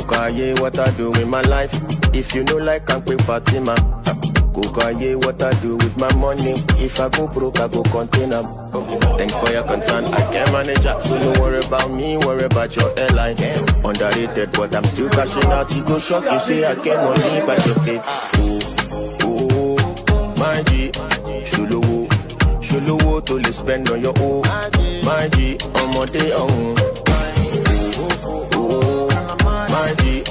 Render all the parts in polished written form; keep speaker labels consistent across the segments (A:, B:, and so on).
A: Kukaye, what I do with my life. If you know like I'm quick Fatima. Kukaye, what I do with my money. If I go broke, I go container. Thanks for your concern, I can manage that. So don't worry about me, worry about your airline. Underrated, but I'm still cashing out. You go shock, you say I can money by your faith. Oh, my G, Shuluwo to le spend on your own. My G, on my day on. My G,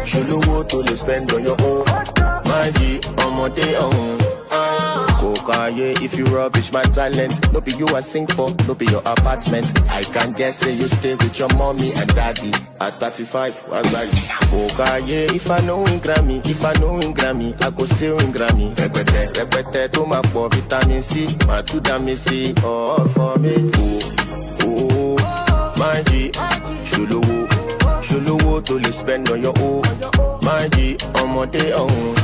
A: Shuluwo to le spend on your own. My G, on my day on. Kokaye, if you rubbish my talent, no be you I sing for, no be your apartment. I can guess say you stay with your mommy and daddy. At 35, what's that? Kokaye, if I know in Grammy, I go still in Grammy. Repete, to my poor vitamin C, my two damn C, all for me. Oh, my G, Shuluwo to le spend on your own. My G, on my day on.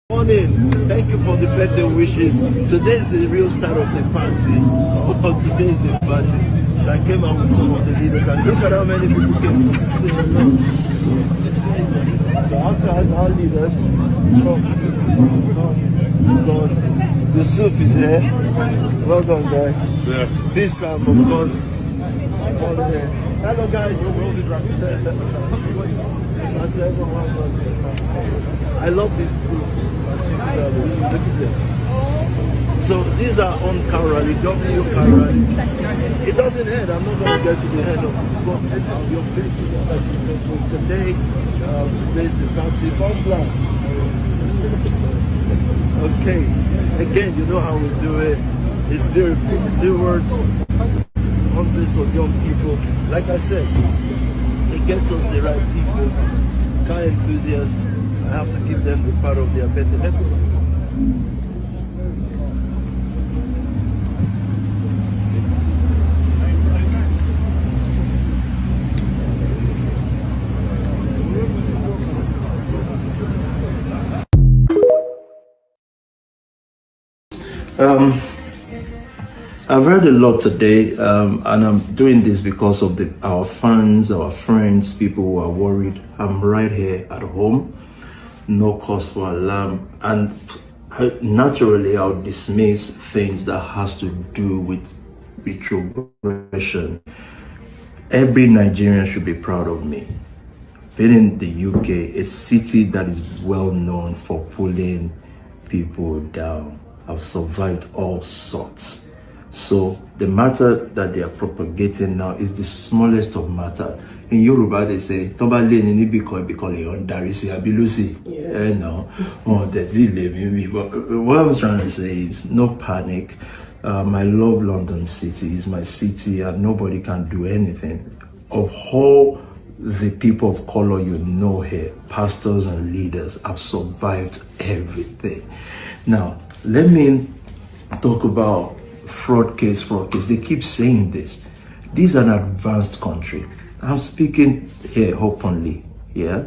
B: Morning. Thank you for the birthday wishes. Today is the real start of the party. Today is the party. So I came out with some of the leaders and look at how many people came to sing along. So after our leaders, come. Yusuf is here. Well done, guys. Yeah. This of course. Hello, guys. I love this group. Look at this. So these are on camera, the W camera. It doesn't end. I'm not going to get to the head of this one. I'll be updating you today. Today's the fancy fun class. Okay. Again, you know how we do it. It's beautiful. Stewards, hundreds of young people. Like I said, it gets us the right people. Car enthusiasts. I have to give them the part of their birthday. Let's go. I've heard a lot today, and I'm doing this because of our fans, our friends, people who are worried. I'm right here at home. No cause for alarm, and naturally I'll dismiss things that has to do with retrogression. Every Nigerian should be proud of me. Being in the UK, a city that is well known for pulling people down. I've survived all sorts. So the matter that they are propagating now is the smallest of matter. In Yoruba, they say, "Toba le ni Bitcoin because they on Darisi Abilusi." Yeah, no, they live in me. But what I'm trying to say is, no panic. I love London City. It's my city, and nobody can do anything. Of all the people of color you know here, pastors and leaders, have survived everything. Now, let me talk about fraud case. They keep saying this. This is an advanced country. I'm speaking here openly, yeah?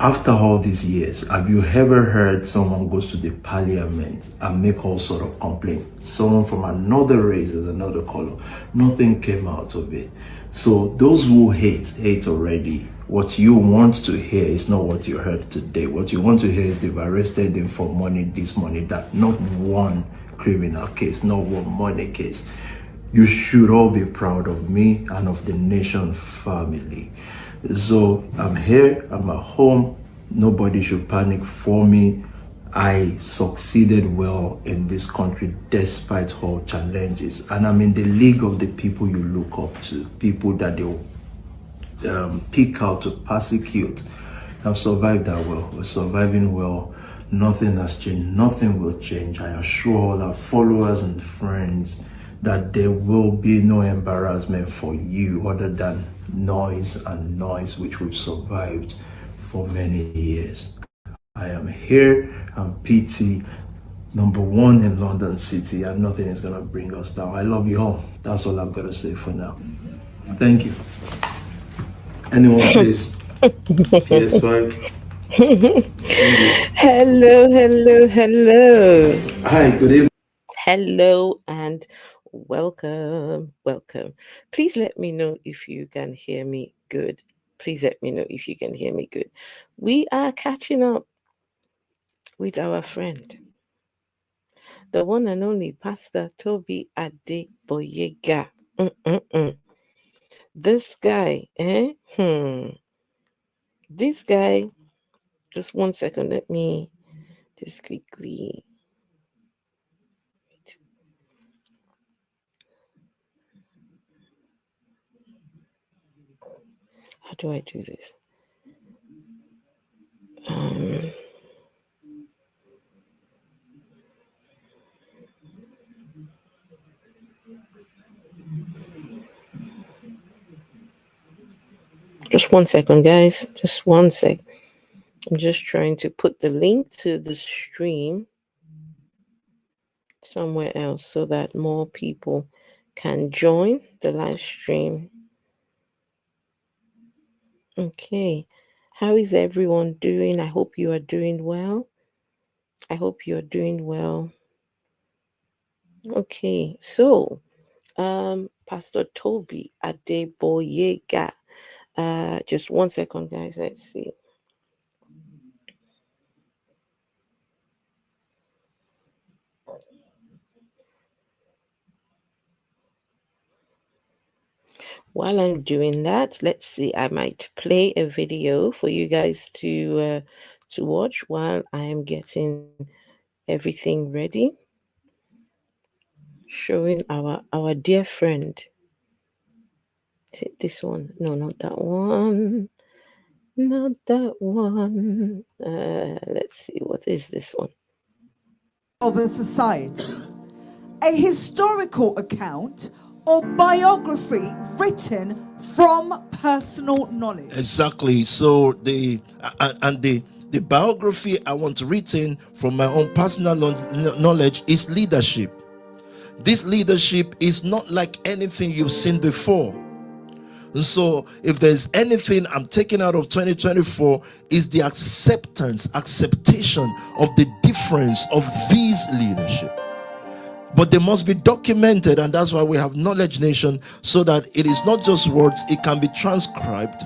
B: After all these years, have you ever heard someone goes to the parliament and make all sort of complaints? Someone from another race and another color. Nothing came out of it. So those who hate already. What you want to hear is not what you heard today. What you want to hear is they've arrested him for money, this, money, that. Not one criminal case, not one money case. You should all be proud of me and of the nation family. So I'm here, I'm at home. Nobody should panic for me. I succeeded well in this country despite all challenges. And I'm in the league of the people you look up to, people that they will pick out to persecute. I've survived that well. We're surviving well. Nothing has changed. Nothing will change. I assure all our followers and friends that there will be no embarrassment for you other than noise, which we've survived for many years. I am here. I'm PT, #1 in London City, and nothing is going to bring us down. I love you all. That's all I've got to say for now. Thank you. Anyone, please? PS5.
C: Hello.
B: Hi, good evening.
C: Hello and welcome. Please let me know if you can hear me good. We are catching up with our friend, the one and only Pastor Tobi Adegboyega. This guy, This guy, just 1 second, let me just quickly. How do I do this? Just 1 second, guys. Just 1 sec. I'm just trying to put the link to the stream somewhere else so that more people can join the live stream. Okay. How is everyone doing? I hope you are doing well. Okay. So, Pastor Tobi Adegboyega. Just 1 second, guys. Let's see. While I'm doing that, let's see. I might play a video for you guys to watch while I am getting everything ready. Showing our dear friend. Is it this one? No, not that one. Not that one. Let's see. What is this one?
D: Of a society, a historical account or biography written from personal knowledge.
E: Exactly. So the biography I want written from my own personal knowledge is leadership. This leadership is not like anything you've seen before. And so if there's anything I'm taking out of 2024 is the acceptation of the difference of these leadership. But they must be documented, and that's why we have Knowledge Nation, so that it is not just words, it can be transcribed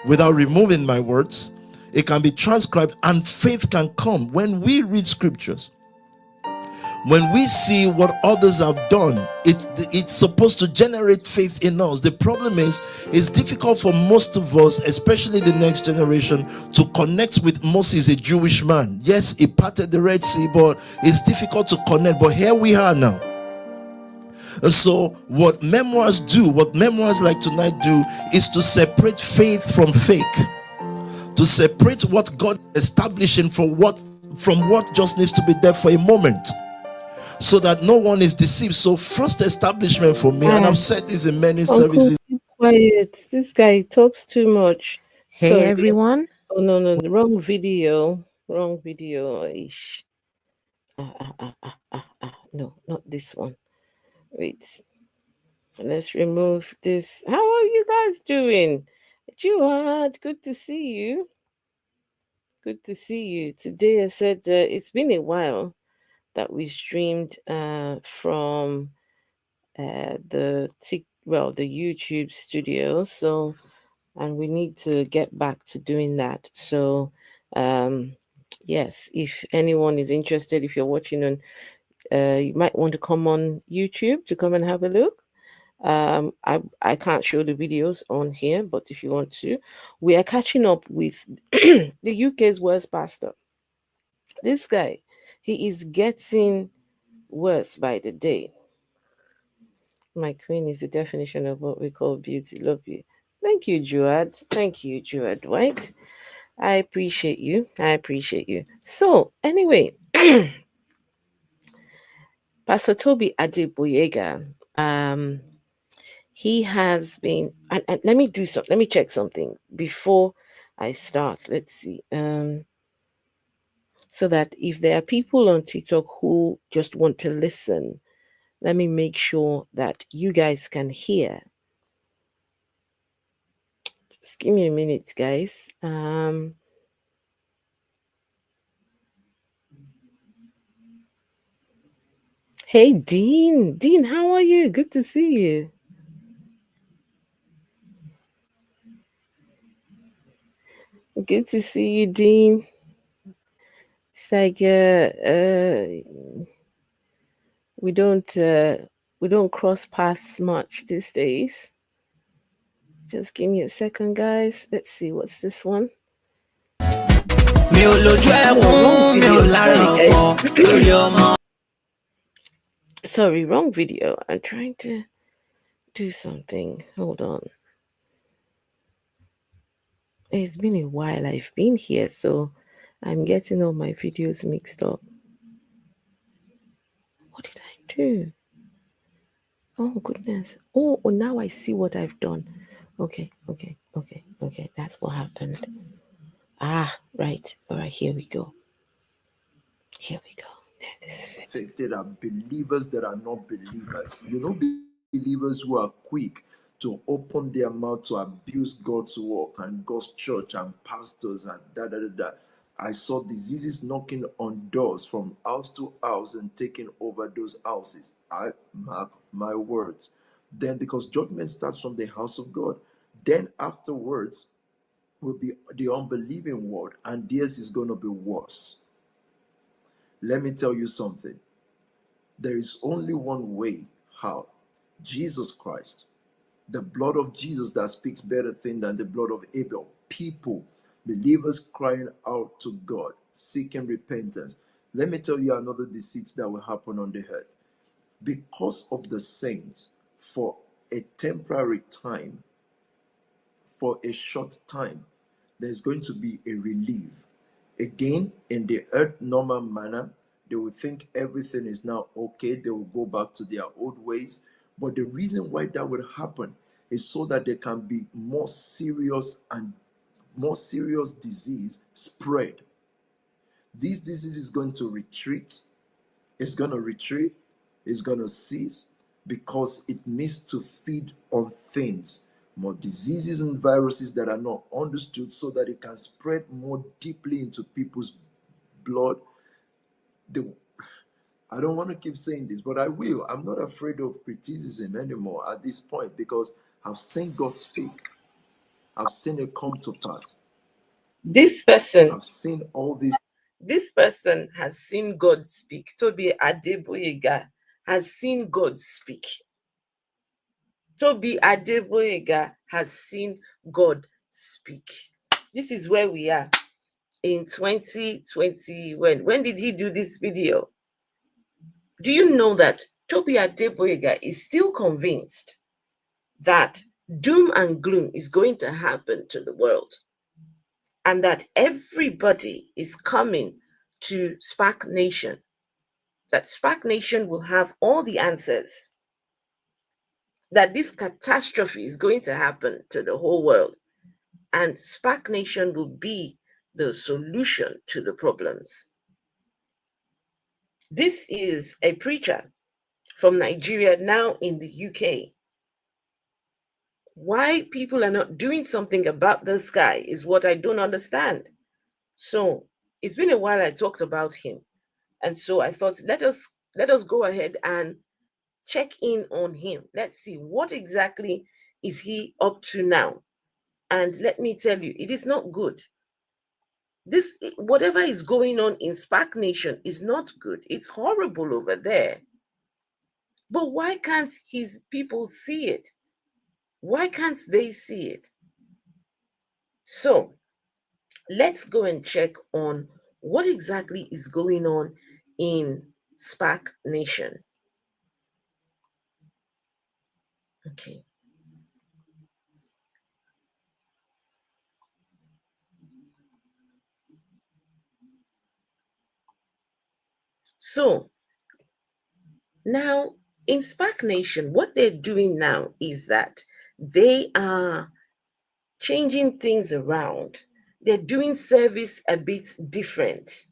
E: without removing my words. It can be transcribed, and faith can come when we read scriptures. When we see what others have done, it's supposed to generate faith in us. The problem is, it's difficult for most of us, especially the next generation, to connect with Moses, a Jewish man. Yes, he parted the Red Sea, but it's difficult to connect. But here we are now. And so what memoirs like tonight do, is to separate faith from fake, to separate what God is establishing from what just needs to be there for a moment, so that no one is deceived. So first establishment for me, and I've said this in many services.
C: Keep quiet. This guy talks too much.
F: Hey,
C: Sorry.
F: everyone.
C: Oh, no, the wrong video. Ish. No, not this one. Wait. Let's remove this. How are you guys doing? Juad, good to see you. Today I said it's been a while that we streamed from the YouTube studio. So, and we need to get back to doing that. So, yes, if anyone is interested, if you're watching on, you might want to come on YouTube to come and have a look. I can't show the videos on here, but if you want to, we are catching up with the UK's worst pastor. This guy, he is getting worse by the day. My queen is the definition of what we call beauty. Love you. Thank you, Juad. Right? I appreciate you. So, anyway, Pastor Tobi Adegboyega, he has been, and let me check something before I start. Let's see. So that if there are people on TikTok who just want to listen, let me make sure that you guys can hear. Just give me a minute, guys. Hey, Dean. Dean, how are you? Good to see you. Good to see you, Dean. It's like we don't cross paths much these days. Just give me a second, guys. Let's see what's this one. Sorry, wrong video. I'm trying to do something. Hold on. It's been a while I've been here, so I'm getting all my videos mixed up. What did I do? Oh, goodness. Oh, now I see what I've done. Okay. That's what happened. Right. All right, here we go. There, this is it.
E: Affected are believers that are not believers. Believers who are quick to open their mouth to abuse God's work and God's church and pastors and da. I saw diseases knocking on doors from house to house and taking over those houses. I mark my words. Then, because judgment starts from the house of God, then afterwards will be the unbelieving world, and theirs is going to be worse. Let me tell you something. There is only one way how. Jesus Christ. The blood of Jesus that speaks better thing than the blood of Abel. People, believers crying out to God, seeking repentance. Let me tell you another deceit that will happen on the earth. Because of the saints, for a temporary time, for a short time, there's going to be a relief. Again, in the earth normal manner, they will think everything is now okay. They will go back to their old ways. But the reason why that would happen is so that there can be more serious disease spread. This disease is going to retreat. It's going to retreat. It's going to cease because it needs to feed on things, more diseases and viruses that are not understood, so that it can spread more deeply into people's blood. I don't want to keep saying this, but I will. I'm not afraid of criticism anymore at this point, because I've seen God speak. I've seen it come to pass.
C: This person,
E: I've seen all this.
C: This person has seen God speak. Tobi Adegboyega has seen God speak. Tobi Adegboyega has seen God speak. This is where we are in 2020. When did he do this video? Do you know that Tobi Adegboyega is still convinced that doom and gloom is going to happen to the world, and that everybody is coming to SPAC Nation, that SPAC Nation will have all the answers, that this catastrophe is going to happen to the whole world, and SPAC Nation will be the solution to the problems. This is a preacher from Nigeria, now in the UK. Why people are not doing something about this guy is what I don't understand. So it's been a while I talked about him. And so I thought, let us go ahead and check in on him. Let's see, what exactly is he up to now? And let me tell you, it is not good. This, whatever is going on in SPAC Nation is not good. It's horrible over there. But why can't his people see it? Why can't they see it? So let's go and check on what exactly is going on in SPAC Nation. Okay. So now in SPAC Nation, what they're doing now is that they are changing things around. They're doing service a bit different,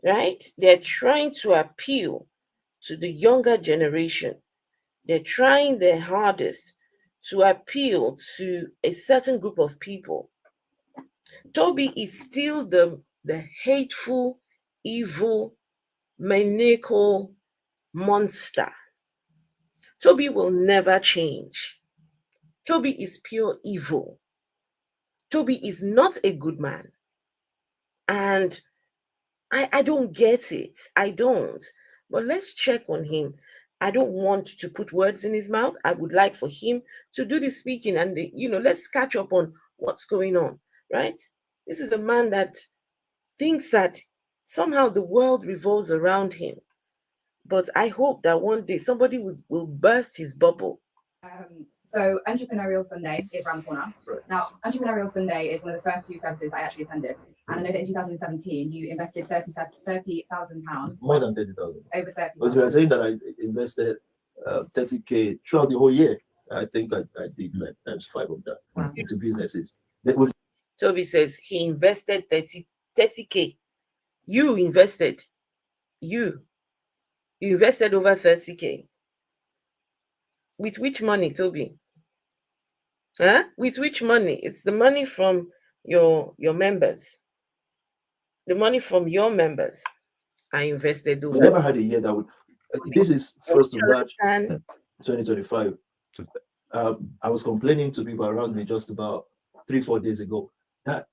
C: right? They're trying to appeal to the younger generation. They're trying their hardest to appeal to a certain group of people. Tobi is still the hateful, evil, maniacal monster. Tobi will never change. Tobi is pure evil. Tobi is not a good man. And I don't get it. I don't. But let's check on him. I don't want to put words in his mouth. I would like for him to do the speaking and, let's catch up on what's going on, right? This is a man that thinks that somehow the world revolves around him. But I hope that one day somebody will burst his bubble.
F: So Entrepreneurial Sunday is around the corner. Right. Now, Entrepreneurial Sunday is one of the first few services I actually attended. And I know that in 2017, you invested £30,000.
B: More than 30,000.
F: Over 30,000.
B: Because we are saying that I invested 30K throughout the whole year. I think I did like times 5 of that into businesses.
C: Tobi says he invested 30K. You invested over 30K. With which money, Tobi? Huh? With which money? It's the money from your members. The money from your members. I invested over.
B: We never had a year that would. This is 1st of March 2025. I was complaining to people around me just about 3-4 days ago that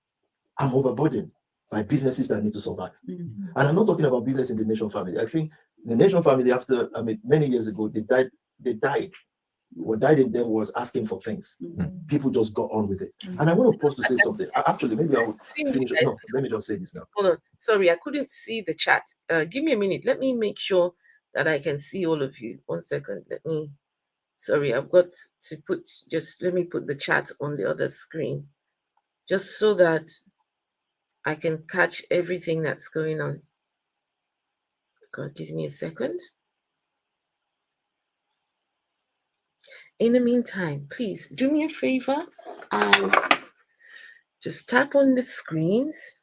B: I'm overburdened by businesses that need to survive. And I'm not talking about business in the Nation family. I think the Nation family, after many years ago, they died. What died in them was asking for things. People just got on with it. And I want to pause to say something. Actually, maybe I will finish. No, let me just say this now.
C: Hold on. Sorry, I couldn't see the chat. Give me a minute. Let me make sure that I can see all of you. 1 second. Sorry, I've got to let me put the chat on the other screen. Just so that I can catch everything that's going on. God, give me a second. In the meantime, please do me a favor and just tap on the screens.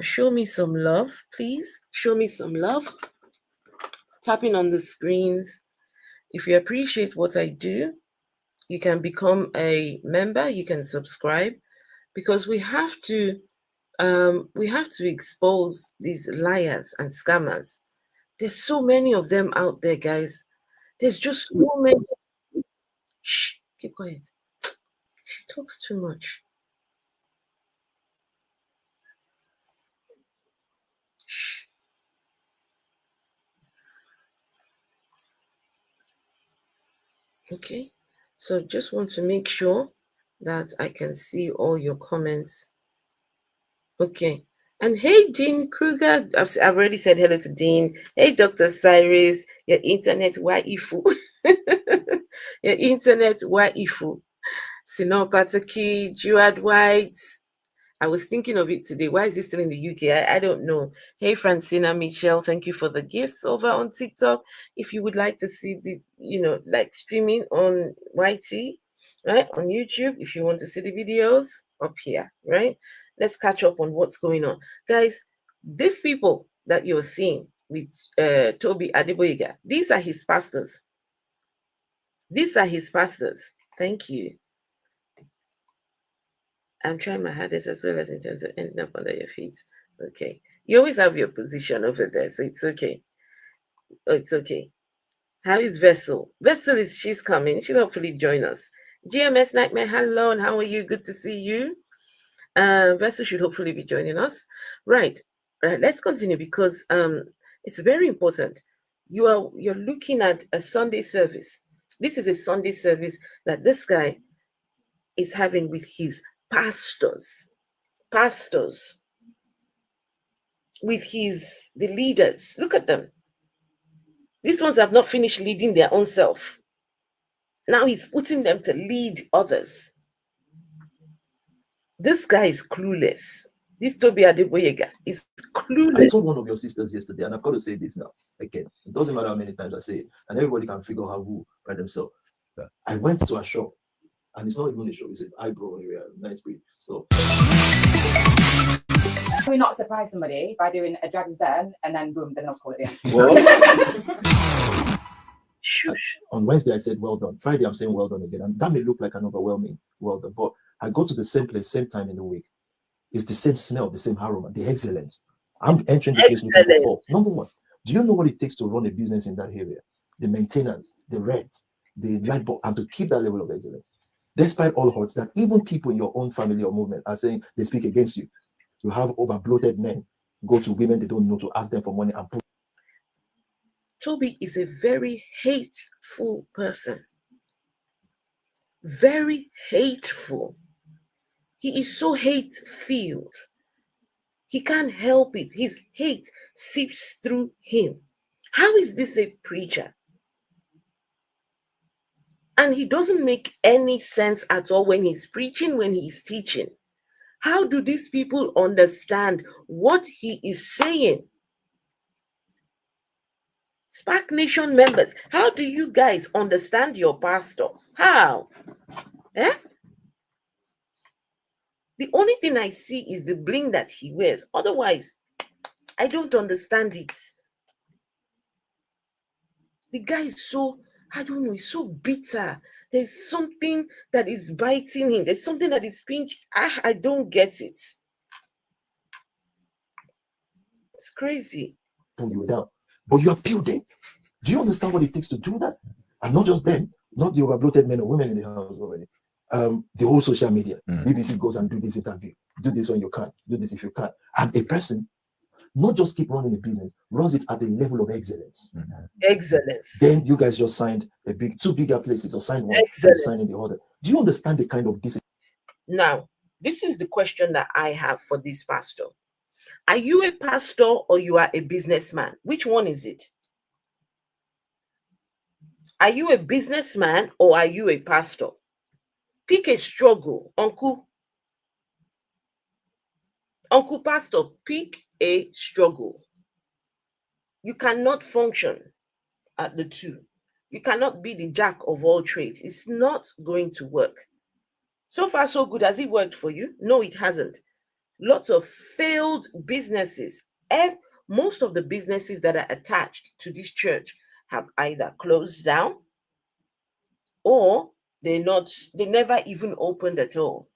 C: Show me some love, please. Show me some love. Tapping on the screens. If you appreciate what I do, you can become a member. You can subscribe, because we have to expose these liars and scammers. There's so many of them out there, guys. There's just so many. Shh, keep quiet. She talks too much. Shh. Okay, so just want to make sure that I can see all your comments. Okay. And hey, Dean Kruger, I've already said hello to Dean. Hey, Dr. Cyrus, your internet waifu. Your internet waifu. Sino Pataki, Juad White. I was thinking of it today. Why is he still in the UK? I don't know. Hey, Francina Michelle, thank you for the gifts over on TikTok. If you would like to see the, like streaming on YT, right, on YouTube, if you want to see the videos up here, right? Let's catch up on what's going on. Guys, these people that you're seeing with Tobi Adegboyega, these are his pastors. These are his pastors. Thank you. I'm trying my hardest as well as in terms of ending up under your feet. Okay. You always have your position over there, so it's okay. Oh, it's okay. How is Vessel? Vessel she's coming. She'll hopefully join us. GMS Nightmare, hello, and how are you? Good to see you. Vessel should hopefully be joining us. Right. Let's continue, because it's very important. You're looking at a Sunday service. This is a Sunday service that this guy is having with his pastors, with the leaders. Look at them. These ones have not finished leading their own self. Now he's putting them to lead others. This guy is clueless. This Tobi Adegboyega is clueless.
B: I told one of your sisters yesterday, and I've got to say this now again. It doesn't matter how many times I say it, and everybody can figure out who by themselves. I went to a shop, and it's not even a shop, it's an eyebrow area, nice breed. So
F: can we not surprise somebody by doing a Dragon's Den and then boom, there's an obstacle at the end?
B: Shush. On Wednesday I said well done. Friday I'm saying well done again, and that may look like an overwhelming well done, but I go to the same place, same time in the week. It's the same smell, the same aroma, the excellence. I'm entering the place looking for fault. Number one. Do you know what it takes to run a business in that area? The maintenance, the rent, the light bulb, and to keep that level of excellence. Despite all odds that even people in your own family or movement are saying they speak against you. You have over-bloated men go to women they don't know to ask them for money and put.
C: Tobi is a very hateful person. Very hateful. He is so hate-filled. He can't help it. His hate seeps through him. How is this a preacher? And he doesn't make any sense at all when he's preaching, when he's teaching. How do these people understand what he is saying? SPAC Nation members, how do you guys understand your pastor? How? Eh? The only thing I see is the bling that he wears. Otherwise, I don't understand it. The guy is so, I don't know, he's so bitter. There's something that is biting him. There's something that is pinching. I don't get it. It's crazy.
B: Pull you down. But you are building. Do you understand what it takes to do that? And not just them, not the over-bloated men or women in the house already. The whole social media. BBC goes and do this interview. Do this when you can. Do this if you can. And a person, not just keep running a business, runs it at a level of excellence.
C: Excellence.
B: Then you guys just signed two bigger places or signed one, signing the other. Do you understand the kind of discipline?
C: Now, this is the question that I have for this pastor. Are you a pastor or you are a businessman? Which one is it? Are you a businessman or are you a pastor? Pick a struggle, Uncle. Uncle Pastor, pick a struggle. You cannot function at the two. You cannot be the jack of all trades. It's not going to work. So far, so good. Has it worked for you? No, it hasn't. Lots of failed businesses. Most of the businesses that are attached to this church have either closed down or they never even opened at all.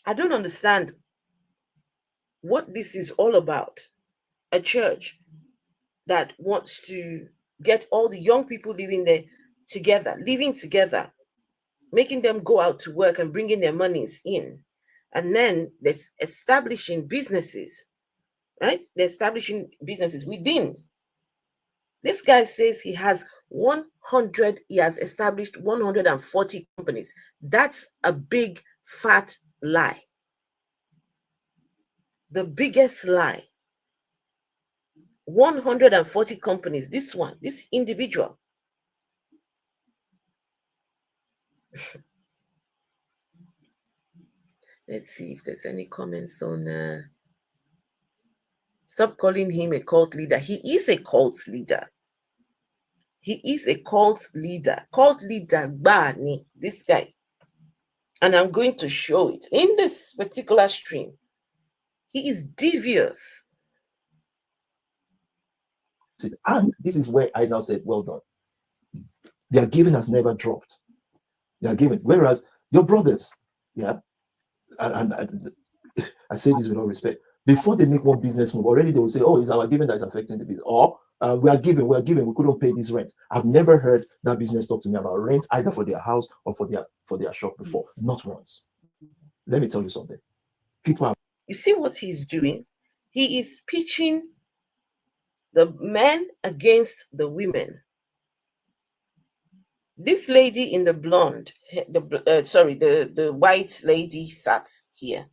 C: I don't understand what this is all about. A church that wants to get all the young people living together, making them go out to work and bringing their monies in. And then there's establishing businesses, right? They're establishing businesses within. This guy says he has established 140 companies. That's a big, fat lie. The biggest lie. 140 companies. This individual. Let's see if there's any comments on stop calling him a cult leader. He is a cult leader. He is a cult leader. Cult leader Bani, this guy. And I'm going to show it in this particular stream. He is devious.
B: And this is where I now said, well done. Their giving has never dropped. They are giving. Whereas your brothers, yeah, and I say this with all respect, before they make one business move, already they will say, oh, it's our giving that is affecting the business. Or we are giving, we couldn't pay this rent. I've never heard that business talk to me about rent, either for their house or for their shop before. Not once. Let me tell you something. People are.
C: You see what he's doing? He is pitching the men against the women. This lady in the blonde, the white lady sat here.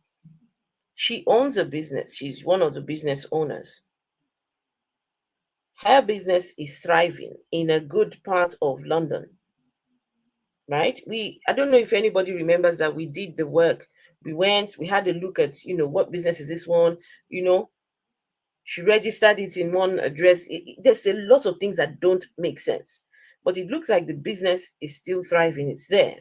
C: She owns a business. She's one of the business owners. Her business is thriving in a good part of London, right? I don't know if anybody remembers that we did the work. We had a look at, what business is this one? She registered it in one address. There's a lot of things that don't make sense. But it looks like the business is still thriving. It's there.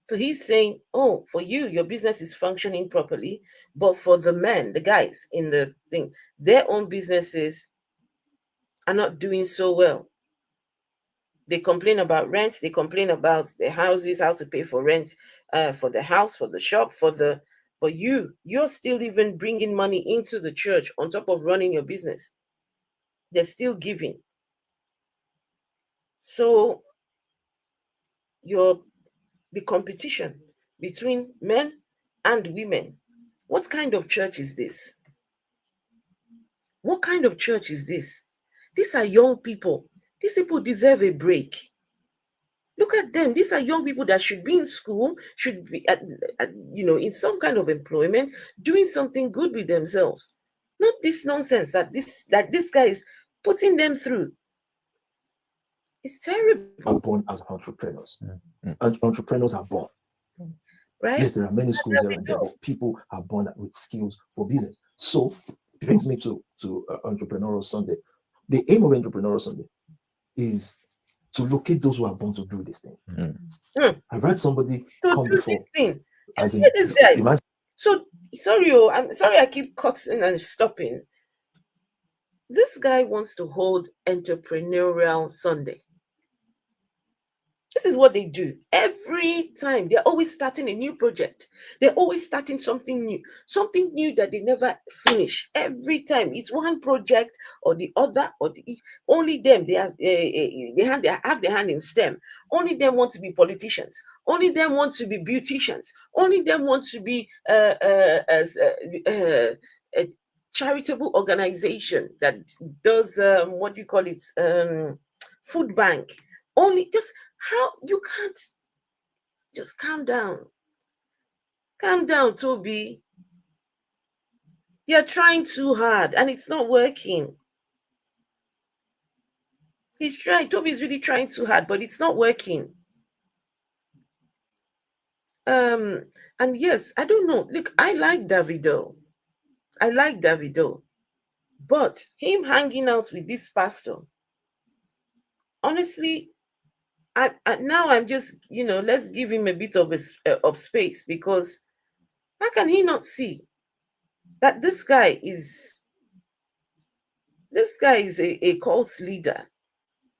C: So he's saying, oh, for you, your business is functioning properly. But for the men, the guys in the thing, their own businesses are not doing so well. They complain about rent. They complain about their houses, how to pay for rent, for the house, for the shop, but you're still even bringing money into the church on top of running your business. they're still giving. So the competition between men and women. What kind of church is this? What kind of church is this? These are young people. These people deserve a break. Look at them. These are young people that should be in school, should be in some kind of employment, doing something good with themselves. Not this nonsense that this guy is putting them through. It's terrible.
B: Are born as entrepreneurs. And entrepreneurs are born.
C: Right?
B: Yes, there are many schools there and there, but people are born with skills for business. So it brings me to Entrepreneurial Sunday. The aim of Entrepreneurial Sunday is to locate those who are born to do this thing. I've heard somebody come before.
C: This thing.
B: As in,
C: this guy.
B: Imagine.
C: So sorry, I'm sorry I keep cutting and stopping. This guy wants to hold Entrepreneurial Sunday. This is what they do every time. They're always starting a new project. They're always starting something new that they never finish. Every time it's one project or the other, only them. They have their hand in STEM. Only them want to be politicians. Only them want to be beauticians. Only them want to be a charitable organization that does food bank. Only just how you can't just calm down. Calm down, Tobi. You're trying too hard and it's not working. He's trying. Tobi's really trying too hard, but it's not working. And yes, I don't know. Look, I like Davido. But him hanging out with this pastor, honestly, now I'm just, let's give him a bit of space, because how can he not see that this guy is a cult leader?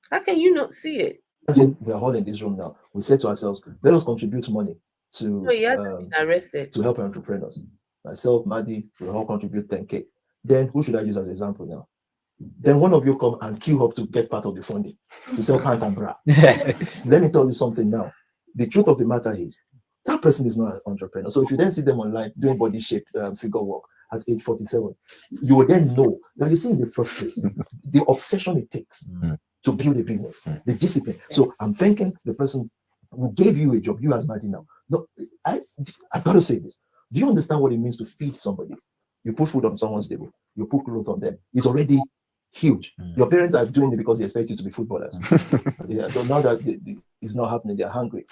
C: How can you not see it?
B: Imagine we are all in this room now. We say to ourselves, let us contribute money to
C: he hasn't been arrested.
B: To help entrepreneurs. Myself, Maddie, we all contribute 10K. Then who should I use as an example now? Then one of you come and queue up to get part of the funding to sell pant and bra. Let me tell you something now. The truth of the matter is that person is not an entrepreneur. So if you then see them online doing body shape figure work at age 47, you will then know that you see in the first place the obsession it takes to build a business, the discipline. So I'm thanking the person who gave you a job, you as Maddie now. No, I've got to say this. Do you understand what it means to feed somebody? You put food on someone's table, you put clothes on them. It's already huge. Your parents are doing it because they expect you to be footballers. Yeah, so now that it's not happening, they're hungry.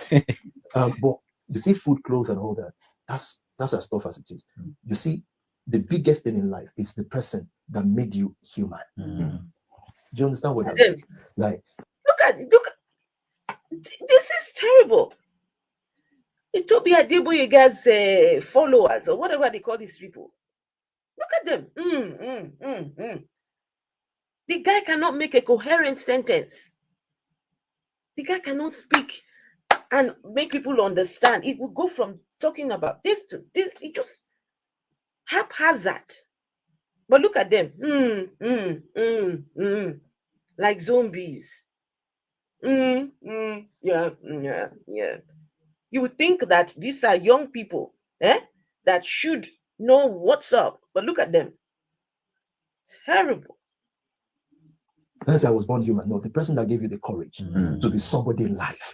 B: But you see, food, clothes, and all that, that's as tough as it is. You see, the biggest thing in life is the person that made you human. Do you understand what that means? Like,
C: look, this is terrible. Tobi Adegboyega's followers, or whatever they call these people. Look at them. The guy cannot make a coherent sentence. The guy cannot speak and make people understand. It will go from talking about this to this. It just haphazard. But look at them. Like zombies. Yeah. You would think that these are young people, that should know what's up. But look at them. Terrible.
B: As I was born human. No, the person that gave you the courage to be somebody in life,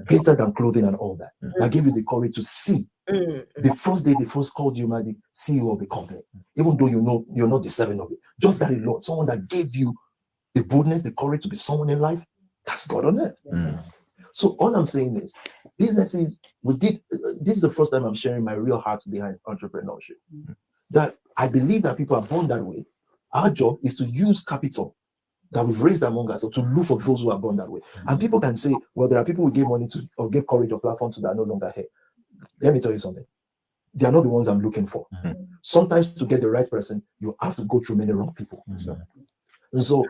B: greater than clothing and all that. That gave you the courage to see. The first day they first called you, Maddie, CEO of the company, even though you know you're not deserving of it. Just that alone, someone that gave you the boldness, the courage to be someone in life, that's God on earth. So all I'm saying is, businesses, this is the first time I'm sharing my real heart behind entrepreneurship. That I believe that people are born that way. Our job is to use capital that we've raised among us, or to look for those who are born that way. And people can say, well, there are people who gave money to, or gave courage or platform to, that are no longer here. Let me tell you something. They are not the ones I'm looking for. Sometimes to get the right person, you have to go through many wrong people. And so,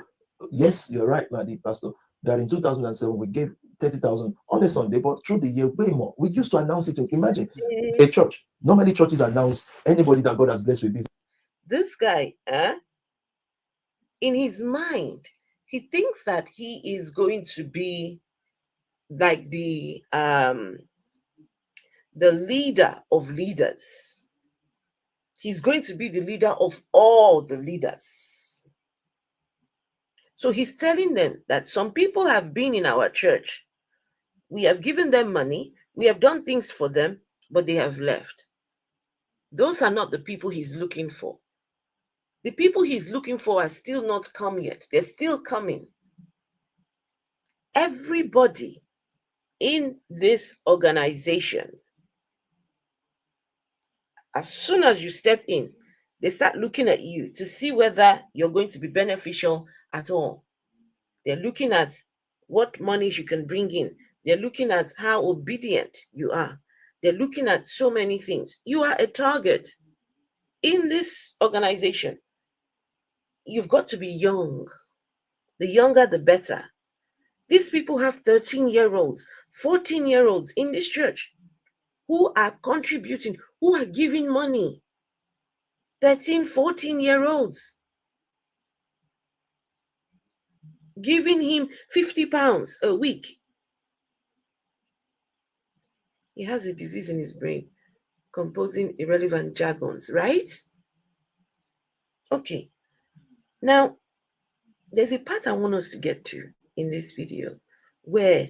B: yes, you're right, Maddie, Pastor, that in 2007, we gave 30,000 on a Sunday, but through the year, way more. We used to announce it. Imagine a church. Normally, churches announce anybody that God has blessed with business.
C: This guy, in his mind, he thinks that he is going to be like the leader of leaders. He's going to be the leader of all the leaders. So he's telling them that some people have been in our church. We have given them money. We have done things for them, but they have left. Those are not the people he's looking for. The people he's looking for are still not come yet. They're still coming. Everybody in this organization, as soon as you step in, they start looking at you to see whether you're going to be beneficial at all. They're looking at what monies you can bring in. They're looking at how obedient you are. They're looking at so many things. You are a target in this organization. You've got to be young. The younger, the better. These people have 13-year-olds, 14-year-olds in this church who are contributing, who are giving money. 13, 14-year-olds giving him 50 pounds a week. He has a disease in his brain, composing irrelevant jargons, right? Okay. Now, there's a part I want us to get to in this video where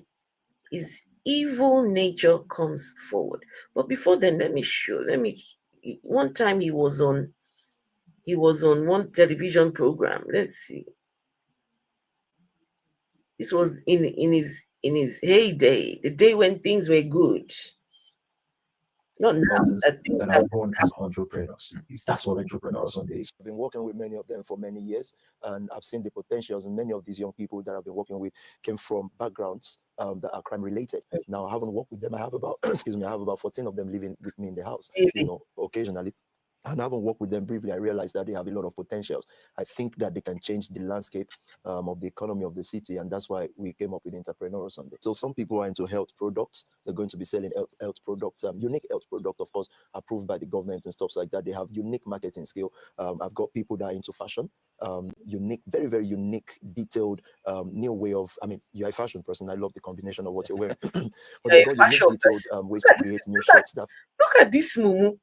C: his evil nature comes forward. But before then, one time he was on one television program. Let's see. This was in his heyday, the day when things were good. Not now.
B: That are born as entrepreneurs. That's what Entrepreneurial Sunday is.
G: I've been working with many of them for many years, and I've seen the potentials. And many of these young people that I've been working with came from backgrounds that are crime related. Now, I haven't worked with them. I have about 14 of them living with me in the house. Occasionally. And having worked with them briefly, I realized that they have a lot of potentials. I think that they can change the landscape of the economy of the city, and that's why we came up with Entrepreneurial Sunday. So some people are into health products. They're going to be selling health products, unique health product, of course, approved by the government and stuff like that. They have unique marketing skill. I've got people that are into fashion, unique, very, very unique, detailed, new way of, you're a fashion person. I love the combination of what you're wearing. But they've got unique, detailed ways to create new shirts.
C: Look at this mumu.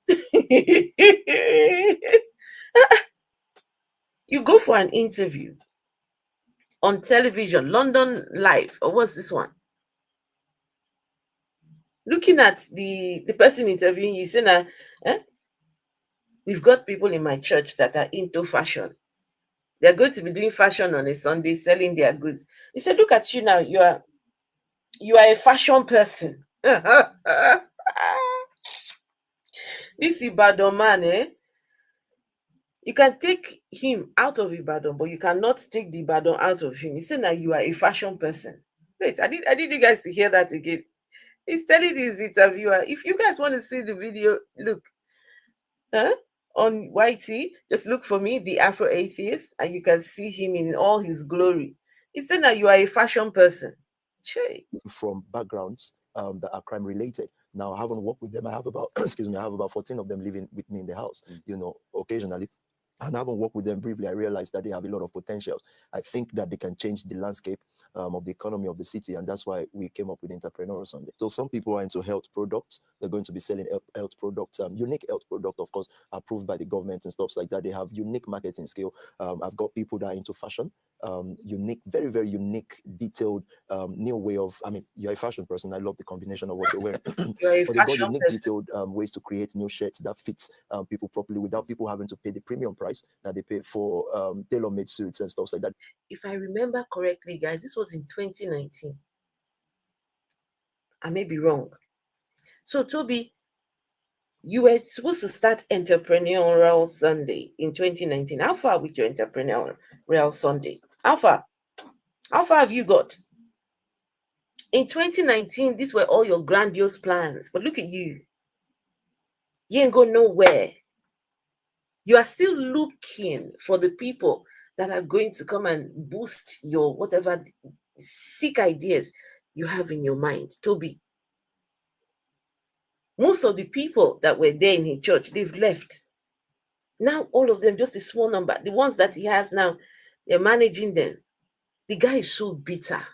C: You go for an interview on television, London Live, or what's this one? Looking at the person interviewing you, say, we've got people in my church that are into fashion. They're going to be doing fashion on a Sunday, selling their goods. He said, look at you now. You are a fashion person. This Ibadan man, you can take him out of Ibadan, but you cannot take the Ibadan out of him. He said, now you are a fashion person. Wait, I need you guys to hear that again. He's telling his interviewer, if you guys want to see the video, look on YT, just look for me, the Afro Atheist, and you can see him in all his glory. He said, now you are a fashion person.
G: From backgrounds that are crime related. Now, I haven't worked with them. I have about 14 of them living with me in the house, occasionally. And I haven't worked with them briefly. I realized that they have a lot of potentials. I think that they can change the landscape of the economy of the city, and that's why we came up with Entrepreneurial Sunday. So some people are into health products. They're going to be selling health products, unique health product, of course, approved by the government and stuff like that. They have unique marketing skill. I've got people that are into fashion, unique, very, very unique, detailed, new way of, you're a fashion person. I love the combination of what you're wearing. But they've got unique, detailed ways to create new shirts that fits people properly without people having to pay the premium price that they pay for tailor-made suits and stuff like that.
C: If I remember correctly, guys, this was in 2019. I may be wrong. So, Tobi, you were supposed to start Entrepreneurial Sunday in 2019. How far with your Entrepreneurial Sunday? How far have you got? In 2019, these were all your grandiose plans. But look at you. You ain't go nowhere. You are still looking for the people that are going to come and boost your whatever sick ideas you have in your mind. Tobi, most of the people that were there in his church, they've left. Now all of them, just a small number, the ones that he has now, You're managing them. The guy is so bitter.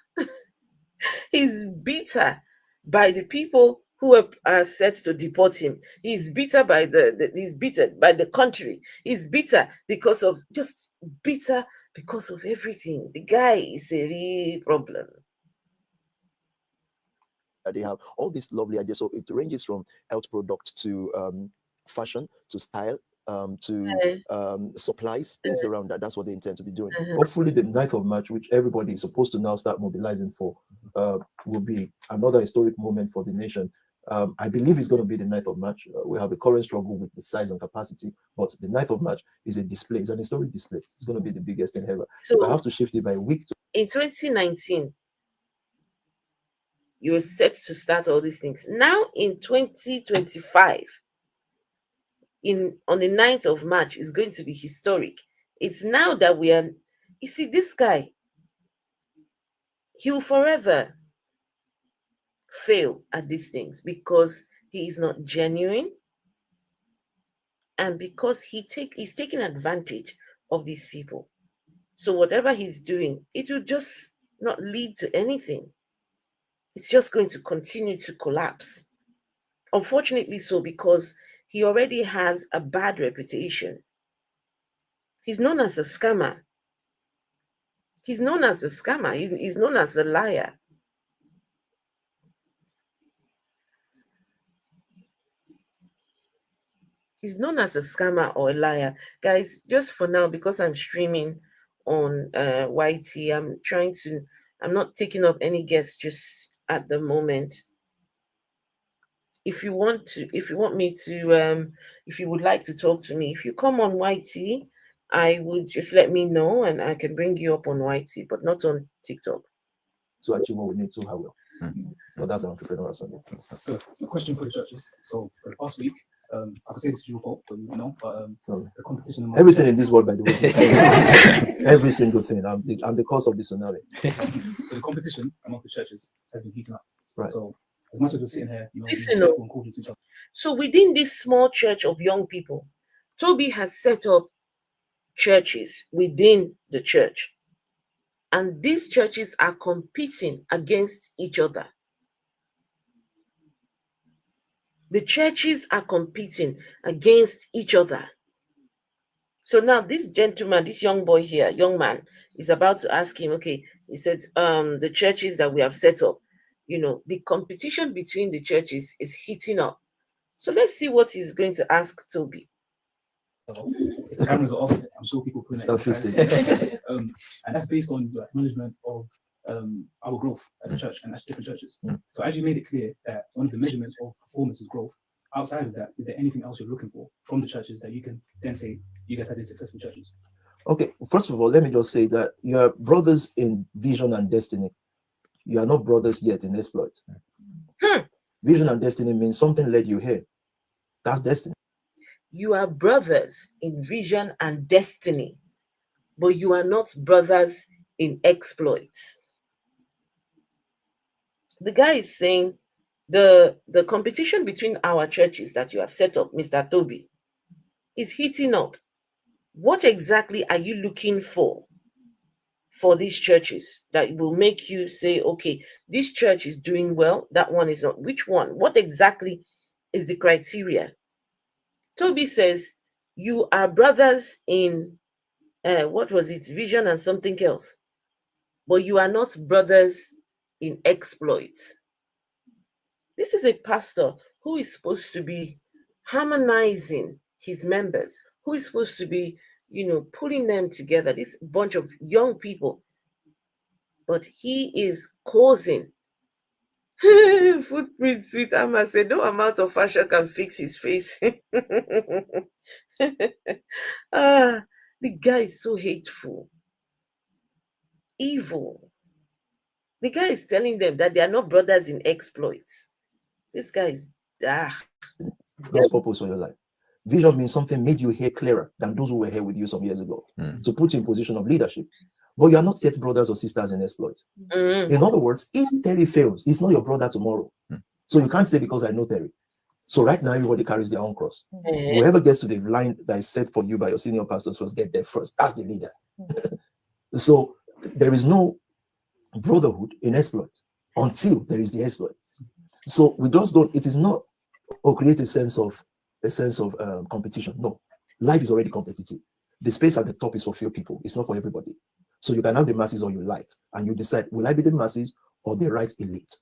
C: He's bitter by the people who are set to deport him. He's bitter by he's bitter by the country. He's bitter because of because of everything. The guy is a real problem.
G: They have all these lovely ideas. So it ranges from health product to fashion to style to supplies, things around that. That's what they intend to be doing.
B: Hopefully, the 9th of March, which everybody is supposed to now start mobilizing for, will be another historic moment for the nation. I believe it's going to be the 9th of March. We have a current struggle with the size and capacity, but the 9th of March is a display. It's an historic display. It's going to be the biggest thing ever.
C: So
B: if I have to shift it by a week.
C: In 2019, you were set to start all these things. Now in 2025, on the 9th of March, is going to be historic. It's now that we are, you see, this guy, he will forever fail at these things because he is not genuine and because he's taking advantage of these people. So whatever he's doing, it will just not lead to anything. It's just going to continue to collapse. Unfortunately so, because he already has a bad reputation. He's known as a scammer. He's known as a scammer. He's known as a liar. He's known as a scammer or a liar. Guys, just for now, because I'm streaming on YT, I'm not taking up any guests just at the moment. If you want me to, if you would like to talk to me, if you come on YT, I would just let me know and I can bring you up on YT, but not on TikTok.
B: To achieve what we need to, how well. But that's an Entrepreneurial Sunday.
H: So, a question for the churches. So, for the past week, I could say this is your fault, but the competition.
B: Everything in this world, by the way, every single thing. I'm the cause of the tsunami.
H: So, the competition among the churches has been heating up.
B: Right.
H: So, as much as we're sitting here,
C: So within this small church of young people, Tobi has set up churches within the church. And these churches are competing against each other. The churches are competing against each other. So now this gentleman, this young boy here, young man, is about to ask him, okay, he said, the churches that we have set up, the competition between the churches is heating up. So let's see what he's going to ask Tobi.
H: If the cameras are off, I'm sure people put it. And that's based on the acknowledgement of our growth as a church and as different churches. So as you made it clear that one of the measurements of performance is growth, outside of that, is there anything else you're looking for from the churches that you can then say you guys have been successful churches?
B: Okay, first of all, let me just say that you are brothers in vision and destiny. You are not brothers yet in exploit. Vision and destiny means something led you here. That's destiny.
C: You are brothers in vision and destiny, but you are not brothers in exploits. The guy is saying the competition between our churches that you have set up, Mr. Tobi, is heating up. What exactly are you looking for these churches that will make you say, okay, this church is doing well, that one is not? Which one? What exactly is the criteria? Tobi says you are brothers in what was it, vision and something else, but you are not brothers in exploits. This is a pastor who is supposed to be harmonizing his members, who is supposed to be, pulling them together, this bunch of young people, but he is causing footprints. Sweet Amma said, no amount of fashion can fix his face. The guy is so hateful, evil. The guy is telling them that they are not brothers in exploits. This guy is
B: God's purpose for your life. Vision means something made you here clearer than those who were here with you some years ago, to put you in position of leadership. But you are not yet brothers or sisters in exploit. In other words, if Terry fails, he's not your brother tomorrow. So you can't say because I know Terry. So right now, everybody carries their own cross. Whoever gets to the line that is set for you by your senior pastors first, get there first. That's the leader.
G: So there is no brotherhood in exploit until there is the exploit. So we just don't, it is not or create a sense of competition. No, life is already competitive. The space at the top is for few people, it's not for everybody. So you can have the masses all you like, and you decide, will I be the masses or the right elite?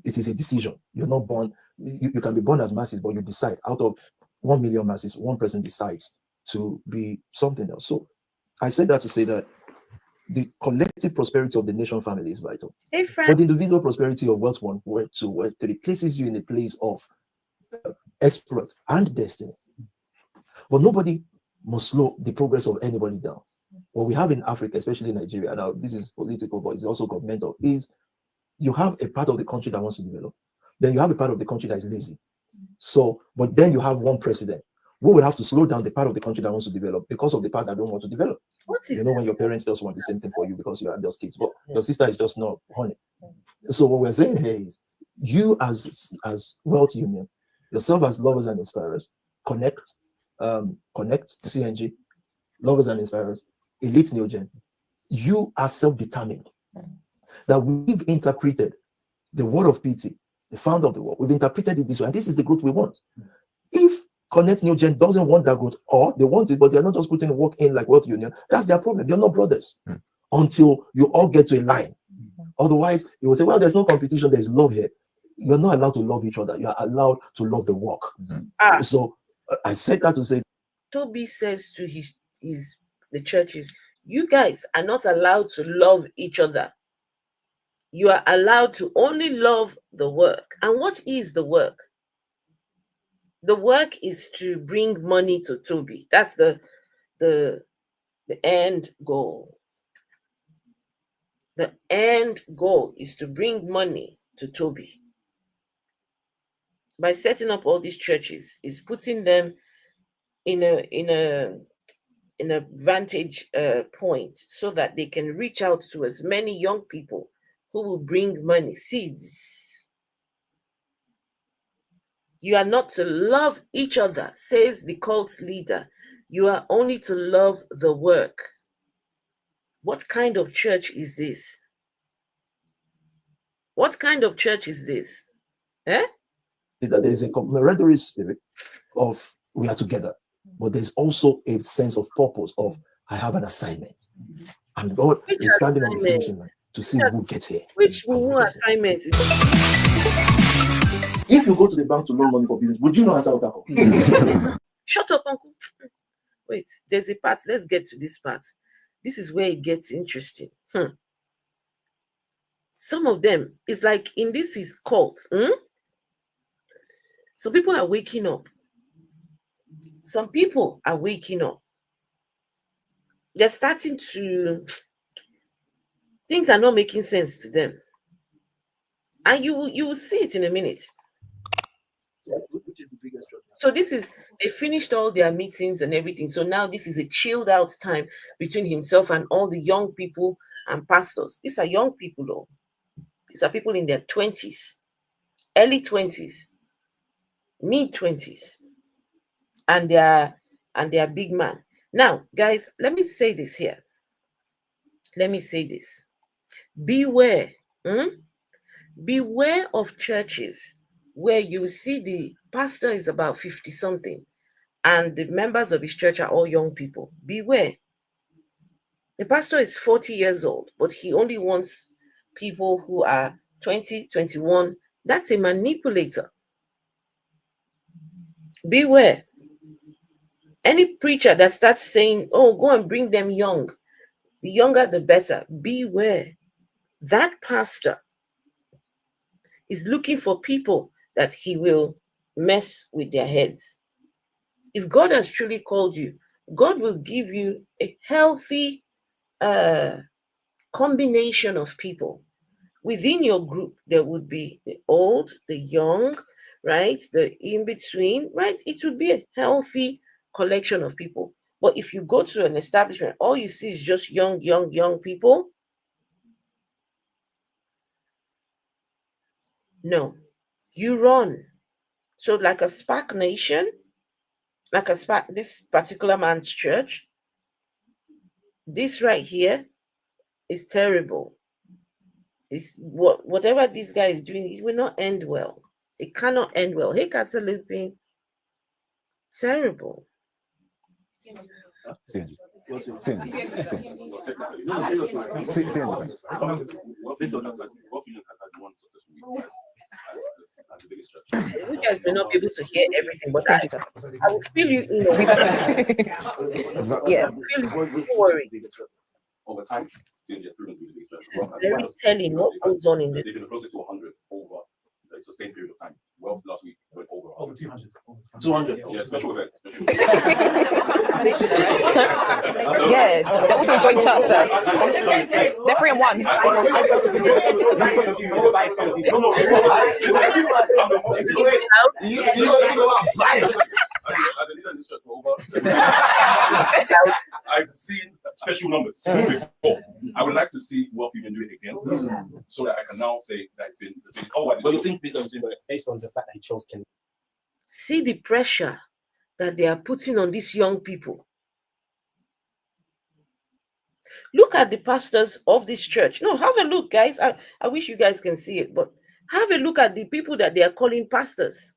G: It is a decision. You're not born, you can be born as masses, but you decide out of 1 million masses, one person decides to be something else. So I said that to say that the collective prosperity of the nation family is vital.
C: Hey, Frank.
G: But the individual prosperity of wealth one, wealth two, wealth three places you in a place of exploit and destiny. But nobody must slow the progress of anybody down. What we have in Africa, especially Nigeria, now this is political, but it's also governmental, is you have a part of the country that wants to develop. Then you have a part of the country that is lazy. So, but then you have one president. We will have to slow down the part of the country that wants to develop because of the part that don't want to develop.
C: What is
G: when your parents just want the same thing for you because you are just kids, but your sister is just not honey. So what we're saying here is, you as wealth union, yourself as lovers and inspirers, connect, CNG, lovers and inspirers, elite neogen. You are self-determined. That we've interpreted the word of pity, the founder of the world. We've interpreted it this way, and this is the growth we want. If Connect Neogen doesn't want that growth, or they want it, but they're not just putting work in like Wealth Union, that's their problem. They're not brothers until you all get to a line. Otherwise, you will say, well, there's no competition, there's love here. You're not allowed to love each other. You are allowed to love the work. So I said that to say,
C: Tobi says to the churches, you guys are not allowed to love each other. You are allowed to only love the work. And what is the work? The work is to bring money to Tobi. That's the end goal. The end goal is to bring money to Tobi. By setting up all these churches, is putting them in a vantage point so that they can reach out to as many young people who will bring money, seeds. You are not to love each other, says the cult leader. You are only to love the work. What kind of church is this? What kind of church is this?
G: That there's a camaraderie spirit of we are together, but there's also a sense of purpose of I have an assignment. And God is standing on the finishing line to see who gets here.
C: Which assignment is
G: If you go to the bank to loan money for business, would you know answer that call?
C: Shut up, uncle. Wait, there's a part. Let's get to this part. This is where it gets interesting. Some of them, it's like in this is cult. Some people are waking up. Some people are waking up. They're starting to, things are not making sense to them. And you will see it in a minute. So this is, they finished all their meetings and everything. So now this is a chilled out time between himself and all the young people and pastors. These are young people though. These are people in their 20s, early 20s, mid 20s. And they're big man. Now, guys, let me say this here. Let me say this. Beware. Beware of churches where you see the pastor is about 50 something and the members of his church are all young people. Beware. The pastor is 40 years old, but he only wants people who are 20, 21. That's a manipulator. Beware. Any preacher that starts saying, oh, go and bring them young, the younger the better, beware. That pastor is looking for people that he will mess with their heads. If God has truly called you, God will give you a healthy combination of people. Within your group, there would be the old, the young, right? The in-between, right? It would be a healthy collection of people. But if you go to an establishment, all you see is just young people. No, you run. So like a SPAC Nation, like a SPAC, this particular man's church, this right here, is terrible. It's whatever this guy is doing, it will not end well. It cannot end well. Hey, Katsalupin, terrible. You guys may not be able to hear everything, but I will feel you.
I: Yeah.
C: Don't worry.
J: Over time,
C: This is very telling what goes on in this.
J: they've been closest to 100 over a sustained period of time. Well, last week went over
H: 200.
J: 200. Yeah, special event.
I: Yes, they're also joint church, sir. They're 3 and 1.
J: I've seen special numbers before. I would like to see what we can do it again, so that I can now say that it's been. But you think based on the fact that he chose Ken?
C: See the pressure that they are putting on these young people. Look at the pastors of this church. No, have a look, guys. I wish you guys can see it, but have a look at the people that they are calling pastors.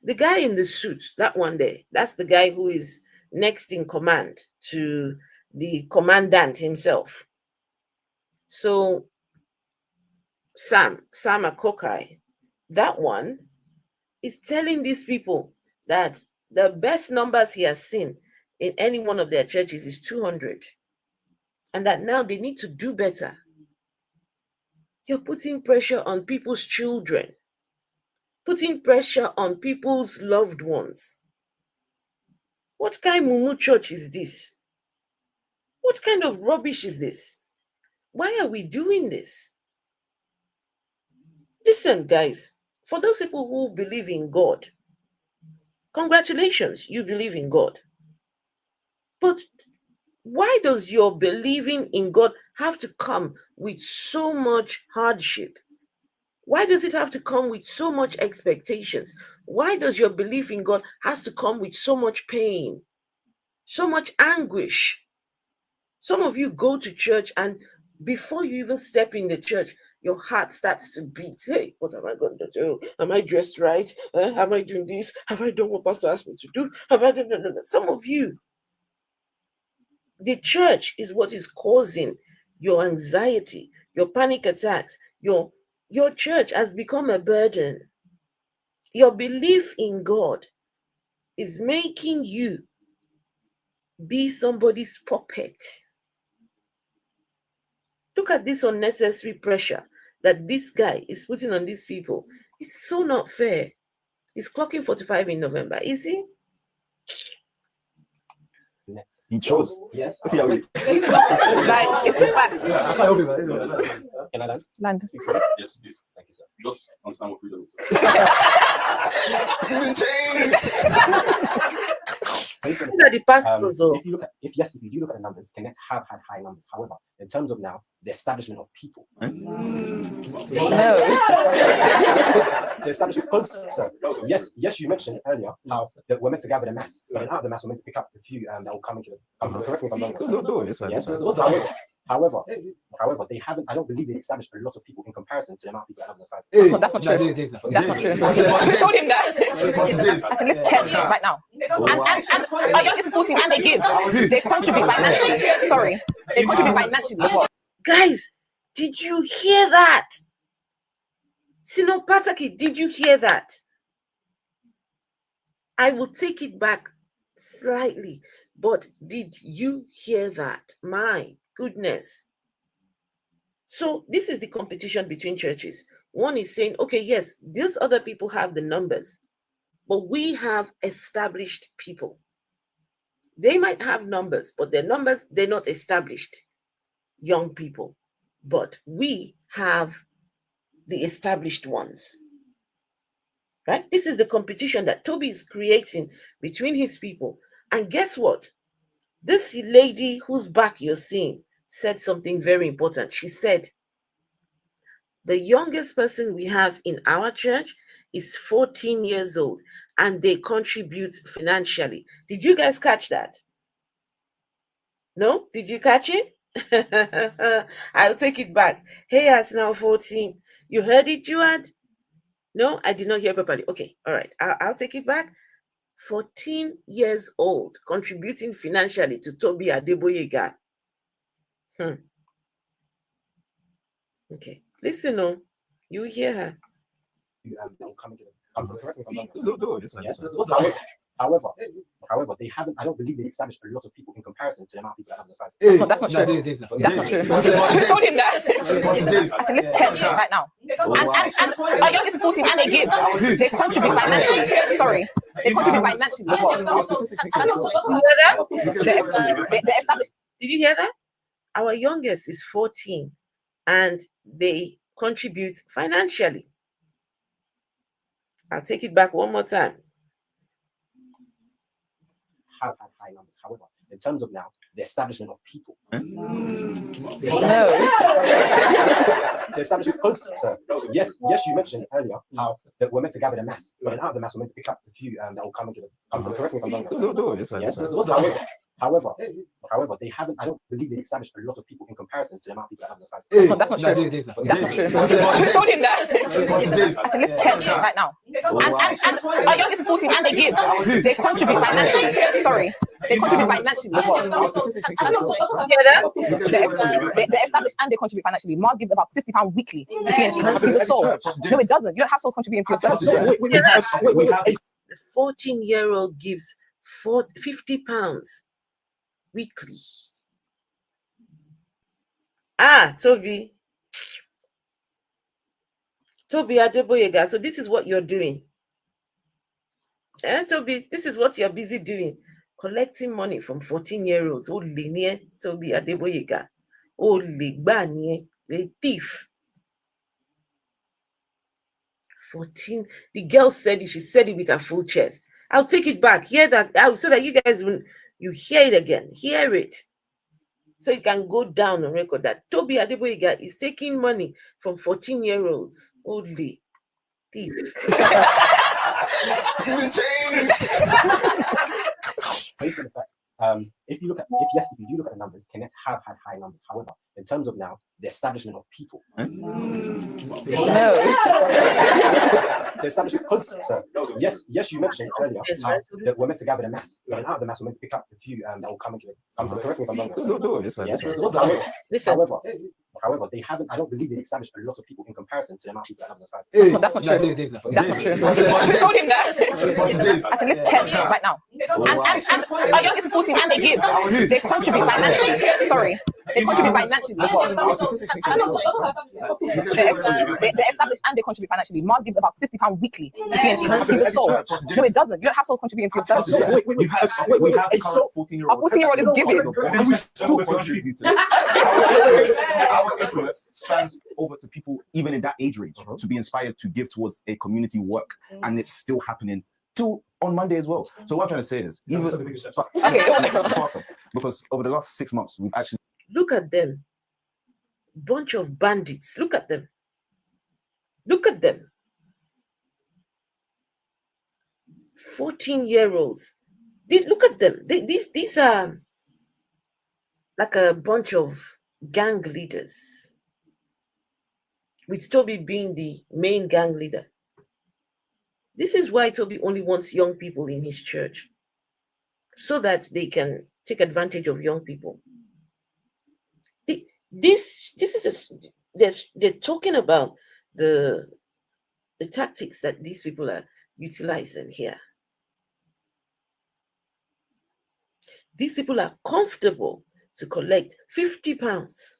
C: The guy in the suit, that one there, that's the guy who is next in command to the commandant himself. So Sam Akokai, that one is telling these people that the best numbers he has seen in any one of their churches is 200. And that now they need to do better. You're putting pressure on people's children, putting pressure on people's loved ones. What kind of mumu church is this? What kind of rubbish is this? Why are we doing this? Listen, guys, for those people who believe in God, congratulations, you believe in God. But why does your believing in God have to come with so much hardship? Why does it have to come with so much expectations? Why does your belief in God has to come with so much pain, so much anguish? Some of you go to church and before you even step in the church, your heart starts to beat. Hey, what am I going to do? Am I dressed right? Am I doing this? Have I done what Pastor asked me to do? Have I done? No. Some of you, the church is what is causing your anxiety, your panic attacks. Your church has become a burden. Your belief in God is making you be somebody's puppet. Look at this unnecessary pressure that this guy is putting on these people. It's so not fair. He's clocking 45 in November, is he?
G: He chose.
J: Yes.
I: Like, it's just facts.
J: Can I land?
I: Land.
J: Yes, please. Thank you, sir. Just understand what freedom is.
C: These are the pastors.
J: If you do look at the numbers, Connect have had high numbers. However, in terms of now, the establishment of people.
I: No.
J: The establishment, because, sir, yes, you mentioned earlier how that we're meant to gather the mass, but out of the mass, we're meant to pick up the few that will come into the. Correct me if I'm wrong. However, they haven't. I don't believe they established a lot of people in comparison to the amount of people that have the
I: That's not true. That's not true. You told him that. I can list 10 right now. And our youngest is 14 and they give. They contribute financially. Sorry. They contribute financially as well.
C: Guys, did you hear that? Sino Pataki, did you hear that? I will take it back slightly, but did you hear that? My goodness. So this is the competition between churches. One is saying, okay, yes, these other people have the numbers, but we have established people. They might have numbers, but their numbers, they're not established young people. But we have the established ones. Right? This is the competition that Tobi is creating between his people. And guess what? This lady whose back you're seeing said something very important. She said, the youngest person we have in our church is 14 years old and they contribute financially. Did you guys catch that? No? Did you catch it? I'll take it back. He has now 14. You heard it, Juad? No, I did not hear properly. Okay, all right. I'll take it back. 14 years old, contributing financially to Tobi Adegboyega. Okay, listen on. You hear her.
J: However, they haven't. I don't believe they established a lot of people in comparison to the amount of people that have the site.
I: That's not true. That's not true. Who told him that? I can list 10 right now. And our youngest is 14 and they give. They contribute financially. Sorry. They contribute financially as well. They established.
C: Did you hear that? Our youngest is 14 and they contribute financially. I'll take it back one more time.
J: Have had high numbers. However, in terms of now, the establishment of people.
I: No.
J: The establishment, because, yes, you mentioned earlier how that we're meant to gather the mass, but out of the mass, we're meant to pick up the few that will come into the. Correct me if I'm wrong. However, they haven't. I don't believe they established a lot of people in comparison to the amount of people that have the site.
I: That's not true. That's not true. Who told him that? I can list 10 right now. And our youngest is 14 and they give. They contribute financially. Sorry. They contribute financially as well. They're established and they contribute financially. Mars gives about £50 weekly to CNG. So, no, it doesn't. You don't have souls contributing to yourself.
C: The 14-year-old gives £50 weekly. Tobi Adegboyega. So this is what you're doing. Tobi, this is what you're busy doing. Collecting money from 14-year-olds. Oh, Linie, Tobi Adegboyega. Oh, Ligbanie, the thief. 14. The girl said it. She said it with her full chest. I'll take it back. Hear that out so that you guys, when you hear it again, hear it. So it can go down on record that Tobi Adegboyega is taking money from 14-year-olds. Holy thief.
J: Based on the fact, if you do look at the numbers, Connect have had high numbers. However, in terms of now the establishment of people,
I: No.
J: the establishment, because yes, you mentioned earlier how that we're meant to gather the mass, but out of the mass, we're meant to pick up the few that will come into the. Correct me if I'm wrong. However, they haven't. I don't believe they established a lot of people in comparison to the amount of people that have the site.
I: That's not true. That's not true. Who told him that? I can list 10 right now. And our youngest is 14 and they give. They contribute financially. Sorry. They contribute financially as well. They're established and they contribute financially. Mars gives about £50 weekly to CNG. So, no, it doesn't. You don't have souls contributing to yourself.
J: We have a 14-year-old.
I: Our 14-year-old is giving.
K: And we still contribute to this. Our influence spans over to people even in that age range to be inspired to give towards a community work, and it's still happening till on Monday as well. So what I'm trying to say is, because over the last 6 months, we've actually
C: look at them, bunch of bandits. Look at them. Look at them. 14-year-olds. Look at them. These are like a bunch of gang leaders, with Tobi being the main gang leader. This is why Tobi only wants young people in his church, so that they can take advantage of young people. They're talking about the tactics that these people are utilizing here. These people are comfortable to collect £50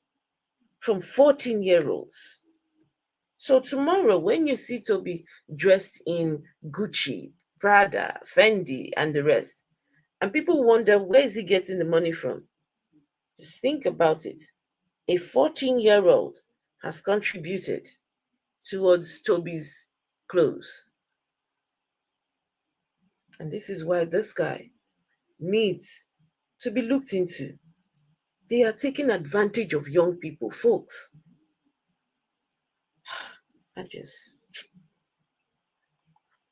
C: from 14-year-olds. So tomorrow, when you see Tobi dressed in Gucci, Prada, Fendi, and the rest, and people wonder, where is he getting the money from? Just think about it. A 14-year-old has contributed towards Tobi's clothes. And this is why this guy needs to be looked into. They are taking advantage of young people, folks.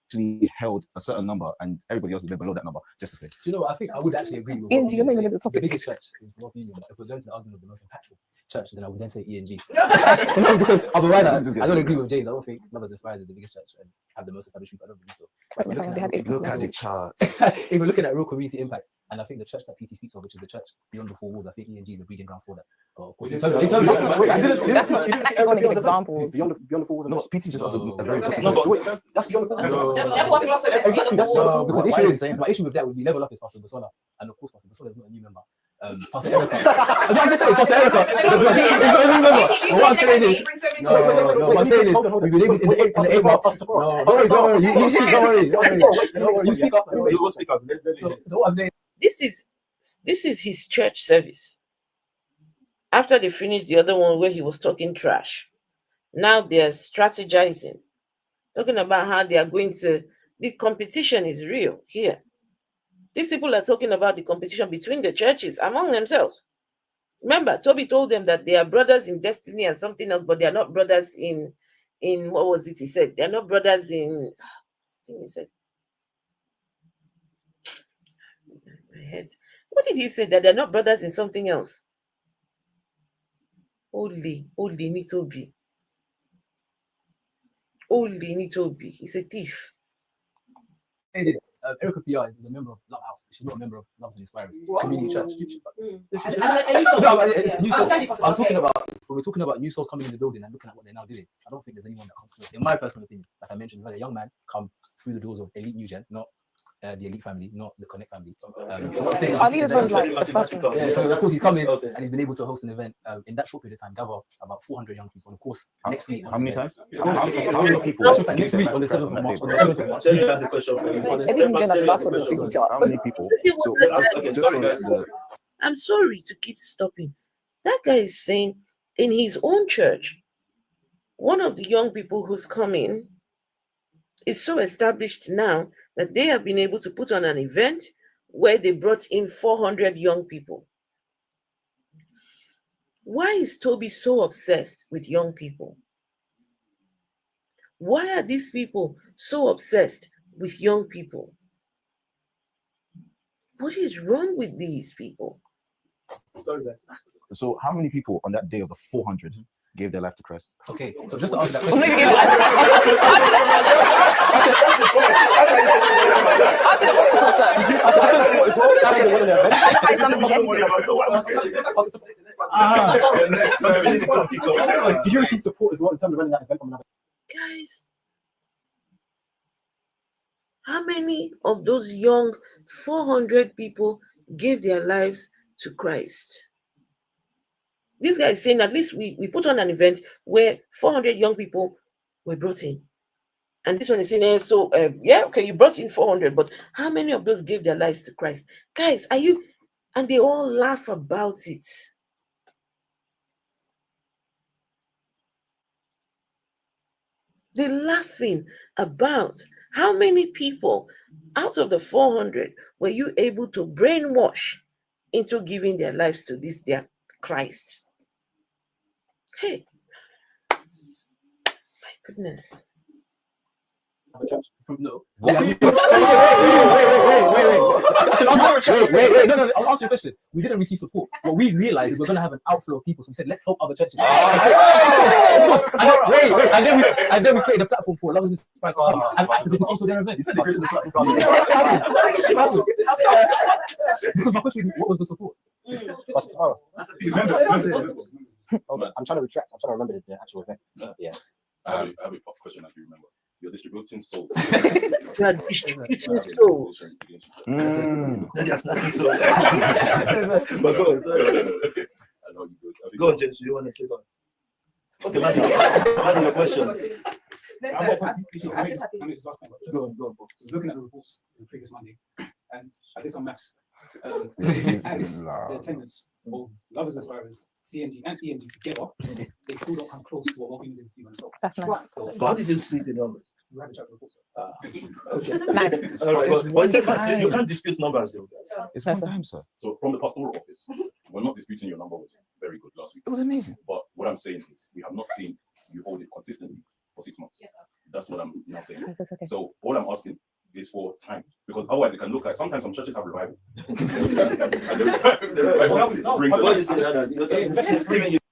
K: actually held a certain number and everybody else is below that number, just to say.
L: Do you know what? I think I would actually agree with
I: Ian, you're not even the
L: the biggest church is North Union. But if we're going to the argument of the most impactful church, then I would then say ENG. No, because otherwise, I don't agree with James. I don't think Lovers Aspires is the biggest church and have the most established people. I don't believe so. But
K: Look at the charts.
L: If we're looking at real community impact, and I think the church that PT speaks of, which is the church beyond the four walls, I think ENG is the breeding ground for that. Of course,
I: that's not actually going to give examples.
J: Beyond the four walls.
K: No, PT just has a very important.
J: That's beyond the four walls.
L: Exactly. Because the issue is, my issue with that would be Level Up is Pastor Basola, and of course Pastor Basola is not a new member. Pastor Erica. I'm just saying, Pastor Erica is not a new member. What I'm saying is, no, what I'm saying is, we've been able in the 8 months. No, don't worry, you speak, don't worry. You speak up.
J: You will speak up.
L: So what I'm saying,
C: This is his church service. After they finished the other one where he was talking trash, now they're strategizing, talking about how they are going to. The competition is real here. These people are talking about the competition between the churches among themselves. Remember, Tobi told them that they are brothers in destiny and something else, but they are not brothers in what was it he said? They are not brothers in, I think he said, my head. What did he say? That they're not brothers in something else? Holy Tobi. Holy Tobi. He's a thief.
L: Erica PR is a member of Love House. She's not a member of Loves and Inspires Community Church. I'm talking about when we're talking about new souls coming in the building and looking at what they're now doing. I don't think there's anyone that comes through. In my personal opinion, like I mentioned, when a young man come through the doors of Elite New Gen, not the Elite family, not the Connect family. So what I'm saying is, so of course he's come in and he's been able to host an event in that short period of time, gather about 400 young people. And of course, next week,
K: how many times?
L: How many people? Next week on the 7th of March. On the 7th of March.
J: That's the question.
K: How many people? So,
C: I'm sorry to keep stopping. That guy is saying in his own church, one of the young people who's coming is so established now that they have been able to put on an event where they brought in 400 young people. Why is Tobi so obsessed with young people? Why are these people so obsessed with young people? What is wrong with these people?
K: So how many people on that day of the 400 gave their life to Christ?
L: Okay, so just to answer that question.
J: Did you receive support as well in terms of running that event from another?
C: Guys, how many of those young 400 people gave their lives to Christ? This guy is saying at least we put on an event where 400 young people were brought in. And this one is saying, yeah, okay, you brought in 400, but how many of those gave their lives to Christ? Guys, are you? And they all laugh about it. They're laughing about how many people out of the 400 were you able to brainwash into giving their lives to this, their Christ? Hey, my goodness.
L: No. Wait. No, I'll answer your question. We didn't receive support. What we realized is we're going to have an outflow of people. So we said, let's help other churches. And then we created a platform for Love and Inspires to come and act as if it's also their event. You said they created the platform. Because my question is, what was the support?
J: I'm trying to retract. I'm trying to remember the actual event. Yeah.
M: I have a question that you remember. You're distributing souls.
C: You are distributing souls.
B: That's not so. But go on, sorry. Go on, James. You want to say something? Okay, that's your question.
H: Go on. So looking at the reports the previous Monday, and I did some maths. And the attendance of Lovers Aspirers, CNG and ENG together, they still don't come close to what we did to you.
I: That's nice.
H: So,
B: How did you see the numbers?
H: we have a chat with reports.
B: Okay.
I: Nice.
B: All right, but you can't dispute numbers, though.
K: It's one time, sir.
M: So from the pastoral office, we're not disputing your number was very good last week.
K: It was amazing.
M: But what I'm saying is we have not seen you hold it consistently for 6 months.
F: Yes, sir.
M: That's what I'm now saying.
I: Okay.
M: So all I'm asking is for time, because otherwise it can look like sometimes some churches have revival.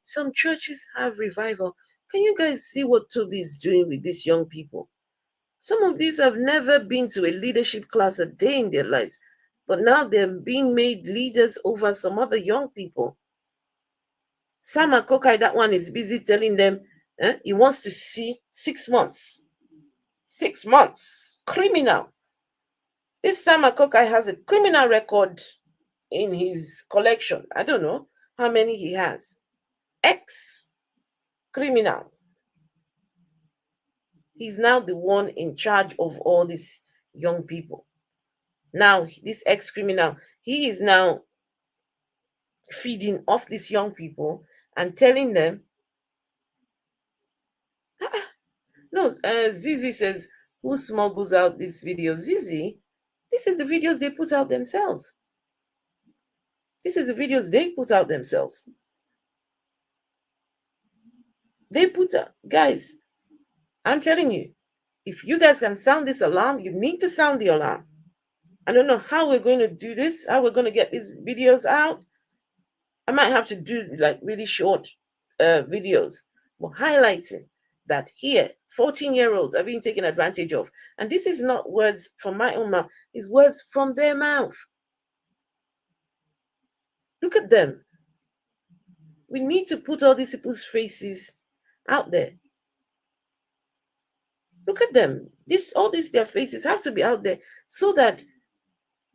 C: Some churches have revival. Can you guys see what Tobi is doing with these young people? Some of these have never been to a leadership class a day in their lives, but now they're being made leaders over some other young people. Sam Akokai, that one is busy telling them he wants to see 6 months. 6 months. Criminal. This Sam Akokai has a criminal record in his collection. I don't know how many he has. Ex-criminal. He's now the one in charge of all these young people. Now, this ex-criminal, he is now feeding off these young people and telling them, no, Zizi says, who smuggles out these videos? Zizi, this is the videos they put out themselves. This is the videos they put out themselves. They put out, guys, I'm telling you, if you guys can sound this alarm, you need to sound the alarm. I don't know how we're going to do this, how we're going to get these videos out. I might have to do like really short videos, but highlighting that here, 14-year-olds are being taken advantage of. And this is not words from my own mouth, it's words from their mouth. Look at them. We need to put all these people's faces out there. Look at them. All these their faces have to be out there so that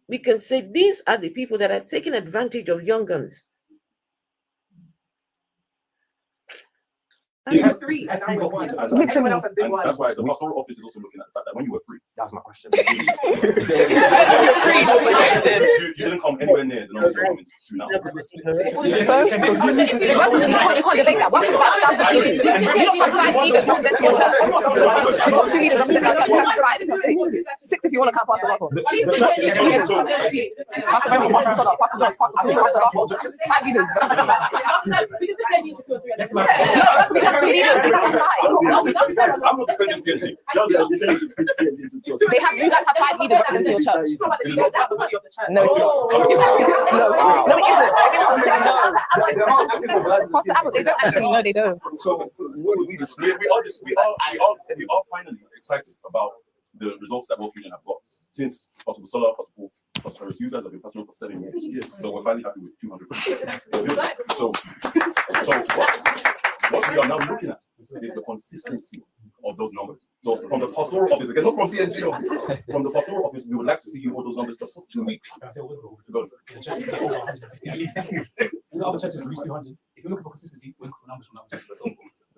C: we can say these are the people that are taking advantage of young guns.
M: You have three. That's why the pastoral office is also looking at the fact that when you were free,
J: that was my question.
M: You didn't come anywhere near the numbers you're coming to now.
I: You can't debate that. What about the six if you want to count Pastor Buckle. Five leaders.
M: I'm not defending CNG.
I: They have, you guys have 5 leaders representing your church. No, it's not. Pastor Apple, they don't actually. No, they don't.
M: So we are finally excited about the results that both unions have got since Possible Solar, Possible Prosperous. You guys have been pastoral for 7 years, so we're finally happy with 200. So what we are now looking at is the consistency of those numbers. So from the pastoral office, again, not from CNG, from the pastoral office, we would like to see you hold those numbers just for 2 weeks.
H: The other churches reach 200. If you're looking for consistency, we're looking for numbers from other churches. So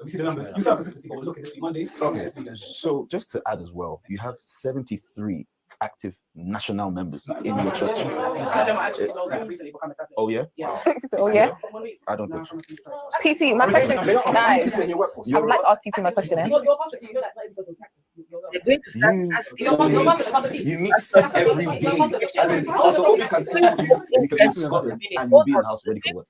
H: we see the numbers. You saw consistency, but we're looking at Monday.
K: Okay. So just to add as well, you have 73 active national members in your church. Oh yeah?
I: Oh yeah?
K: I don't think so.
I: PT, my question, guys. I would like to ask PT my question.
C: They're going to start asking
K: you meet every day. Also, all you can tell you, you can be Scotland and you'll be in the house ready for work.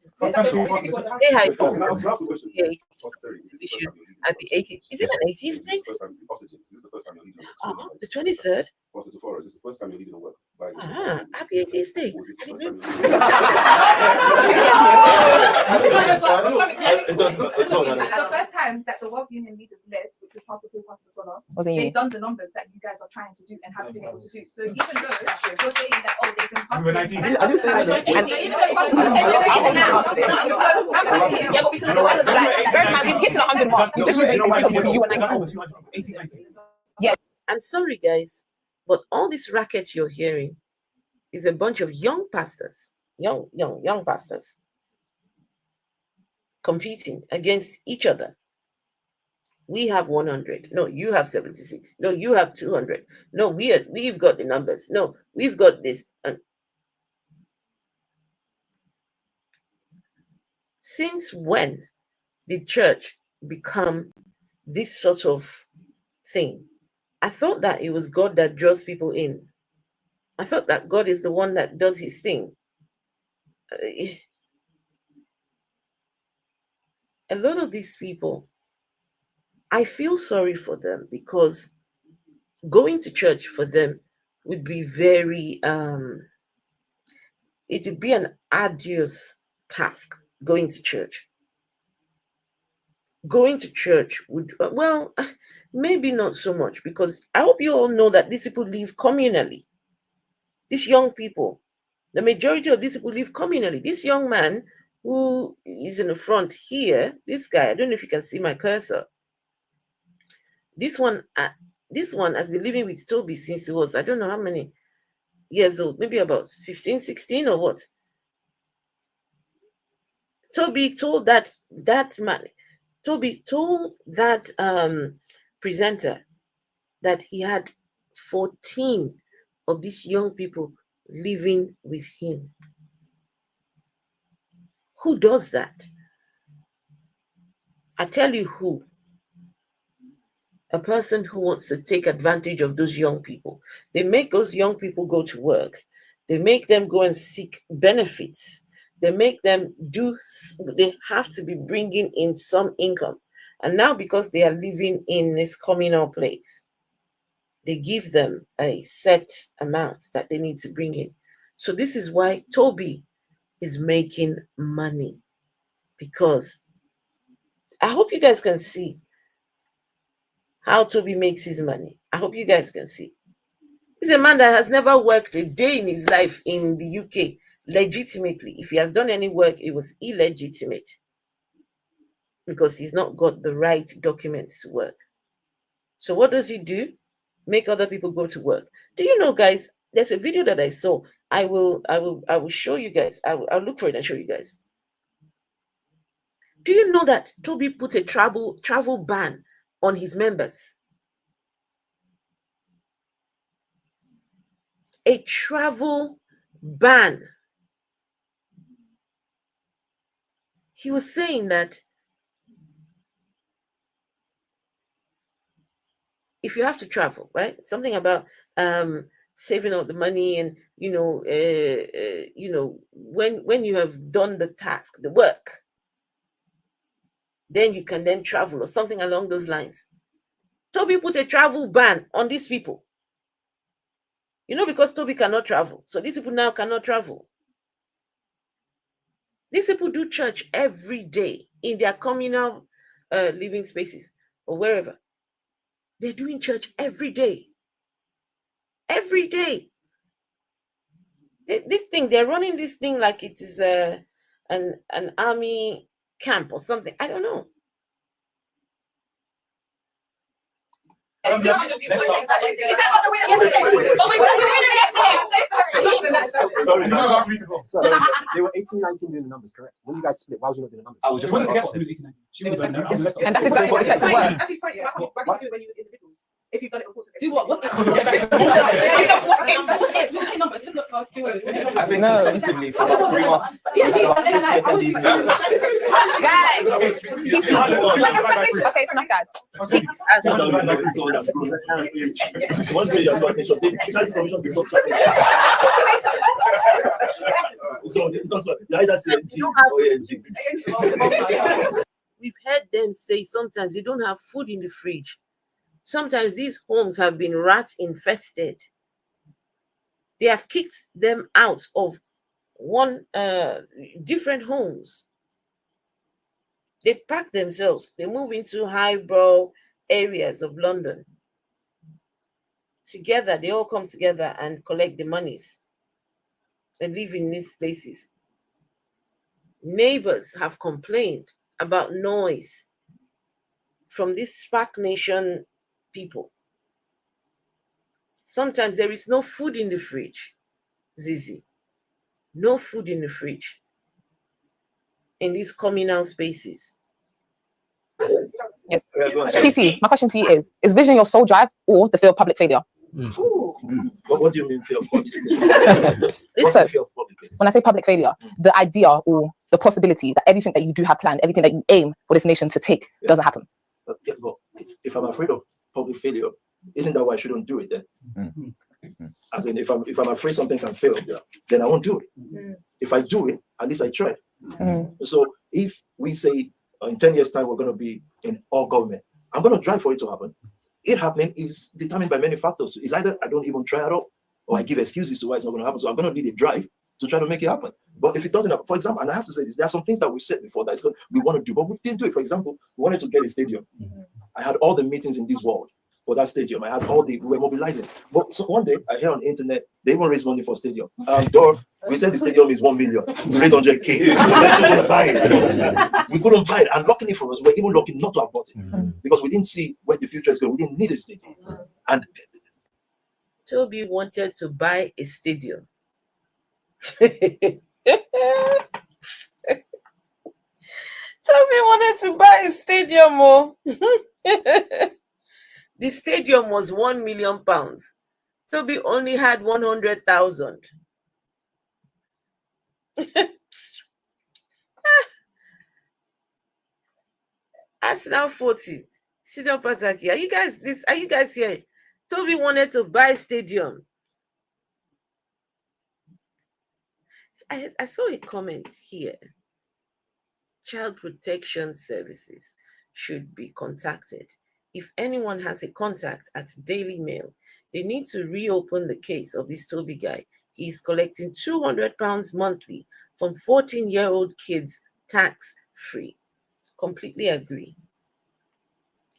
C: At the 80th. Is it an 80th date? The 23rd?
M: This is the first time you're leading a work.
C: Happy 80th day.
F: The first time that the World Union leaders led, which was Pastor Tobi, they've done the numbers that you guys are trying to do and haven't been able to do. So even though you're saying that, oh, they can pass.
L: I didn't say that.
I: Yeah, but because like, we've hit 100 mark. You just use you and 19. Yeah.
C: I'm sorry, guys, but all this racket you're hearing is a bunch of young pastors, young pastors competing against each other. We have 100. No, you have 76. No, you have 200. No, we've got the numbers. No, we've got this. And since when did church become this sort of thing? I thought that it was God that draws people in. I thought that God is the one that does his thing. A lot of these people I feel sorry for them because going to church for them would be very, it would be an arduous task going to church. Going to church would, well, maybe not so much, because I hope you all know that these people live communally. These young people, the majority of these people live communally. This young man who is in the front here, this guy, I don't know if you can see my cursor. This one has been living with Tobi since he was, I don't know how many years old, maybe about 15, 16 or what. Tobi told that man, Tobi told that presenter that he had 14 of these young people living with him. Who does that? I tell you who. A person who wants to take advantage of those young people. They make those young people go to work. They make them go and seek benefits. They make them they have to be bringing in some income. And now, because they are living in this communal place, they give them a set amount that they need to bring in. So this is why Tobi is making money, because I hope you guys can see how Tobi makes his money. I hope you guys can see. He's a man that has never worked a day in his life in the UK legitimately. If he has done any work, it was illegitimate because he's not got the right documents to work. So what does he do? Make other people go to work. Do you know, guys, there's a video that I saw. I will show you guys. I'll look for it and show you guys. Do you know that Tobi put a travel ban on his members? A travel ban. He was saying that if you have to travel, right? Something about saving all the money, and when you have done the task, the work, then you can then travel, or something along those lines. Tobi put a travel ban on these people. Because Tobi cannot travel. So these people now cannot travel. These people do church every day in their communal living spaces or wherever. They're doing church every day. Every day. They're running this thing like it is an army camp or something. I don't know.
J: Sorry, they were 18, 19 doing the numbers, correct? When you guys split, why was you not doing the numbers? I was just
H: together.
I: And that's exactly what the church work.
F: That's his point. So why can't you do it when you was individuals? If you've done it before.
I: Do what? What's it?
F: What's numbers? Just look for 2
L: I think consecutively for about 3 months.
I: Guys, okay, it's enough, guys.
C: We've heard them say sometimes they don't have food in the fridge. Sometimes these homes have been rat infested. They have kicked them out of different homes. They pack themselves. They move into highbrow areas of London. Together, they all come together and collect the monies. They live in these places. Neighbors have complained about noise from this SPAC Nation people. Sometimes there is no food in the fridge, Zizi. No food in the fridge in these communal spaces.
I: Yes. PT, my question to you is vision your sole drive or the fear of public failure?
B: What do you mean fear of public failure?
I: So, when I say public failure, the idea or the possibility that everything that you do have planned, everything that you aim for this nation to take doesn't happen.
B: Well, if I'm afraid of public failure, isn't that why I shouldn't do it then? As in, if I'm afraid something can fail, then I won't do it. If I do it, at least I try. So if we say in 10 years' time we're going to be in all government, I'm going to drive for it to happen. It happening is determined by many factors. It's either I don't even try at all, or I give excuses to why it's not going to happen. So I'm going to need a drive to try to make it happen. But if it doesn't happen, for example, and I have to say this, there are some things that we said before that we want to do, but we didn't do it. For example, we wanted to get a stadium. I had all the meetings in this world for that stadium. I had we were mobilizing. But so one day I hear on the internet, they even raise money for stadium. We said the stadium is 1 million. We raised 100K. Let's not buy it. You understand? We couldn't buy it. And luckily for us, we're even lucky not to have bought it because we didn't see where the future is going. We didn't need a stadium. And
C: Tobi wanted to buy a stadium. Tobi wanted to buy a stadium. Oh. The stadium was £1 million. Tobi only had 100,000. Arsenal 40. Senior Pataki. Are you guys here? Tobi wanted to buy a stadium. I saw a comment here. Child Protection Services should be contacted. If anyone has a contact at Daily Mail, they need to reopen the case of this Tobi guy. He's collecting £200 monthly from 14-year-old kids, tax-free. Completely agree.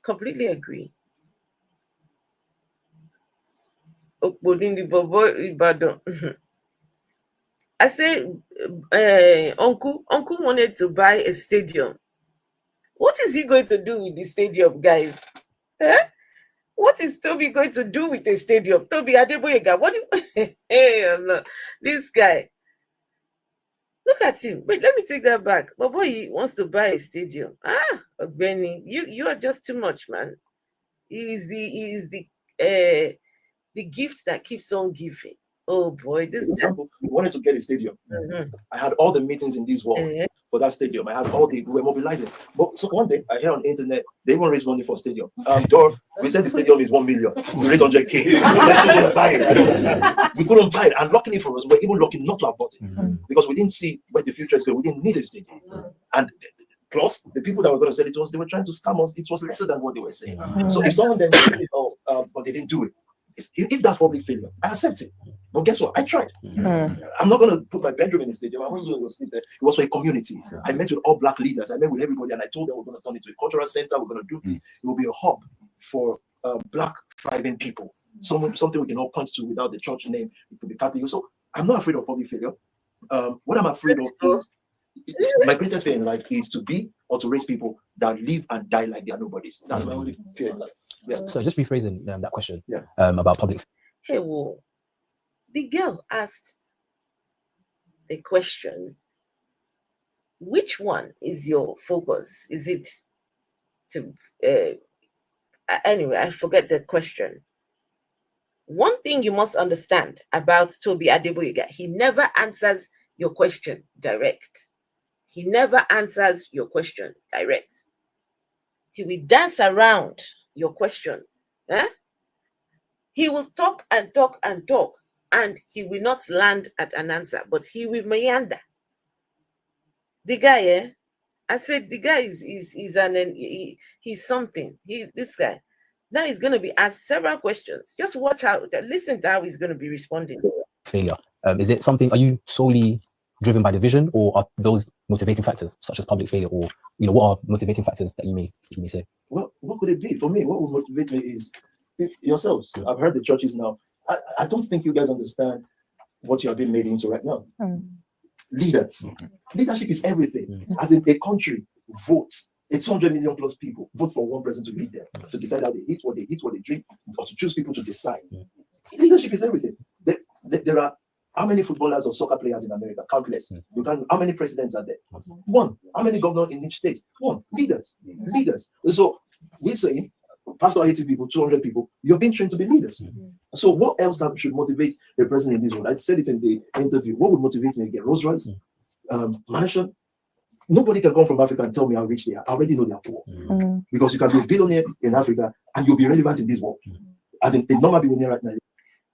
C: Completely agree. I say, Uncle wanted to buy a stadium. What is he going to do with the stadium, guys? What is Tobi going to do with a stadium? Tobi Adegboyega, what do you... Hey, no. This guy. Look at him. Wait, let me take that back. But boy, he wants to buy a stadium. Benny, you are just too much, man. He is the gift that keeps on giving. Oh boy, this
B: for example, we wanted to get a stadium. I had all the meetings in this world for that stadium. I had we were mobilizing. But so one day I hear on the internet they won't raise money for stadium. We said the stadium is 1 million. We raised 100K. Let's not buy it. You understand? We couldn't buy it, and luckily for us, we're even lucky not to have bought it because we didn't see where the future is going. We didn't need a stadium, and plus the people that were going to sell it to us, they were trying to scam us. It was lesser than what they were saying. So if someone then said, but they didn't do it. If that's public failure, I accept it. But guess what? I tried. I'm not going to put my bedroom in the stadium. I wasn't going to sleep there. It was for a community. I met with all black leaders. I met with everybody, and I told them we're going to turn it into a cultural center. We're going to do this. It will be a hub for black thriving people. Something we can all point to without the church name. It could be Catholic. So I'm not afraid of public failure. What I'm afraid of is my greatest fear in life is to be or to raise people that live and die like they are nobodies. That's my only fear in life. Yeah.
L: So just rephrasing that question about public.
C: Hey, whoa. The girl asked the question, which one is your focus? Is it to, anyway, I forget the question. One thing you must understand about Tobi Adegboyega, he never answers your question direct. He never answers your question direct. He will dance around your question. He will talk and talk and talk, and he will not land at an answer, but he will meander. The guy, I said the guy he's something. This guy. Now he's going to be asked several questions. Just watch out, listen to how he's going to be responding.
L: Failure. Is it something, are you solely driven by the vision, or are those motivating factors such as public failure, or what are motivating factors that you may say?
B: Well, what could it be? For me, what would motivate me is yourselves. I've heard the churches now. I don't think you guys understand what you are being made into right now. Leaders. Leadership is everything. As in a country votes. 200 million plus people vote for one person to lead them, to decide how they eat, what they drink, or to choose people to decide. Leadership is everything. There are how many footballers or soccer players in America? Countless. How many presidents are there? One. How many governors in each state? One. Leaders. So we say, Pastor 80 people, 200 people, you're being trained to be leaders. So what else that should motivate a person in this world? I said it in the interview. What would motivate me again? Rolls Royce, mansion. Nobody can come from Africa and tell me how rich they are. I already know they are poor. Because you can be a billionaire in Africa and you'll be relevant in this world. As in a normal billionaire right now.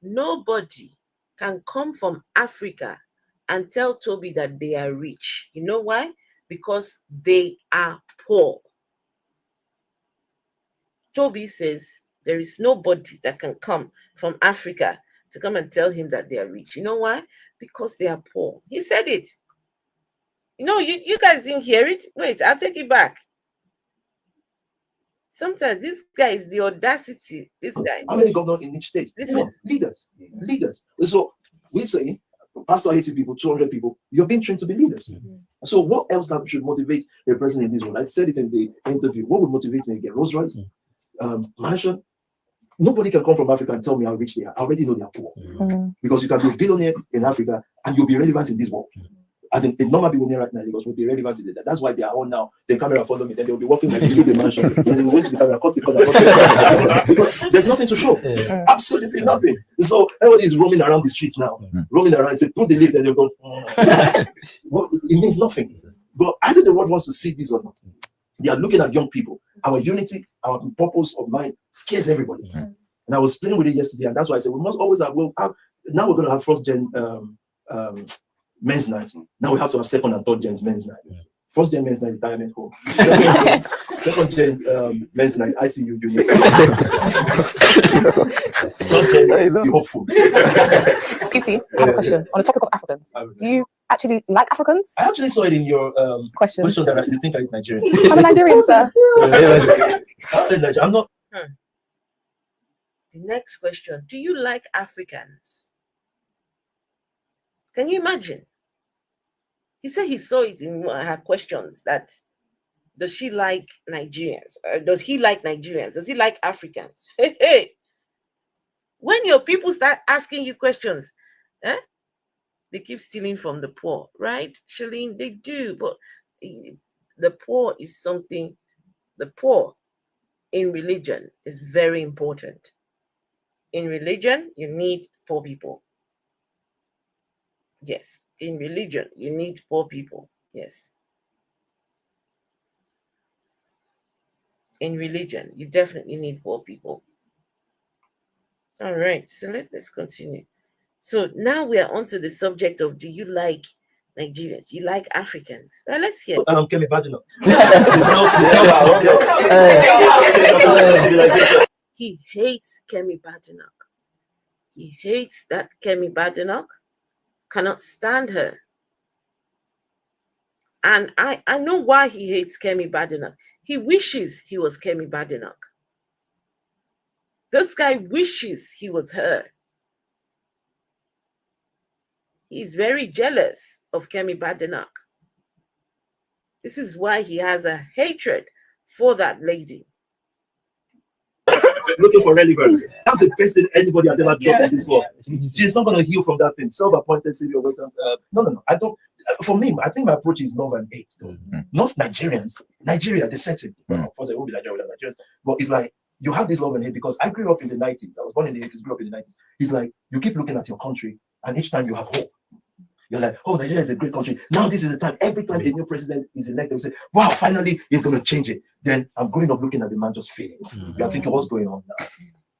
C: Nobody can come from Africa and tell Tobi that they are rich. You know why? Because they are poor. Tobi says there is nobody that can come from Africa to come and tell him that they are rich. You know why? Because they are poor. He said it. You know, you guys didn't hear it. Wait, I'll take it back. Sometimes this guy is the audacity. This guy.
B: How many governors in each state?
C: Listen.
B: Leaders. So we say, Pastor 80 people, 200 people, you're being trained to be leaders. So what else that should motivate a person in this world? I said it in the interview. What would motivate me again? Rolls Royce, mansion. Nobody can come from Africa and tell me how rich they are. I already know they are poor. Because you can be a billionaire in Africa and you'll be relevant in this world. As in, a normal billionaire right now, because will be relevant in that. That's why they are all now. The camera follow me, then they'll be working like the mansion. And they will wait to the camera, cut the corner. Because there's nothing to show. Absolutely nothing. So everybody is roaming around the streets now. Roaming around and say, don't they live there? They'll go, well, it means nothing. But either the world wants to see this or not. They are looking at young people. Our unity, our purpose of mind scares everybody. And I was playing with it yesterday, and that's why I said we must always have. Now we're going to have first gen men's night. Now we have to have second and third gen men's night. First gen men's night, retirement home. Second gen men's night, ICU unit. Third gen, the hopeful.
I: Kitty, I have a question on the topic of Africans. Do you actually like Africans?
B: I actually saw it in your question that you think I eat Nigerian.
I: I'm a Nigerian, sir.
B: I'm not.
C: The next question: do you like Africans? Can you imagine? He said he saw it in her questions that does she like Nigerians? Does he like Nigerians? Does he like Africans? Hey. When your people start asking you questions, they keep stealing from the poor, right? Shalene, they do, but the poor is something, the poor in religion is very important. In religion, you need poor people. Yes, in religion, you need poor people. Yes. In religion, you definitely need poor people. All right, so let's continue. So now we are on to the subject of, do you like Nigerians? You like Africans? Let's hear.
B: Kemi Badino.
C: He hates Kemi Badenoch. He hates that Kemi Badenoch. Cannot stand her. And I know why he hates Kemi Badenoch. He wishes he was Kemi Badenoch. This guy wishes he was her. He's very jealous of Kemi Badenoch. This is why he has a hatred for that lady.
B: Looking for relevance. That's the best thing anybody has ever dropped in this world. She's not going to heal from that thing. Self-appointed savior. No. I don't. For me, I think my approach is love and hate. Not Nigerians. Nigeria, the setting. Of course, it won't be Nigerians. But it's like you have this love and hate because I grew up in the 90s. I was born in the 80s, grew up in the 90s. It's like you keep looking at your country, and each time you have hope. You're like, oh, Nigeria is a great country. Now this is the time. Every time a new president is elected, we say, wow, finally he's going to change it. Then I'm growing up looking at the man just fading. You're thinking, what's going on now?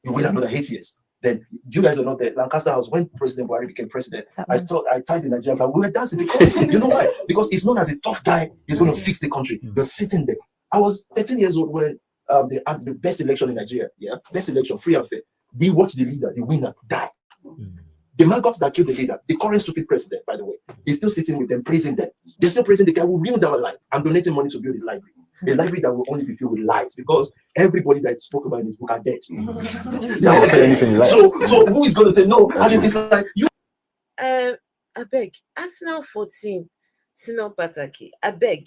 B: You wait another 8 years. Then you guys were not there. Lancaster House, when President Buhari became president, I tied the Nigerian flag. We were dancing because, you know why? Because it's known as a tough guy. He's going to fix the country. You're sitting there. I was 13 years old when they had the best election in Nigeria. Yeah, best election, free and fair. We watched the leader, the winner, die. The maggots that killed the leader, the current stupid president, by the way, is still sitting with them, praising them. They're still praising the guy who ruined our life and donating money to build his library. A library that will only be filled with lies because everybody that spoke about in his book are dead.
G: Yeah, say anything you like.
B: So who is going to say no? And it's like you.
C: I beg. Arsenal 14, Sino Pataki. I beg.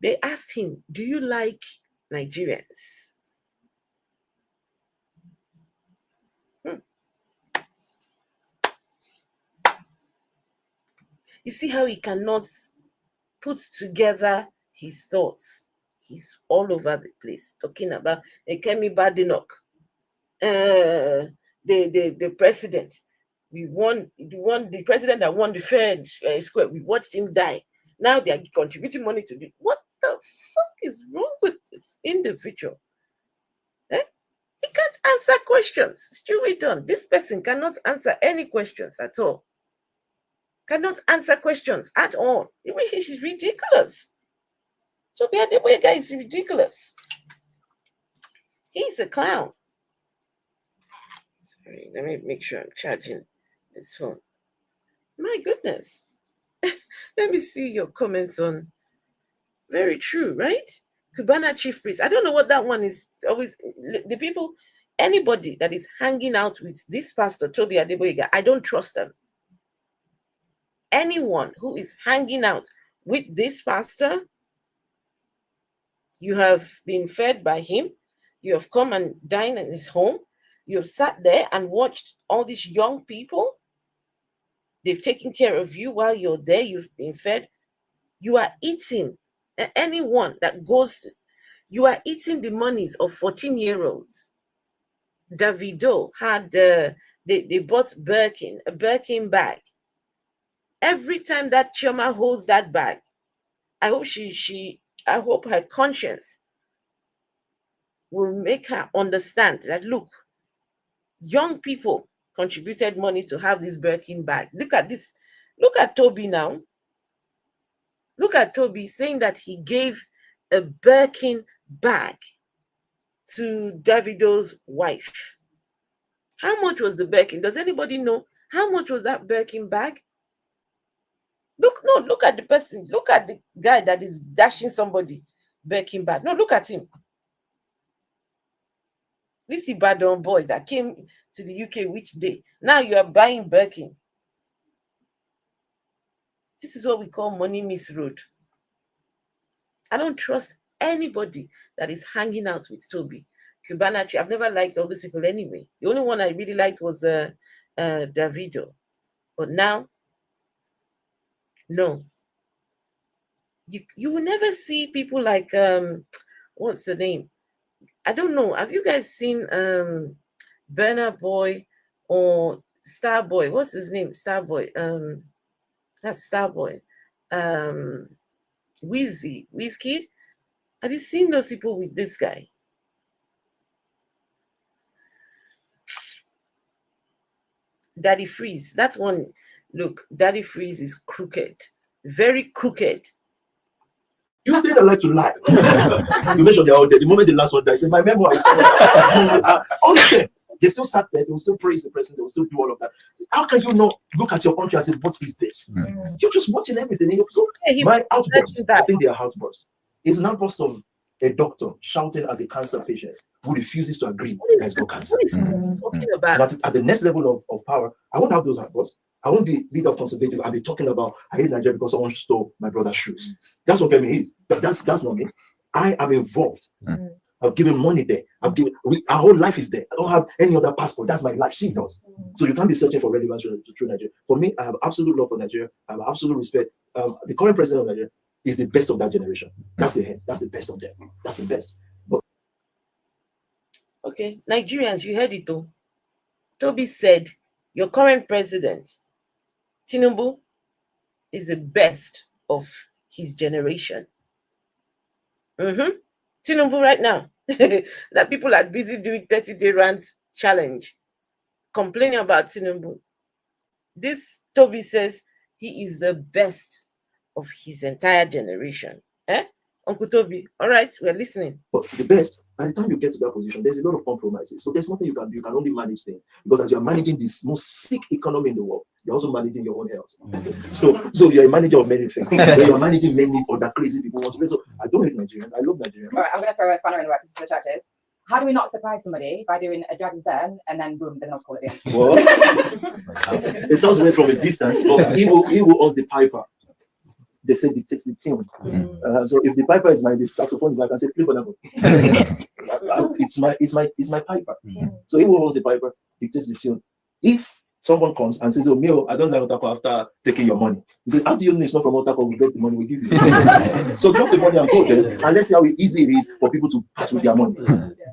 C: They asked him, do you like Nigerians? You see how he cannot put together his thoughts. He's all over the place talking about Kemi Badenoch, the president. The president that won the fair square. We watched him die. Now they are contributing money to it. What the fuck is wrong with this individual? He can't answer questions. Stuart Dunn, this person cannot answer any questions at all. Cannot answer questions at all. He's ridiculous. Tobi Adegboyega is ridiculous. He's a clown. Sorry, let me make sure I'm charging this phone. My goodness. Let me see your comments on. Very true, right? Cubana chief priest. I don't know what that one is. Always the people, anybody that is hanging out with this pastor, Tobi Adegboyega, I don't trust them. Anyone who is hanging out with this pastor, you have been fed by him. You have come and dined in his home. You have sat there and watched all these young people. They've taken care of you while you're there. You've been fed. You are eating. Anyone that goes, you are eating the monies of 14-year-olds. Davido had, they bought a Birkin bag. Every time that Chioma holds that bag, I hope I hope her conscience will make her understand that, look, young people contributed money to have this Birkin bag. Look at this. Look at Tobi now. Look at Tobi saying that he gave a Birkin bag to Davido's wife. How much was the Birkin? Does anybody know how much was that Birkin bag? Look at the person. Look at the guy that is dashing somebody Birkin bag. No, look at him. This Ibadan boy that came to the UK which day? Now you are buying Birkin. This is what we call money misroad. I don't trust anybody that is hanging out with Tobi. Cubanachi, I've never liked all these people anyway. The only one I really liked was Davido. But now, no. You will never see people like, what's the name? I don't know. Have you guys seen Burna Boy or Starboy? What's his name? Starboy. That's Starboy. Wizkid. Have you seen those people with this guy? Daddy Freeze. That one, look, Daddy Freeze is crooked. Very crooked.
G: You still don't like to lie. You mentioned they're out there. The moment the last one died, I said, my memoir is okay. They still sat there, they will still praise the president, they will still do all of that. How can you not look at your country and say, what is this? You're just watching everything. So my outburst, I think they are outbursts. It's an outburst of a doctor shouting at a cancer patient who refuses to agree that he's got cancer.
C: Talking about?
G: At the next level of power, I won't have those outbursts. I won't be leader of conservative and be talking about I hate Nigeria because someone stole my brother's shoes. That's what Kemi is. That's not me. I am involved. I've given money there. Our whole life is there. I don't have any other passport. That's my life. She does. So you can't be searching for relevance to Nigeria. For me, I have absolute love for Nigeria. I have absolute respect. The current president of Nigeria is the best of that generation. That's the head. That's the best of them. That's the best. But
C: okay, Nigerians, you heard it though. Tobi said your current president, Tinubu, is the best of his generation. Tinubu right now, that people are busy doing 30-day rant challenge, complaining about Tinubu. This Tobi says he is the best of his entire generation. Uncle Tobi, all right, we're listening.
G: But the best, by the time you get to that position, there's a lot of compromises. So there's nothing you can do. You can only manage things. Because as you're managing this most sick economy in the world, you're also managing your own health. So you're a manager of many things. You're managing many other crazy people. So I don't hate Nigerians. I love Nigerians.
F: All right, I'm going to throw a spanner in the works to the churches. How do we not surprise somebody by doing a dragon's den and then boom, there's an altar at the end?
G: Well, it sounds weird from a distance, but he who owns the piper, they say dictates the tune. So if the piper is the saxophone is I can say play for it's my piper. So he who owns the piper dictates the tune. If someone comes and says, "Oh, Mio, I don't like Otako after taking your money," he says, "How do you know it's not from Otako? We get the money, we give you." So drop the money and go there, and let's see how easy it is for people to part with their money.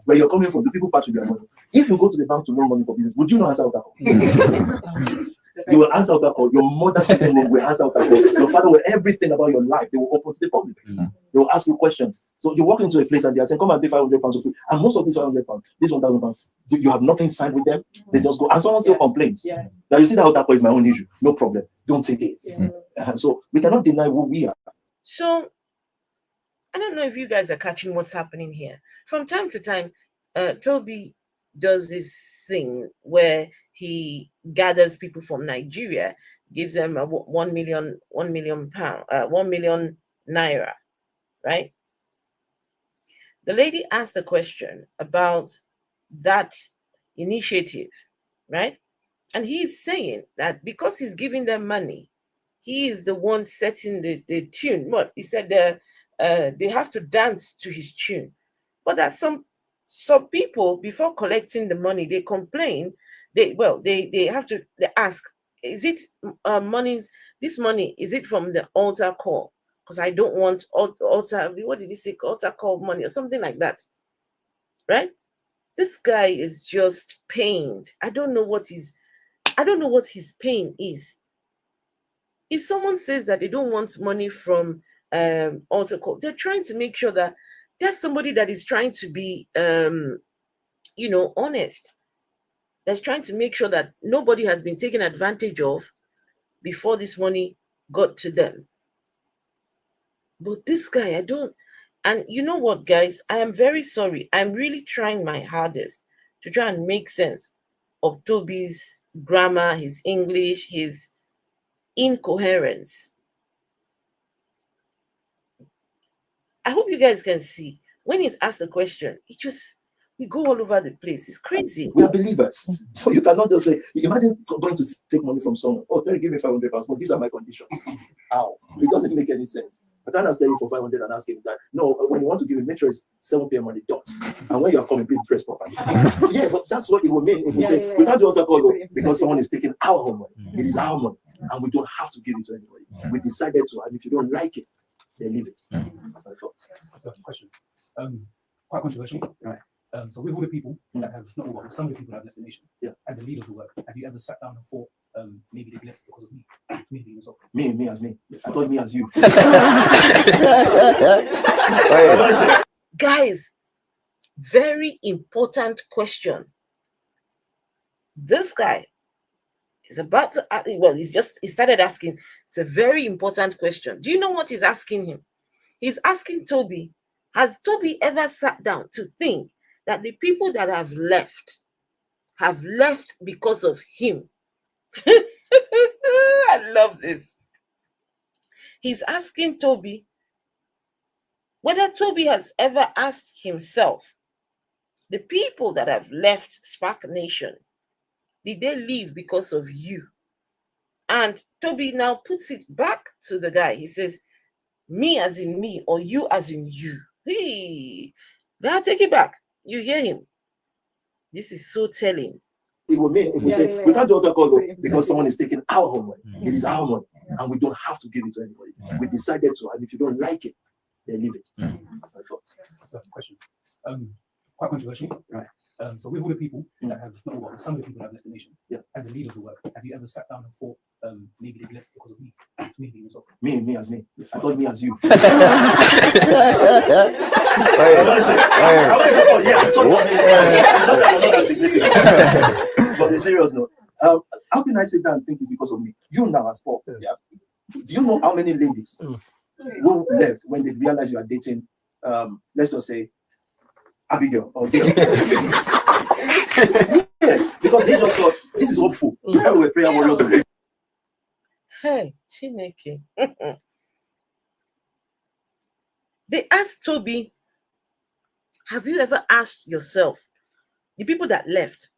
G: Where you're coming from, the people part with their money. If you go to the bank to loan money for business, would you not answer Otako? You will answer that call. Your mother will answer that call. Your father will everything about your life. They will open to the public. They will ask you questions. So you walk into a place and they are saying, "Come and take 500 pounds of food." And most of these 500 pounds, this 1,000 pounds, you have nothing signed with them. They just go. And someone still complains. Now you see that call is my own issue. No problem. Don't take it. So we cannot deny who we are.
C: So I don't know if you guys are catching what's happening here. From time to time, Tobi does this thing where he gathers people from Nigeria, gives them a 1 million pound, 1 million naira, right? The lady asked a question about that initiative, right? And he's saying that because he's giving them money, he is the one setting the tune. What he said, they have to dance to his tune. But that some people, before collecting the money, they complain. They have to ask, is it monies? This money, is it from the altar call? Because I don't want altar. What did he say? Altar call money or something like that, right? This guy is just pained. I don't know what his pain is. If someone says that they don't want money from altar call, they're trying to make sure that there's somebody that is trying to be honest. That's trying to make sure that nobody has been taken advantage of before this money got to them. But this guy, and you know what, guys, I am very sorry. I'm really trying my hardest to try and make sense of Tobi's grammar, his English, his incoherence. I hope you guys can see when he's asked the question, we go all over the place. It's crazy.
G: We are believers. So you cannot just say, imagine going to take money from someone. Oh, tell you, give me 500 pounds, but these are my conditions. How? It doesn't make any sense. But I'm staying for 500 and asking that. No, when you want to give it, make sure it's 7 p.m. on the dot. And when you are coming, please dress properly. Yeah, but that's what it will mean if we say, we can't do altar call because someone is taking our own money. It is our money. And we don't have to give it to anybody. We decided to, and if you don't like it, then leave it.
H: So, question. Quite controversial.
G: Right.
H: So with all the people that have, not all, but some of the people that have left the nation,
G: yeah,
H: as the leader of the work, have you ever sat down and thought, maybe they've left because of me? Maybe as well.
G: Me as me. I thought me as you.
C: Guys, very important question. This guy is about to, he started asking. It's a very important question. Do you know what he's asking him? He's asking Tobi, has Tobi ever sat down to think that the people that have left because of him? I love this. He's asking Tobi whether Tobi has ever asked himself, the people that have left SPAC Nation, did they leave because of you? And Tobi now puts it back to the guy. He says, me as in me, or you as in you. Hey, now take it back. You hear him. This is so telling.
G: It will mean if we say, we can't do altar call because someone is taking our own money. It is our money. And we don't have to give it to anybody. We decided to, and if you don't like it, then leave it.
H: So, question. Quite controversial.
G: Right.
H: So with all the people that have, not all, but some of the people that have left the nation,
G: yeah,
H: as the leader of the work, have you ever sat down and thought, maybe they've left because of me? Maybe as well.
G: Me as me. I thought me as you.
H: Yeah,
G: I thought it's not significant. But the serious note, how can I sit down and think it's because of me? You now as Paul. Yeah. Do you know how many ladies who left when they realized you are dating, let's just say, Abigail or Gail? Yeah, because they just thought this is hopeful. We were prayer warriors.
C: Hey, Chineke. They asked Tobi, have you ever asked yourself, the people that left,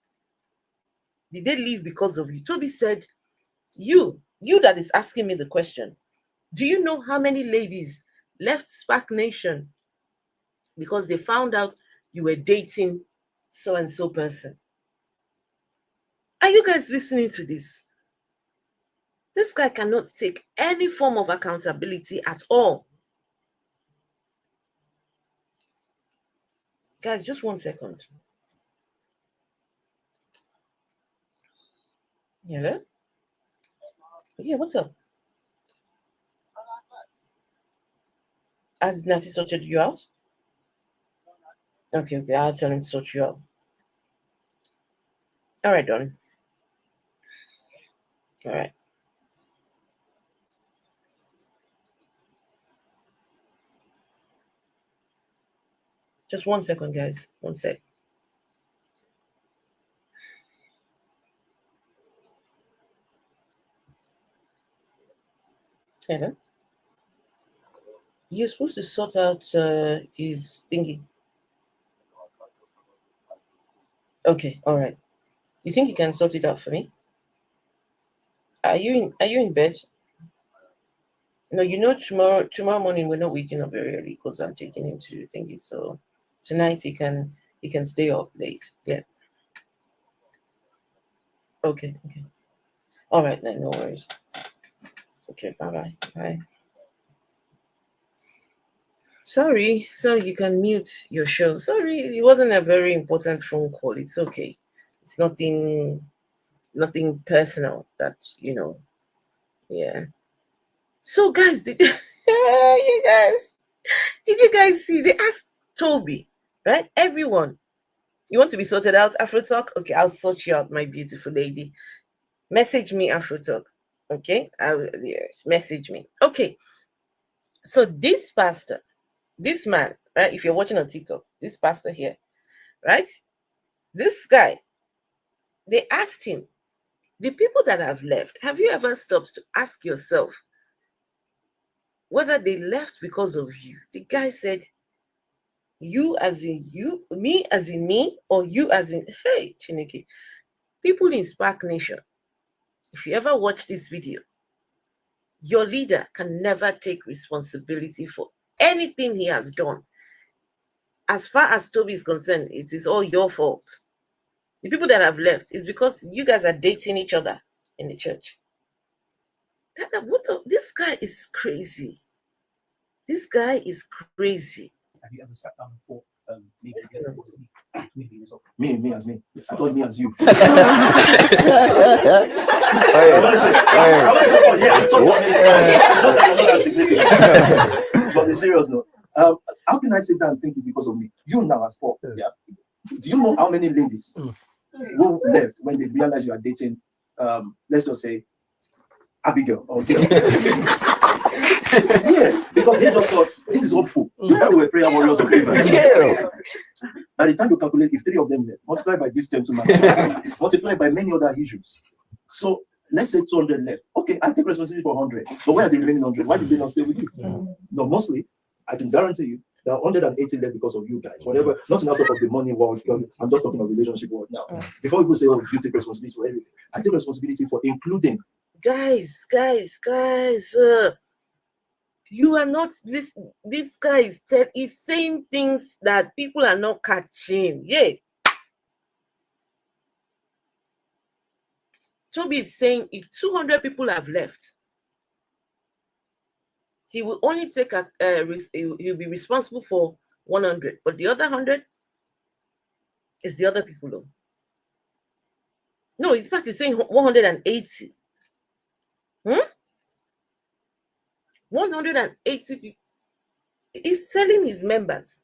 C: did they leave because of you? Tobi said, you that is asking me the question, do you know how many ladies left SPAC Nation because they found out you were dating so-and-so person? Are you guys listening to this? This guy cannot take any form of accountability at all. Guys, just 1 second. Hello? Yeah, what's up? Has Natty sorted you out? Okay, I'll tell him to sort you out. All right, darling. All right. Just 1 second, guys. 1 sec. Hello? You're supposed to sort out his thingy. Okay, all right. You think you can sort it out for me? Are you in bed? No, tomorrow morning we're not waking up very early because I'm taking him to thingy. So tonight he can stay up late. Yeah. Okay. All right then, no worries. Okay, bye. Bye. Sorry, so you can mute your show. Sorry, it wasn't a very important phone call. It's okay. It's nothing personal that, yeah. So guys, did you guys see? They asked Tobi, right? Everyone, you want to be sorted out, Afro Talk? Okay, I'll sort you out, my beautiful lady. Message me, Afro Talk. Okay, yes, message me. Okay, so this pastor, this man, right? If you're watching on TikTok, this pastor here, right? This guy, they asked him, the people that have left, have you ever stopped to ask yourself whether they left because of you? The guy said, you as in you, me as in me, or you as in, hey, Chineke. People in SPAC Nation, if you ever watch this video, your leader can never take responsibility for anything he has done. As far as Tobi is concerned, it is all your fault. The people that have left is because you guys are dating each other in the church. This guy is crazy. This guy is crazy.
H: Have you ever sat down and thought, maybe
G: Me as me. I thought me as you.
A: Yeah, I significant. But the serious note, how can I sit down and think it's because of me? You now as Paul. Yeah. Do you know how many ladies who left when they realized you are dating, let's just say, Abigail or yeah, because they just thought this is hopeful. We thought we were prayer warriors of favor. Yeah. By the time you calculate, if 3 of them left, multiply by this gentleman, multiply by many other issues. So let's say 200 left. Okay, I take responsibility for 100. But where are the remaining 100? Why did they not stay with you? No, mostly, I can guarantee you, there are 180 left because of you guys. Whatever, not enough of the money world. I'm just talking of relationship world now. Before people say, oh, you take responsibility for everything, I take responsibility for including.
C: Guys, you are not this guy is saying things that people are not catching. Yeah. Tobi is saying if 200 people have left, he will only take he'll be responsible for 100, but the other 100 is the other people though. No, in fact, he's saying 180. 180 people. He's telling his members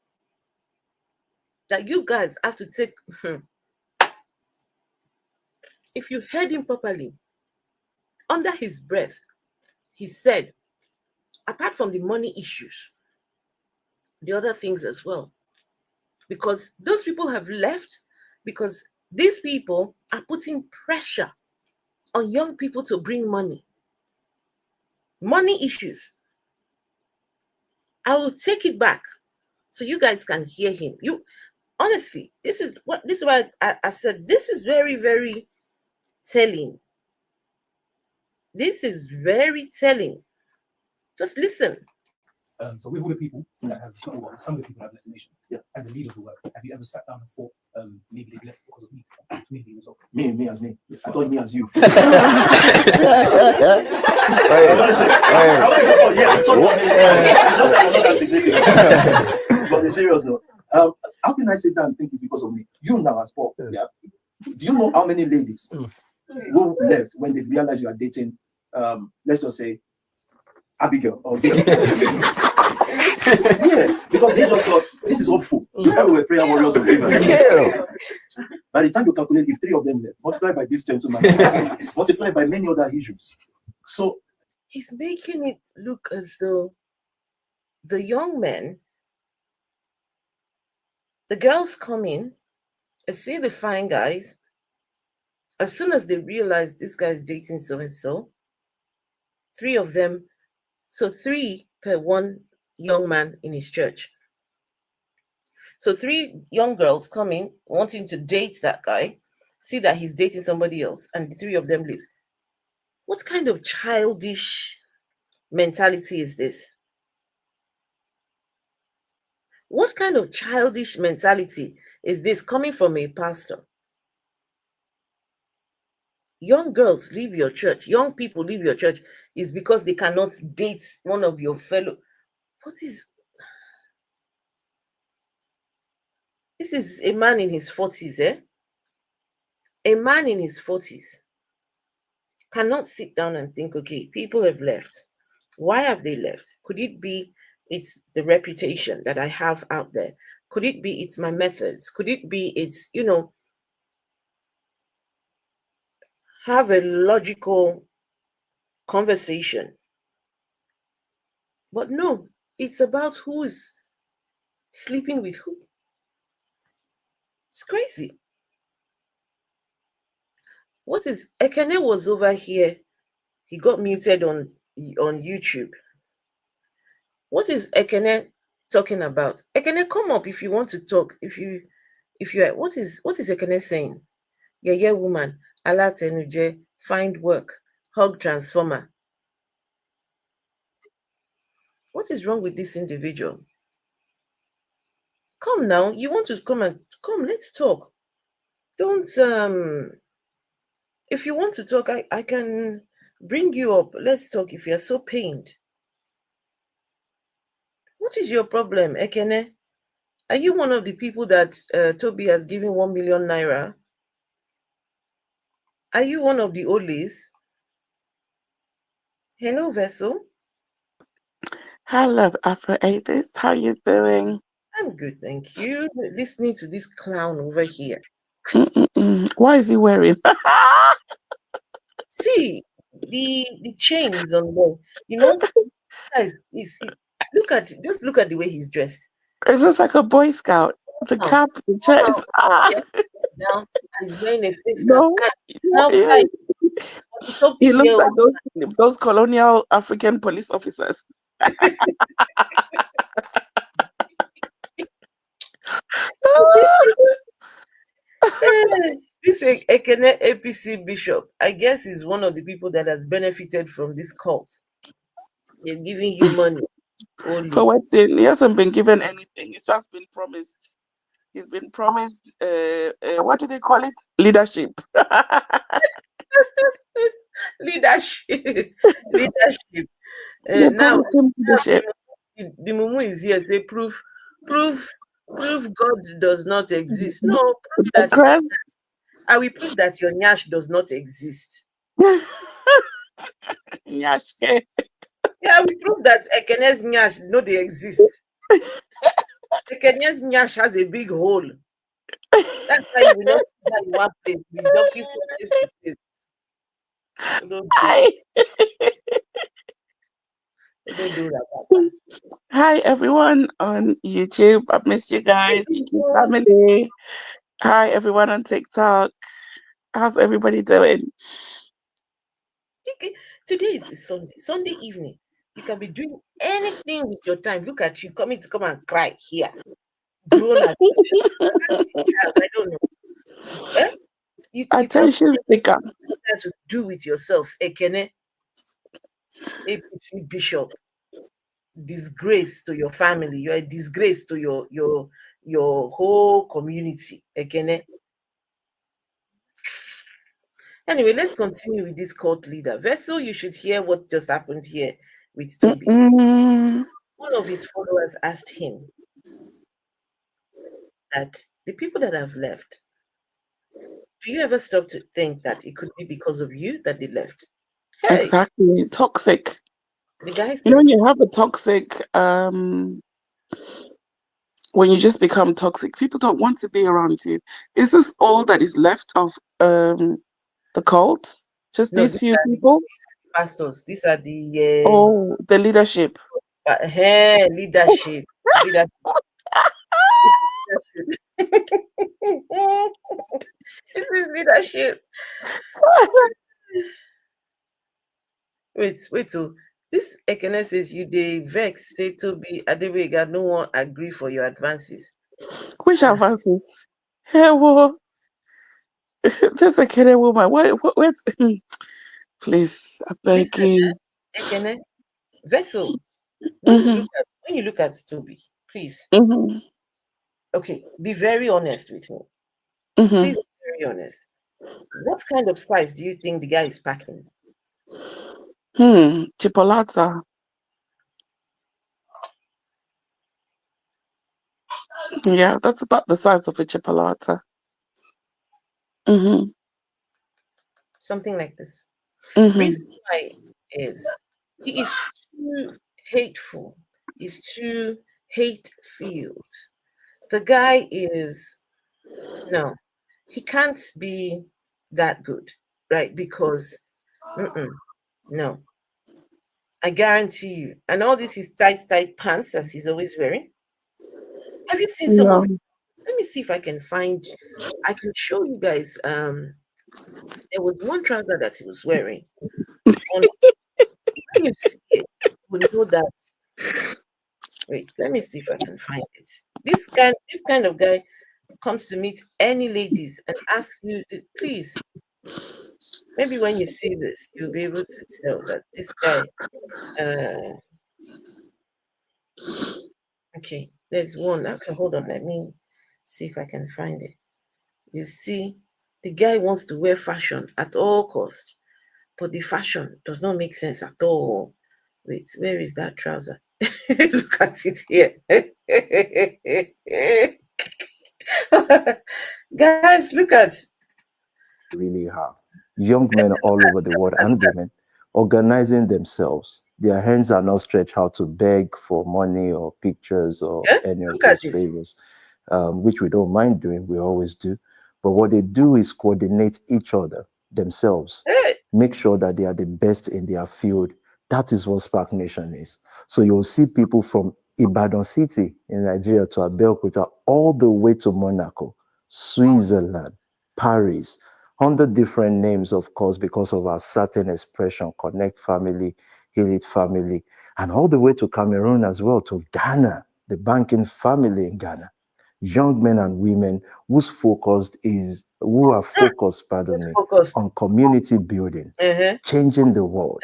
C: that you guys have to take. If you heard him properly, under his breath, he said, apart from the money issues, the other things as well. Because those people have left because these people are putting pressure on young people to bring money. Money issues. I will take it back so you guys can hear him. Honestly, this is why I said this is very, very telling. This is very telling. Just listen.
H: So with all the people that have, some of the people that have left the nation, as the leader of the work, have you ever sat down and thought, maybe they left because of me? Maybe as well.
G: Me as me. I thought me as you.
A: Yeah, I thought it's just that not significant. But the serious note, how can I sit down and think it's because of me? You now as Paul. Yeah. Do you know how many ladies who left when they realized you are dating, let's just say, Abigail or yeah, because they just thought this is hopeful. We thought we were prayer warriors of favor. Yeah. By the time you calculate, if 3 of them left, multiply by this gentleman, multiply by many other issues. So
C: he's making it look as though the young men, the girls come in, see the fine guys. As soon as they realize this guy's dating so and so, 3 of them So 3 per one young man in his church. So 3 young girls come in wanting to date that guy, see that he's dating somebody else, and the 3 of them leaves. What kind of childish mentality is this? What kind of childish mentality is this coming from a pastor? Young girls leave your church, young people leave your church is because they cannot date one of your fellow. What is this? Is a man in his 40s, eh? A man in his 40s cannot sit down and think, okay, people have left. Why have they left? Could it be it's the reputation that I have out there? Could it be it's my methods? Could it be it's, have a logical conversation? But no, it's about who is sleeping with who. It's crazy. What is Ekene was over here? He got muted on YouTube. What is Ekene talking about? Ekene, come up if you want to talk. If you are, what is Ekene saying? Yeah, woman, alatenuje, find work, hug transformer. What is wrong with this individual? Come now, you want to come, let's talk. Don't if you want to talk, I can bring you up. Let's talk if you're so pained. What is your problem, Ekene? Are you one of the people that Tobi has given 1 million naira? Are you one of the oldies? Hello, Vessel.
N: Hello, Afro-80s. How you doing?
C: I'm good, thank you. Listening to this clown over here.
N: What is he wearing?
C: See, the chains on there. Guys, look at the way he's dressed.
N: It looks like a Boy Scout. The cap, the chest.
C: Now, and he's wearing a face
N: No,
C: cap. Now,
N: he looks like those colonial African police officers.
C: This Ekene APC bishop, I guess, is one of the people that has benefited from this cult. They're giving you money. Only.
N: For what's in, he hasn't been given anything. He's just been promised. He's been promised, what do they call it? Leadership.
C: Leadership. Now, the mumu is here. Say proof God does not exist. No, prove that. I will prove that your nyash does not exist.
N: Nyash.
C: Yeah, we prove that Ekene's nyash no they exist. Ekene's nyash has a big hole. That's why you will not see that in one place. We don't give place to place.
N: Hi everyone on YouTube. I miss you guys. Family. Hi everyone on TikTok. How's everybody doing?
C: Today is Sunday evening. You can be doing anything with your time. Look at you coming to come and cry here. Grown at I don't know. Eh?
N: Attention speaker.
C: To do with yourself, Ekene, APC bishop. Disgrace to your family. You're a disgrace to your whole community, Ekene. Anyway, let's continue with this cult leader. Vessel, you should hear what just happened here with Tobi. One of his followers asked him that the people that have left, do you ever stop to think that it could be because of you that they left?
N: Hey. Exactly. Toxic.
C: The guy said,
N: when you have a toxic, when you just become toxic, people don't want to be around you. Is this all that is left of the cult? Just these few people?
C: These pastors. These are the
N: the leadership.
C: Leadership. This is leadership. Wait. So This Ekene says you dey vex, say Tobi Adegboyega no one agree for your advances.
N: Which advances? Hey, well, this a Kenyan woman. Wait. Please, I beg you.
C: Ekene, vessel. When you look at Tobi, please. Okay, be very honest with me. Please be very honest. What kind of size do you think the guy is packing?
N: Chipolata. Yeah, that's about the size of a chipolata.
C: Something like this. Reason why is he is too hateful. He's too hate-filled. The guy is no, he can't be that good, right? Because no, I guarantee you. And all this is tight pants as he's always wearing. Have you seen some of it? Let me see if I can show you guys. There was one trouser that he was wearing. When you see it, you will know that. Wait, let me see if I can find it. This kind of guy comes to meet any ladies and ask you, please. Maybe when you see this, you'll be able to tell that this guy. Okay, there's one. Okay, hold on. Let me see if I can find it. You see, the guy wants to wear fashion at all costs, but the fashion does not make sense at all. Wait, where is that trouser? Look at it here. Guys, look at.
G: Really have young men all over the world and women organizing themselves. Their hands are not stretched out to beg for money or pictures or any of those favors, which we don't mind doing. We always do. But what they do is coordinate each other themselves, make sure that they are the best in their field. That is what SPAC Nation is. So you'll see people from Ibadan City in Nigeria to Abeokuta all the way to Monaco, Switzerland, Paris, under different names, of course, because of our certain expression, Connect Family, Heal It Family, and all the way to Cameroon as well, to Ghana, the banking family in Ghana. Young men and women who are focused, on community building, changing the world.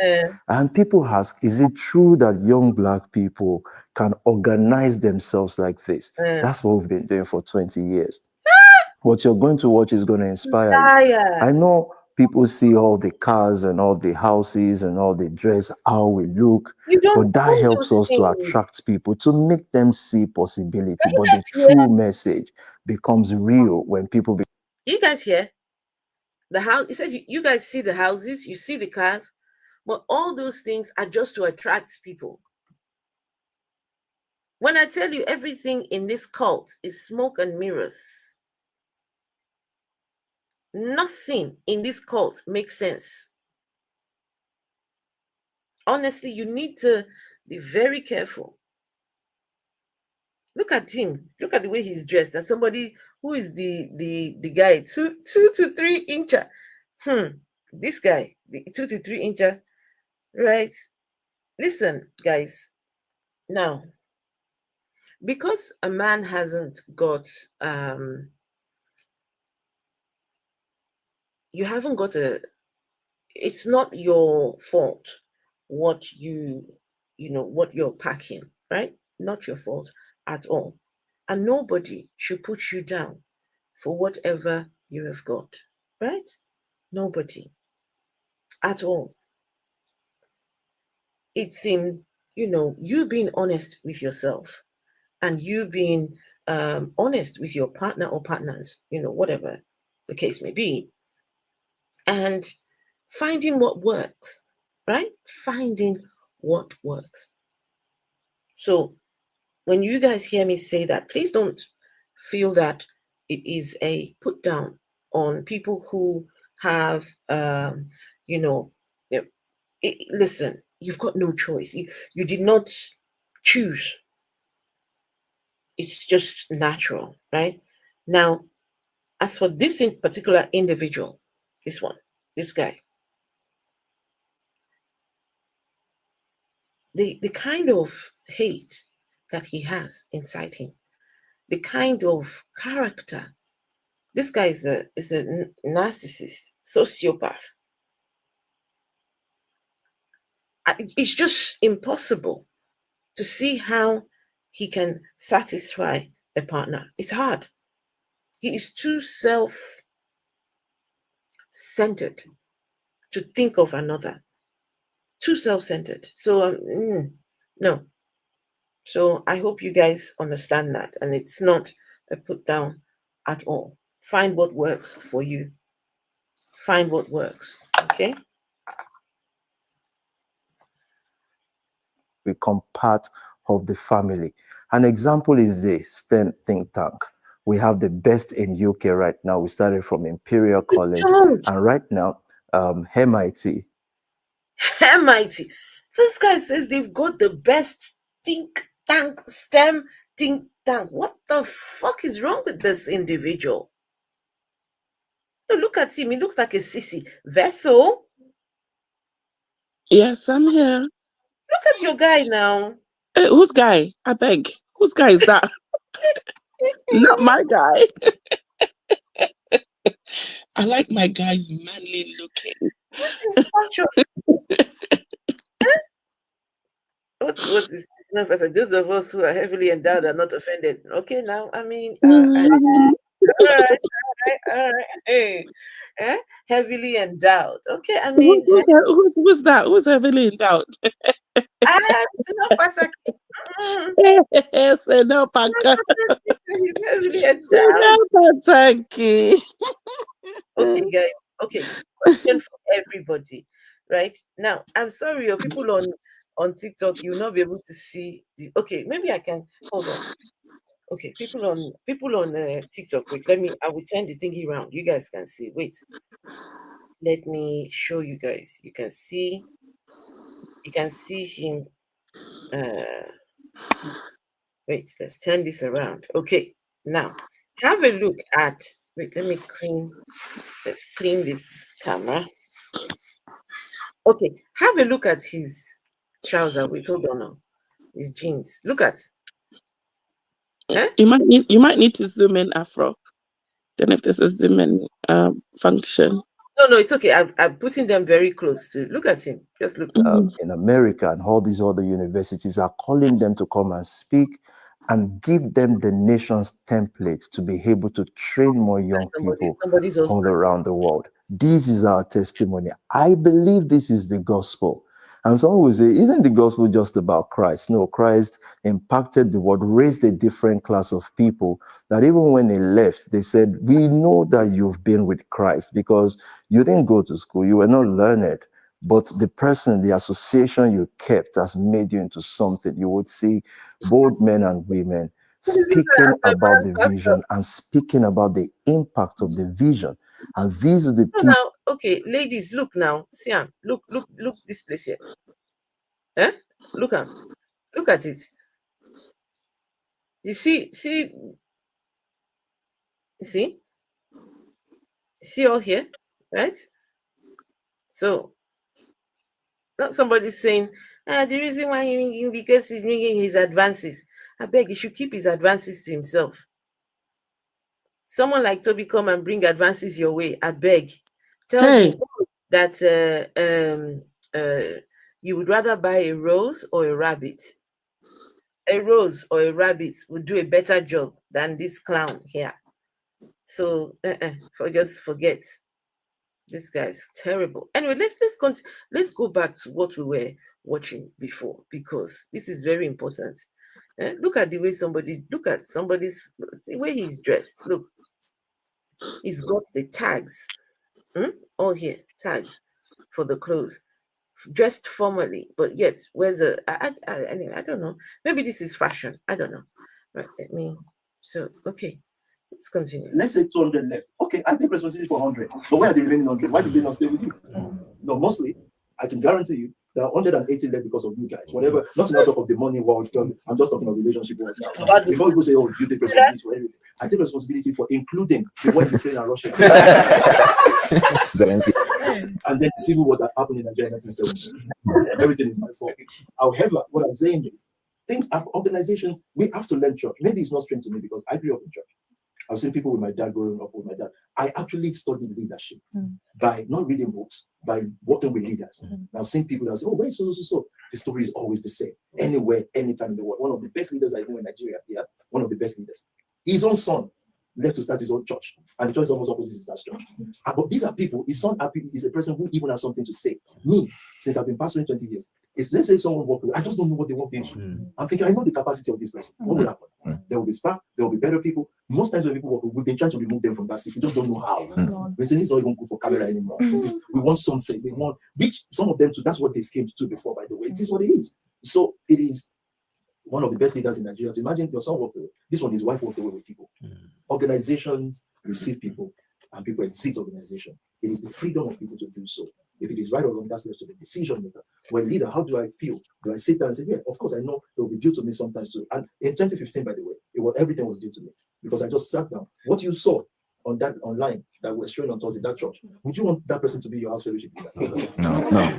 G: And people ask, is it true that young Black people can organize themselves like this? That's what we've been doing for 20 years. What you're going to watch is going to inspire you. I know people see all the cars and all the houses and all the dress, how we look, but that helps us to attract people, to make them see possibility. But the true message becomes real when people
C: Do you guys hear? The house, it says you guys see the houses, you see the cars, but all those things are just to attract people. When I tell you everything in this cult is smoke and mirrors, nothing in this cult makes sense. Honestly, you need to be very careful. Look at him. Look at the way he's dressed. And somebody who is the guy, 2 to 3 incher. This guy, the 2 to 3 incher, right? Listen, guys. Now, because a man hasn't got you haven't got it's not your fault what what you're packing, right? Not your fault at all. And nobody should put you down for whatever you have got, right? Nobody at all. It's in, you being honest with yourself and you being honest with your partner or partners, whatever the case may be, and finding what works, right? Finding what works. So when you guys hear me say that, please don't feel that it is a put down on people who have, listen, you've got no choice. You did not choose. It's just natural, right? Now, as for this in particular individual, this guy, the kind of hate that he has inside him, the kind of character. This guy is a narcissist, sociopath. It's just impossible to see how he can satisfy a partner. It's hard. He is too self-centered to think of another. Too self-centered. So no. So I hope you guys understand that, and it's not a put down at all. Find what works for you. Find what works. Okay.
B: Become part of the family. An example is the STEM think tank. We have the best in UK right now. We started from Imperial College, and right now, MIT.
C: MIT. This guy says they've got the best think tank, STEM think tank. What the fuck is wrong with this individual? No, look at him. He looks like a sissy. Vessel.
N: Yes, I'm here.
C: Look at your guy now.
N: Whose guy? I beg. Whose guy is that? Not my guy. I like my guys manly looking.
C: What is this? Those of us who are heavily endowed are not offended. Okay, now, I mean, all right. Hey, heavily endowed. Okay, I mean,
N: who's that? Who's heavily endowed?
C: Okay, guys. Okay, question for everybody. Right now, I'm sorry, your people on TikTok, you'll not be able to see the. Okay, maybe I can hold on. Okay, people on TikTok. Wait, I will turn the thingy around. You guys can see. Wait, let me show you guys. You can see him. Wait, let's turn this around. Okay, now have a look at. Wait, let me clean. Let's clean this camera. Okay, have a look at his trouser. Wait, hold on now. His jeans. Look at.
N: You might need to zoom in, Afro. Don't know if there's a zoom in function.
C: No, it's okay. I'm putting them very close to. Look at him. Just look.
B: In America and all these other universities are calling them to come and speak and give them the nation's template to be able to train more young people all around the world. This is our testimony. I believe this is the gospel. And someone will say, isn't the gospel just about Christ? No, Christ impacted the world, raised a different class of people that even when they left, they said, we know that you've been with Christ because you didn't go to school, you were not learned, but the person, the association you kept has made you into something. You would see both men and women speaking about the vision and speaking about the impact of the vision. And these are the people.
C: Now, okay, ladies, look now. See, look this place here. Look at it. You see all here, right? So, not somebody saying, the reason why you because he's bringing his advances. I beg, he should keep his advances to himself. Someone like Tobi come and bring advances your way. I beg. Tell him that you would rather buy a rose or a rabbit. A rose or a rabbit would do a better job than this clown here. So just forget. This guy's terrible. Anyway, let's go back to what we were watching before, because this is very important. Look at the way somebody's the way he's dressed. Look, he's got the tags. All here, tags for the clothes. Dressed formally, but yet where's anyway, I don't know. Maybe this is fashion. I don't know. Right, okay. Let's continue.
G: Let's say 200 left. Okay, I take responsibility for 100. But where are the remaining 100? Why did they not stay with you? No, mostly, I can guarantee you there are 180 left because of you guys. Whatever, not to talk of the money world. I'm just talking of relationship world now. Before people say, oh, you take responsibility for everything. I take responsibility for including the one Ukraine and Russia.
B: Zelensky.
G: And then the civil war that happened in Nigeria in 1970. Everything is my fault. However, what I'm saying is, things are organizations, we have to learn church. Maybe it's not strange to me because I grew up in church. I've seen people with my dad growing up with my dad. I actually studied leadership by not reading books, by working with leaders. Now, seeing people that say, oh, wait, so. The story is always the same. Anywhere, anytime in the world. One of the best leaders I know in Nigeria, one of the best leaders. His own son left to start his own church. And the church is almost opposite his dad's church. But these are people, his son is a person who even has something to say. Me, since I've been pastoring 20 years, if let's say someone walk away, I just don't know what they want into. I'm thinking, I know the capacity of this person. What will happen? There will be SPAC, there will be better people. Most times when people walk away, we've been trying to remove them from that seat. We just don't know how. We say, this is not even good for camera anymore. We want something. We want, which some of them too, that's what they came to before, by the way. It is what it is. So it is one of the best leaders in Nigeria. To imagine your son walked away. This one, his wife walked away with people. Organizations receive people and people exit organization. It is the freedom of people to do so. If it is right or wrong, that's left to the decision maker. Well, leader, how do I feel? Do I sit down and say, yeah, of course, I know it will be due to me sometimes too. And in 2015, by the way, everything was due to me because I just sat down. What you saw on that online that was showing on Thursday, that church, would you want that person to be your house fellowship leader?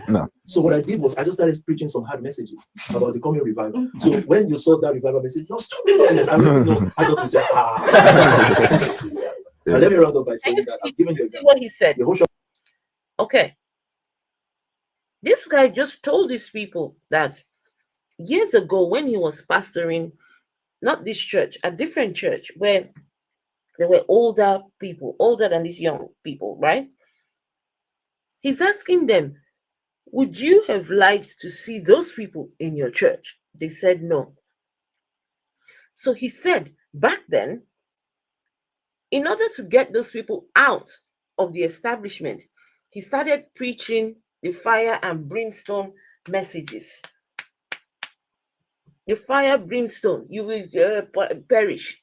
K: No.
G: So what I did was I just started preaching some hard messages about the coming revival. So when you saw that revival message, you're stupid. I don't know. I don't say, And let me round up by saying that I'm giving you
C: what he said. Okay. This guy just told these people that years ago when he was pastoring, not this church, a different church where there were older people, older than these young people, right? He's asking them, would you have liked to see those people in your church? They said no. So he said back then, in order to get those people out of the establishment, he started preaching the fire and brimstone messages. The fire, brimstone, you will perish,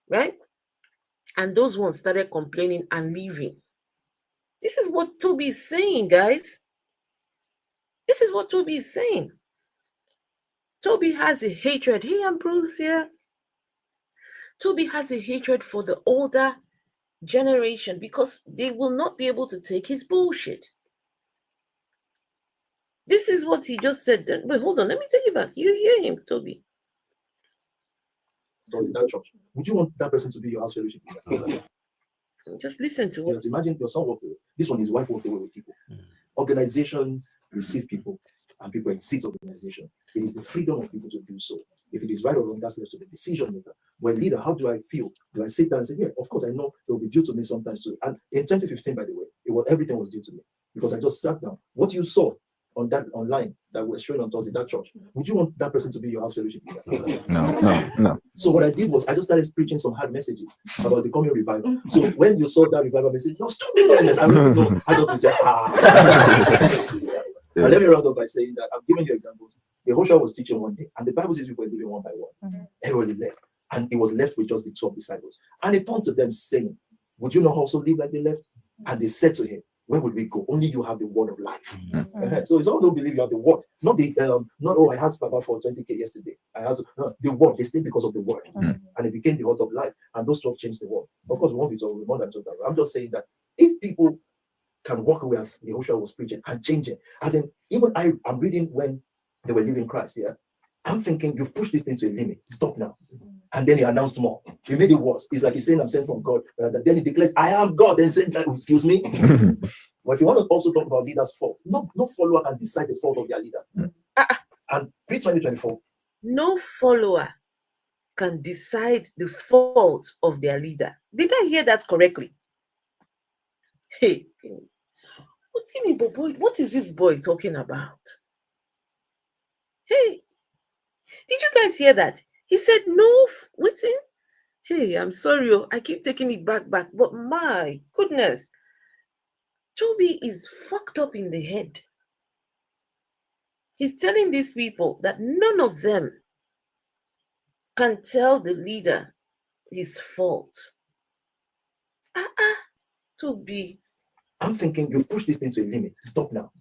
C: right? And those ones started complaining and leaving. This is what Tobi is saying, guys. This is what Tobi is saying. Tobi has a hatred. Hey, I'm Bruce here. Tobi has a hatred for the older generation because they will not be able to take his bullshit. This is what he just said. Wait, hold on. Let me take it back. You hear him, Tobi.
G: That church. Would you want that person to be your house fellowship leader?
C: Just listen to what.
G: Imagine your son walked away. This one, his wife walked away with people. Organizations receive people and people exit organization. It is the freedom of people to do so. If it is right or wrong, that's left to the decision maker. Well, leader, how do I feel? Do I sit down and say, yeah, of course, I know it will be due to me sometimes too. And in 2015, by the way, everything was due to me because I just sat down. What you saw on that online that was showing on Thursday, that church, would you want that person to be your house fellowship leader?
K: No.
G: So what I did was I just started preaching some hard messages about the coming revival. So when you saw that revival message, you're stupid. I don't know. I don't say, And let me round up by saying that I'm giving you examples. Yehoshua was teaching one day, and the Bible says people were living one by one. Everybody left, and he was left with just the 12 disciples. And he turned to them saying, would you not also live like they left? And they said to him, where would we go? Only you have the word of life. So it's all don't believe you have the word. Not the I asked Baba for 20K yesterday. The word. They stayed because of the word. And it became the word of life. And those 12 changed the world. Of course, we won't be talking more than 12. I'm just saying that if people can walk away as Yehoshua was preaching and changing, as in even I'm reading when they were living Christ, I'm thinking you've pushed this thing to a limit. Stop now. And then he announced more. He made it worse. It's like he's saying, I'm sent from God. Then he declares, I am God. Then saying, excuse me. But if you want to also talk about leaders' fault, no follower can decide the fault of their leader. And pre-2024.
C: No follower can decide the fault of their leader. Did I hear that correctly? Hey, what is this boy talking about? Hey, did you guys hear that? He said, no, listen. Hey, I'm sorry. I keep taking it back. But my goodness, Tobi is fucked up in the head. He's telling these people that none of them can tell the leader his fault. Tobi.
G: I'm thinking you've pushed this thing to a limit. Stop now.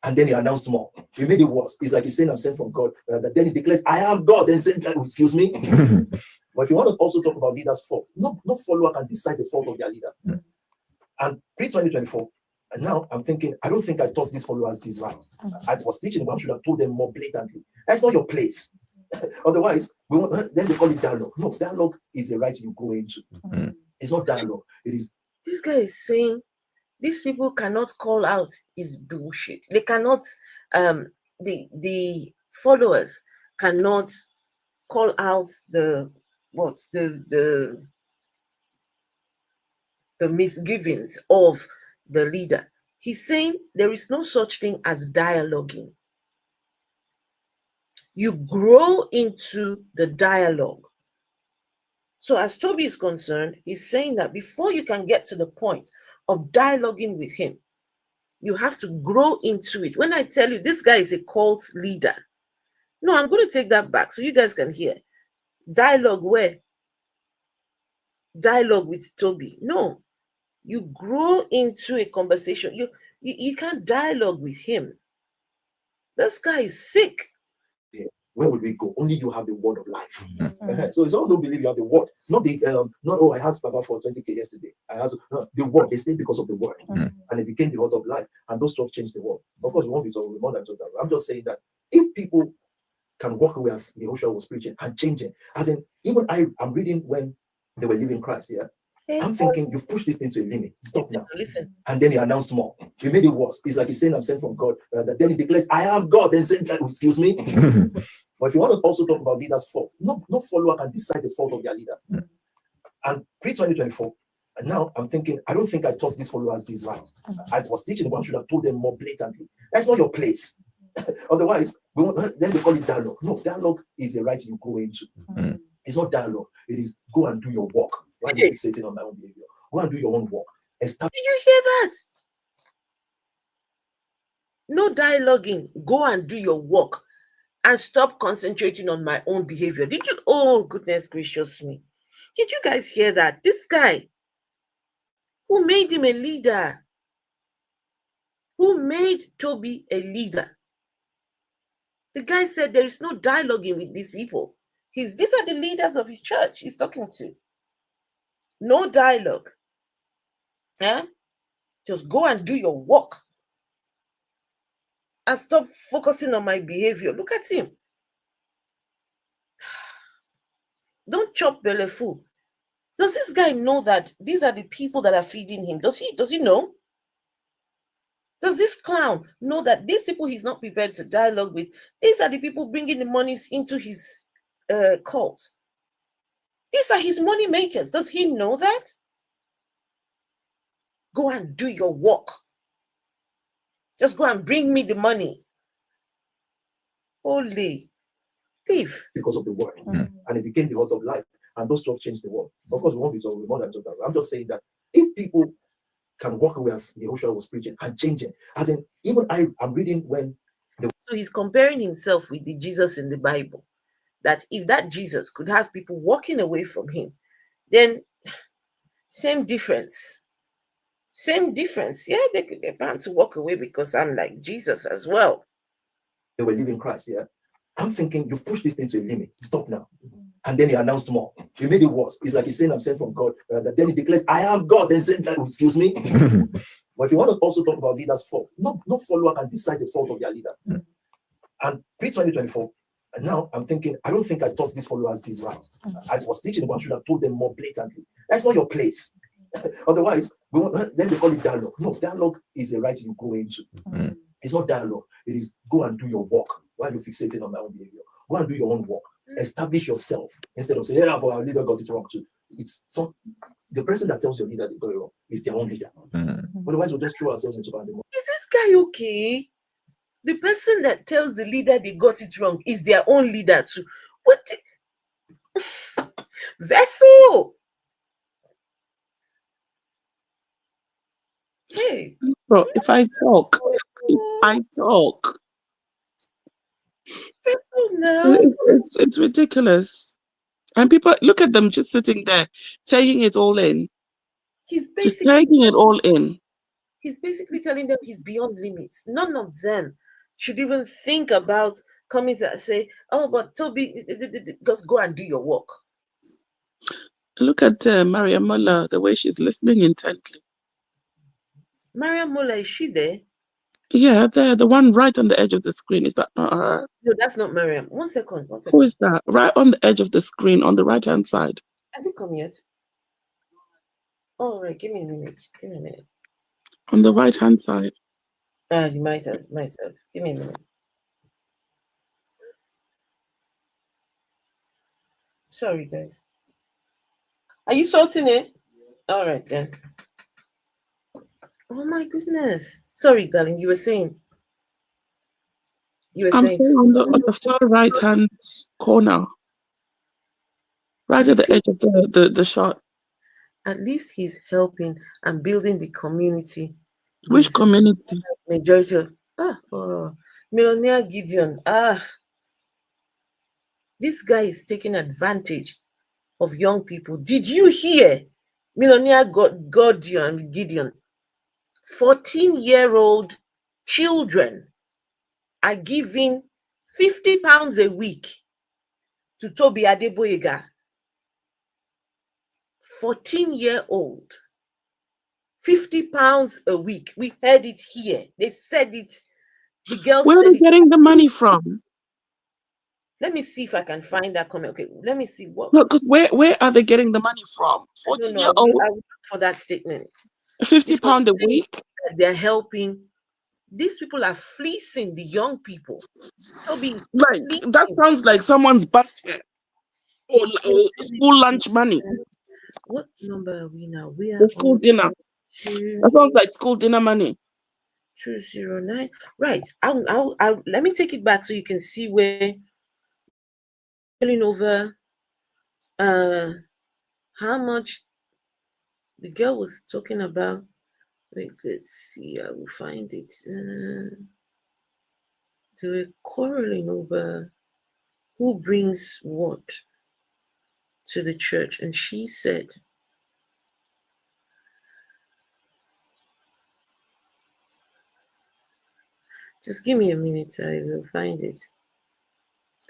G: And then he announced more. He made it worse. It's like he's saying, I'm sent from God. Then he declares, I am God. Then he said, excuse me. But if you want to also talk about leaders' fault, no follower can decide the fault of their leader. And pre-2024, And now I'm thinking, I don't think I taught these followers this right. I was teaching them, I should have told them more blatantly. That's not your place. Otherwise, then they call it dialogue. No, dialogue is a right you go into. It's not dialogue. It is.
C: This guy is saying these people cannot call out his bullshit. They cannot, the followers cannot call out the misgivings of the leader. He's saying there is no such thing as dialoguing. You grow into the dialogue. So as Tobi is concerned, he's saying that before you can get to the point of dialoguing with him, you have to grow into it. When I tell you this guy is a cult leader, no, I'm going to take that back so you guys can hear. Dialogue where? Dialogue with Tobi. No, you grow into a conversation. You can't dialogue with him. This guy is sick.
G: Yeah. Where would we go? Only you have the word of life. So it's all don't believe you have the word. Not the not I asked Baba for 20K yesterday. I asked the word. They stayed because of the word, and it became the word of life. And those 12 changed the world. Of course, we won't be talking more than that. I'm just saying that if people can walk away as Yehoshua was preaching and changing, as in even I'm reading when they were leaving Christ. Yeah. I'm thinking you've pushed this thing to a limit. Stop now.
C: Listen.
G: And then he announced more. He made it worse. It's like he's saying, I'm sent from God. Then he declares, I am God. Then saying, excuse me. But if you want to also talk about leaders' fault, no follower can decide the fault of their leader. And pre-2024, and now I'm thinking, I don't think I taught these followers this right. I was teaching them, I should have told them more blatantly. That's not your place. Otherwise, then they call it dialogue. No, dialogue is a right you go into. It's not dialogue. It is go and do your work. Why are you fixating on my own behavior? Go and do your own work.
C: Did you hear that? No dialoguing. Go and do your work and stop concentrating on my own behavior. Did you? Oh, goodness gracious me. Did you guys hear that? This guy who made him a leader, who made Tobi a leader, the guy said there is no dialoguing with these people. These are the leaders of his church he's talking to. No dialogue. Huh? Just go and do your work and stop focusing on my behavior. Look at him. Don't chop belly full. Does this guy know that these are the people that are feeding him? Does he know? Does this clown know that these people he's not prepared to dialogue with, these are the people bringing the monies into his cult? These are his money makers. Does he know that? Go and do your work. Just go and bring me the money. Holy thief.
G: Because of the word. And it became the word of life. And those 12 changed the world. Of course, we won't be talking more than that. I'm just saying that if people can walk away as Yehoshua was preaching and changing, as in even I'm reading when
C: so he's comparing himself with the Jesus in the Bible. That if that Jesus could have people walking away from him, then same difference. Same difference. Yeah, they're bound to walk away because I'm like Jesus as well.
G: They were leaving Christ, yeah. I'm thinking you've pushed this thing to a limit. Stop now. And then he announced more. He made it worse. It's like he's saying, I'm sent from God. Then he declares, I am God. Then saying, excuse me. But if you want to also talk about leaders' fault, no follower can decide the fault of their leader. And pre-2024, and now I'm thinking, I don't think I taught these followers this right. I was teaching them, I should have told them more blatantly. That's not your place. Otherwise, then they call it dialogue. No, dialogue is a right you go into. It's not dialogue. It is go and do your work. Why are you fixating on my own behavior? Go and do your own work. Establish yourself instead of saying, yeah, but our leader got it wrong too. The person that tells your leader they got it wrong is their own leader. Otherwise, we'll just throw ourselves into bad.
C: Is this guy okay? The person that tells the leader they got it wrong is their own leader too. What? Vessel! Hey.
N: Bro, if I talk.
C: No.
N: It's ridiculous. And people, look at them just sitting there, taking it all in.
C: He's basically
N: just taking it all in.
C: He's basically telling them he's beyond limits. None of them should even think about coming to say, oh, but Tobi, just go and do your work.
N: Look at Maria Muller, the way she's listening intently.
C: Mariam Mola, is she there?
N: Yeah, the one right on the edge of the screen. Is that not her?
C: No, that's not Mariam. One second.
N: Who is that? Right on the edge of the screen on the right hand side.
C: Has it come yet? All right, give me a minute.
N: On the right hand side.
C: You might have. Give me a minute. Sorry, guys. Are you sorting it? All right, then. Oh, my goodness. Sorry, darling, you were saying.
N: I'm saying on the far right hand corner. Right at the edge of the shot.
C: At least he's helping and building the community.
N: Which community?
C: Majority of Millionaire Gideon. This guy is taking advantage of young people. Did you hear? Millionaire Gideon. 14-year-old children are giving £50 a week to Tobi Adegboyega. 14-year-old. £50 a week. We heard it here. They said it. The girls.
N: Where are they getting the money from?
C: Let me see if I can find that comment. Okay, let me see what.
N: No, because where are they getting the money from? 14-year-old.
C: I would look for that statement.
N: £50 a week.
C: They're helping. These people are fleecing the young people. Tobi,
N: like that sounds like someone's bus fare or school lunch money.
C: What number are we now? We are
N: the school dinner. That sounds like school dinner money.
C: 209. Right. I'll let me take it back so you can see where going over how much the girl was talking about. Wait, let's see. I will find it. They were quarreling over who brings what to the church, and she said, just give me a minute, I will find it.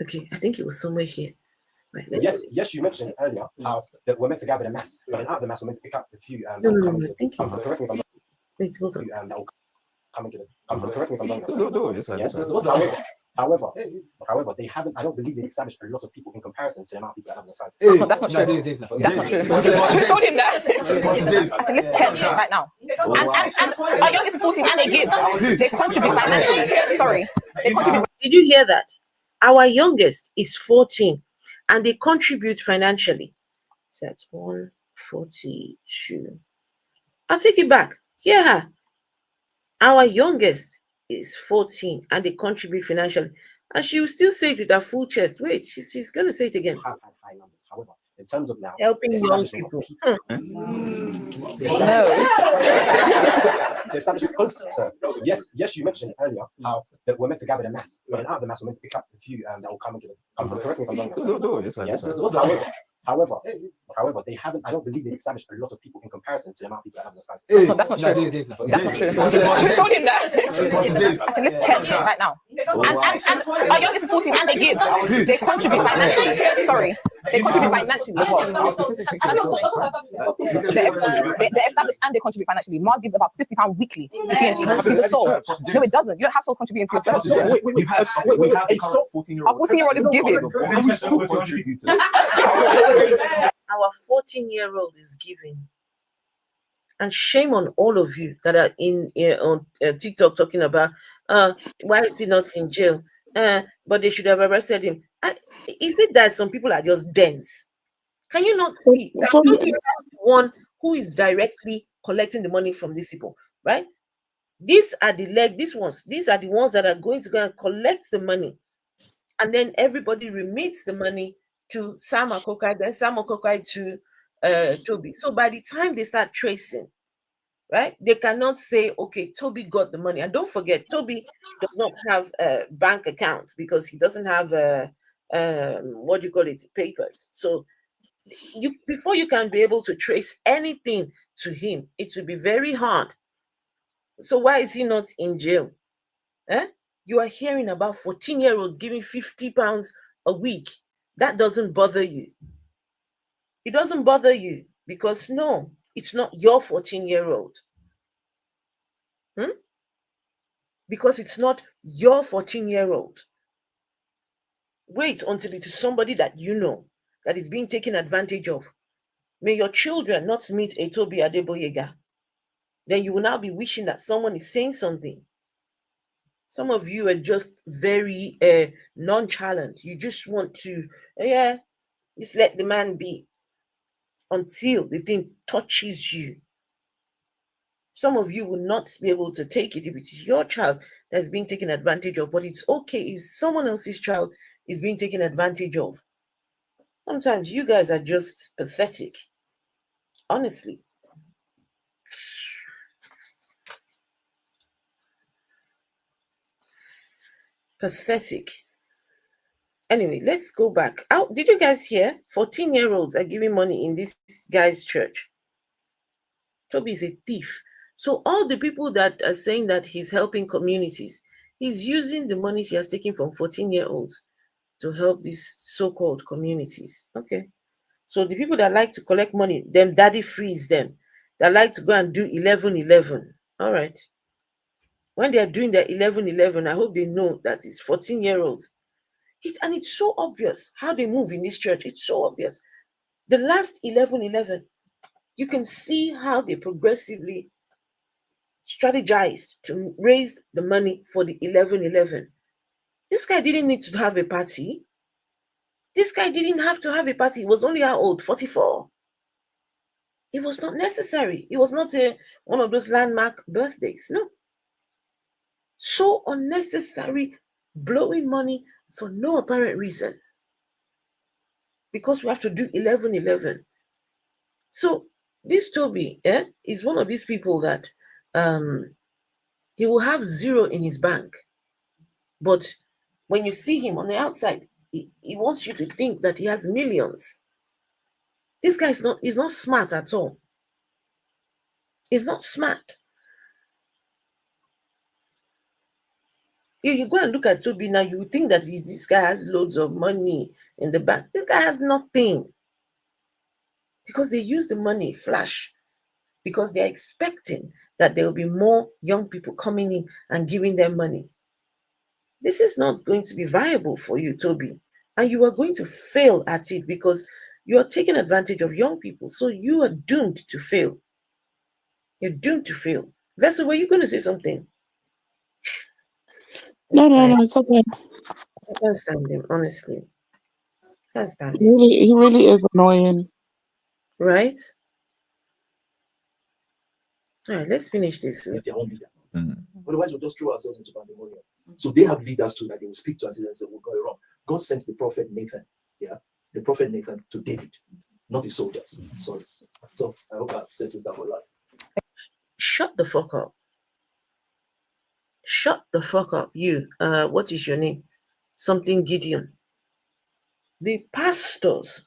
C: Okay, I think it was somewhere here. Right,
J: yes, you mentioned earlier how that we're meant to gather the mass, but out of the mass, we're meant to pick up a few.
C: No, thank you.
J: Correct me if I'm wrong.
C: Wait, hold on.
J: That will come into the. Correct me if I'm wrong. However, they haven't. I don't believe they've established a lot of people in comparison to the amount of people that have on the side.
I: That's not true. That's not true. I told him that. I can list 10 right now. And our youngest is 14 and they give. They contribute financially. Sorry. They contribute.
C: Did you hear that? Our youngest is 14 and they contribute financially. So that's 142. I'll take it back. Yeah. Our youngest is 14 and they contribute financially. And she will still say it with her full chest. Wait, she's going to say it again.
J: High numbers. However, in terms of now
C: helping young people.
J: Yes, you mentioned earlier how that we're meant to gather the mass, but out of the mass, we're meant to pick up a few that will come into the. Correct me if I'm wrong. However, they haven't. I don't believe they've established a lot of people in comparison to the amount of people that have on the side.
I: That's not true. That's not true. I told him that. I can list 10 right now. And our youngest is 14 and they give. They contribute financially. Sorry. They contribute financially as well. They're established and they contribute financially. Mars gives about £50 weekly to CNG. He's a soul. No, it doesn't. You don't have souls contributing to yourself.
K: A 14-year-old.
I: Our 14-year-old is giving.
C: Our 14-year-old is giving. And shame on all of you that are on TikTok talking about why is he not in jail? But they should have arrested him. Is it that some people are just dense? Can you not see that Tobi is the one who is directly collecting the money from these people, right? These are the these are the ones that are going to go and collect the money. And then everybody remits the money to Sam Akokai, then Sam Akokai to Tobi. So by the time they start tracing, right, they cannot say, okay, Tobi got the money. And don't forget, Tobi does not have a bank account because he doesn't have papers. So before you can be able to trace anything to him, it will be very hard. So why is he not in jail? You are hearing about 14-year-olds giving £50 a week. That doesn't bother you. It doesn't bother you because no, it's not your 14-year-old. Because it's not your 14-year-old. Wait until it is somebody that you know that is being taken advantage of. May your children not meet a Tobi Adegboyega. Then you will now be wishing that someone is saying something. Some of you are just very nonchalant. You just want to, just let the man be until the thing touches you. Some of you will not be able to take it if it is your child that's being taken advantage of, but it's okay if someone else's child is being taken advantage of. Sometimes you guys are just pathetic. Honestly. Pathetic. Anyway, let's go back. Did you guys hear? 14-year-olds are giving money in this guy's church. Tobi is a thief. So all the people that are saying that he's helping communities, he's using the money he has taken from 14-year-olds to help these so-called communities. Okay. So the people that like to collect money, them daddy frees them. That like to go and do 11-11. All right. When they are doing their 11-11, I hope they know that it's 14-year-olds. And it's so obvious how they move in this church. It's so obvious. The last 11-11, you can see how they progressively strategized to raise the money for the 11-11. This guy didn't need to have a party. This guy didn't have to have a party. He was only how old? 44. It was not necessary. It was not one of those landmark birthdays. No. So unnecessary, blowing money for no apparent reason. Because we have to do 11-11. So this Tobi is one of these people that he will have zero in his bank. But when you see him on the outside, he wants you to think that he has millions. This guy is not smart at all. He's not smart. You go and look at Tobi now, you think that this guy has loads of money in the bank. This guy has nothing. Because they use the money flash. Because they're expecting that there will be more young people coming in and giving them money. This is not going to be viable for you, Tobi. And you are going to fail at it because you are taking advantage of young people. So you are doomed to fail. You're doomed to fail. Vessel, were you going to say something?
N: No, it's okay.
C: I can't stand him, honestly. Can't stand him.
N: He really is annoying.
C: Right? All right, let's finish this.
G: It's their own leader. Otherwise, we'll just throw ourselves into pandemonium. So they have leaders too that they will speak to us and say, "We're going wrong." God sent the prophet Nathan, the prophet Nathan to David, not his soldiers. So I hope that settles that for life.
C: Shut the fuck up. Shut the fuck up. You, what is your name? Something Gideon. The pastors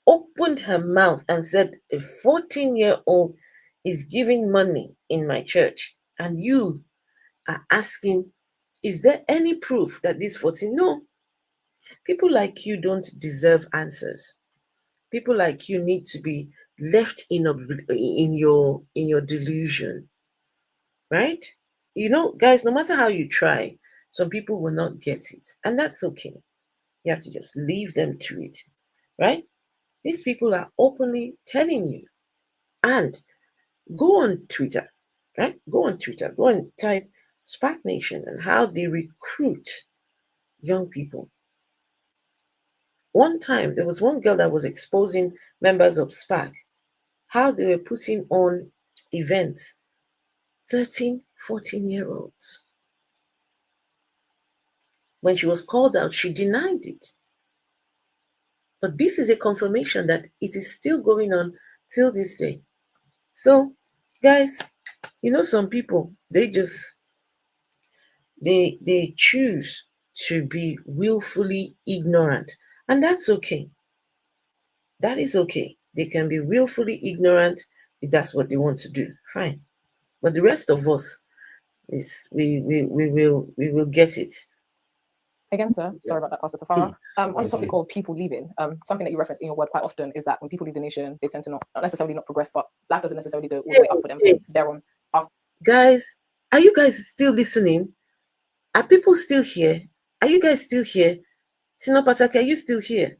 C: opened her mouth and said, a 14-year-old is giving money in my church. And you are asking, is there any proof that this 14? No. People like you don't deserve answers. People like you need to be left in your delusion. Right? You know, guys, no matter how you try, some people will not get it. And that's okay. You have to just leave them to it. Right? These people are openly telling you. And go on Twitter. Right? Go on Twitter. Go and type SPAC Nation and how they recruit young people. One time, there was one girl that was exposing members of SPAC, how they were putting on events. 13, 14-year-olds. When she was called out, she denied it. But this is a confirmation that it is still going on till this day. So, guys, you know, some people, they choose to be willfully ignorant. And that's okay. That is okay. They can be willfully ignorant if that's what they want to do. Fine. But the rest of us we will get it.
I: Again, sir, sorry about that, Pastor Tafara. On the topic of people leaving, something that you reference in your word quite often is that when people leave the nation, they tend to not necessarily not progress, but life doesn't necessarily go all the way up for them. They're on after.
C: Guys, are you guys still listening? Are people still here? Are you guys still here? Sino Pataki, are you still here?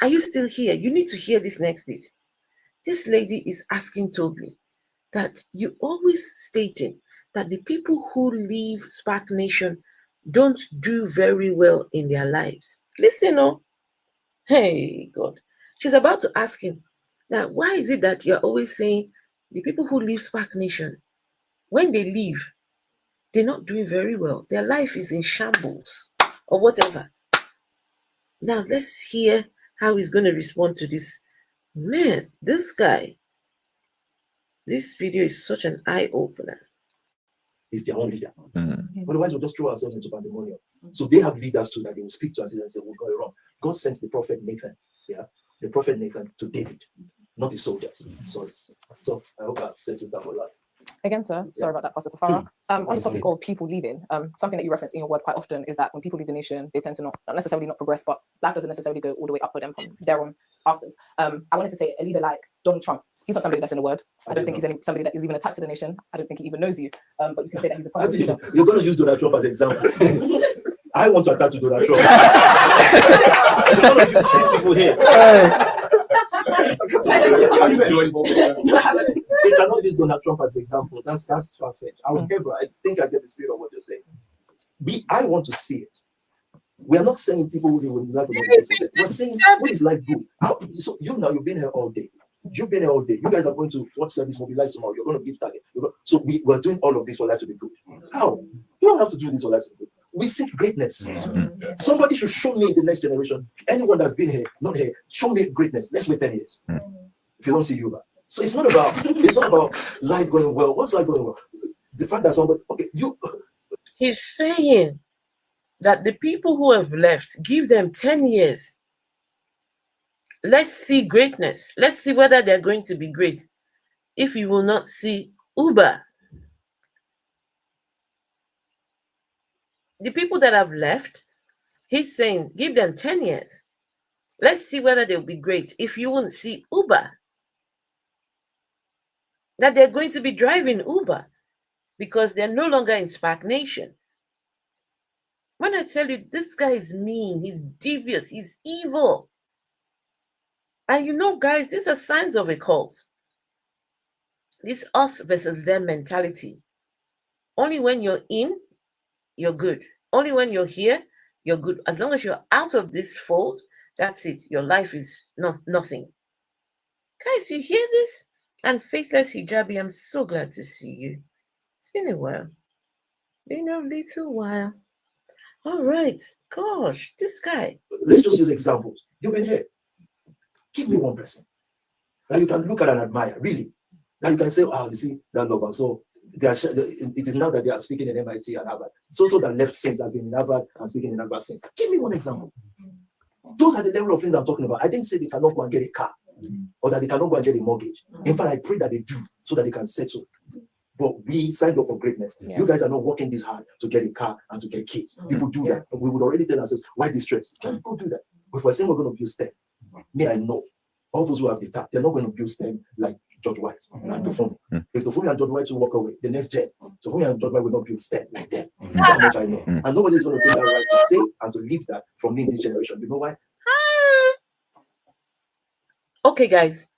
C: Are you still here? You need to hear this next bit. This lady is asking Tobi that you always stating that the people who leave SPAC Nation don't do very well in their lives. Listen, oh, hey, God. She's about to ask him that why is it that you're always saying the people who leave SPAC Nation, when they leave, they're not doing very well. Their life is in shambles or whatever. Now, let's hear how he's going to respond to this. Man, this guy, this video is such an eye-opener.
G: Is their own leader. Otherwise, we'll just throw ourselves into pandemonium. So they have leaders too that they will speak to us and say, we got it wrong. God sent the prophet Nathan, the prophet Nathan to David, not the soldiers. Sorry. So I hope I've said that for a lot.
I: Again, sir, sorry about that, Pastor Tafara. On the topic of people leaving, something that you reference in your word quite often is that when people leave the nation, they tend to not necessarily not progress, but life doesn't necessarily go all the way up for them from there on afterwards. I wanted to say a leader like Donald Trump, he's not somebody that's in the word. I don't think he's somebody that is even attached to the nation. I don't think he even knows you. But you can say that he's a positive leader.
G: You're going to use Donald Trump as an example. I want to attach to Donald Trump. You're going to use these people here. They cannot use Donald Trump as an example. That's far-fetched. However, I think I get the spirit of what you're saying. I want to see it. We are not saying people who live life will not be good. We're saying what is life good? So you've been here all day. You've been here all day. You guys are going to watch service mobilize tomorrow. You're going to give target. So we're doing all of this for life to be good. How? You don't have to do this for life to be good. We seek greatness. Somebody should show me the next generation. Anyone that's been here, not here, show me greatness. Let's wait 10 years. If you don't see you back. So it's not about life going well. What's life going well? The fact that somebody
C: He's saying that the people who have left, give them 10 years. Let's see greatness. Let's see whether they're going to be great. If you will not see Uber. The people that have left, he's saying, give them 10 years. Let's see whether they'll be great. If you won't see Uber, that they're going to be driving Uber because they're no longer in SPAC Nation. When I tell you, this guy is mean, he's devious, he's evil. And you know, guys, these are signs of a cult. This us versus them mentality. Only when you're in, you're good. Only when you're here, you're good. As long as you're out of this fold, that's it. Your life is nothing. Guys, you hear this? And Faithless Hijabi, I'm so glad to see you. It's been a while. Been a little while. All right. Gosh, this guy.
G: Let's just use examples. You've been here. Give me one person that you can look at and admire, really. That you can say, you see, that lover. So it is now that they are speaking in MIT and Harvard. So that left since has been in Harvard and speaking in Harvard since. Give me one example. Those are the level of things I'm talking about. I didn't say they cannot go and get a car or that they cannot go and get a mortgage. In fact, I pray that they do so that they can settle. But we signed up for greatness. You guys are not working this hard to get a car and to get kids. People do that. We would already tell ourselves, why this stress? Can't go do that. But if we're saying we're going to build STEM, me, I know all those who have the tap, they're not going to build STEM like George White and Tofomi. If Tofomi and George White will walk away, the next gen, Tofomi and George White will not build STEM like them. That much I know. And nobody's going to take that right to say and to leave that from me in this generation. You know why?
C: Okay, guys,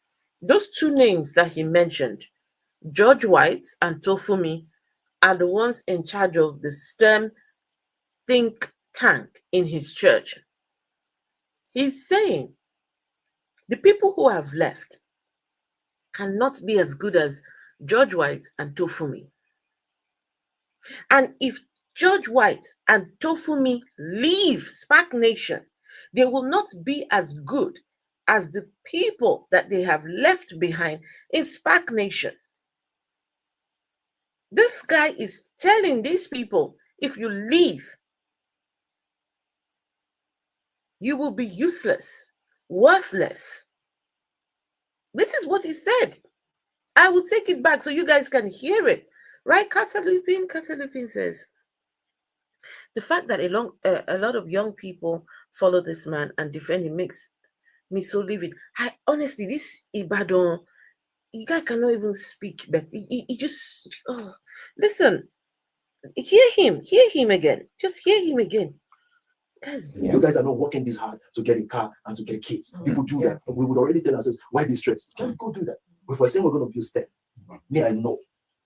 C: those two names that he mentioned, George White and Tofomi, are the ones in charge of the STEM think tank in his church. He's saying the people who have left cannot be as good as George White and Tofomi. And if George White and Tofomi leave SPAC Nation, they will not be as good as the people that they have left behind in SPAC Nation. This guy is telling these people, if you leave, you will be useless, worthless. This is what he said. I will take it back so you guys can hear it. Right, Catalupin says, the fact that a lot of young people follow this man and defend him makes me so livid. Honestly, this Ibadan You guy cannot even speak, but he just listen. Hear him again. Just hear him again. Guys,
G: you guys are not working this hard to get a car and to get kids. People do that. We would already tell ourselves, why this stress? Can't go do that. But if we're saying we're going to build STEM, me, I know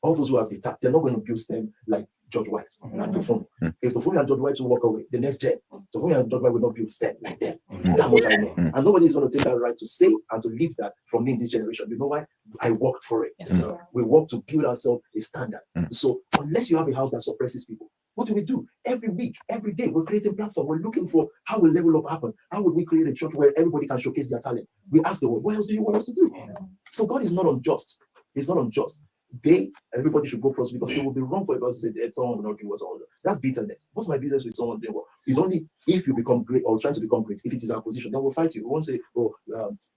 G: all those who have the tap, they're not going to build STEM like George White and Tofunmi. If Tofunmi and George White will walk away, the next gen, Tofunmi and George White will not build STEM like them. That much I know. And nobody is going to take that right to say and to leave that from me in this generation. You know why? I worked for it. We work to build ourselves a standard. So unless you have a house that suppresses people, what do? Every week, every day, we're creating platform. We're looking for how will level up happen. How would we create a church where everybody can showcase their talent? We ask the world, what else do you want us to do? So God is not unjust. He's not unjust. Everybody should go prosper because it will be wrong for everybody to say that someone will not do what's all. That's bitterness. What's my business with someone doing well? It's only if you become great or trying to become great. If it is our position, then we'll fight you. We won't say,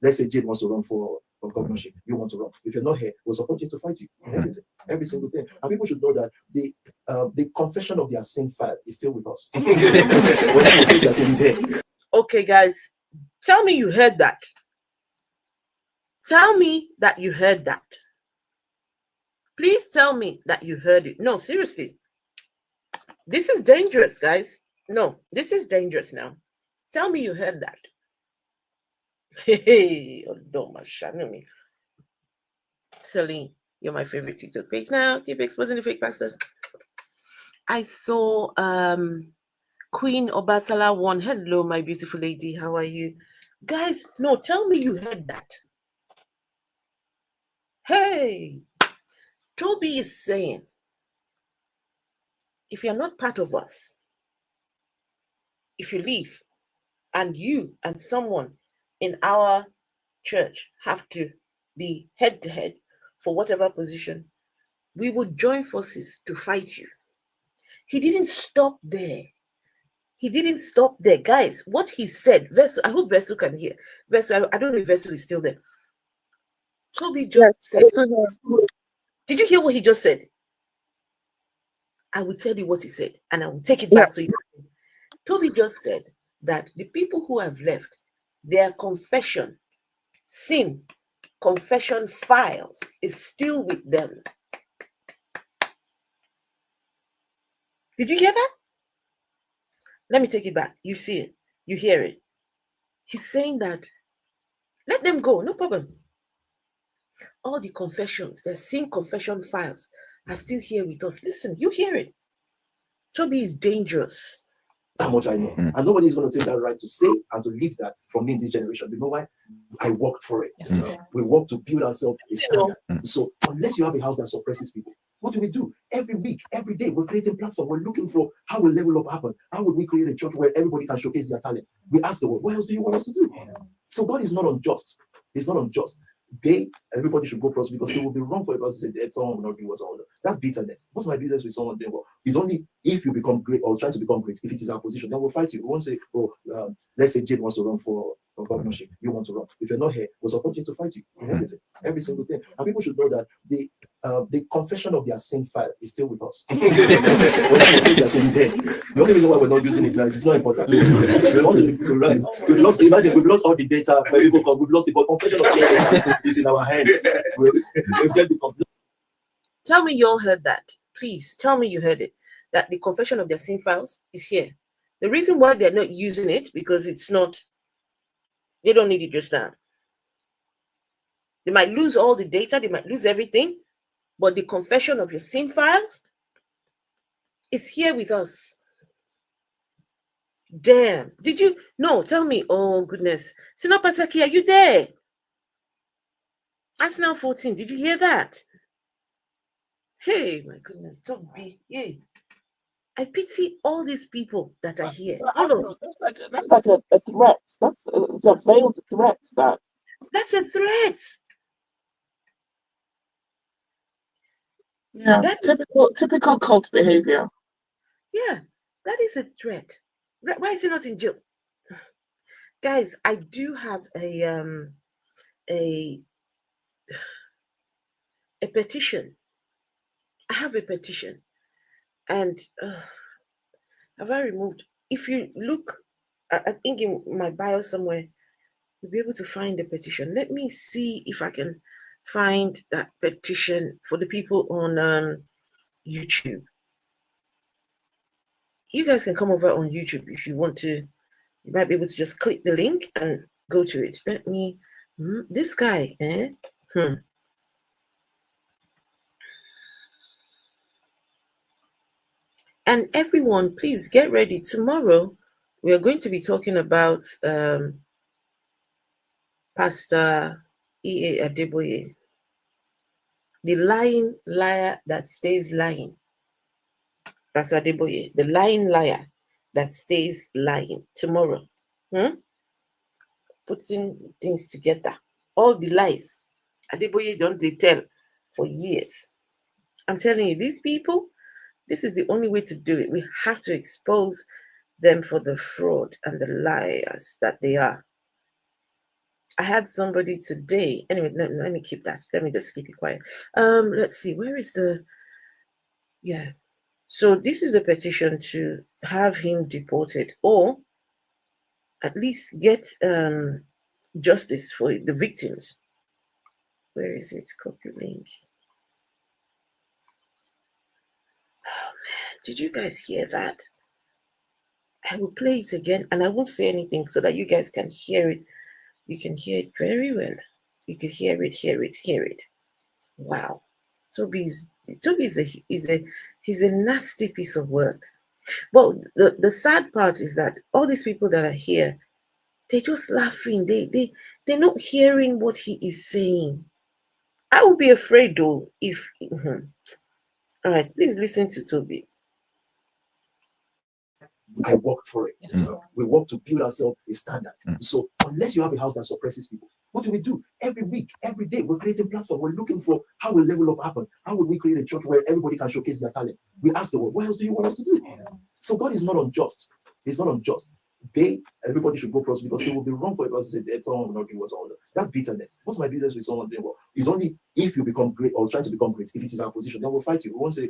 G: let's say Jade wants to run for governorship. You want to run. If you're not here, we'll support you to fight you. Everything, every single thing. And people should know that the confession of their sin file is still with us.
C: Okay, guys, tell me you heard that. Tell me that you heard that. Please tell me that you heard it. No, seriously. This is dangerous, guys. No, this is dangerous now. Tell me you heard that. Hey, Celine, you're my favorite TikTok page now. Keep exposing the fake pastors. I saw Queen Obatala 1. Hello, my beautiful lady. How are you? Guys, no, tell me you heard that. Hey, Tobi is saying, if you're not part of us, if you leave, and you and someone in our church have to be head to head for whatever position, we would join forces to fight you. He didn't stop there. He didn't stop there. Guys, what he said, Vesu, I hope Vesu can hear. Vesu, I don't know if Vesu is still there. Tobi just said, did you hear what he just said? I will tell you what he said, and I will take it back. So Tobi just said that the people who have left, their confession, sin, confession files is still with them. Did you hear that? Let me take it back. You see it. You hear it. He's saying that let them go. No problem. All the confessions, the sin confession files are still here with us. Listen, you hear it. Tobi is dangerous.
G: How much I know. And nobody is going to take that right to say and to leave that from me in this generation. You know why? I worked for it. We work to build ourselves a standard. So unless you have a house that suppresses people, what do? Every week, every day, we're creating platform. We're looking for how will level up happen. How would we create a church where everybody can showcase their talent? We ask the world, what else do you want us to do? So God is not unjust. He's not unjust. Everybody should go prosper because it will be wrong for everybody to say that someone will not do what's all. That's bitterness. What's my business with someone doing well? It's only if you become great or trying to become great. If it is our position, then we'll fight you. We won't say, let's say Jade wants to run for governorship. You want to run. If you're not here, we'll support you to fight you. Everything, every single thing. And people should know that the confession of their sin file is still with us. The only reason why we're not using it now is it's not important. We want to realize we've lost all the data. We've lost it, but confession of sin is in our hands. We've got the confession.
C: Tell me you all heard that. Please tell me you heard it. That the confession of their sin files is here. The reason why they're not using it because it's not. They don't need it just now. They might lose all the data. They might lose everything. But the confession of your sin files is here with us. Damn. Did you? No, tell me. Oh, goodness. Sinopataki, are you there? Arsenal 14. Did you hear that? Hey, my goodness. Tobi. Yay. I pity all these people that are here.
N: That's like a threat. It's a veiled threat.
C: That's a threat.
N: Yeah, typical cult behavior.
C: Yeah, that is a threat. Why is he not in jail? Guys, I do have a petition. I have a petition. And have I removed? If you look, I think in my bio somewhere, you'll be able to find the petition. Let me see if I can find that petition for the people on YouTube. You guys can come over on YouTube if you want to. You might be able to just click the link and go to it. Let me, this guy, And everyone, please get ready. Tomorrow, we are going to be talking about Pastor E.A. Adegboyega, the lying liar that stays lying. Pastor Adegboyega, the lying liar that stays lying. Tomorrow, putting things together. All the lies Adegboyega don't they tell for years. I'm telling you, these people, this is the only way to do it. We have to expose them for the fraud and the liars that they are. I had somebody today. Anyway, let me keep that. Let me just keep it quiet. Let's see. Where is the... Yeah. So this is a petition to have him deported or at least get justice for the victims. Where is it? Copy link. Oh, man. Did you guys hear that? I will play it again and I won't say anything so that you guys can hear it. You can hear it very well. You can hear it. Wow. Tobi is a nasty piece of work. But the sad part is that all these people that are here, they're just laughing. They're not hearing what he is saying. I would be afraid though if all right, please listen to Tobi.
G: I worked for it. We work to build ourselves a standard. So unless you have a house that suppresses people, what do? Every week, every day, we're creating platform. We're looking for how will level up happen. How will we create a church where everybody can showcase their talent? We ask the world, what else do you want us to do? So God is not unjust. He's not unjust. Everybody should go cross because it will be wrong for us to say that someone will not do what's all. That's bitterness. What's my business with someone doing well? It's only if you become great or trying to become great. If it is our position, then we'll fight you. We won't say,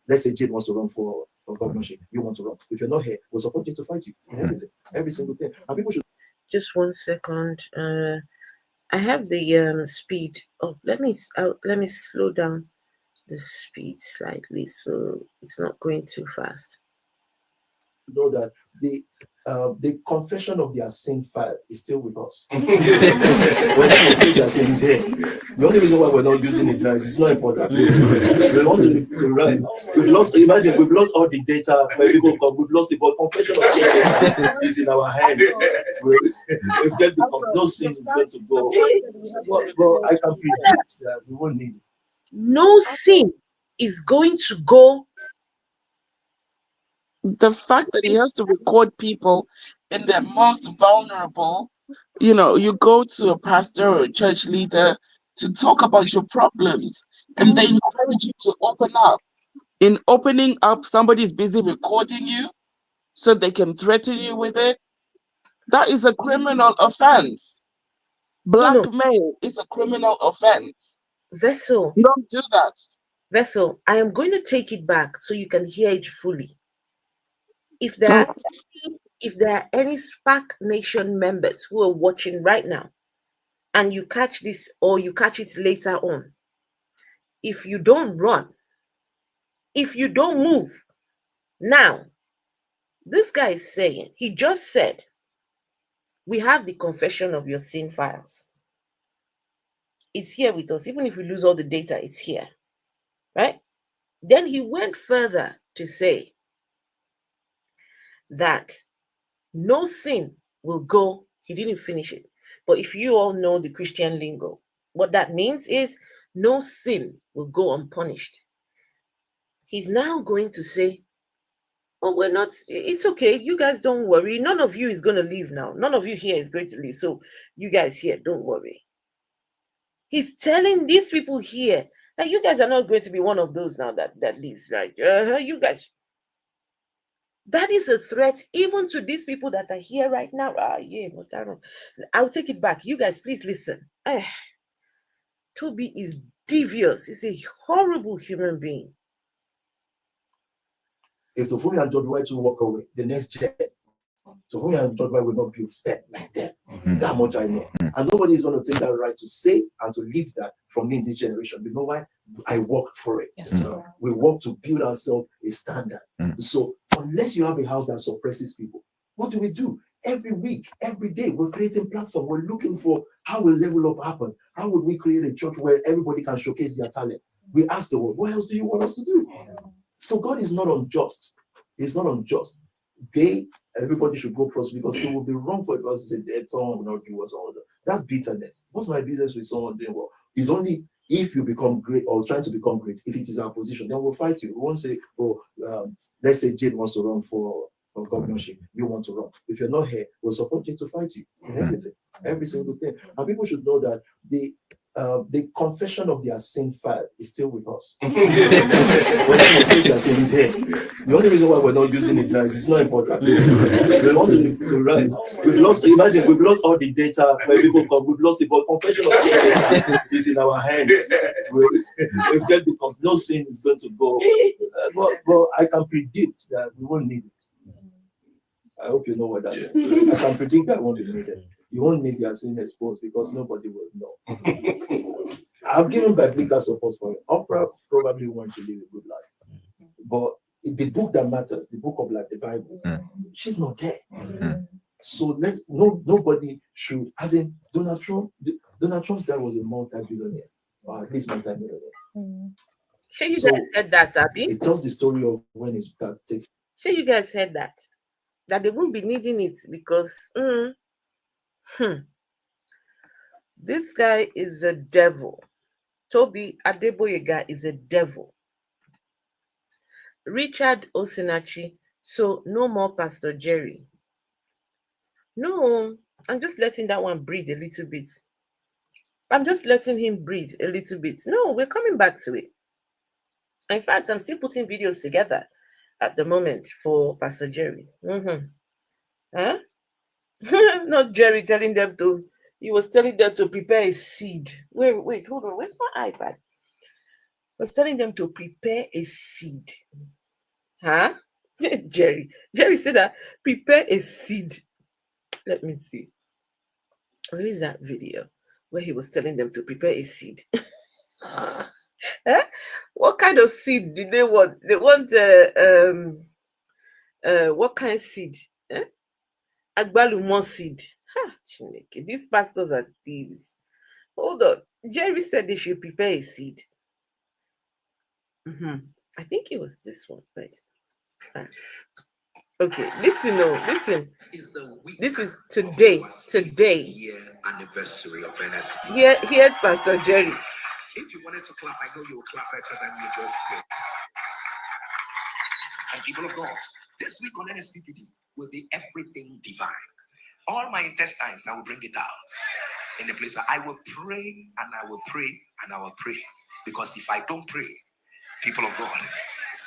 G: let's say Jade wants to run for governorship. You want to run. If you're not here, we'll support you to fight you. Everything, every single thing. And people should.
C: Just 1 second. I have the speed. Oh, let me slow down the speed slightly so it's not going too fast.
G: Know that the confession of their sin file is still with us. The only reason why we're not using it now is it's not important. We want to rise. We've lost all the data when people come. We've lost the but confession of sin is in our hands. We've got no sin is going to go. Well, I can predict that we won't need it.
C: No sin is going to go.
N: The fact that he has to record people in their most vulnerable, you go to a pastor or a church leader to talk about your problems and they encourage you to open up. In opening up, somebody's busy recording you so they can threaten you with it. That is a criminal offense. Blackmail is a criminal offense.
C: Vessel.
N: You don't do that.
C: Vessel, I am going to take it back so you can hear it fully. If there are any SPAC Nation members who are watching right now, and you catch this or you catch it later on, if you don't run, if you don't move, now, this guy is saying, he just said, we have the confession of your sin files. It's here with us. Even if we lose all the data, it's here, right? Then he went further to say that no sin will go. He didn't finish it. But if you all know the Christian lingo, what that means is no sin will go unpunished. He's now going to say, oh, we're not, it's okay. You guys don't worry. None of you is going to leave now. None of you here is going to leave. So you guys here, don't worry. He's telling these people here that you guys are not going to be one of those now that leaves, right? You guys. That is a threat even to these people that are here right now. I'll take it back. You guys, please listen. Tobi is devious. He's a horrible human being.
G: If Tobi and Tobi were to walk away, the next jet So who and Tobi will not build step like them. That much I know. And nobody is going to take that right to say and to leave that from me in this generation. You know why? I worked for it.
I: Yes,
G: We work to build ourselves a standard. So unless you have a house that suppresses people, what do? Every week, every day, we're creating platform. We're looking for how will level up happen. How would we create a church where everybody can showcase their talent? We ask the world, what else do you want us to do? So God is not unjust. He's not unjust. Everybody should go prosper, because it would be wrong for us to say that someone will not do what someone does. That's bitterness. What's my business with someone doing well? It's only if you become great or trying to become great. If it is our position, then we'll fight you. We won't say, let's say Jade wants to run for governorship. You want to run. If you're not here, we'll support you to fight you in everything, every single thing. And people should know that the confession of their sin file is still with us. The only reason why we're not using it now is it's not important. We want to rise. We've lost all the data when people come. We've lost it, but confession of sin is in our hands. We've got no sin is going to go. But I can predict that we won't need it. I hope you know what that is. I can predict that won't be needed. You won't need their sin exposed because nobody will know. I've given biblical support for it. Oprah probably wants to live a good life. But the book that matters, the book of life, the Bible, she's not there. So nobody should, as in Donald Trump's dad was a multi-billionaire, or at least multi-millionaire.
C: Sure, you guys heard that, Abby?
G: It tells the story of when his dad takes.
C: Sure, you guys heard that they won't be needing it because this guy is a devil. Tobi Adegboyega is a devil. Richard Osinachi, so no more Pastor Jerry. No, I'm just letting that one breathe a little bit. I'm just letting him breathe a little bit. No, we're coming back to it. In fact, I'm still putting videos together at the moment for Pastor Jerry. Huh? Not Jerry telling them to, he was telling them to prepare a seed. Wait, hold on. Where's my iPad? He was telling them to prepare a seed. Huh? Jerry said that, prepare a seed. Let me see. Where is that video where he was telling them to prepare a seed? What kind of seed do they want? They want what kind of seed? Agbalumo seed. Chineke, these pastors are thieves. Hold on. Jerry said they should prepare a seed. I think it was this one, right? Okay, listen. This is today.
O: Year anniversary of NSP.
C: Here, Pastor Jerry.
O: If you wanted to clap, I know you will clap better than you just did. And people of God, this week on NSPPD will be everything divine. All my intestines, I will bring it out in the place. I will pray and I will pray and I will pray. Because if I don't pray, people of God,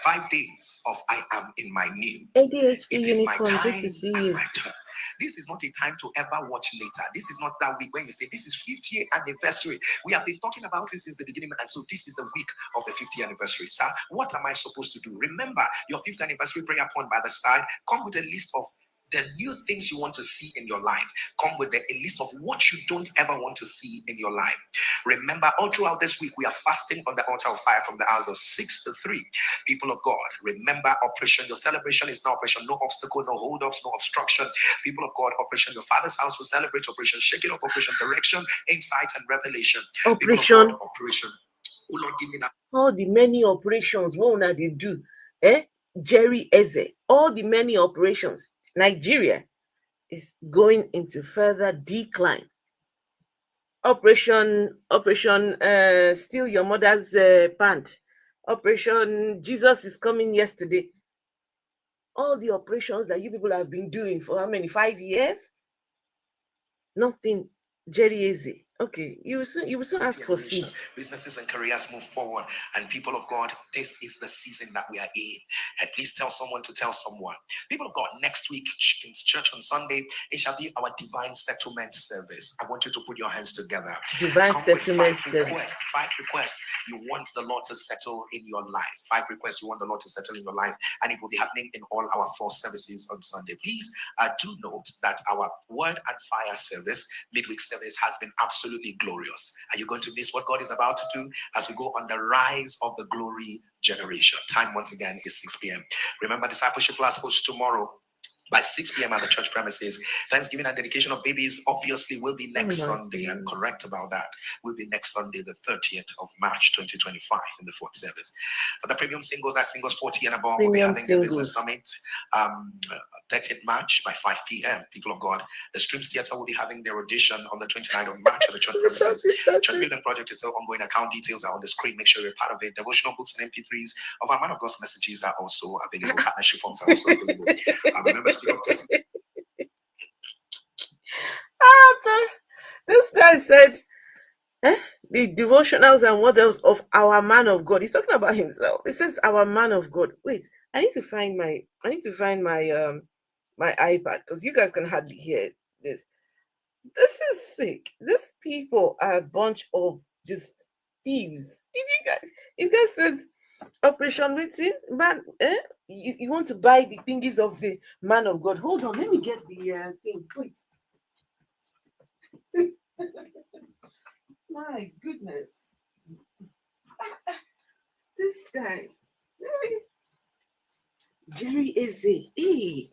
O: 5 days of I am in my new.
C: ADHD
O: it is my
C: unicorn,
O: time
C: good to see
O: and
C: you.
O: my turn. This is not a time to ever watch later. This is not that week when you say this is 50th year anniversary. We have been talking about this since the beginning, and so this is the week of the 50th anniversary. Sir, what am I supposed to do? Remember your 50th anniversary prayer point by the side. Come with a list of the new things you want to see in your life. Come with a list of what you don't ever want to see in your life. Remember, all throughout this week, we are fasting on the altar of fire from the hours of 6 to 3. People of God, remember Operation. Your celebration is now Operation No Obstacle, No Hold-Ups, No Obstruction. People of God, Operation Your Father's House will celebrate Operation Shake It Off, Operation Direction, Insight, and Revelation.
C: Operation.
O: God, Operation. Oh Lord, give me that.
C: All the many operations, what will they do? Jerry Eze, all the many operations. Nigeria is going into further decline. Operation steal your mother's pant. Operation Jesus is coming yesterday. All the operations that you people have been doing for how many? 5 years? Nothing. Jerry Eze. Okay, you will soon ask for seed.
O: Businesses and careers move forward. And people of God, this is the season that we are in. And please tell someone to tell someone. People of God, next week in church on Sunday, it shall be our divine settlement service. I want you to put your hands together.
C: Divine
O: Come with
C: settlement
O: five
C: service.
O: Five requests you want the Lord to settle in your life. 5 requests you want the Lord to settle in your life. And it will be happening in all our 4 services on Sunday. Please do note that our word and fire service, midweek service, has been absolutely glorious. Are you going to miss what God is about to do as we go on the rise of the glory generation? Time once again is 6 p.m. Remember, discipleship class hosts tomorrow by 6 p.m. at the church premises. Thanksgiving and dedication of babies obviously will be next Sunday. I'm correct about that. Will be next Sunday, the 30th of March, 2025 in the 4th service. For the premium singles, that's singles 40 and above, will be having the business summit 30th March by 5 p.m. People of God, the Streams Theater will be having their audition on the 29th of March at the church premises. Church building project is still ongoing. Account details are on the screen. Make sure you're part of it. Devotional books and MP3s of our Man of God's messages are also available. Partnership forms are also available. Remember to
C: This guy said, the devotionals and what else of our man of God. He's talking about himself. It says our man of God. Wait, I need to find my my iPad, because you guys can hardly hear this. This is sick. These people are a bunch of just thieves. Did you guys? It guys says Operation Waiting, man. You want to buy the thingies of the man of God? Hold on, let me get the thing. Wait. My goodness. This guy. Jerry Eze. Hey.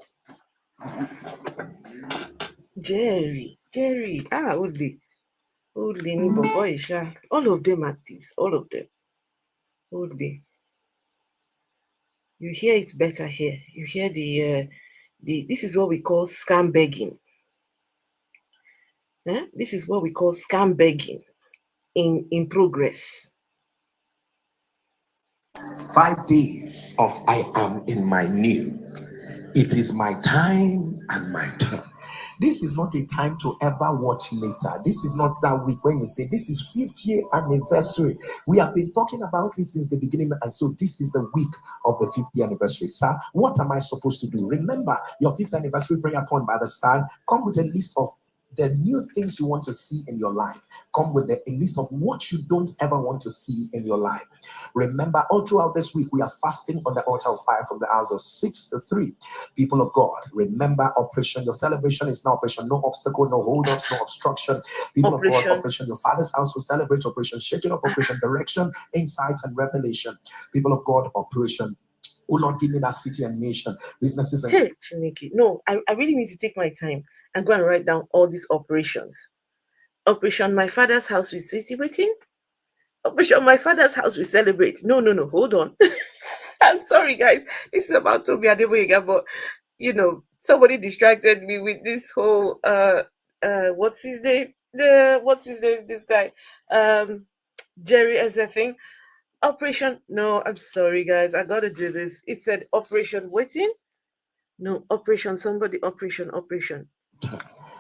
C: Jerry. Only boy, all of them are thieves. All of them. Only. You hear it better here. You hear the this is what we call scam begging. This is what we call scam begging in progress.
O: 5 days of I am in my new. It is my time and my turn. This is not a time to ever watch later. This is not that week when you say this is 5th year anniversary. We have been talking about it since the beginning, and so this is the week of the 5th year anniversary. Sir, what am I supposed to do? Remember your 5th anniversary prayer point by the side. Come with a list of the new things you want to see in your life. Come with a list of what you don't ever want to see in your life. Remember, all throughout this week, we are fasting on the altar of fire from the hours of 6 to 3. People of God, remember Operation. Your celebration is now Operation. No obstacle, no hold-ups, no obstruction. People of God, Operation. Your Father's house will celebrate Operation. Shaking up Operation. Direction, insight, and revelation. People of God, Operation. Oh Lord, give me that city and nation, businesses and...
C: Hey, Chineke, no, I really need to take my time and go and write down all these operations. Operation My Father's House with City Waiting. Operation My Father's House we celebrate. No, hold on. I'm sorry, guys. This is about Tobi Adegboyega, but somebody distracted me with this whole what's his name? This guy, Jerry as a thing. Operation. No, I'm sorry, guys. I gotta do this. It said Operation Waiting. No, Operation somebody. Operation.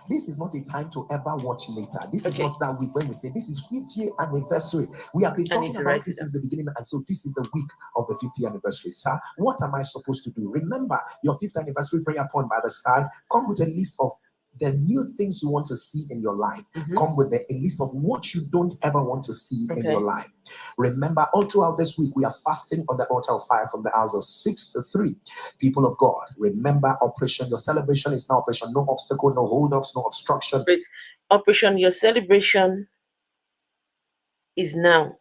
O: This is not a time to ever watch later. This is not that week when we say this is 5th year anniversary. We have been talking about this since the beginning, and so this is the week of the 5th year anniversary. Sir, what am I supposed to do? Remember your 5th anniversary prayer point by the side. Come with a list of the new things you want to see in your life. Come with a list of what you don't ever want to see in your life. Remember, all throughout this week, we are fasting on the altar of fire from the hours of 6 to 3. People of God, remember Operation. Your celebration is now Operation. No obstacle, no hold-ups, no obstruction.
C: Wait, Operation, your celebration is now.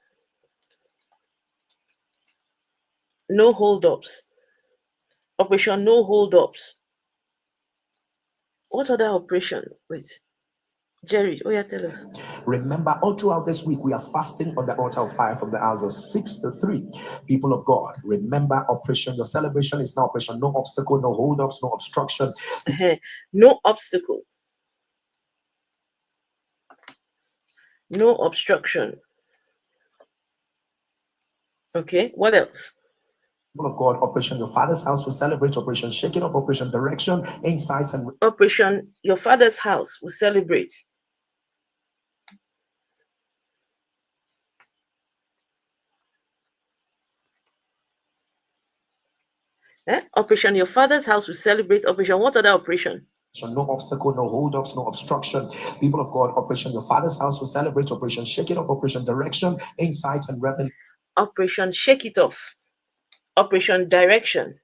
C: No hold-ups. Operation, no hold-ups. What other operation? Wait. Jerry, tell us.
O: Remember, all throughout this week, we are fasting on the altar of fire from the hours of 6 to 3. People of God, remember Operation. Your celebration is now Operation. No obstacle, no hold-ups, no obstruction.
C: No obstacle. No obstruction. Okay, what else?
O: People of God, Operation. Your Father's house will celebrate Operation. Shaking up Operation. Direction, insight, and...
C: Operation. Your Father's house will celebrate. Operation Your Father's House will celebrate. Operation, what other operation?
O: No obstacle, no holdups, no obstruction. People of God, Operation Your Father's House will celebrate. Operation Shake It Off, Operation Direction, Insight, and Revelation.
C: Operation Shake It Off. Operation Direction.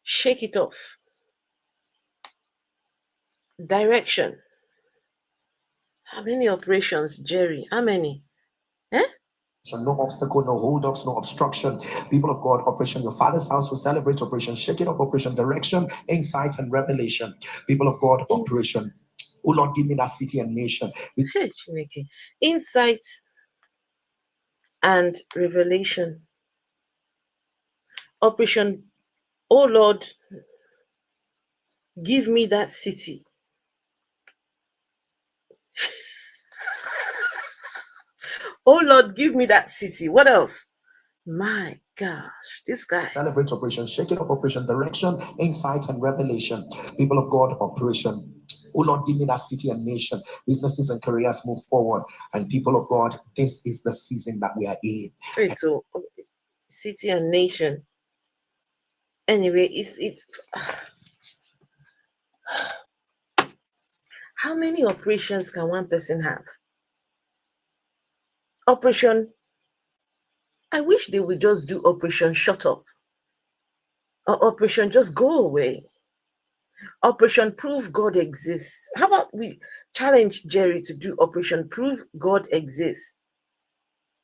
C: Shake it off. Direction. How many operations, Jerry? How many?
O: No obstacle, no holdups, no obstruction. People of God, Operation Your Father's House will celebrate. Operation Shake It Off, Operation Direction, Insight, and Revelation. People of God, Operation, oh Lord, give me that city and nation.
C: Insight and Revelation. Operation, oh Lord, give me that city. Oh Lord, give me that city. What else? My gosh, this guy.
O: Celebrate Operation Shake It Off, Operation Direction, Insight, and Revelation. People of God, Operation, oh Lord, give me that city and nation. Businesses and careers move forward. And people of God, this is the season that we are in.
C: Wait, so city and nation. Anyway, it's how many operations can one person have? Operation, I wish they would just do Operation Shut Up. Or Operation Just Go Away. Operation Prove God Exists. How about we challenge Jerry to do Operation Prove God Exists?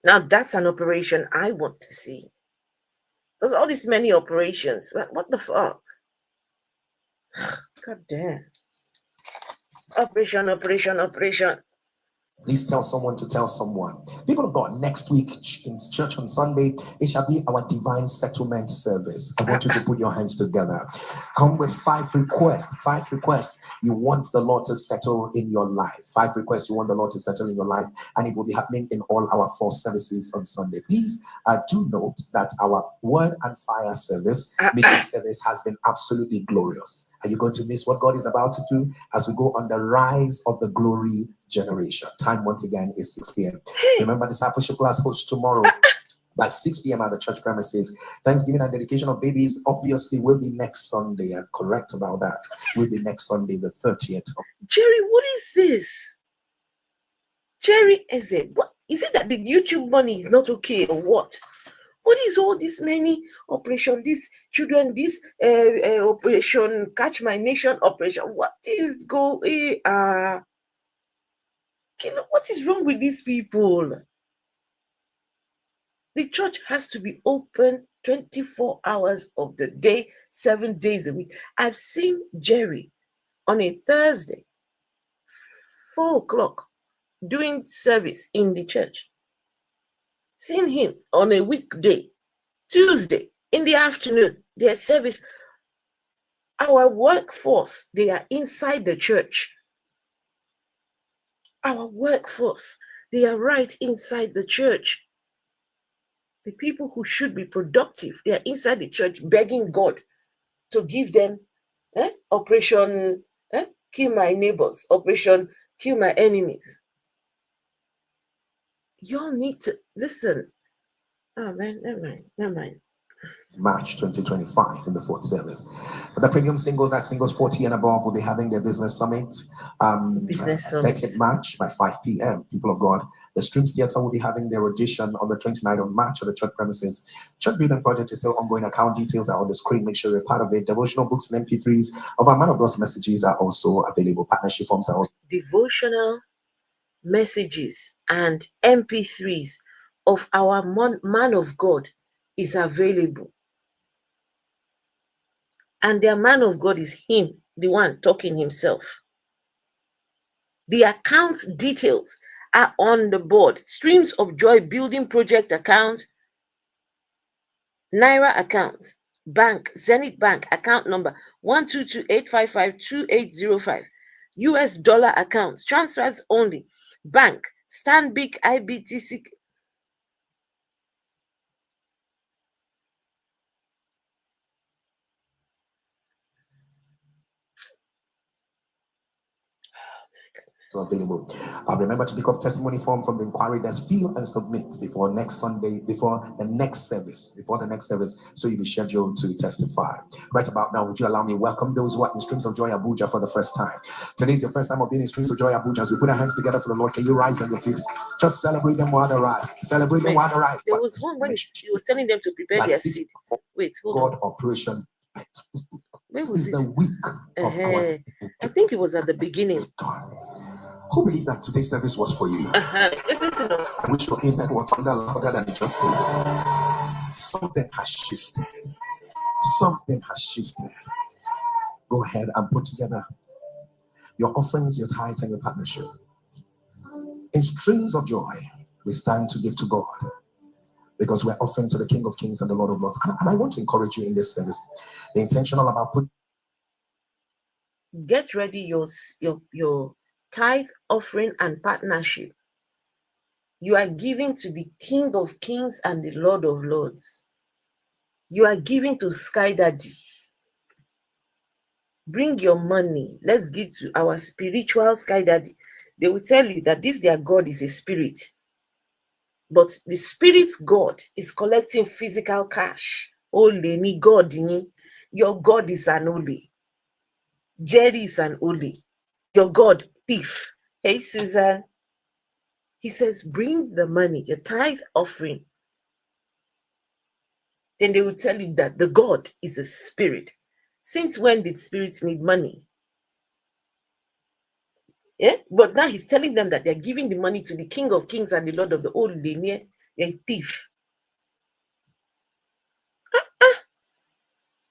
C: Now that's an operation I want to see. There's all these many operations. What the fuck? God damn. Operation, operation, operation.
O: Please tell someone to tell someone. People of God, next week in church on Sunday, it shall be our divine settlement service. I want you to put your hands together. Come with 5 requests. 5 requests you want the Lord to settle in your life. 5 requests you want the Lord to settle in your life. And it will be happening in all our 4 services on Sunday. Please do note that our word and fire service, meeting service, has been absolutely glorious. Are you going to miss what God is about to do as we go on the rise of the glory generation? Time once again is 6 p.m. Remember, discipleship class hosts tomorrow by 6 p.m. at the church premises. Thanksgiving and dedication of babies obviously will be next Sunday. I'm correct about that. Will be next Sunday, the 30th.
C: Jerry, what is this? Jerry, is it? What is it that the YouTube money is not okay or what? What is all this many operation, this children, this operation Catch My Nation operation? What is going what is wrong with these people? The church has to be open 24 hours of the day, 7 days a week. I've seen Jerry on a Thursday, 4 o'clock, doing service in the church. Seen him on a weekday, Tuesday, in the afternoon, their service. Our workforce, they are inside the church. Our workforce, they are right inside the church. The people who should be productive, they are inside the church begging God to give them Operation Kill My Neighbors, Operation Kill My Enemies. Y'all need to listen. Oh man, never mind.
O: March 2025 in the 4th service. For the premium singles, that singles 40 and above, will be having their business summit.
C: Business summit.
O: 30th March by 5 p.m. People of God. The Streams Theatre will be having their audition on the 29th of March at the church premises. Church building project is still ongoing. Account details are on the screen. Make sure you're part of it. Devotional books and MP3s of our Man of God's messages are also available. Partnership forms are also
C: devotional messages and MP3s of our Man of God is available. And their Man of God is him, the one talking himself. The account details are on the board. Streams of Joy Building Project account, Naira account, Bank, Zenith Bank, account number 122-855-2805. US dollar accounts, transfers only. Bank, Stanbic IBTC.
O: available. Remember to pick up testimony form from the inquiry desk, fill and submit before next Sunday, before the next service, so you'll be scheduled to testify. Right about now, would you allow me to welcome those who are in Streams of Joy Abuja for the first time? Today's your first time of being in Streams of Joy Abuja. As we put our hands together for the Lord, can you rise on your feet? Just celebrate them while they rise. Celebrate them while they rise.
C: There was one when he was telling them to prepare their seed. Wait, hold on.
O: God operation.
C: Where
O: This
C: was
O: is
C: it?
O: the week of our.
C: I think it was at the beginning.
O: Who believed that today's service was for you?
C: Listen to them.
O: I wish your amen was louder than it just did. Something has shifted. Something has shifted. Go ahead and put together your offerings, your tithes, and your partnership. In Streams of Joy, we stand to give to God because we're offering to the King of Kings and the Lord of Lords. And I want to encourage you in this service. Be intentional about
C: Get ready your tithe, offering, and partnership. You are giving to the King of Kings and the Lord of Lords. You are giving to Sky Daddy. Bring your money. Let's give to our spiritual Sky Daddy. They will tell you that this their God is a spirit. But the spirit God is collecting physical cash. Only me God. Your God is an Oli. Jerry is an Oli. Your God, thief. Hey, Susan. He says, bring the money, your tithe offering. Then they will tell you that the God is a spirit. Since when did spirits need money? Yeah, but now he's telling them that they're giving the money to the King of Kings and the Lord of the old linear. They're a thief.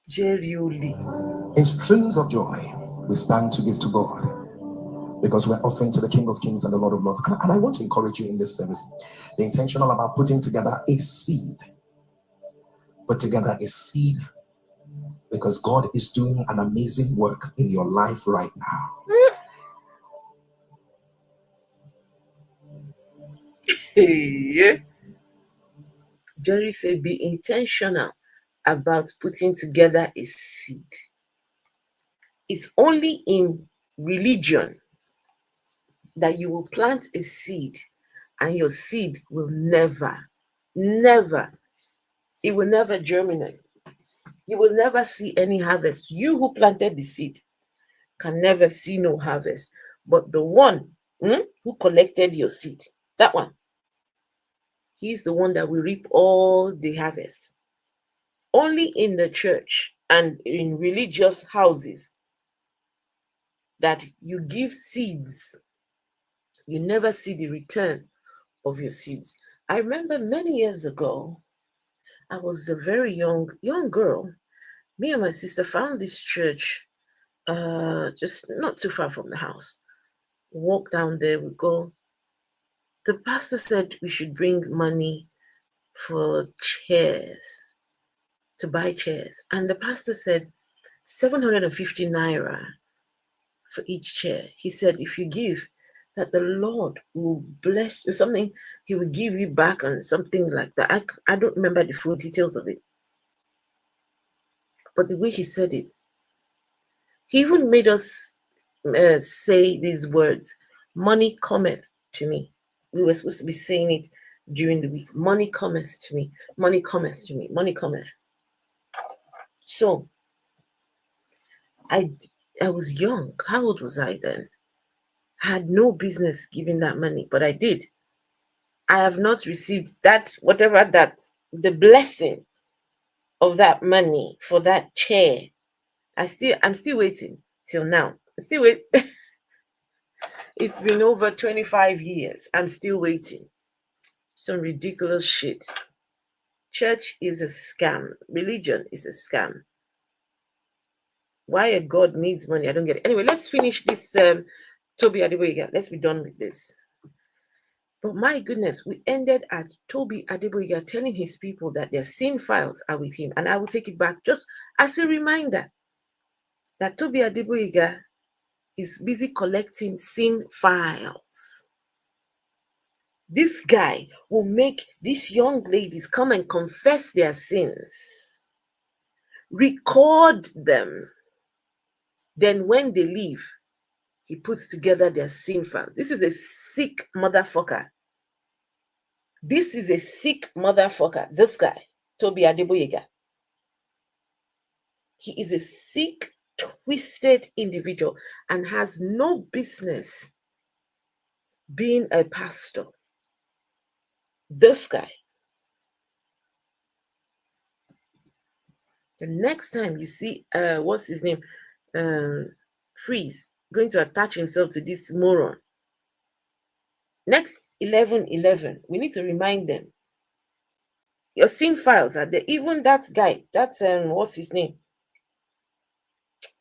C: Jerry Oli.
O: In Streams of Joy, we stand to give to God because we're offering to the King of Kings and the Lord of Lords. And I want to encourage you in this service. Be intentional about putting together a seed. Put together a seed because God is doing an amazing work in your life right now.
C: Yeah. Jerry said, be intentional about putting together a seed. It's only in religion that you will plant a seed and your seed will never, it will never germinate. You will never see any harvest. You who planted the seed can never see no harvest. But the one who collected your seed, that one, he's the one that will reap all the harvest. Only in the church and in religious houses that you give seeds, you never see the return of your seeds. I remember many years ago, I was a very young girl. Me and my sister found this church just not too far from the house. Walk down there, we go. The pastor said we should bring money for chairs, to buy chairs. And the pastor said 750 naira for each chair. He said, if you give, that the Lord will bless you, something he will give you back and something like that. I don't remember the full details of it. But the way he said it, he even made us say these words, money cometh to me. We were supposed to be saying it during the week. Money cometh to me. Money cometh to me. Money cometh. So I was young. How old was I then? I had no business giving that money, but I did. I have not received that, whatever that, the blessing of that money for that chair. I'm still waiting till now. I'm still waiting. It's been over 25 years. I'm still waiting. Some ridiculous shit. Church is a scam. Religion is a scam. Why a God needs money? I don't get it. Anyway, let's finish this Tobi Adegboyega. Let's be done with this. But my goodness, we ended at Tobi Adegboyega telling his people that their sin files are with him. And I will take it back just as a reminder that Tobi Adegboyega is busy collecting sin files. This guy will make these young ladies come and confess their sins, record them. Then when they leave, he puts together their sin files. This is a sick motherfucker. This is a sick motherfucker. This guy, Tobi Adegboyega. He is a sick, twisted individual and has no business being a pastor. This guy. The next time you see, what's his name? Freeze, going to attach himself to this moron. Next 11/11, we need to remind them. Your sin files are there. Even that guy, that's what's his name?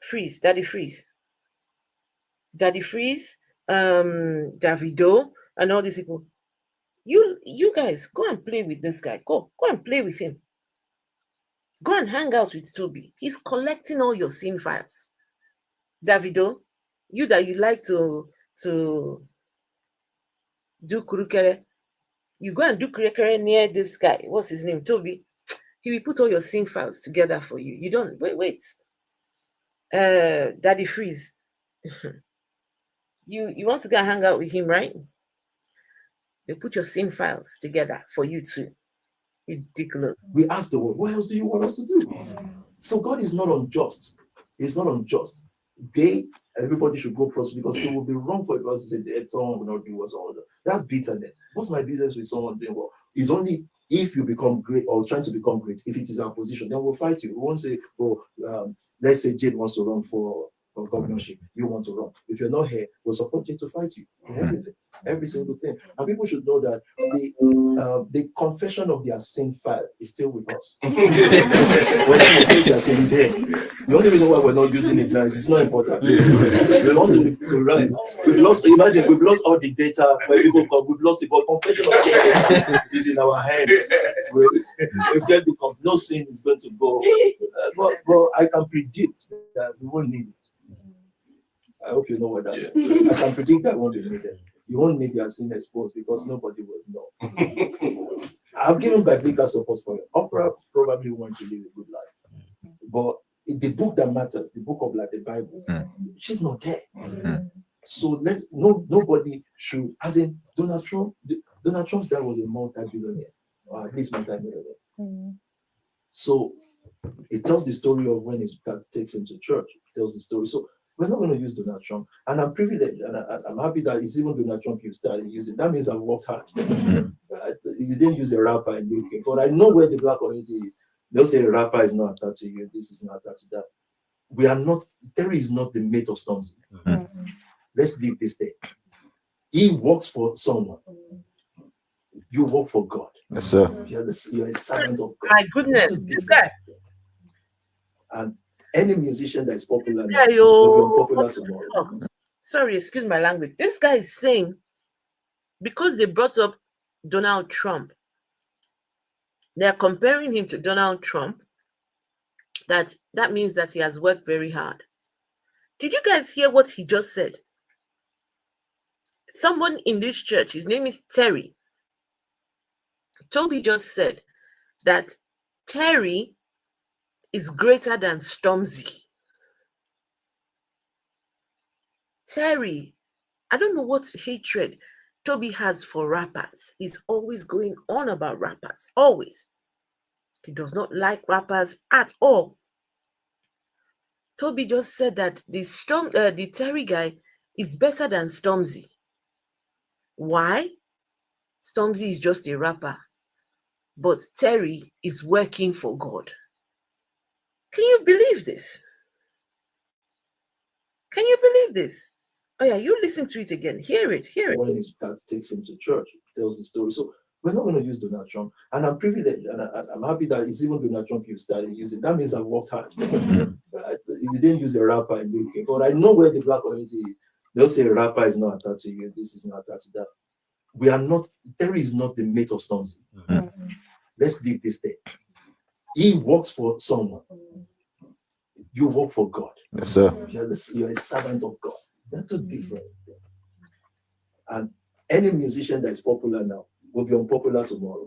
C: Freeze, Daddy Freeze. Daddy Freeze, Davido, and all these people. You guys go and play with this guy. Go and play with him. Go and hang out with Tobi. He's collecting all your sin files. Davido, you that you like to do kurukere, you go and do kurukere near this guy. What's his name? Tobi. He will put all your sin files together for you. You don't wait. Daddy Freeze. you want to go and hang out with him, right? They put your sin files together for you too. Ridiculous.
B: We ask the Lord, what else do you want us to do? So God is not unjust. He's not unjust. Everybody should go prosper, because it would be wrong for us to say that someone will not do what someone does. That's bitterness. What's my business with someone doing well? It's only if you become great or trying to become great. If it is our position, then we'll fight you. We won't say, let's say Jade wants to run for governorship. You want to run. If you're not here, we'll support you to fight you. Everything. Every single thing. And people should know that the confession of their sin file is still with us. When they say their sin is here. The only reason why we're not using it now is it's not important. We want to rise. We've lost all the data when people come. We've lost it, but confession of sin is in our hands. We've got no sin is going to go. But I can predict that we won't need it. I hope you know what that is. I can predict that won't be needed. You won't need your sin exposed because nobody will know. I've given biblical support for it. Oprah probably want to live a good life. But the book that matters, the book of the Bible, she's not there. So nobody should, as in Donald Trump. Donald Trump's dad was a multi-billionaire, or at least multi-millionaire. So it tells the story of when his dad takes him to church. It tells the story. So we're not going to use Donald Trump. And I'm privileged, and I'm happy that it's even Donald Trump you started using. That means I've worked hard. You didn't use a rapper in the UK, but I know where the black community is. They'll say a rapper is not attached to you, this is not attached to that. We are not, Terry is not the mate of Stormzy. Let's leave this there. He works for someone. You work for God.
K: Yes, sir.
B: You're a servant of God.
C: My goodness, this guy.
B: And any musician that is popular now will be unpopular tomorrow.
C: Sorry, excuse my language. This guy is saying, because they brought up Donald Trump, they're comparing him to Donald Trump, that means that he has worked very hard. Did you guys hear what he just said? Someone in this church, his name is Terry. Tobi just said that Terry is greater than Stormzy. Terry, I don't know what hatred Tobi has for rappers. He's always going on about rappers, always. He does not like rappers at all. Tobi just said that the Terry guy is better than Stormzy. Why? Stormzy is just a rapper, but Terry is working for God. Can you believe this? Can you believe this? Oh yeah, you listen to it again. Hear it.
B: When his dad takes him to church, it tells the story. So we're not going to use Donald Trump. And I'm privileged, and I'm happy that it's even Donald Trump you started using. That means I've worked hard. You didn't use a rapper in the UK, but I know where the black community is. They'll say a rapper is not attached to you, this is not attached to that. We are not, Terry is not the mate of Stormzy. Let's leave this there. He works for someone. You work for God.
K: Yes, sir.
B: You're a servant of God. They're two different. And any musician that is popular now will be unpopular tomorrow.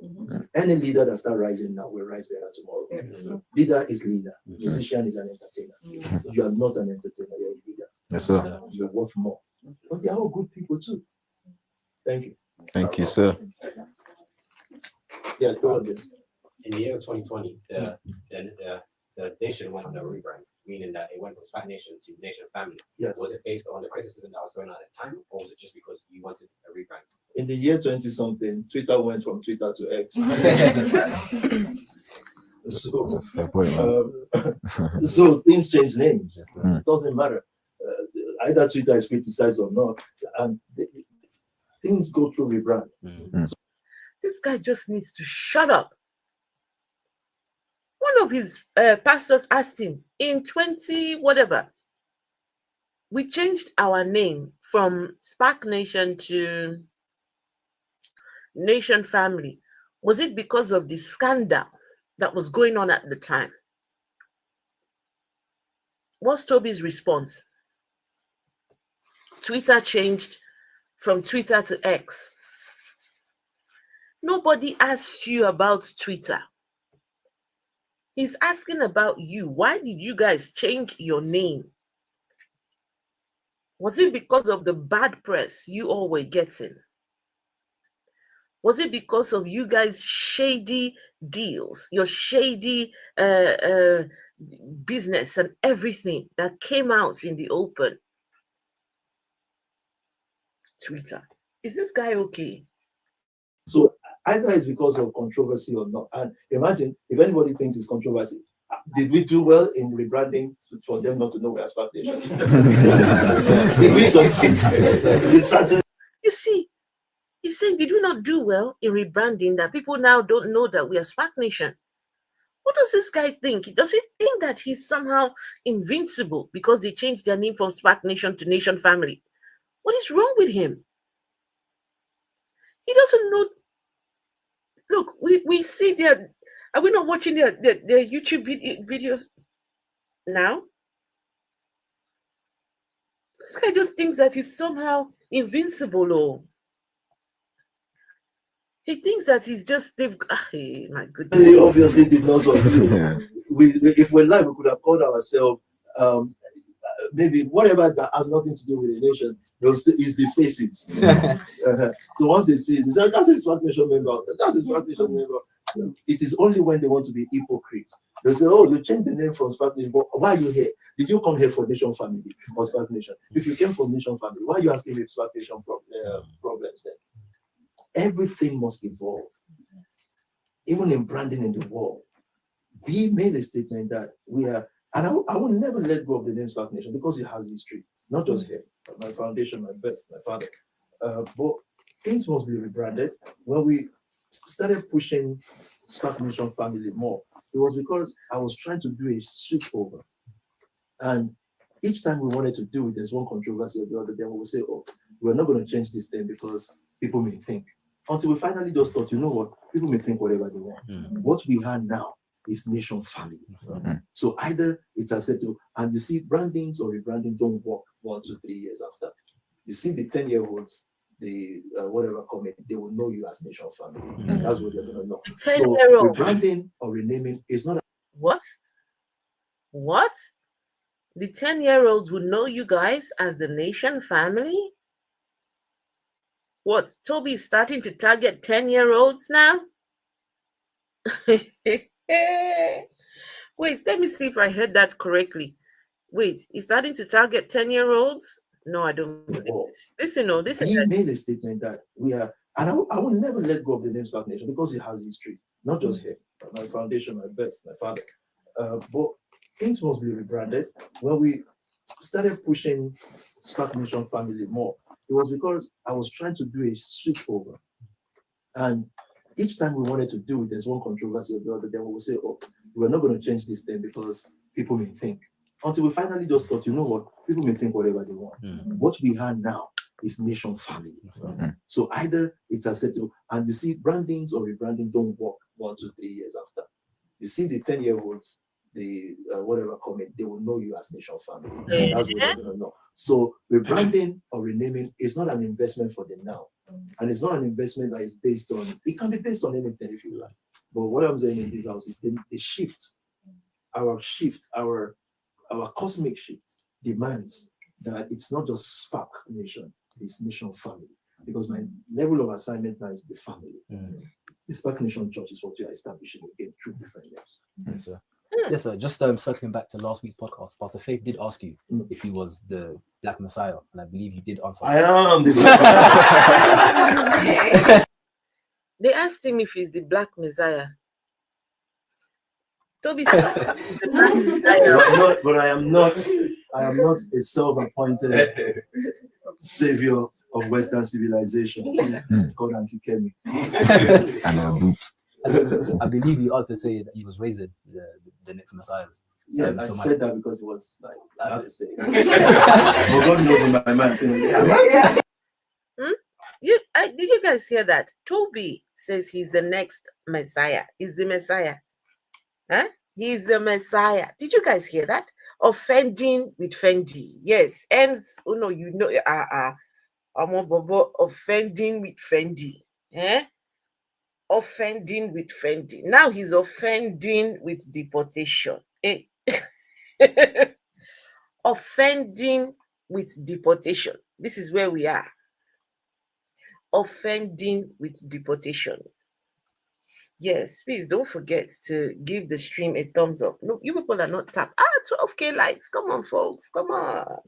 B: Any leader that starts rising now will rise better tomorrow. Leader is leader. Musician is an entertainer. You are not an entertainer, you're a leader.
K: Yes, sir.
B: You're worth more.
G: but they are all good people too. Thank you.
K: Thank you, sir.
G: Yeah, go on this.
J: In the year of 2020, the nation went on a rebrand, meaning that it went from SPAC Nation to Nation Family.
G: Yes.
J: Was it based on the criticism that was going on at the time, or was it just because you wanted a rebrand?
G: In the year 20-something, Twitter went from Twitter to X. So, so things change names. It doesn't matter. Either Twitter is criticized or not, and things go through rebrand.
C: This guy just needs to shut up. One of his pastors asked him in 20 whatever, we changed our name from SPAC Nation to Nation Family. Was it because of the scandal that was going on at the time? What's Tobi's response? Twitter changed from Twitter to X. Nobody asked you about Twitter. He's asking about you. Why did you guys change your name? Was it because of the bad press you all were getting? Was it because of you guys' shady deals, your shady business and everything that came out in the open? Twitter. Is this guy okay?
G: So either it's because of controversy or not. And imagine if anybody thinks it's controversy, did we do well in rebranding for them not to know we are SPAC Nation? Did we succeed?
C: You see, he's saying, did we not do well in rebranding that people now don't know that we are SPAC Nation? What does this guy think? Does he think that he's somehow invincible because they changed their name from SPAC Nation to Nation Family? What is wrong with him? He doesn't know. Look, we see their, are we not watching their YouTube videos now? This guy just thinks that he's somehow invincible, or he thinks that he's just, hey, my goodness.
G: They obviously did not succeed. If we're live, we could have called ourselves maybe whatever that has nothing to do with the nation is the faces. So once they see it, they say, that's a SPAC Nation member, that's a SPAC Nation member. It is only when they want to be hypocrites. They say, oh, you changed the name from SPAC Nation, but why are you here? Did you come here for Nation Family or SPAC Nation? If you came from Nation Family, why are you asking me if SPAC Nation problems then? Everything must evolve. Even in branding in the world, we made a statement that we are, and I will never let go of the name SPAC Nation because it has history, not just here, but my foundation, my birth, my father. But things must be rebranded. When we started pushing SPAC Nation Family more, it was because I was trying to do a switch over. And each time we wanted to do it, there's one controversy or the other, then we would say, oh, we're not going to change this thing because people may think. Until we finally just thought, you know what, people may think whatever they want. What we have now is Nation Family. So either it's acceptable, and you see, brandings or rebranding don't work 1 to 3 years after. You see the 10-year-olds, the whatever comment, they will know you as Nation Family. That's what they're gonna know. So rebranding or renaming is not.
C: What? The 10-year-olds would know you guys as the Nation Family? What? Tobi is starting to target 10-year-olds now? Wait, let me see if I heard that correctly. Wait, he's starting to target 10-year-olds? No, I don't believe this. Listen.
G: He made a statement that we are, and I will never let go of the name SPAC Nation because it has history, not just here, but my foundation, my birth, my father. But things must be rebranded. When we started pushing SPAC Nation Family more, it was because I was trying to do a switch over. And each time we wanted to do it, there's one controversy or the other, then we will say, oh, we're not going to change this thing because people may think. Until we finally just thought, you know what, people may think whatever they want. What we have now is Nation Family. So either it's acceptable, and you see, brandings or rebranding don't work 1 to 3 years after. You see the 10-year-olds, the whatever comment, they will know you as Nation Family. That's what they're going to know. So rebranding or renaming is not an investment for them now. And it's not an investment that is based on, it can be based on anything if you like. But what I'm saying in this house is the shift, our cosmic shift demands
B: that it's not just SPAC Nation, it's Nation Family. Because my level of assignment now is the family. The SPAC Nation Church is what we are establishing again through different names.
L: Yes, sir. Yes, sir. Just circling back to last week's podcast, Pastor Faith did ask you if he was the Black Messiah, and I believe you did answer.
B: I am the Black Messiah.
C: They asked him if he's the Black Messiah. Tobi said he's the Black Messiah.
B: But I am not a self-appointed savior of Western civilization called Antikemi.
L: I believe you also say that he was raising the next messiahs.
B: Yeah, I said that because it was like I have to say. But God knows in my mind.
C: Did you guys hear that? Tobi says he's the next Messiah. He's the Messiah. Huh? He's the Messiah. Did you guys hear that? Offending with Fendi. Yes. Oh no, you know, offending with Fendi. Eh? Offending with Fendi. Now he's offending with deportation. Eh? Offending with deportation. This is where we are. Offending with deportation. Yes, please don't forget to give the stream a thumbs up. No, you people are not tapped. 12K likes. Come on, folks. Come on.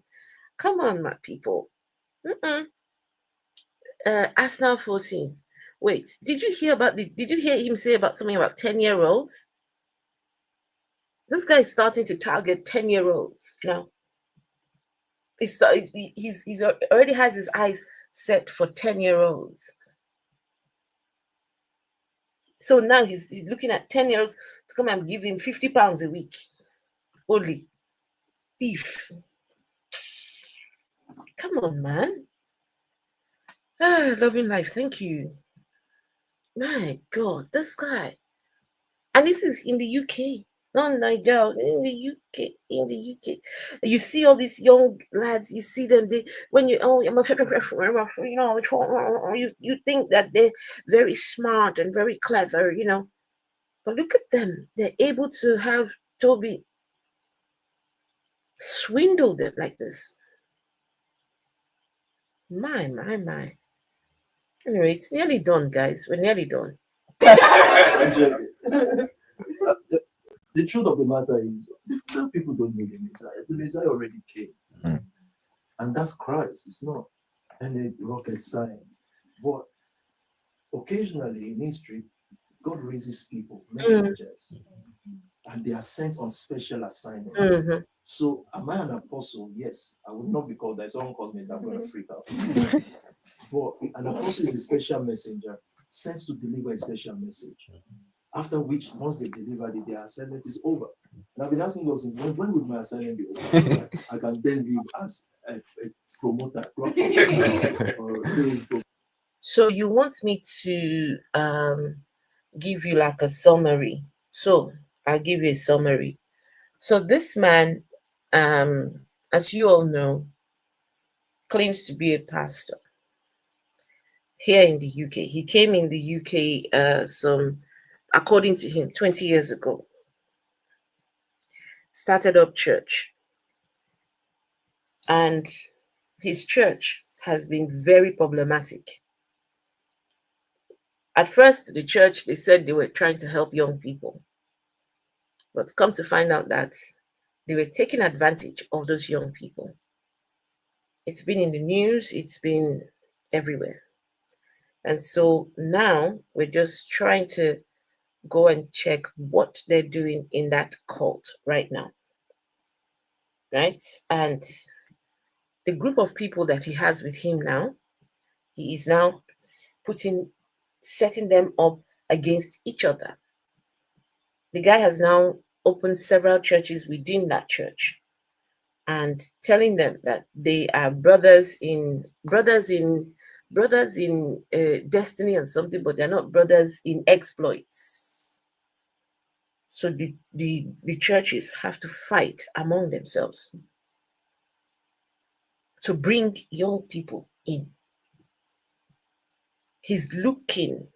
C: Come on, my people. Arsenal 14. Wait, did you hear him say about something about 10-year-olds? This guy is starting to target 10-year-olds now. He's already has his eyes set for 10-year-olds. So now he's looking at 10-year-olds to come and give him £50 a week. Holy thief. Come on, man. Loving life. Thank you. My God, this guy. And this is in the UK, not Nigeria, in the UK, You see all these young lads, you see them, you think that they're very smart and very clever, you know. But look at them. They're able to have Tobi swindle them like this. My. Anyway, it's nearly done, guys. We're nearly done.
B: The truth of the matter is, the people don't need the Messiah. The Messiah already came. And that's Christ. It's not any rocket science. But occasionally in history, God raises people, messengers, and they are sent on special assignment. So, am I an apostle? Yes. I would not be called that. If someone calls me that, I'm going to freak out. But an apostle is a special messenger sent to deliver a special message. After which, once they deliver it, their assignment is over. And I've been asking God, when would my assignment be over? I can then live as a promoter.
C: So you want me to give you like a summary. So I'll give you a summary. So this man, as you all know, claims to be a pastor here in the UK. He came in the UK according to him, 20 years ago. Started up church. And his church has been very problematic. At first, the church, they said they were trying to help young people. But come to find out that they were taking advantage of those young people. It's been in the news. It's been everywhere. And so now we're just trying to go and check what they're doing in that cult right now. Right? And the group of people that he has with him now, he is now setting them up against each other. The guy has now opened several churches within that church and telling them that they are brothers in destiny and something, but they're not brothers in exploits. So the churches have to fight among themselves to bring young people in. He's looking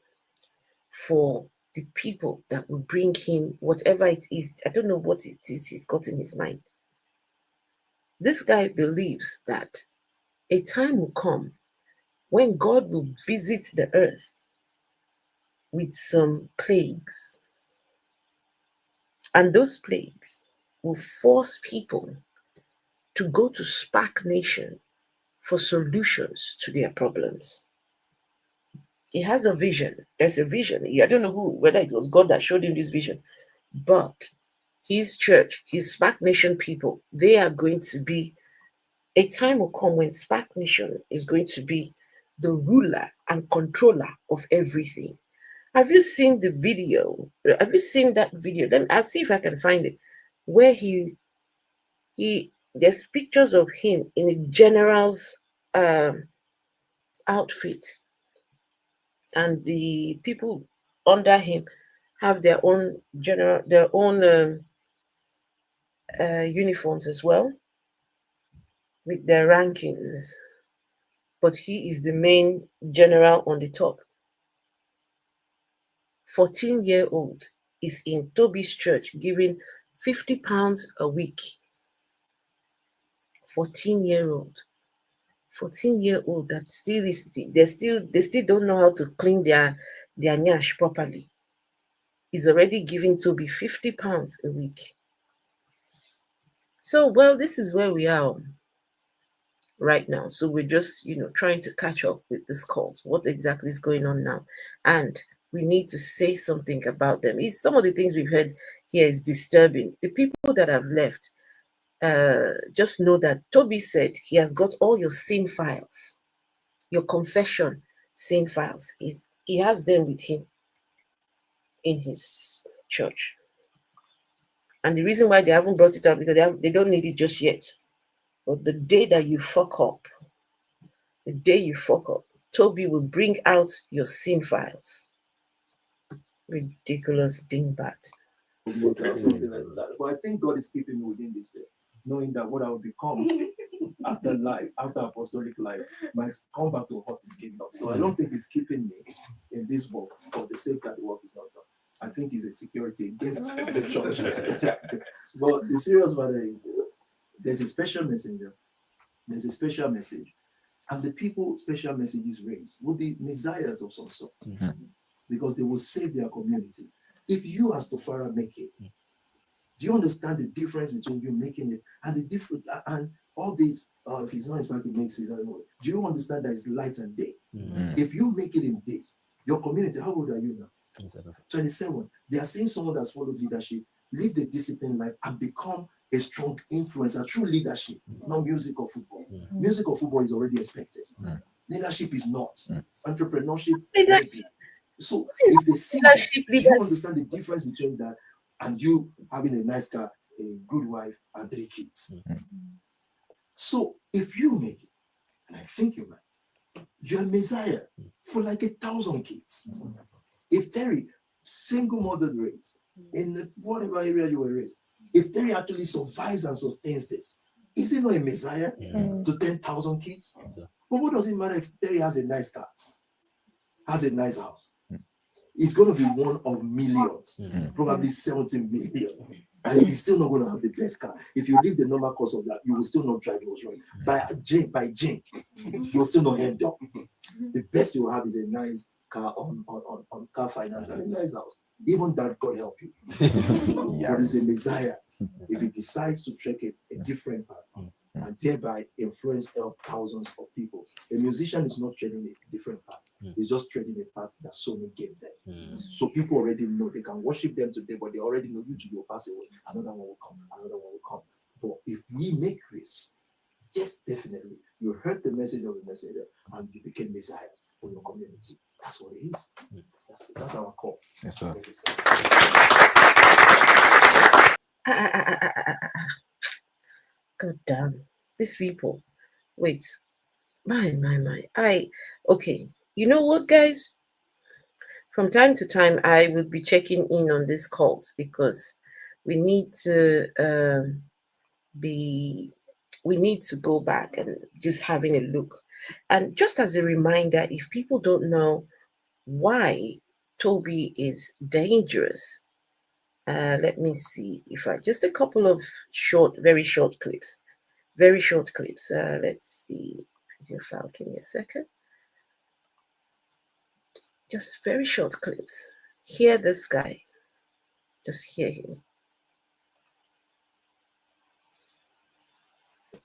C: for the people that will bring him whatever it is. I don't know what it is he's got in his mind. This guy believes that a time will come when God will visit the earth with some plagues. And those plagues will force people to go to SPAC Nation for solutions to their problems. He has a vision. There's a vision. I don't know whether it was God that showed him this vision, but his church, his SPAC Nation people, they are going to be, a time will come when SPAC Nation is going to be the ruler and controller of everything. Have you seen the video? Have you seen that video? Then I'll see if I can find it, where there's pictures of him in a general's outfit, and the people under him have their own uniforms as well, with their rankings, but he is the main general on the top. 14-year-old is in Tobi's church giving £50 a week. 14-year-old that still is, they still don't know how to clean their nyash properly, is already giving Tobi £50 a week. So, well, this is where we are right now. So we're just, trying to catch up with this cult. What exactly is going on now? And we need to say something about them. Some of the things we've heard here is disturbing. The people that have left, just know that Tobi said he has got all your sin files, your confession sin files. He has them with him in his church. And the reason why they haven't brought it up, because they don't need it just yet. But the day that you fuck up, Tobi will bring out your sin files. Ridiculous dingbat.
B: Something like that. But I think God is keeping me within this way, knowing that what I will become after apostolic life, might come back to haunt his kingdom. So I don't think he's keeping me in this work for the sake that the work is not done. I think he's a security against the church. But the serious matter is, there's a special messenger, there's a special message, and the people special messages raised will be messiahs of some sort, because they will save their community. If you as Tofara make it, do you understand the difference between you making it and the different and all these? If it's not inspired to make it, do you understand that it's light and day? If you make it in this, your community, how old are you now? 27. They are seeing someone that's followed leadership, live the disciplined life, and become a strong influencer, true leadership, not music or football. Music or football is already expected. Leadership is not. Entrepreneurship, maybe. So if they see leadership, do you understand the difference between that and you having a nice car, a good wife, and 3 kids? So if you make it, and I think you might, you're a messiah for like 1,000 kids. If Terry, single mother raised, in whatever area you were raised, if Terry actually survives and sustains this, is he not a messiah to 10,000 kids? But what does it matter if Terry has a nice car, has a nice house? He's going to be one of millions, probably 17 million. And he's still not going to have the best car. If you leave the normal cost of that, you will still not drive Rolls Royce. By Jane, you'll still not end up. The best you will have is a nice car on car finance and a nice house. Even that, God help you. But he's a messiah if he decides to trek a different path and thereby influence, help thousands of people. A musician is not treading a different path. He's just treading a path that Sony gave them. So people already know they can worship them today, but they already know you will pass away. Another one will come. Another one will come. But if we make this, yes, definitely, you heard the message of the messenger and you became messiahs for your community. That's what it is. That's our call.
K: Yes, sir.
C: God damn, these people. Wait, my. Okay, you know what, guys? From time to time, I will be checking in on this cult because we need to go back and just having a look. And just as a reminder, if people don't know why Tobi is dangerous, let me see if just a couple of very short clips. very short clips. Let's see. Video file, give me a second. Just very short clips. Hear this guy. Just hear him.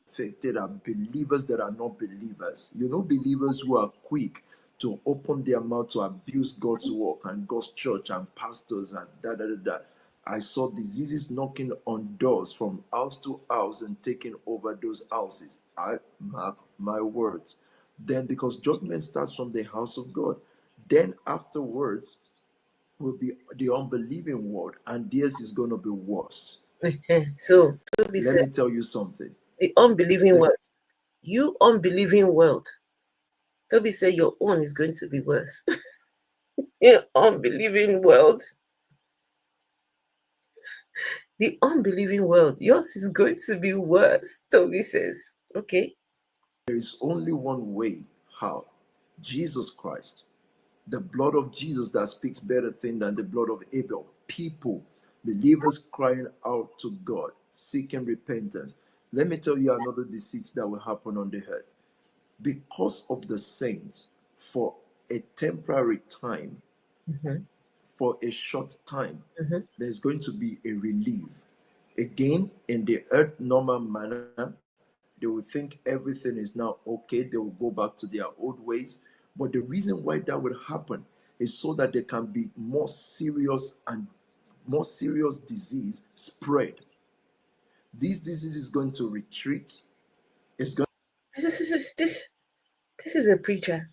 B: Affected are believers that are not believers. You know, believers who are quick to open their mouth to abuse God's work and God's church and pastors and da. I saw diseases knocking on doors from house to house and taking over those houses. I mark my words. Then, because judgment starts from the house of God, then afterwards will be the unbelieving world, and theirs is going to be worse.
C: So,
B: let me tell you something.
C: The unbelieving world. You unbelieving world. Tobi said your own is going to be worse. The unbelieving world. The unbelieving world. Yours is going to be worse, Tobi says. Okay.
B: There is only one way. How? Jesus Christ. The blood of Jesus that speaks better thing than the blood of Abel. People, believers crying out to God, seeking repentance. Let me tell you another deceit that will happen on the earth. Because of the saints, for a temporary time, for a short time, there's going to be a relief. Again, in the earth normal manner, they will think everything is now okay. They will go back to their old ways. But the reason why that would happen is so that there can be more serious disease spread. This disease is going to retreat. It's going.
C: This is a preacher.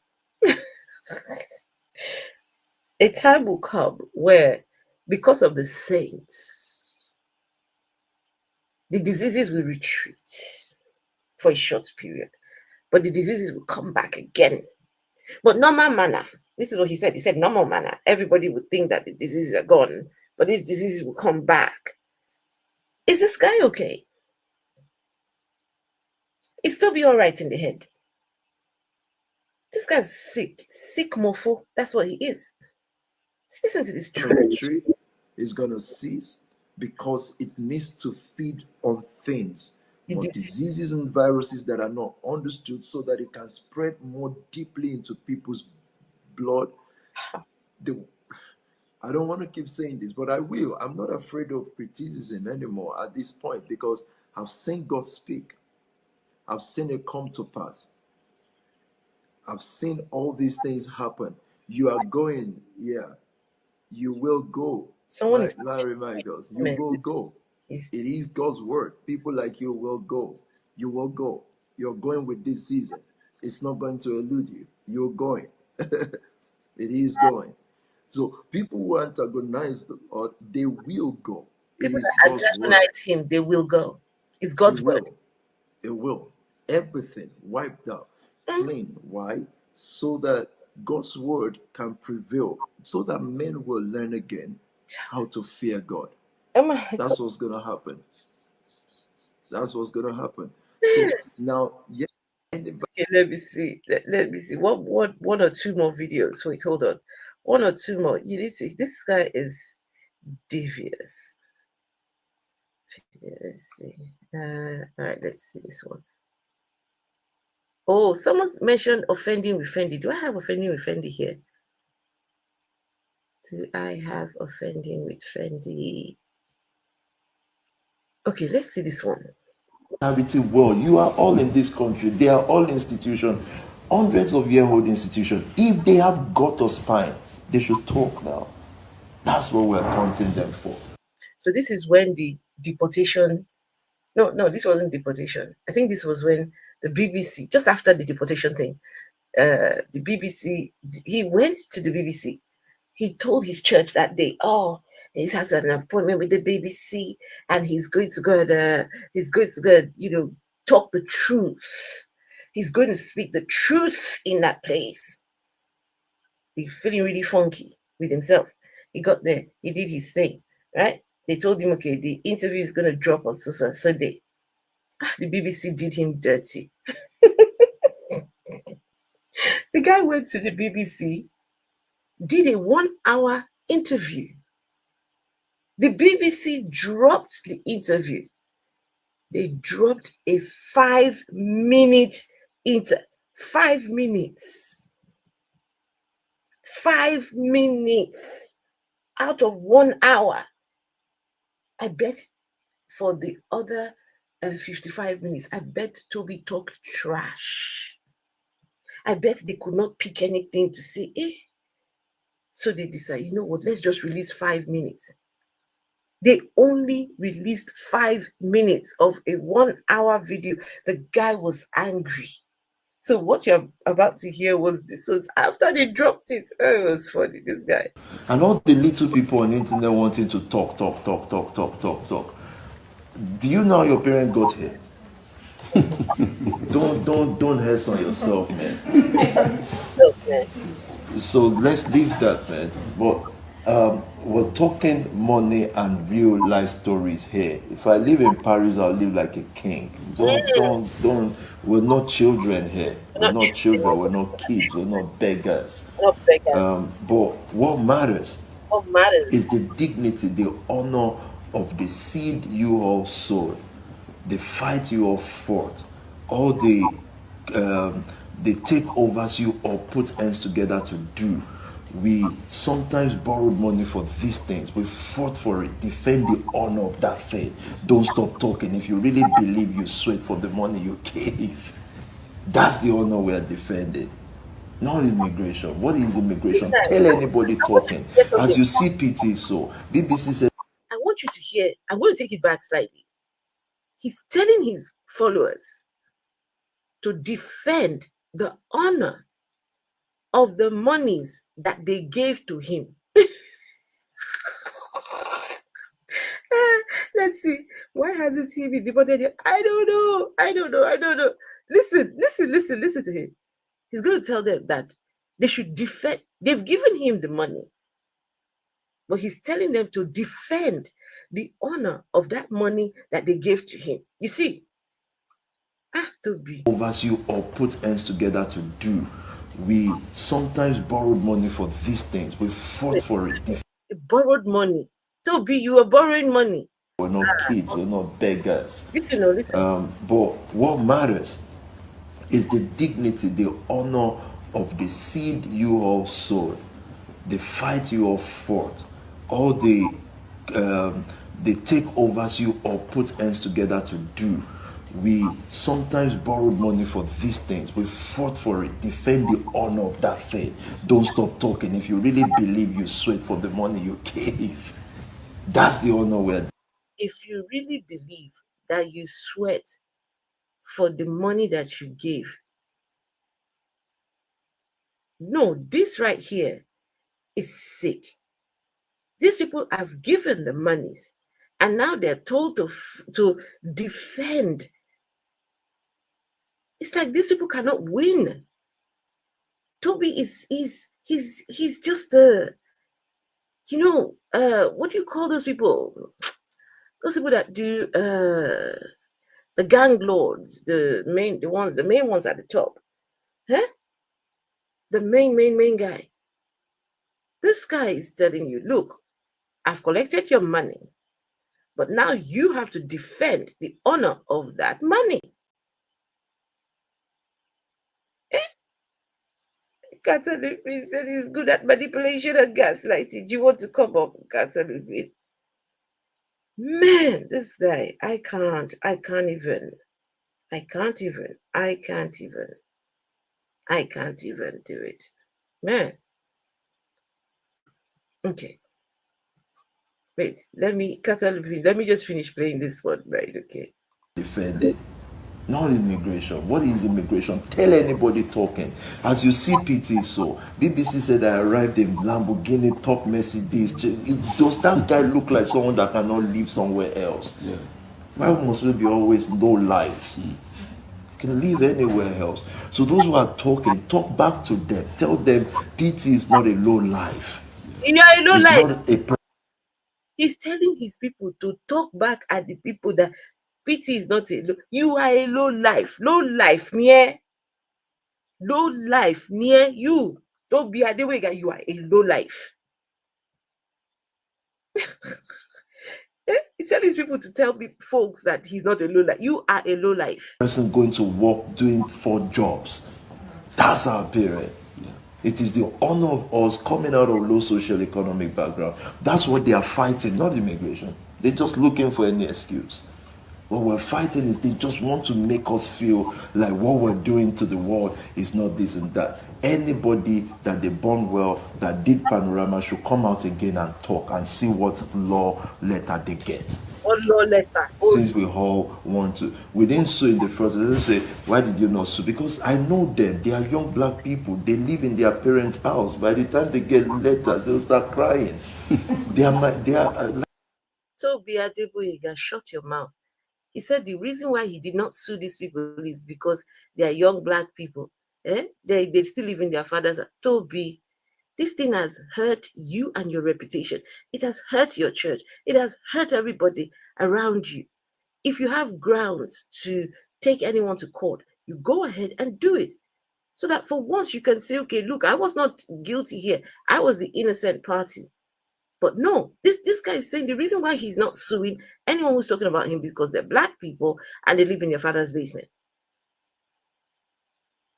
C: A time will come where, because of the saints, the diseases will retreat for a short period, but the diseases will come back again. But normal manner, this is what he said. He said normal manner. Everybody would think that the diseases are gone, but these diseases will come back. Is this guy okay? He'll still be all right in the head. This guy's sick mofo. That's what he is. Listen to this
B: tree is going to cease because it needs to feed on things, but diseases and viruses that are not understood, so that it can spread more deeply into people's blood. I don't want to keep saying this, but I will. I'm not afraid of criticism anymore at this point, because I've seen God speak. I've seen it come to pass. I've seen all these things happen. You are going, you will go.
C: Someone
B: like Larry Michaels, you will go. It is God's word. People like you will go. You will go. You're going with this season. It's not going to elude you. You're going. It is going. So people who antagonize the Lord, they will go.
C: People that antagonize him, they will go. It's God's word.
B: It will. Everything wiped out, clean. Why? So that God's word can prevail, so that men will learn again how to fear God. That's what's going to happen. That's what's going to happen. So now,
C: okay, let me see. Let me see. What one or two more videos? Wait, hold on. One or two more. You need to. This guy is devious. Let's see. All right, let's see this one. Oh, someone's mentioned offending with Fendi. Do I have offending with Fendi here? Do I have offending with Fendi? Okay, let's see this one.
B: Well, you are all in this country. They are all institutions, hundreds of year old institutions. If they have got a spine, they should talk now. That's what we're taunting them for.
C: So this is when the deportation. No, this wasn't deportation. I think this was when the BBC, just after the deportation thing, the BBC, he went to the BBC. He told his church that day, he has an appointment with the BBC, and he's going to go talk the truth. He's going to speak the truth in that place. He's feeling really funky with himself. He got there, he did his thing, right? They told him, okay, the interview is going to drop on Sunday. The BBC did him dirty. The guy went to the BBC, did a 1-hour interview. The BBC dropped the interview. They dropped a 5-minute 5 minutes. 5 minutes out of 1 hour. I bet for the other 55 minutes, I bet Tobi talked trash. I bet they could not pick anything to say. So they decide, you know what, let's just release 5 minutes. They only released 5 minutes of a 1 hour video. The guy was angry. So what you're about to hear was after they dropped it. Oh, it was funny, this guy.
B: And all the little people on the internet wanting to talk. Do you know how your parent got here? don't hurt on yourself, man. So let's leave that, man. But we're talking money and real life stories here. If I live in Paris, I'll live like a king. Don't. We're not children here. We're not children. We're not kids. We're not beggars. But what matters is the dignity, the honor of the seed you all sowed, the fight you all fought, all the takeovers you all put hands together to do. We sometimes borrowed money for these things. We fought for it. Defend the honor of that thing. Don't stop talking. If you really believe you sweat for the money you gave, that's the honor we are defending. Not immigration. What is immigration? Tell anybody talking. As you see PT, so BBC said,
C: I want you to hear, I'm going to take it back slightly. He's telling his followers to defend the honor of the monies that they gave to him. Let's see. Why hasn't he been deported yet? I don't know. Listen to him. He's going to tell them that they should defend. They've given him the money, but he's telling them to defend the honor of that money that they gave to him. You see, Tobi.
B: Overs you all put hands together to do. We sometimes borrowed money for these things. We fought for it.
C: Borrowed money. Tobi, you were borrowing money.
B: We're not kids. We're not beggars.
C: Listen.
B: But what matters is the dignity, the honor of the seed you all sowed, the fight you all fought, all the takeovers you all put hands together to do. We sometimes borrowed money for these things. We fought for it. Defend the honor of that thing. Don't stop talking. If you really believe you sweat for the money you gave, that's the honor we're.
C: If you really believe that you sweat for the money that you gave, no, this right here is sick. These people have given the monies, and now they're told to defend. It's like these people cannot win. Tobi he's just what do you call those people? Those people that do the gang lords, the main ones at the top. Huh? The main guy. This guy is telling you, look, I've collected your money, but now you have to defend the honor of that money. Catalupin said he's good at manipulation and gaslighting. Do you want to come up, Catalupin? Man, this guy, I can't even do it. Man. Okay. Wait, let me just finish playing this one, right? Okay.
B: Defended. Not immigration. What is immigration? Tell anybody talking. As you see PT, so BBC said I arrived in Lamborghini, top Mercedes. Does that guy look like someone that cannot live somewhere else? Yeah. Why must we be always low lives? Can live anywhere else. So those who are talking, talk back to them. Tell them PT is not a low life.
C: You are a low life. He's telling his people to talk back at the people that PT is not a low. You are a low life. Low life near you. Tobi Adegboyega, you are a low life. He tells these people to tell folks that he's not a low life. You are a low life.
B: Person going to work doing 4 jobs. That's our parent. It is the honor of us coming out of low social economic background. That's what they are fighting, not immigration. They're just looking for any excuse. What we're fighting is they just want to make us feel like what we're doing to the world is not this and that. Anybody that they born well, that did panorama, should come out again and talk and see what law letter they get.
C: What law letter?
B: Since we all want to. We didn't sue in the first. They say, why did you not sue? Because I know them. They are young black people. They live in their parents' house. By the time they get letters, they'll start crying.
C: Tobi Adegboyega, shut your mouth. He said the reason why he did not sue these people is because they are young black people. They still live in their father's house. Tobi, this thing has hurt you and your reputation. It has hurt your church. It has hurt everybody around you. If you have grounds to take anyone to court, you go ahead and do it. So that for once you can say, okay, look, I was not guilty here. I was the innocent party. But no, this guy is saying the reason why he's not suing anyone who's talking about him because they're black people and they live in their father's basement.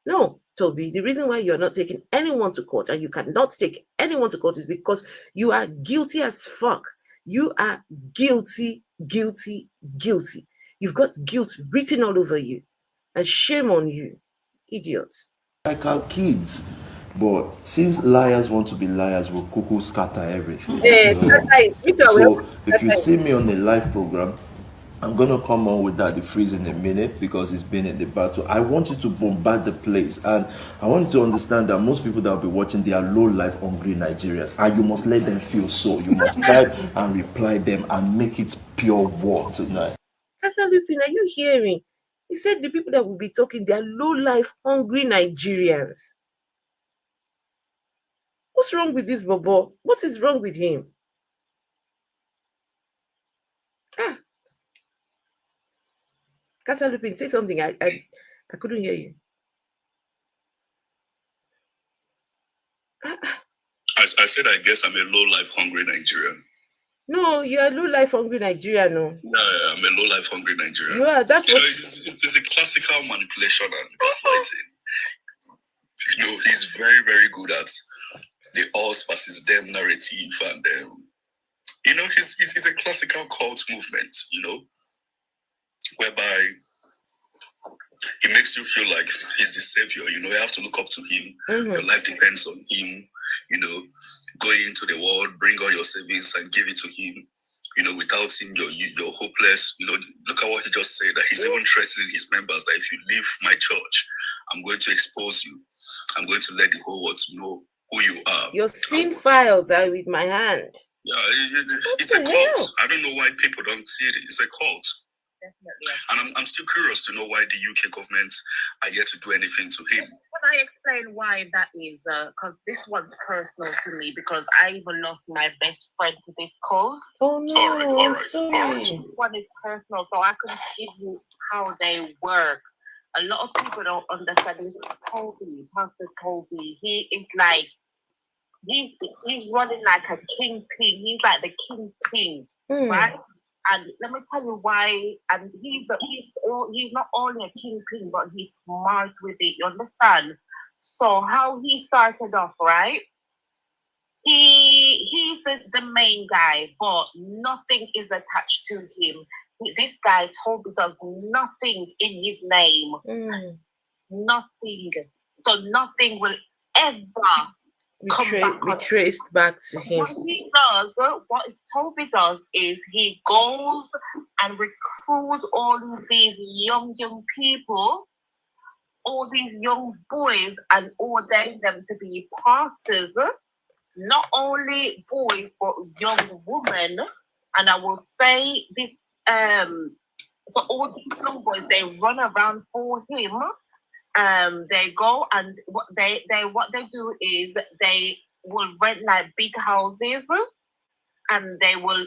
C: No, Tobi, the reason why you're not taking anyone to court and you cannot take anyone to court is because you are guilty as fuck. You are guilty, guilty, guilty. You've got guilt written all over you. And shame on you, idiots.
B: Like our kids. But since liars want to be liars, we'll cuckoo scatter everything. So if you see me on a live program, I'm going to come on with that the freeze in a minute because it's been in the battle. I want you to bombard the place. And I want you to understand that most people that will be watching, they are low-life, hungry Nigerians. And you must let them feel so. You must type and reply them and make it pure war tonight.
C: Pastor Lupin, are you hearing? He said the people that will be talking, they are low-life, hungry Nigerians. What's wrong with this Bobo? What is wrong with him? Pastor Lupin, say something. I couldn't hear you.
P: I said, I guess I'm a low-life, hungry Nigerian.
C: No, you're a low-life, hungry Nigerian, no.
P: Yeah, I'm a low-life, hungry Nigerian.
C: You are, that's what...
P: It's a classical manipulation and gaslighting. You know, he's very, very good at the us versus them narrative, and you know, it's a classical cult movement, you know, whereby he makes you feel like he's the savior. You know, you have to look up to him. Your life depends on him. You know, going into the world, bring all your savings and give it to him. You know, without him, you're hopeless. You know, look at what he just said, that he's even threatening his members that if you leave my church, I'm going to expose you. I'm going to let the whole world know who you are.
C: Your sin files are with my hand.
P: Yeah, it's a cult. I don't know why people don't see it. It's a cult. Definitely. And I'm still curious to know why the UK government are yet to do anything to him.
Q: Can I explain why that is? Because this one's personal to me, because I even lost my best friend to this cause.
C: Oh no!
P: All right.
Q: This one is personal, so I can give you how they work. A lot of people don't understand this. Tobi, Pastor Tobi, he is like, he's running like a kingpin. He's like the kingpin, right? And let me tell you why. And he's not only a kingpin, but he's smart with it. You understand? So how he started off, right? He's the main guy, but nothing is attached to him. This guy Tobi does nothing in his name. Nothing. So nothing will ever
C: be traced back to him.
Q: What Tobi does is he goes and recruits all of these young people, all these young boys, and ordain them to be pastors. Not only boys, but young women. And I will say this, so all these young boys, they run around for him. They go and what they do is they will rent like big houses, and they will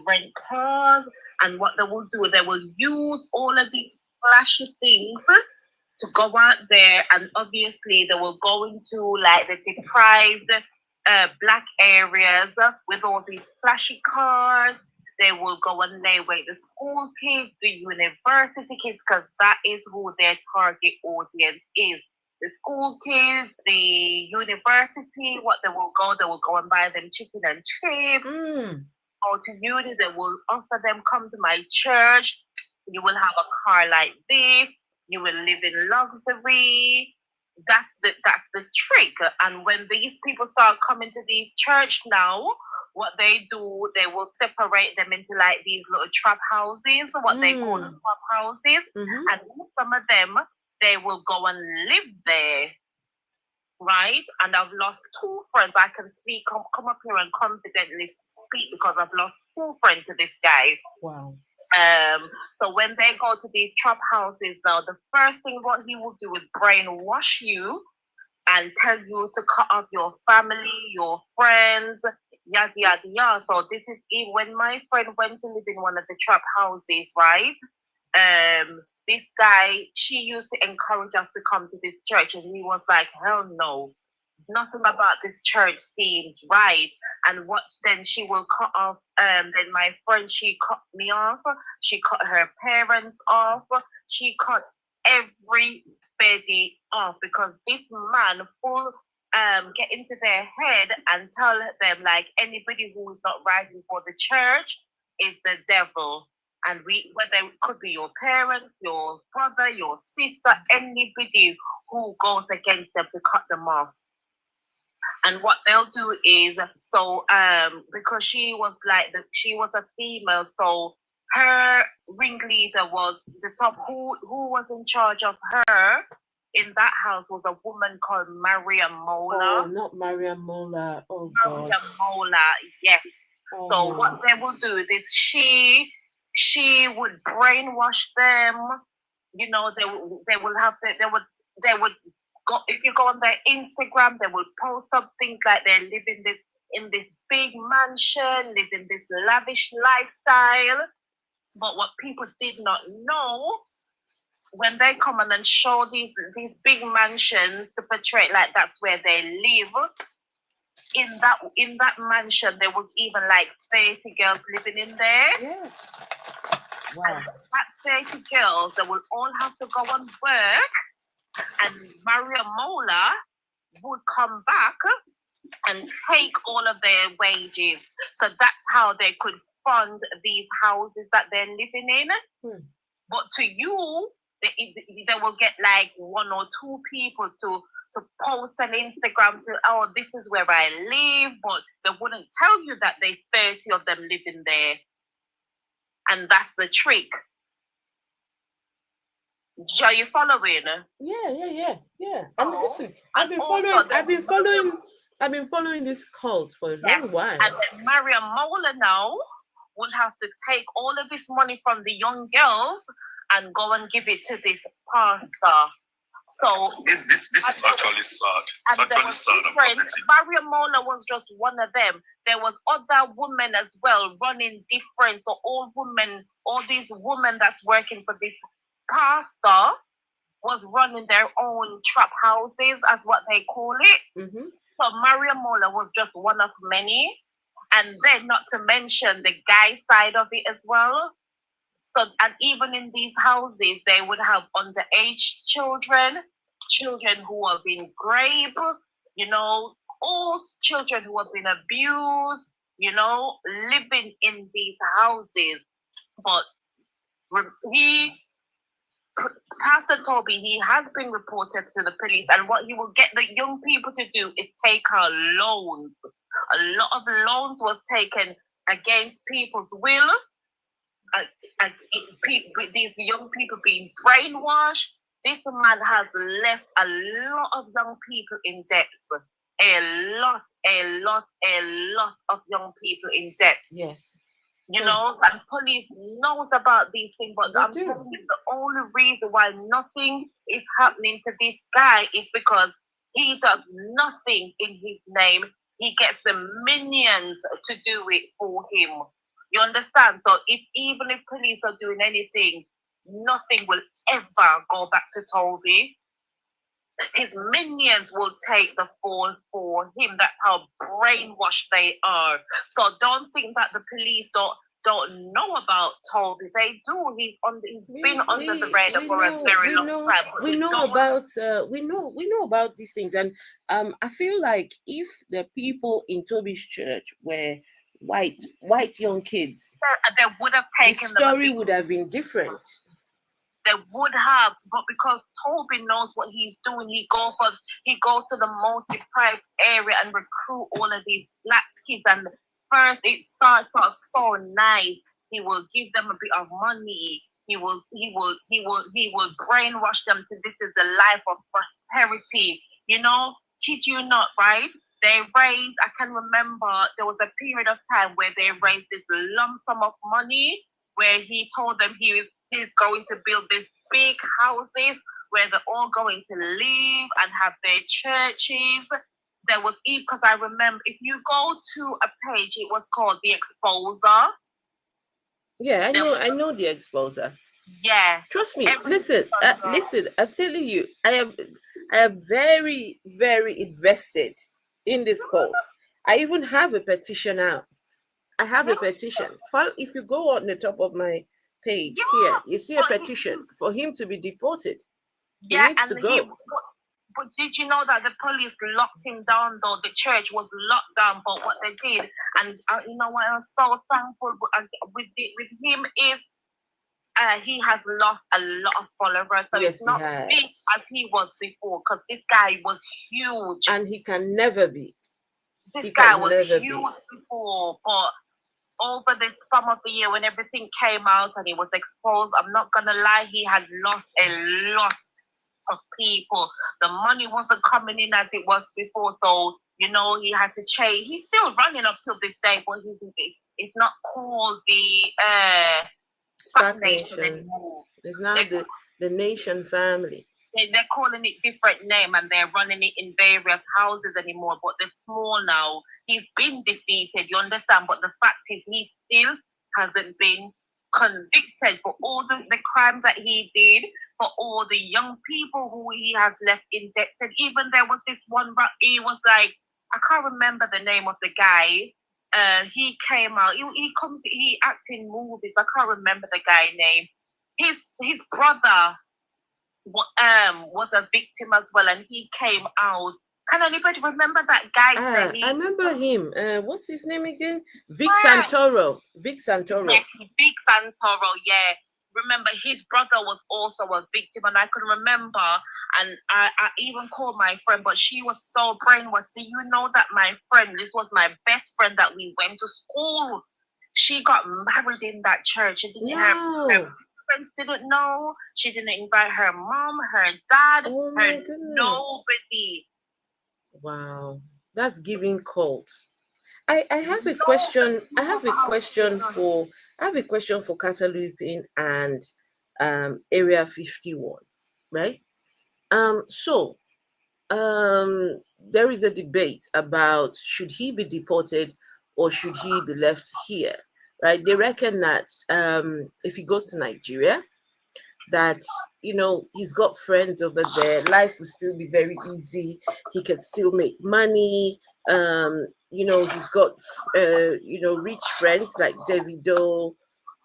Q: rent cars, and what they will do, they will use all of these flashy things to go out there, and obviously they will go into like the deprived black areas with all these flashy cars, They will go and label the school kids, the university kids, because that is who their target audience is. The school kids, the university, what they will go and buy them chicken and chips. Or to uni, they will offer them, come to my church. You will have a car like this. You will live in luxury. That's the trick. And when these people start coming to these church now, what they do, they will separate them into like these little trap houses, what they call trap houses. And some of them, they will go and live there, right? And I've lost 2 friends. I can speak, come up here and confidently speak because I've lost 2 friends to this guy.
C: Wow.
Q: So when they go to these trap houses now, the first thing what he will do is brainwash you and tell you to cut off your family, your friends, yada yada yada. So this is even when my friend went to live in one of the trap houses, right? This guy, she used to encourage us to come to this church, and he was like, hell no, nothing about this church seems right. And what then she will cut off, then my friend, she cut me off, she cut her parents off, she cut everybody off, because this man full get into their head and tell them like anybody who is not rising for the church is the devil. And whether it could be your parents, your brother, your sister, anybody who goes against them, to cut them off. And what they'll do is, so because she was a female, so her ringleader was the top. Who was in charge of her in that house was a woman called Maria Mola.
C: Oh, not Maria Mola. Oh God.
Q: Maria Mola, yes.
C: Oh,
Q: so
C: no.
Q: what they will do is she would brainwash them. You know, they would go, if you go on their Instagram, they will post up things like they're living in this big mansion, living this lavish lifestyle. But what people did not know, when they come on and show these big mansions to portray like that's where they live, in that mansion there was even like 30 girls living in there.
C: Yes.
Q: Wow. And that 30 girls, they will all have to go and work, and Maria Mola would come back and take all of their wages. So that's how they could fund these houses that they're living in. But to you, they will get like 1 or 2 people to post on Instagram to, oh, this is where I live, but they wouldn't tell you that there's 30 of them living there. And that's the trick. Are you following?
C: Yeah. I mean, listen, I've been following this cult for a long while.
Q: And then Maria Mola now will have to take all of this money from the young girls and go and give it to this pastor. So
P: this is actually sad. It's actually sad.
Q: Maria Mola was just one of them. There was other women as well running different. So all these women that's working for this pastor was running their own trap houses, as what they call it. So Maria Mola was just one of many. And then not to mention the guy side of it as well. So, and even in these houses, they would have underage children who have been raped, you know, all children who have been abused, you know, living in these houses. But Pastor Tobi, he has been reported to the police, and what he will get the young people to do is take out loans. A lot of loans was taken against people's will. These young people being brainwashed. This man has left a lot of young people in debt. A lot of young people in debt.
C: Yes.
Q: You know, and police knows about these things, but I'm telling you, the only reason why nothing is happening to this guy is because he does nothing in his name. He gets the minions to do it for him. You understand? So even if police are doing anything, nothing will ever go back to Tobi. His minions will take the fall for him. That's how brainwashed they are. So don't think that the police don't don't know about Tobi. They do. He's been under the radar for a very long time.
C: We know about these things, and I feel like if the people in Tobi's church were white young kids,
Q: they would have taken
C: the story would have been different.
Q: They would have, but because Tobi knows what he's doing, he goes to the most deprived area and recruit all of these black kids. And first, it starts off so nice. He will give them a bit of money. He will brainwash them to this is the life of prosperity. You know, kid you not, right? They raised. I can remember there was a period of time where they raised this lump sum of money, where he told them he's going to build these big houses where they're all going to live and have their churches. There was, because I remember, if you go to a page, it was called The Exposer.
C: Yeah, I know The Exposer.
Q: Yeah.
C: Trust me. Listen, I'm telling you, I am very, very invested in this cause. I even have a petition out. I have a petition. If you go on the top of my page here, you see a petition for him to be deported. He needs to go.
Q: But did you know that the police locked him down, though? The church was locked down, but what they did, and you know what, I'm so thankful with him is he has lost a lot of followers. So it's not big as he was before, because this guy was huge.
C: And he can never be.
Q: This guy was huge before, but over the summer of the year when everything came out and he was exposed, I'm not gonna lie, he had lost a lot of people. The money wasn't coming in as it was before, so you know he had to change. He's still running up till this day, but it's not called the
C: SPAC Nation anymore. It's now the Nation family.
Q: They're calling it different name and they're running it in various houses anymore, but they're small now. He's been defeated, you understand? But the fact is he still hasn't been convicted for all the crimes that he did, for all the young people who he has left indebted. Even there was this one, he was like, I can't remember the name of the guy. He came out, he acted in movies. I can't remember the guy's name. His brother was a victim as well, and he came out. Can anybody remember that guy?
C: I remember him. What's his name again? Vic Santoro. Vic Santoro.
Q: Vic Santoro, yeah. Remember, his brother was also a victim, and I can remember, and I even called my friend, but she was so brainwashed. Do you know that my friend, this was my best friend that we went to school, she got married in that church. She didn't have friends didn't know. She didn't invite her mom, her dad, nobody.
C: Wow, that's giving cults. I have a question. I have a question for Casa Lupin and Area 51, right? So there is a debate about should he be deported or should he be left here, right? They reckon that if he goes to Nigeria, that, you know, he's got friends over there, life will still be very easy, he can still make money, you know, he's got you know, rich friends like Davido,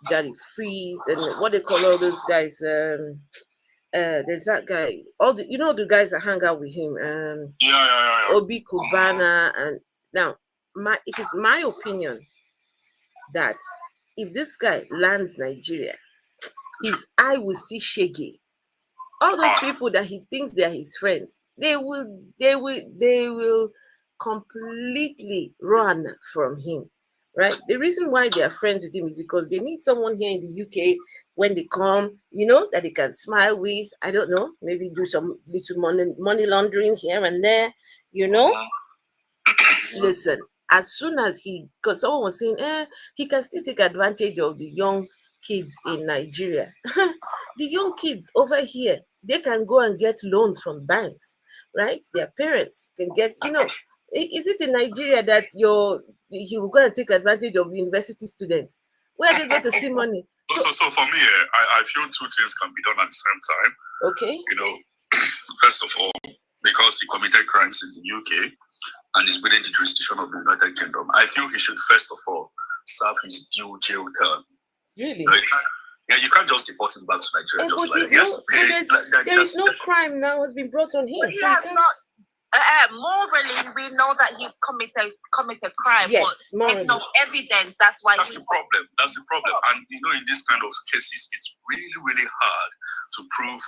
C: Daddy Freeze, and what they call all those guys, there's that guy, all the, you know, the guys that hang out with him, Obi Kubana. And now it is my opinion that if this guy lands Nigeria, his eye will see shaggy. All those people that he thinks they are his friends, they will completely run from him, right? The reason why they are friends with him is because they need someone here in the UK when they come, you know, that they can smile with. I don't know, maybe do some little money laundering here and there, you know. Listen, as soon as because someone was saying, he can still take advantage of the young kids in Nigeria. The young kids over here, they can go and get loans from banks, right? Their parents can get, you know, is it in Nigeria that he will go and take advantage of university students? Where they go to see money?
P: So for me, I feel two things can be done at the same time.
C: Okay.
P: You know, first of all, because he committed crimes in the UK and is within the jurisdiction of the United Kingdom, I feel he should first of all serve his due jail term.
C: Really?
P: You can't just deport him back to Nigeria just like that. He has to pay.
C: There is no crime now has been brought on him.
Q: But
C: So he can't.
Q: Morally, we know that he's committed crime.
C: Yes,
Q: but there's no evidence. That's why.
P: That's the problem. That's the problem. And you know, in this kind of cases, it's really, really hard to prove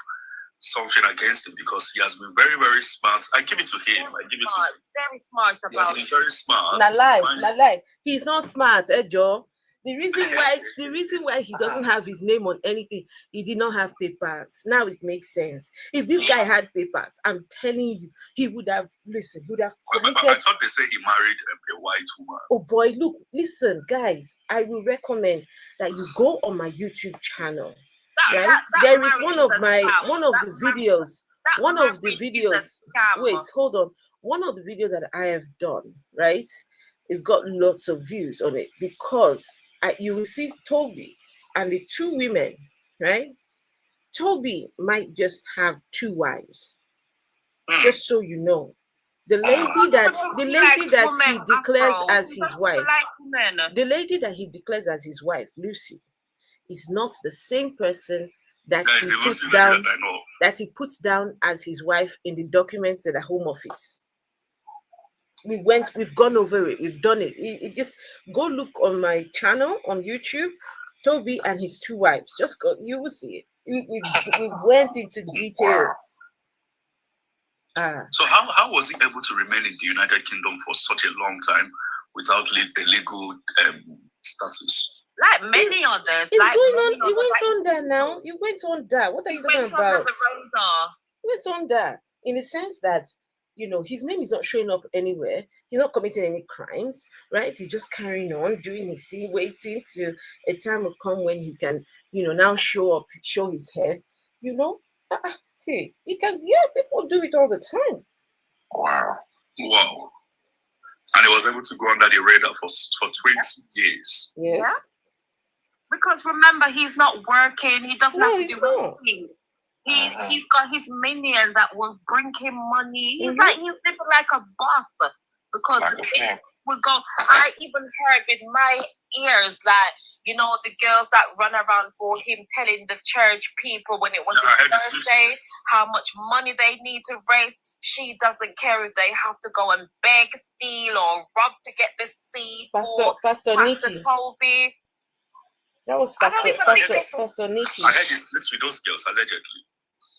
P: something against him because he has been very, very smart. I give it to him.
Q: Very smart
P: He has been very smart.
C: Na lie. He's not smart, Joe. The reason why he doesn't have his name on anything, he did not have papers. Now it makes sense. If this guy had papers, I'm telling you, he would have committed.
P: I thought they say he married a white woman.
C: Oh boy, look, listen, guys, I will recommend that you go on my YouTube channel. Right? There is one of the videos. Wait, hold on. One of the videos that I have done, right? It's got lots of views on it because you will see Tobi and the two women, right? Tobi might just have two wives, just so you know. The lady that he declares as his wife, the lady that he declares as his wife, Lucy, is not the same person that he puts down as his wife in the documents at the Home Office. We've gone over it, we've done it. It just go look on my channel on YouTube, Tobi and his two wives. Just go, you will see it. We went into details.
P: So how was he able to remain in the United Kingdom for such a long time without a legal status?
Q: Like many others.
C: It's like going on. He went on there now. You went on that. What are you talking about? He went on that in the sense that, you know, his name is not showing up anywhere. He's not committing any crimes, right? He's just carrying on, doing his thing, waiting till a time will come when he can, you know, now show his head, you know. Hey, he can, people do it all the time.
P: Wow. And he was able to go under the radar for 20 years.
C: Yes. Yeah?
Q: Because remember, he's not working. He doesn't have to do anything. He's got his minions that will bring him money. He's living like a boss. Because we go. I even heard with my ears that, you know, the girls that run around for him telling the church people when it was his birthday how much money they need to raise. She doesn't care if they have to go and beg, steal, or rob to get the seed.
C: Pastor Nikki.
Q: Tobi.
C: That was Pastor Nikki.
P: I heard he sleeps with those girls allegedly.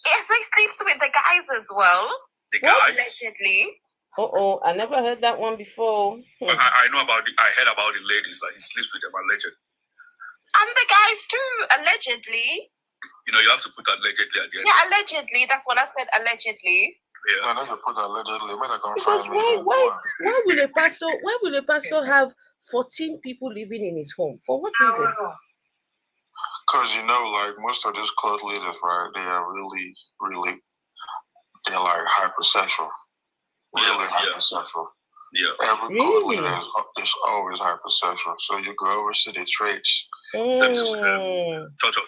Q: Yes, he sleeps with the guys as well.
P: The guys?
Q: Allegedly.
C: I never heard that one before.
P: I know about I heard about the ladies that he sleeps with them allegedly.
Q: And the guys too, allegedly.
P: You know, you have to put allegedly at the end.
Q: Yeah, allegedly. That's what I said, allegedly.
P: Yeah.
R: I never put allegedly.
C: Because why will a pastor have 14 people living in his home? For what reason?
R: Because, you know, like most of these cult leaders, right, they are really, they're like hypersexual. Really hypersexual.
P: Yeah.
R: Every cult leader is always hypersexual. So you go over to the traits.
P: Same to Church of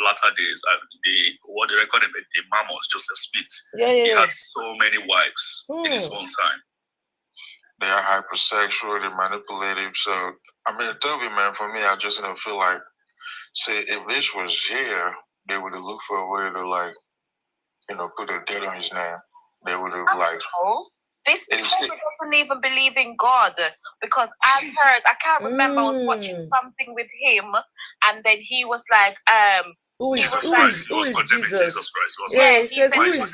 P: latter days, what they recorded, the Mammons, Joseph Smith. He had so many wives in his own time.
R: They are hypersexual, they're manipulative. So, I mean, Tobi, man, for me, I just feel like, say, if this was here, they would have looked for a way to, like, you know, put a debt on his name. They would have, like...
Q: This Tobi doesn't even believe in God, because I can't remember, I was watching something with him, and then he was like,
P: Jesus Christ. He was condemning Jesus Christ.
C: Yeah, he says,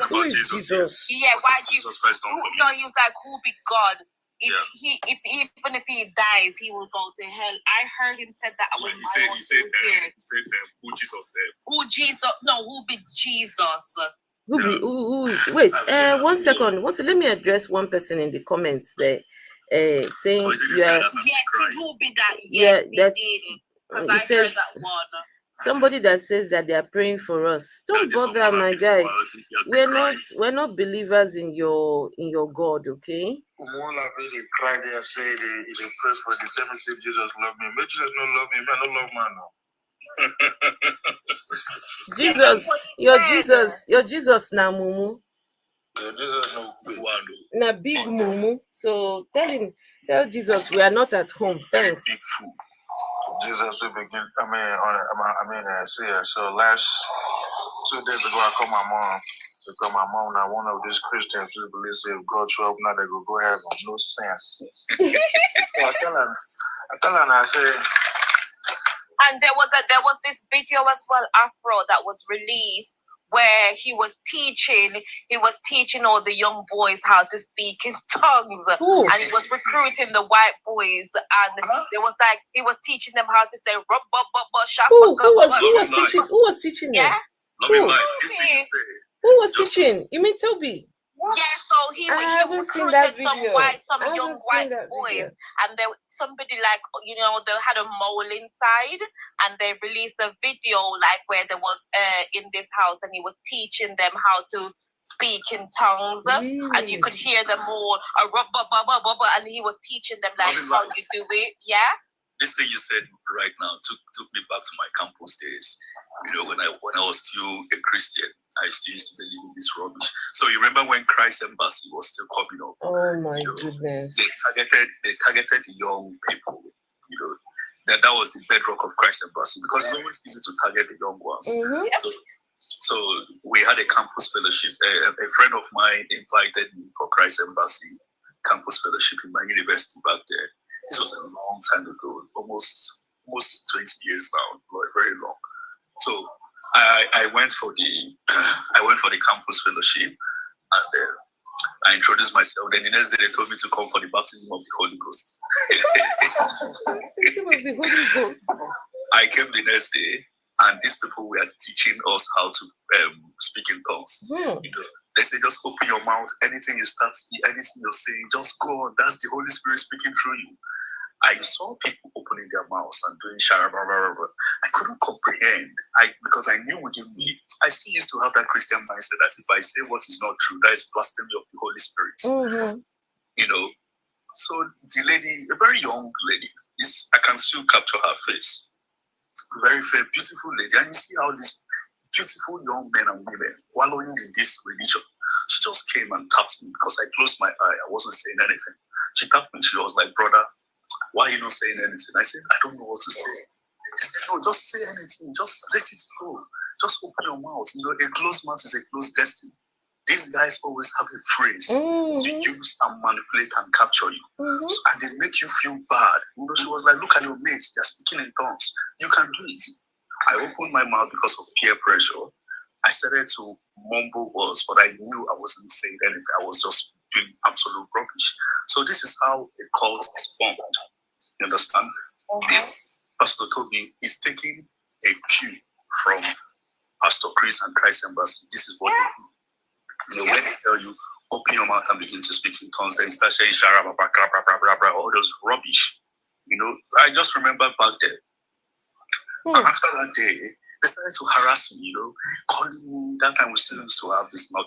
C: who is Jesus?
Q: Yeah, why
P: Jesus Christ don't forgive?
Q: No, he was like, who be God? Even if he dies, he will go to hell. I heard him said that when
P: he said, who Jesus said.
Q: Who Jesus? No, who be Jesus?
C: Wait, 1 second. Let me address one person in the comments there, saying
Q: yes, he will be that.
C: Yes, that's.
Q: It
C: says
Q: that one.
C: Somebody that says that they are praying for us. Don't bother, my guy. We're not believers in your God, okay?
R: More like they cry there and say they pray for the same as if Jesus love me. But Jesus don't love me, man. I don't love man now.
C: Your Jesus now, Mumu. Na big mumu. So tell Jesus we are not at home. Thanks.
P: Big fool.
R: Jesus, we begin. So last 2 days ago, I called my mom. Because my mom now one of these Christians who believes if God show up now, they go heaven. No sense. So I tell her, and I say.
Q: And there was this video as well, Afro, that was released where he was teaching all the young boys how to speak in tongues.
C: Ooh.
Q: And he was recruiting the white boys, and there was he was teaching them how to say
C: Who was teaching them?
Q: Yeah.
C: Who?
P: This thing you say.
C: Who was teaching? You mean Tobi?
Q: Yeah, so he
C: haven't seen that video.
Q: Some young white boys, and somebody they had a mole inside, and they released a video where they was in this house, and he was teaching them how to speak in tongues, and you could hear them all, and he was teaching them how you do it. Yeah.
P: This thing you said right now took me back to my campus days. When I was still a Christian, I still used to believe in this rubbish. So you remember when Christ Embassy was still coming up?
C: Oh my goodness!
P: They targeted the young people. That was the bedrock of Christ Embassy, because it's always easy to target the young ones.
C: Mm-hmm.
P: So we had a campus fellowship. A friend of mine invited me for Christ Embassy campus fellowship in my university back there. This was a long time ago, almost 20 years now, very long. So I went for the campus fellowship, and I introduced myself. Then the next day they told me to come for the baptism of the Holy Ghost.
C: Baptism of the Holy Ghost.
P: I came the next day, and these people were teaching us how to speak in tongues. They say just open your mouth. Anything you're saying, just go on. That's the Holy Spirit speaking through you. I saw people opening their mouths and doing sharabarabarabara. I couldn't comprehend. Because I knew within me, I still used to have that Christian mindset that if I say what is not true, that is blasphemy of the Holy Spirit.
C: Mm-hmm.
P: So the lady, a very young lady, I can still capture her face. Very fair, beautiful lady. And you see how these beautiful young men and women wallowing in this religion. She just came and tapped me because I closed my eye. I wasn't saying anything. She tapped me. She was like, brother, why are you not saying anything? I said, I don't know what to say. She said, no, just say anything. Just let it flow. Just open your mouth. A closed mouth is a closed destiny. These guys always have a phrase to use and manipulate and capture you. And they make you feel bad. She was like, look at your mates. They're speaking in tongues. You can do it. I opened my mouth because of peer pressure. I started to mumble words, but I knew I wasn't saying anything. I was just doing absolute rubbish. So this is how a cult is formed. You understand? This Pastor Tobi is taking a cue from Pastor Chris and Christ Embassy. This is what they do. When they tell you, open your mouth and begin to speak in tongues, then start saying all those rubbish. I just remember back there. And after that day, they started to harass me, calling me. That time we still used to have this small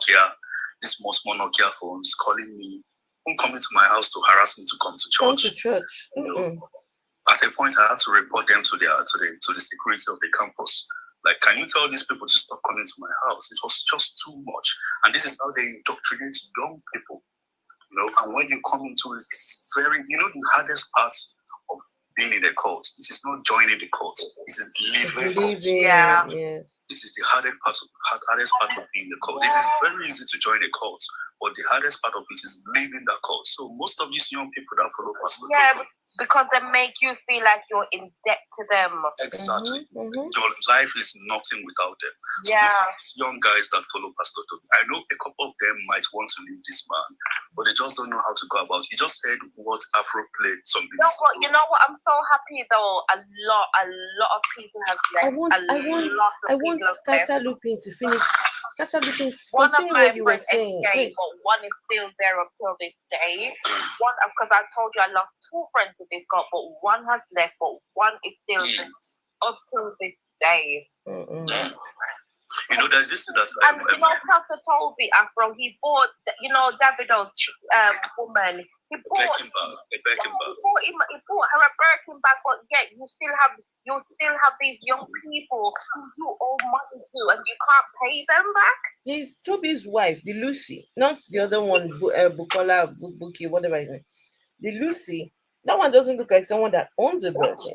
P: Nokia phones, calling me, coming to my house to harass me to come to church. At a point, I had to report them to the security of the campus. Like, can you tell these people to stop coming to my house? It was just too much. And this is how they indoctrinate young people. And when you come into it, it's very, the hardest part of being in a cult. It is not joining the cult. It is leaving the cult.
C: Yeah. Yes.
P: This is the hardest part of being in the cult. It is very easy to join a cult, but the hardest part of it is leaving the cult. So most of these young people that follow Pastor Tobi,
Q: because they make you feel like you're in debt to them.
P: Exactly. Your life is nothing without them. So
Q: Yeah.
P: most of these young guys that follow Pastor Tobi, I know a couple of them might want to leave this man, but they just don't know how to go about it. You just heard what Afro played something.
Q: You know what? I'm so happy though. A lot of people have left.
C: I want Scatter Looping to finish. Scatter Looping,
Q: One of
C: continue
Q: my
C: what you were
Q: friends
C: saying.
Q: escaped, but one is still there up till this day. One, because I told you I lost 2 friends with this cult, but one has left, but one is still there up till this day.
P: There's this that
Q: And Pastor Tobi Afro, he bought, Davido's woman. He bought her a Birkin bag, but yet you still have these young people who you owe money to, and you can't pay them back.
C: He's Tobi's wife, the Lucy, not the other one, Bukola, Buki, whatever his name. The Lucy, that one doesn't look like someone that owns a Birkin.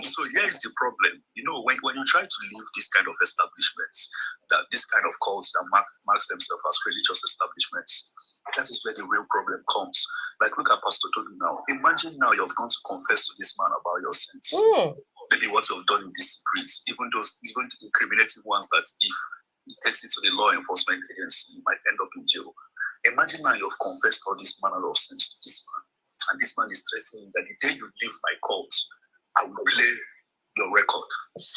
P: So here's the problem. You know, when you try to leave this kind of establishments, that this kind of cults that marks themselves as religious establishments, that is where the real problem comes. Like, look at Pastor Tobi now. Imagine now you've gone to confess to this man about your sins. Maybe what you've done in this secret, even the incriminating ones that if he takes it to the law enforcement agency, you might end up in jail. Imagine now you've confessed all this manner of sins to this man, and this man is threatening that the day you leave my cult, I will play your record.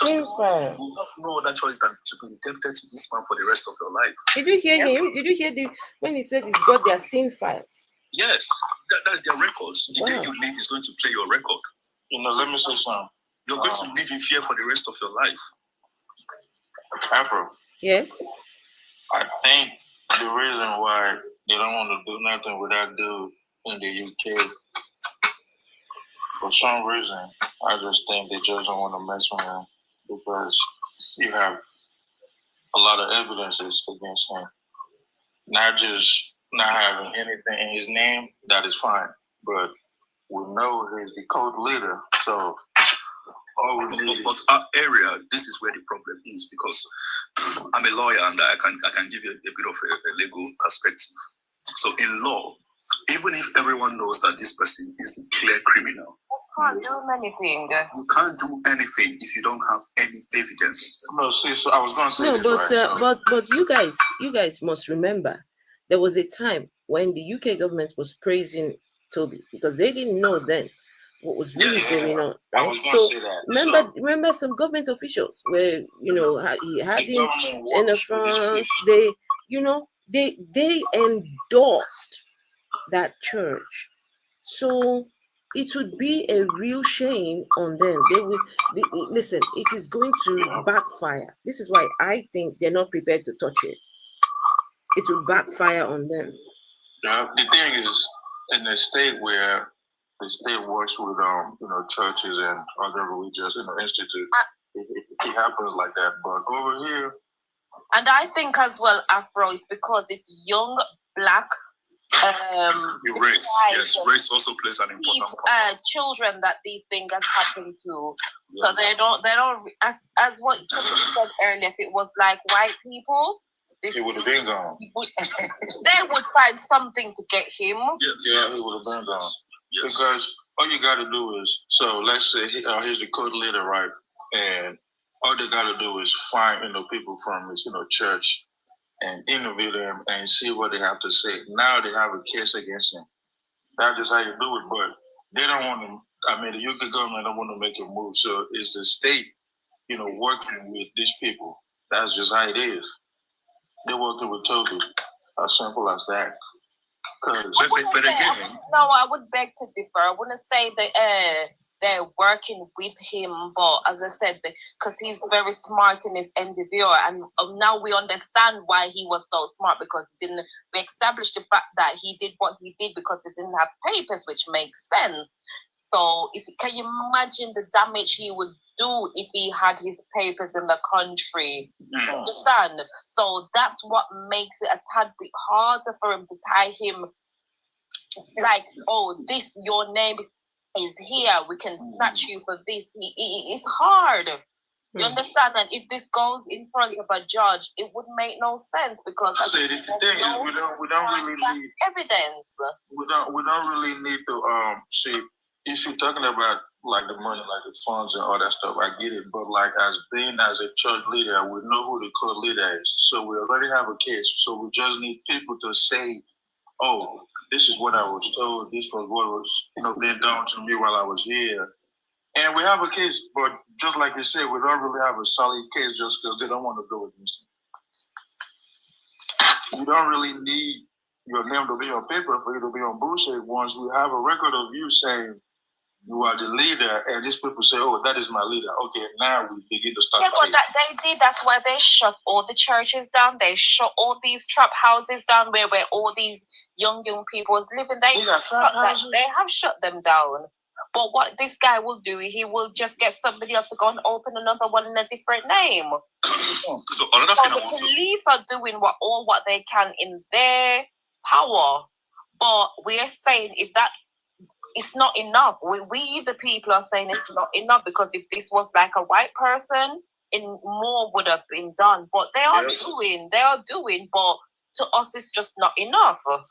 P: You have no other choice than to be indebted to this man for the rest of your life.
C: Did you hear him? Did you hear when he said he's got their sin files?
P: Yes, that's their records. The day you leave, he's going to play your record.
R: You know, let me say something.
P: You're going to live in fear for the rest of your life.
R: Afro.
C: Yes.
R: I think the reason why they don't want to do nothing with that dude in the UK, for some reason, I just think they just don't want to mess with him because you have a lot of evidences against him. Not just not having anything in his name, that is fine. But we know he's the cult leader, so
P: but our area, this is where the problem is, because I'm a lawyer and I can give you a bit of a legal perspective. So in law, even if everyone knows that this person is a clear criminal,
Q: you can't do anything.
P: You can't do anything if you don't have any evidence.
R: No, see, so I was going to say
C: but you guys must remember, there was a time when the UK government was praising Tobi because they didn't know then what was really going on. Right?
R: I was going to say that.
C: Remember some government officials where he had him in France. They endorsed that church. So it would be a real shame on them. Listen, it is going to backfire. This is why I think they're not prepared to touch it. It will backfire on them.
R: The thing is, in a state where the state works with churches and other religious institutes, it happens like that. But over here,
Q: and I think as well, Afro, is because it's young black
P: race. Yes, race also plays an important part.
Q: Children that these things have happened to, so they don't as what you said earlier. If it was like white people,
R: he would have been gone.
Q: They would find something to get him.
R: Yes, he would have been gone. Yes. Because all you got to do is, so let's say he's the cult leader, right? And all they got to do is find people from his church and interview them and see what they have to say. Now they have a case against him. That's just how you do it. But they don't want to. I mean, the UK government don't want to make a move. So it's the state, working with these people. That's just how it is. They're working with Tobi. As simple as that.
Q: But again, no, I would beg to differ. I wouldn't say that they're working with him, but as I said, because he's very smart in his endeavor, and now we understand why he was so smart, because we established the fact that he did what he did because he didn't have papers, which makes sense. So, can you imagine the damage he would do if he had his papers in the country? Understand? So that's what makes it a tad bit harder for him to tie him. Like, this, your name is here. We can snatch you for this. It's hard. You understand? And if this goes in front of a judge, it would make no sense because
R: the thing is, we don't really need
Q: evidence.
R: We don't really need to see. If you're talking about like the money, like the funds and all that stuff, I get it. But like as a church leader, we know who the cult leader is. So we already have a case. So we just need people to say, "Oh, this is what I was told. This was what was being done to me while I was here." And we have a case, but just like you said, we don't really have a solid case just because they don't want to go against it. You don't really need your name to be on paper for you to be on bullshit once we have a record of you saying You are the leader, and these people say, "Oh, that is my leader." Okay, now we begin to start.
Q: Yeah, but that they did. That's why they shut all the churches down. They shut all these trap houses down where all these young people was living. They have shut them down. But what this guy will do, he will just get somebody else to go and open another one in a different name.
P: So another thing I want
Q: the police are doing what they can in their power, but we're saying if that. It's not enough. We the people are saying it's not enough, because if this was like a white person, more would have been done. But they are doing, but to us it's just not enough.
P: So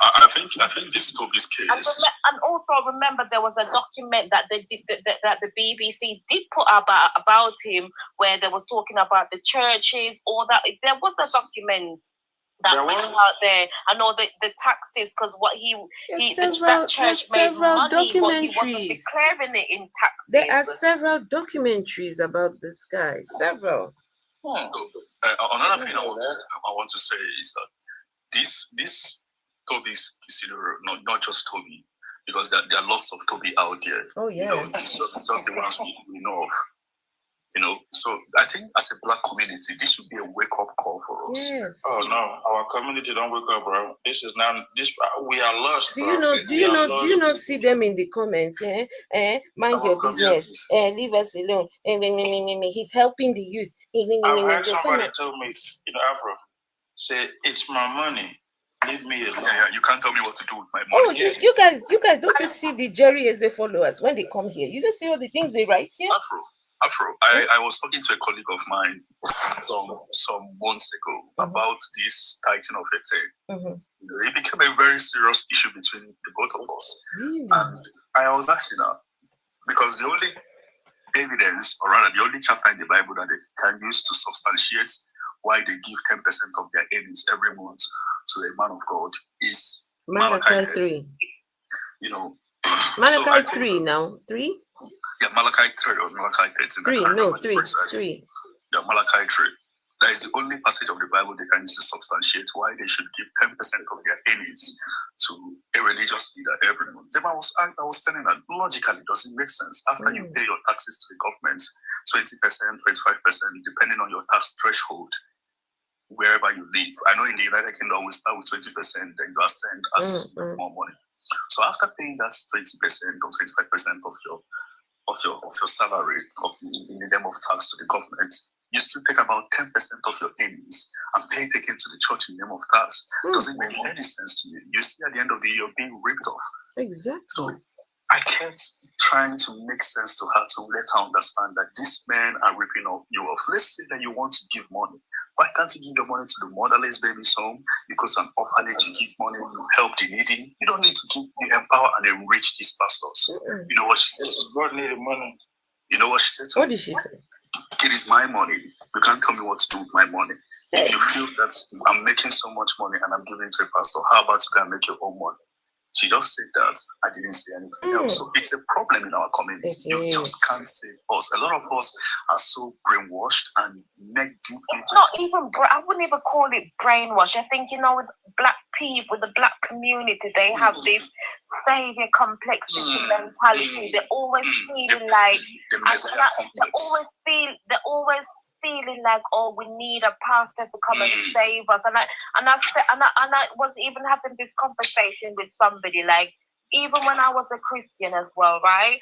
P: I think this is Tobi's case.
Q: And also remember there was a document that they did that the BBC did put about him, where they was talking about the churches, all that. There was a document that went out there. I know the taxes, because that church made money, but he wasn't declaring it in taxes.
C: There are several documentaries about this guy. Several.
P: So, another thing I want to say is that this Tobi is not just Tobi, because there are lots of Tobi out there.
C: Oh yeah.
P: It's just the ones we know of. So I think as a Black community, this should be a wake-up call for us.
C: Yes.
R: Oh no, our community don't wake up, bro. This is now we are lost.
C: Do you not see them in the comments? Mind your business. Leave us alone. He's helping the youth.
R: I've heard somebody tell me in Afro, say it's my money. Leave me alone.
P: Yeah, you can't tell me what to do with my money.
C: Oh, you guys, don't you see the Jerry as a followers when they come here? You don't see all the things they write here?
P: Afro, I was talking to a colleague of mine some months ago about this tightening of a thing. It became a very serious issue between the both of us.
C: Really?
P: And I was asking her, because the only evidence, or rather the only chapter in the Bible that they can use to substantiate why they give 10% of their earnings every month to a man of God is
C: Malachi 3. Malachi 3 now. 3?
P: Yeah, Malachi 3 or Malachi 13.
C: 3.
P: Yeah, Malachi 3. That is the only passage of the Bible they can use to substantiate why they should give 10% of their earnings to a religious leader every month. Then I was telling that logically it doesn't make sense. After you pay your taxes to the government, 20%, 25%, depending on your tax threshold, wherever you live. I know in the United Kingdom we start with 20%, then you are sent as more money. So after paying that 20% or 25% of your salary in the name of tax to the government, you still take about 10% of your earnings and pay it again to the church in the name of tax. Doesn't make any sense to you. You see at the end of the year you're being ripped off.
C: Exactly.
P: So I kept trying to make sense to her, to let her understand that these men are ripping you off. Let's say that you want to give money. Why can't you give your money to the motherless babies home? You go to an orphanage, you give money, you help the needy. You don't need to empower and enrich these pastors. You know what she said?
R: God needed money.
P: You know what she said?
C: What did she say?
P: It is my money. You can't tell me what to do with my money. If you feel that I'm making so much money and I'm giving it to a pastor, how about you can make your own money? She just said that. I didn't say anything else. So it's a problem in our community. You just can't save us. A lot of us are so brainwashed and neck deep into.
Q: Not even, I wouldn't even call it brainwash. I think, with Black people, the Black community, they have this savior complexity mentality. They're always feeling like, they're always feeling like, oh, we need a pastor to come and save us. And I was even having this conversation with somebody, like, even when I was a Christian as well, right?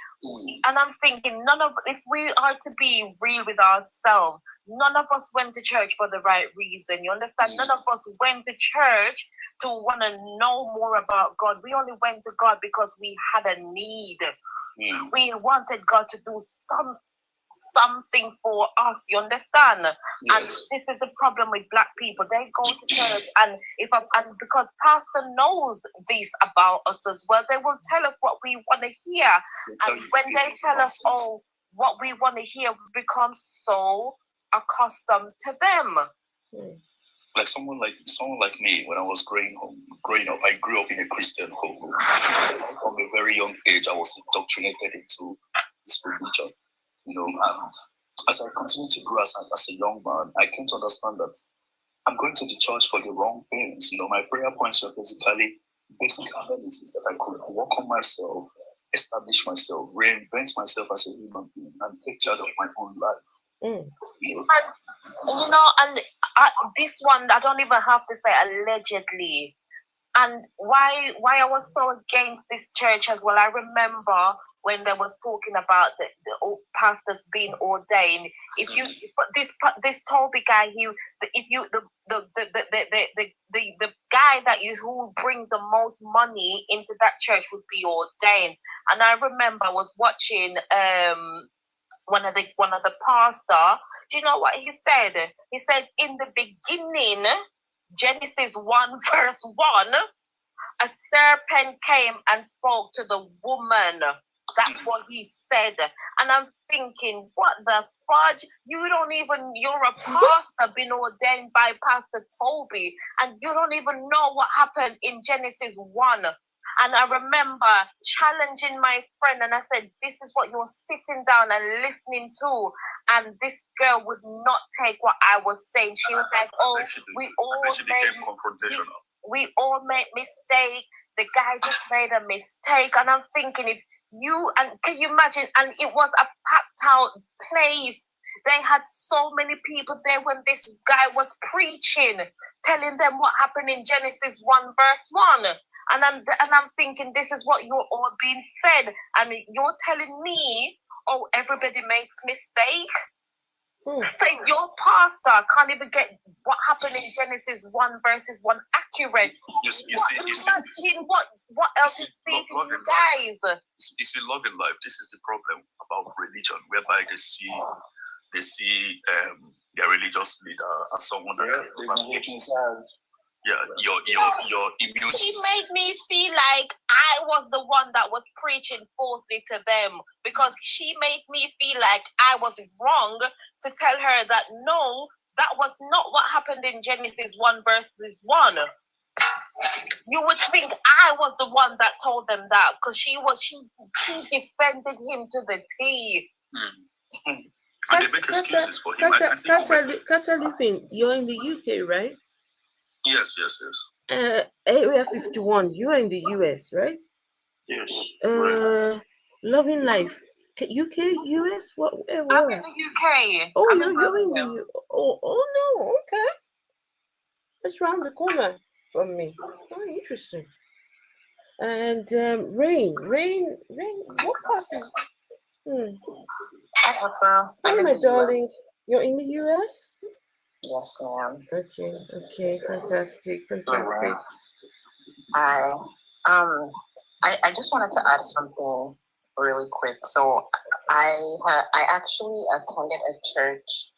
Q: And I'm thinking, if we are to be real with ourselves, none of us went to church for the right reason. You understand? None of us went to church to want to know more about God. We only went to God because we had a need. We wanted God to do something for us, you understand? Yes. And this is the problem with Black people. They go to church, and because pastor knows this about us as well, they will tell us what we want to hear. And when they tell us, what we want to hear, we become so accustomed to them.
P: Like someone like me, when I was growing up, I grew up in a Christian home. From a very young age, I was indoctrinated into this religion. And as I continue to grow as a young man, I came to understand that I'm going to the church for the wrong things. My prayer points were basically basic amenities that I could work on myself, establish myself, reinvent myself as a human being, and take charge of my own life. You know?
Q: And this one, I don't even have to say allegedly. And why I was so against this church as well. I remember when they was talking about the pastors being ordained. If this Tobi guy, the guy who brings the most money into that church would be ordained. And I remember I was watching one of the pastor. Do you know what he said? He said, in the beginning, Genesis 1 verse 1, a serpent came and spoke to the woman. That's what he said. And I'm thinking, what the fudge? You're a pastor been ordained by Pastor Tobi, and you don't even know what happened in Genesis 1. And I remember challenging my friend, and I said, this is what you're sitting down and listening to. And this girl would not take what I was saying. She was like, we all make mistakes. The guy just made a mistake. And I'm thinking, can you imagine? And it was a packed out place. They had so many people there when this guy was preaching, telling them what happened in Genesis 1 verse 1. And I'm thinking, this is what you're all being fed. And you're telling me, oh, everybody makes mistake. So if your pastor can't even get what happened in Genesis 1 verses 1 accurate, imagine what else is feeding you guys.
P: You see, love in life, this is the problem about religion, whereby they see their religious leader as someone that can your immune.
Q: He made me feel like I was the one that was preaching falsely to them, because she made me feel like I was wrong to tell her that no, that was not what happened in Genesis 1 verses 1. You would think I was the one that told them that, because she defended him to the T.
P: And they make excuses for him.
C: Catalyst, you're in the UK, right?
P: Yes.
C: Area 51, you're in the US, right?
P: Yes.
C: Loving Life, UK, US? What?
Q: I'm in the UK.
C: Oh, you're in the UK. Oh no, okay. That's round the corner from me. Oh, interesting. And Rain, what part is? Hi, my darling. You're in the US?
S: Yes, ma'am.
C: Okay, fantastic.
S: I just wanted to add something really quick. So I actually attended a church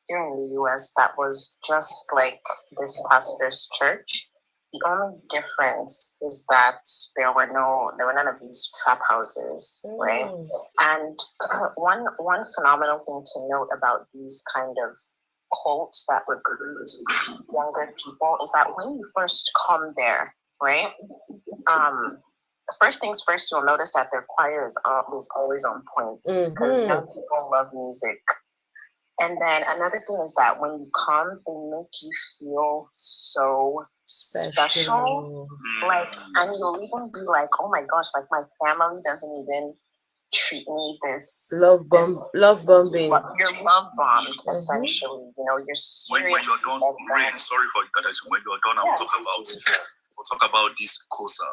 S: here in the US that was just like this pastor's church. The only difference is that there were none of these trap houses, right? And one phenomenal thing to note about these kind of cults that recruit younger people is that when you first come there, right? First things first, you'll notice that their choir is always on point, because young people love music. And then another thing is that when you come, they make you feel so special. Like, and you'll even be like, oh my gosh, like my family doesn't even treat me this
C: love bombing.
S: You're love bombed, essentially. You know, you're serious.
P: When you're done, Rain, sorry for interruption. When you're done, we'll talk about this COSA.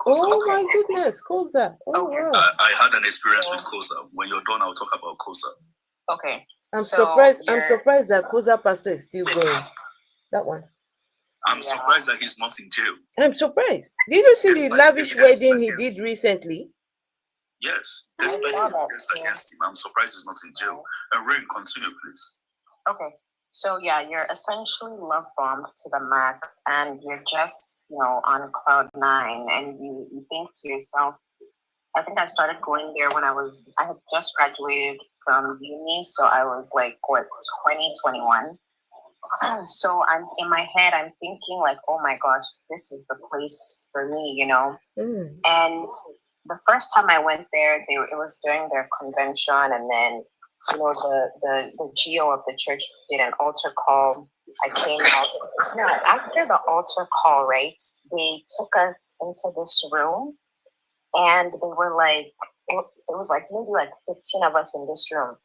C: Oh my goodness, COSA. Oh wow.
P: I had an experience with COSA. When you're done, I'll talk about COSA.
S: Okay.
C: I'm surprised that COSA pastor is still going. That one.
P: I'm surprised that he's not in jail.
C: I'm surprised. Did you see the lavish wedding he did recently?
P: Yes, despite evidence against him, I'm surprised he's not in jail. And Rain, continue, please.
S: Okay, so you're essentially love bombed to the max, and you're just, on cloud 9, and you think to yourself, I think I started going there when I had just graduated from uni, so I was like, 2021. So in my head, I'm thinking like, oh my gosh, this is the place for me, And the first time I went there, it was during their convention, and then the GO of the church did an altar call. I came out. Now, after the altar call, right, they took us into this room, And they were like, it was like maybe like 15 of us in this room.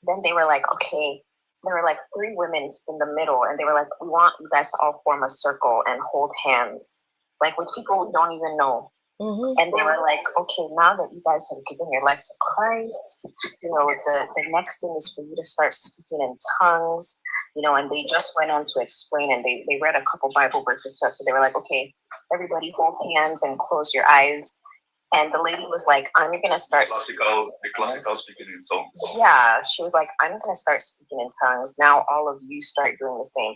S: Then they were like, okay, there were like 3 women in the middle, and they were like, we want you guys to all form a circle and hold hands, like with people we don't even know. And they were like, okay, now that you guys have given your life to Christ, you know, the next thing is for you to start speaking in tongues, you know, and they just went on to explain, and they read a couple Bible verses to us. So they were like, okay, everybody hold hands and close your eyes. And the lady was like, I'm going to start
P: the classical speaking in tongues.
S: Yeah, she was like, I'm going to start speaking in tongues. Now all of you start doing the same.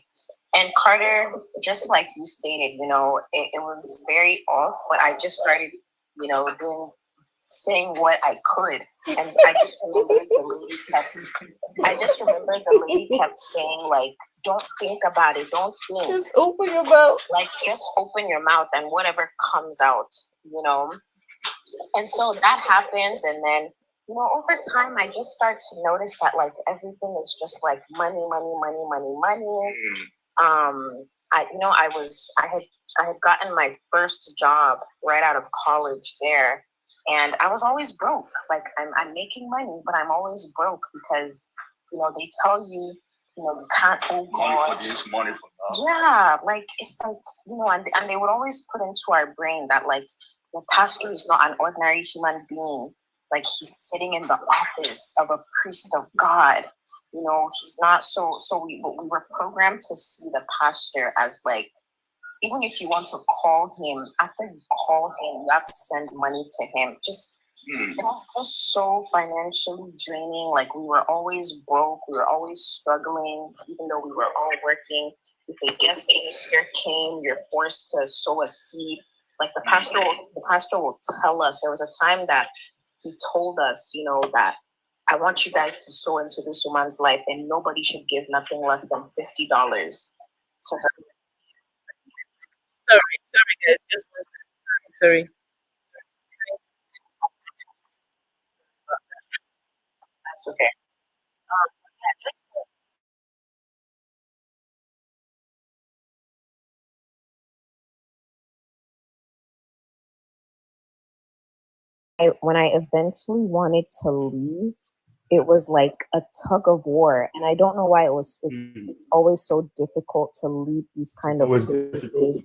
S: And Carter, just like you stated, you know, it was very off, but I just started, you know, saying what I could. And I just remember the lady kept saying, like, don't think about it. Don't think.
C: Just open your mouth.
S: Like, just open your mouth and whatever comes out, you know. And so that happens. And then, you know, over time, I just start to notice that, like, everything is just like money, money, money, money, money. I had gotten my first job right out of college there, and I was always broke. Like, I'm making money, but I'm always broke because, you know, they tell you, you know, you can't owe God.
P: Money for us.
S: Yeah, like, it's like, you know, and they would always put into our brain that, like, the pastor is not an ordinary human being. Like, he's sitting in the office of a priest of God. You know, he's not so we were programmed to see the pastor as, like, even if you want to call him, after you call him, you have to send money to him. Just it was just so financially draining. Like, we were always broke, we were always struggling, even though we were all working. If a guest minister came, you're forced to sow a seed. Like, the pastor will tell us, there was a time that he told us, you know, that I want you guys to sow into this woman's life, and nobody should give nothing less than $50. So,
C: Sorry, guys. Just one second. Sorry.
S: That's okay. When I eventually wanted to leave, it was like a tug of war, and I don't know why it's always so difficult to leave these kind of places.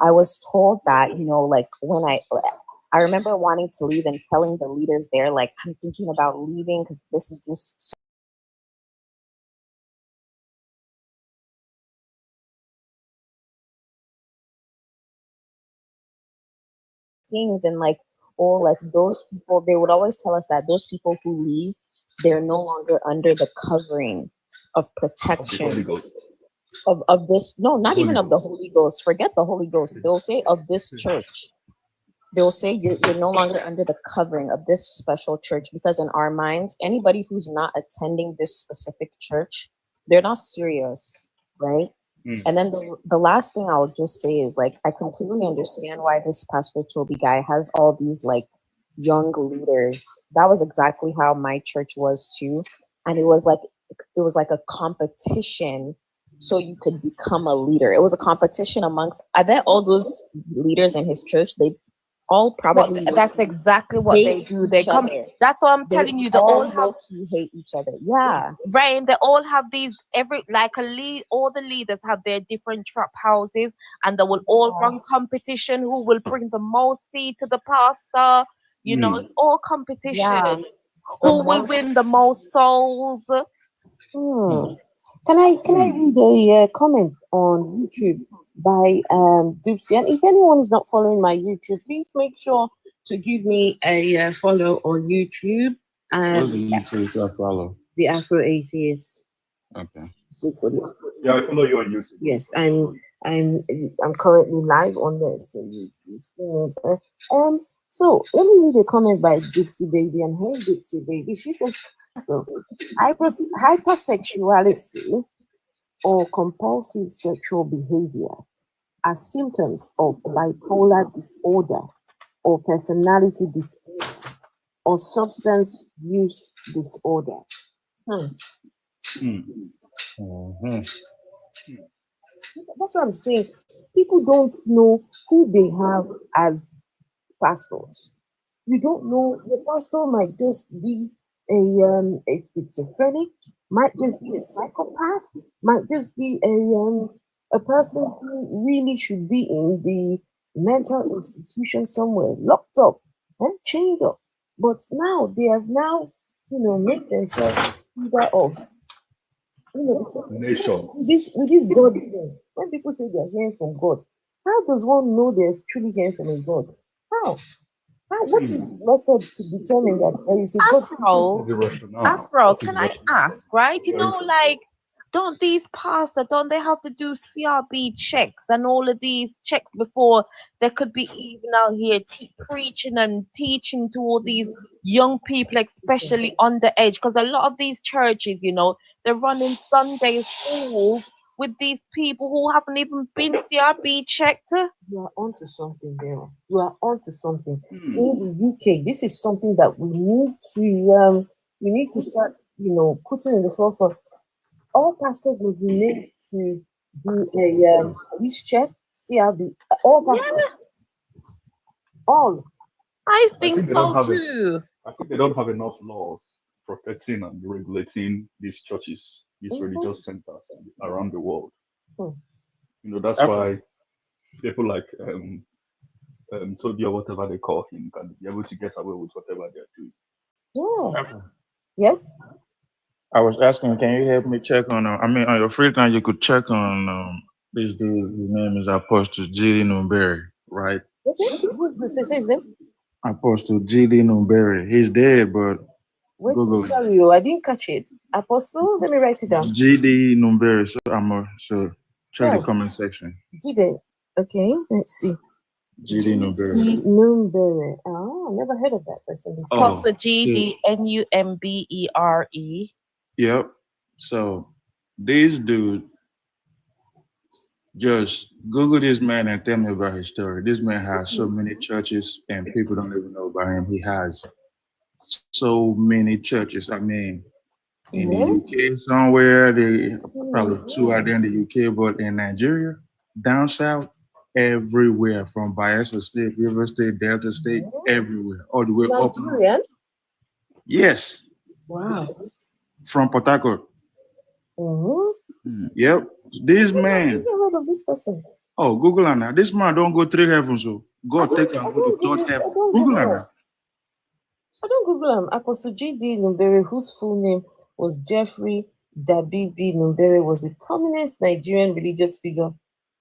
S: I was told that, you know, like, when I remember wanting to leave and telling the leaders there, like, I'm thinking about leaving because this is just things. And, like, or like, those people, they would always tell us that those people who leave, they're no longer under the covering of protection of this, no, not even of the Holy Ghost, forget the Holy Ghost, they'll say of this church. They'll say you're no longer under the covering of this special church, because in our minds, anybody who's not attending this specific church, they're not serious, right? And then the last thing I'll just say is, like, I completely understand why this Pastor Tobi guy has all these, like, young leaders. That was exactly how my church was too. And it was like a competition, so you could become a leader. It was a competition amongst, I bet all those leaders in his church, they all probably
I: That's exactly what they do. They come. That's what I'm telling you. They all have
S: hate each other. Yeah,
I: right. And they all have these all the leaders have their different trap houses, and they will all run competition. Who will bring the most seed to the pastor? You know, it's all competition.
S: Yeah.
I: Who will win the most souls?
T: Can I read a comment on YouTube by Doomsday? And if anyone is not following my YouTube, please make sure to give me a follow on YouTube.
U: What's the YouTube to follow?
T: The Afro Atheist.
U: Okay.
M: Yeah, I follow you on YouTube.
T: Yes, I'm currently live on there, so you still there. So let me read a comment by Dixie Baby, and hey, Dixie Baby, she says, so hypersexuality or compulsive sexual behavior are symptoms of bipolar disorder or personality disorder or substance use disorder. That's what I'm saying. People don't know who they have as pastors. You don't know. The pastor might just be a schizophrenic, might just be a psychopath, might just be a person who really should be in the mental institution somewhere, locked up and chained up. But now they have made themselves leader of
U: Nation.
T: with this God thing. When people say they're hearing from God, how does one know they're truly hearing from a God? How? What is the method to determine that there is a God?
I: Afro, can I ask, right? Like, don't these pastors, don't they have to do CRB checks and all of these checks before they could be even out here preaching and teaching to all these young people, especially underage? Because a lot of these churches, they're running Sunday schools with these people who haven't even been CRB checked.
T: You are onto something there. You are onto something. In the UK, this is something that we need to start, putting in the forefront. All pastors must be made to do a police check, CRB. All pastors. All.
I: I
U: think
I: think
U: they don't
I: so
U: have
I: too.
U: I think they don't have enough laws protecting and regulating these churches, these religious centers around the world. That's why people like Tobi or whatever they call him can be able to get away with whatever they're doing.
T: Yeah. Yes.
U: I was asking, can you help me check on? On your free time, you could check on this dude. His name is Apostle G.D. Numberry, right?
T: What's it? What's the say his name?
U: Apostle G.D. Numberry. He's dead, but
T: Wait,
U: Google
T: sorry, I didn't catch it. Apostle, let me write it down.
U: G.D. Numberry. So check the comment section.
T: G.D. Okay, let's see.
U: G.D. Numberry.
T: G.D. Numberry. Oh, never heard of that person before.
I: Pastor G.D. Numbere.
U: Yep. So this dude, just Google this man and tell me about his story. This man has so many churches and people don't even know about him. He has so many churches. I mean, in the UK somewhere, they probably two out there in the UK, but in Nigeria, down south, everywhere from Bayelsa State, River State, Delta State, everywhere, all the way up.
T: Nigerian?
U: Yes.
T: Wow.
U: From Port Harcourt. Yep. This man.
T: I've never heard of this person.
U: Oh, Google him now. This man don't go 3 heavens, so God take him go to 3rd heaven. Google him now.
T: I don't Google him. Apostle G.D. Numberry, whose full name was Jeffrey Dabibi Numberry, was a prominent Nigerian religious figure,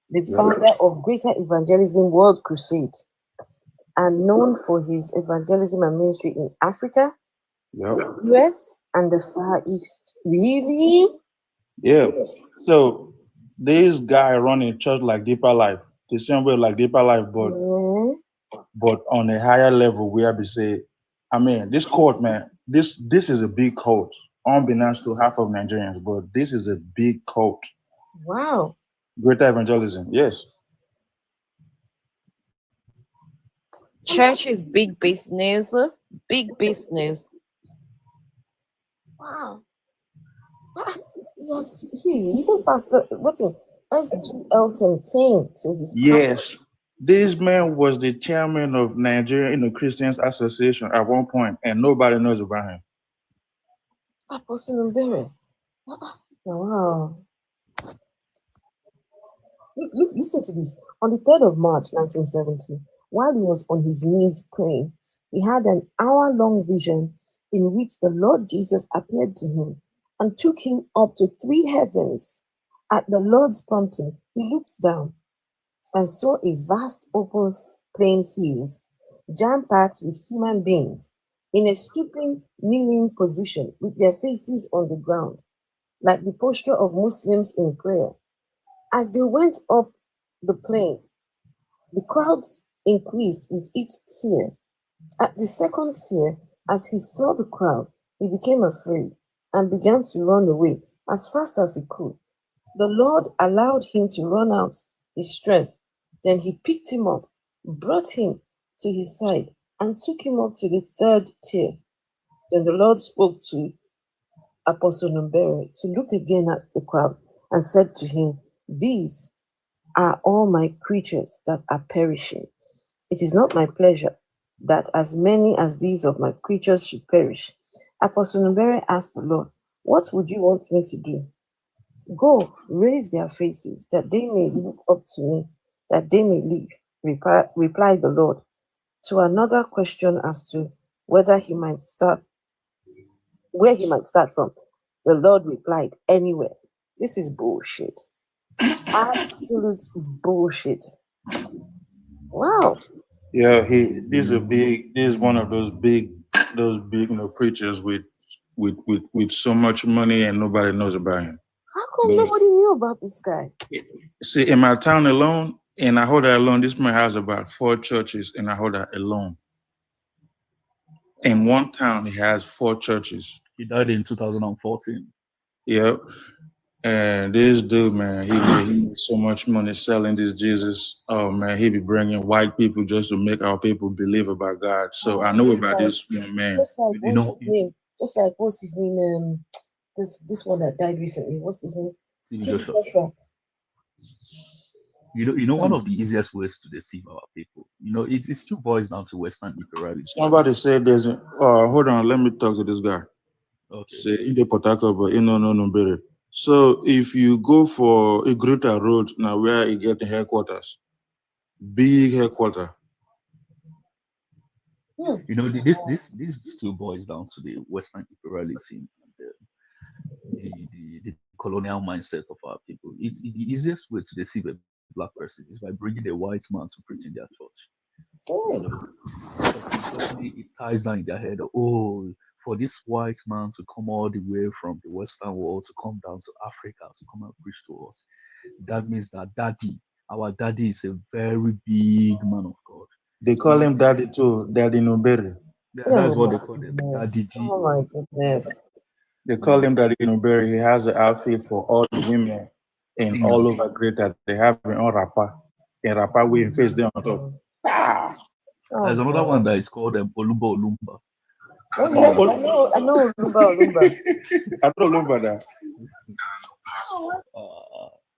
T: the founder of Greater Evangelism World Crusade, and known for his evangelism and ministry in Africa, the US, and the Far East. Really?
U: Yeah. So this guy running church like Deeper Life, the same way like Deeper Life, but on a higher level, we have to say, this cult, man, this is a big cult, unbeknownst to half of Nigerians, but this is a big cult.
T: Wow.
U: Greater evangelism, yes.
I: Church is big business, big business.
T: Wow. Yes, even Pastor, what's it? S.G. Elton came to his
U: Yes. This man was the chairman of Nigerian Christians Association at one point, and nobody knows about him.
T: Apostle Numberry. Wow. Look, listen to this. On the 3rd of March, 1970, while he was on his knees praying, he had an hour-long vision in which the Lord Jesus appeared to him and took him up to 3 heavens. At the Lord's prompting, he looked down and saw a vast open plain field, jam-packed with human beings, in a stooping, kneeling position with their faces on the ground, like the posture of Muslims in prayer. As they went up the plain, the crowds increased with each tier. At the second tier, as he saw the crowd, he became afraid and began to run away as fast as he could. The Lord allowed him to run out his strength. Then he picked him up, brought him to his side, and took him up to the 3rd tier. Then the Lord spoke to Apostle Numberry to look again at the crowd and said to him, "These are all my creatures that are perishing. It is not my pleasure that as many as these of my creatures should perish. Apostle Nubere asked the Lord, what would you want me to do? Go, raise their faces, that they may look up to me, that they may live, replied the Lord. To another question as to where he might start from, the Lord replied, anywhere. This is bullshit. Absolute bullshit. Wow.
U: Yeah, this is one of those big preachers with so much money and nobody knows about him.
T: How come nobody knew about this guy?
U: See, in my town alone, in Ahoda alone, this man has about 4 churches in Ahoda alone. In one town, he has 4 churches.
D: He died in 2014.
U: Yep. And this dude, man, he made so much money selling this Jesus. Oh man, he be bringing white people just to make our people believe about God. So I know about this young man.
T: Just like what's his name? This one that died recently. What's his name?
D: Joshua. You know, one of the easiest ways to deceive our people, it still boils down to Western imperialism.
U: Somebody said there's a hold on, let me talk to this guy.
D: Okay.
U: Say in the Potaka, but no better. So if you go for a greater road now where you get the headquarters, big headquarters.
D: This still boils down to the Western imperialism and the colonial mindset of our people. It's the easiest way to deceive a black person is by bringing a white man to preach in their church. It ties down in their head, for this white man to come all the way from the Western world to come down to Africa to come and preach to us, that means that our daddy is a very big man of God.
U: They call him daddy too, Daddy Nubere.
D: That's what they call him, Daddy G.
T: Oh my goodness.
U: They call him Daddy Nubere. He has an outfit for all the women in all over Greater. They have their own rapper. And rapper with face them on top.
D: There's another one that is called Olumba Olumba.
T: Oh, yes, I know Olumba.
U: I know Olumba that.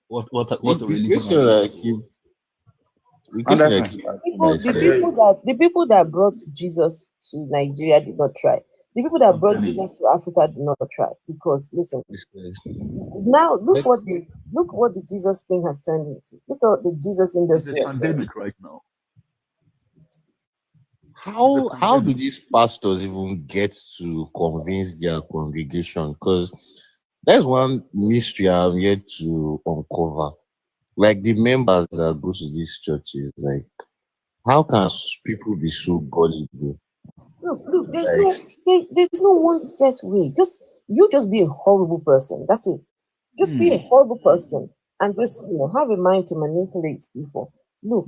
D: What the religion?
T: The people that brought Jesus to Nigeria did not try. The people that brought Jesus to Africa did not try. Because listen, now look what the Jesus thing has turned into. Look at the Jesus industry.
D: It's a pandemic right now.
V: How do these pastors even get to convince their congregation? Because there's one mystery I'm yet to uncover. Like the members that go to these churches, like how can people be so gullible?
T: Look, there's no one set way. You just be a horrible person. That's it. Just be a horrible person and just have a mind to manipulate people. Look,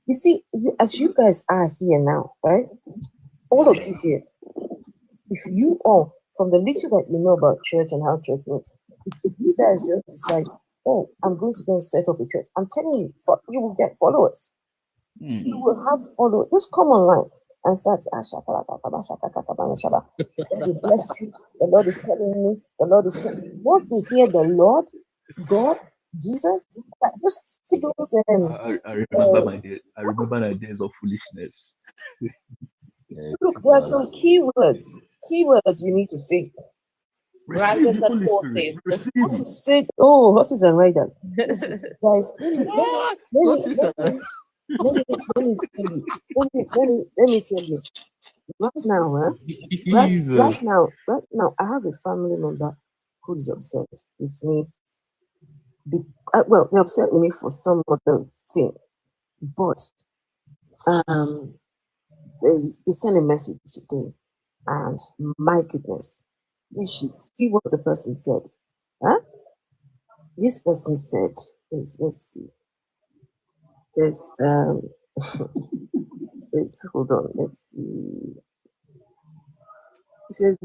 T: you see, as you guys are here now, right? All of you here, if you all, from the little that you know about church and how church works, if you guys just decide, I'm going to go and set up a church, I'm telling you, you will get followers. You will have followers. Just come online and start. God bless you. The Lord is telling me. The Lord is telling me. Once they hear the Lord, God, Jesus, just see those.
D: I remember my days of foolishness.
T: Look, there are some keywords you need to say. Right, what is a rider? Guys, let me tell you. Right now, right now, I have a family member who is upset with me. They're upset with me for some other thing, but they sent a message today, and my goodness, you should see what the person said. This person said, let's see. There's wait, hold on, let's see. It says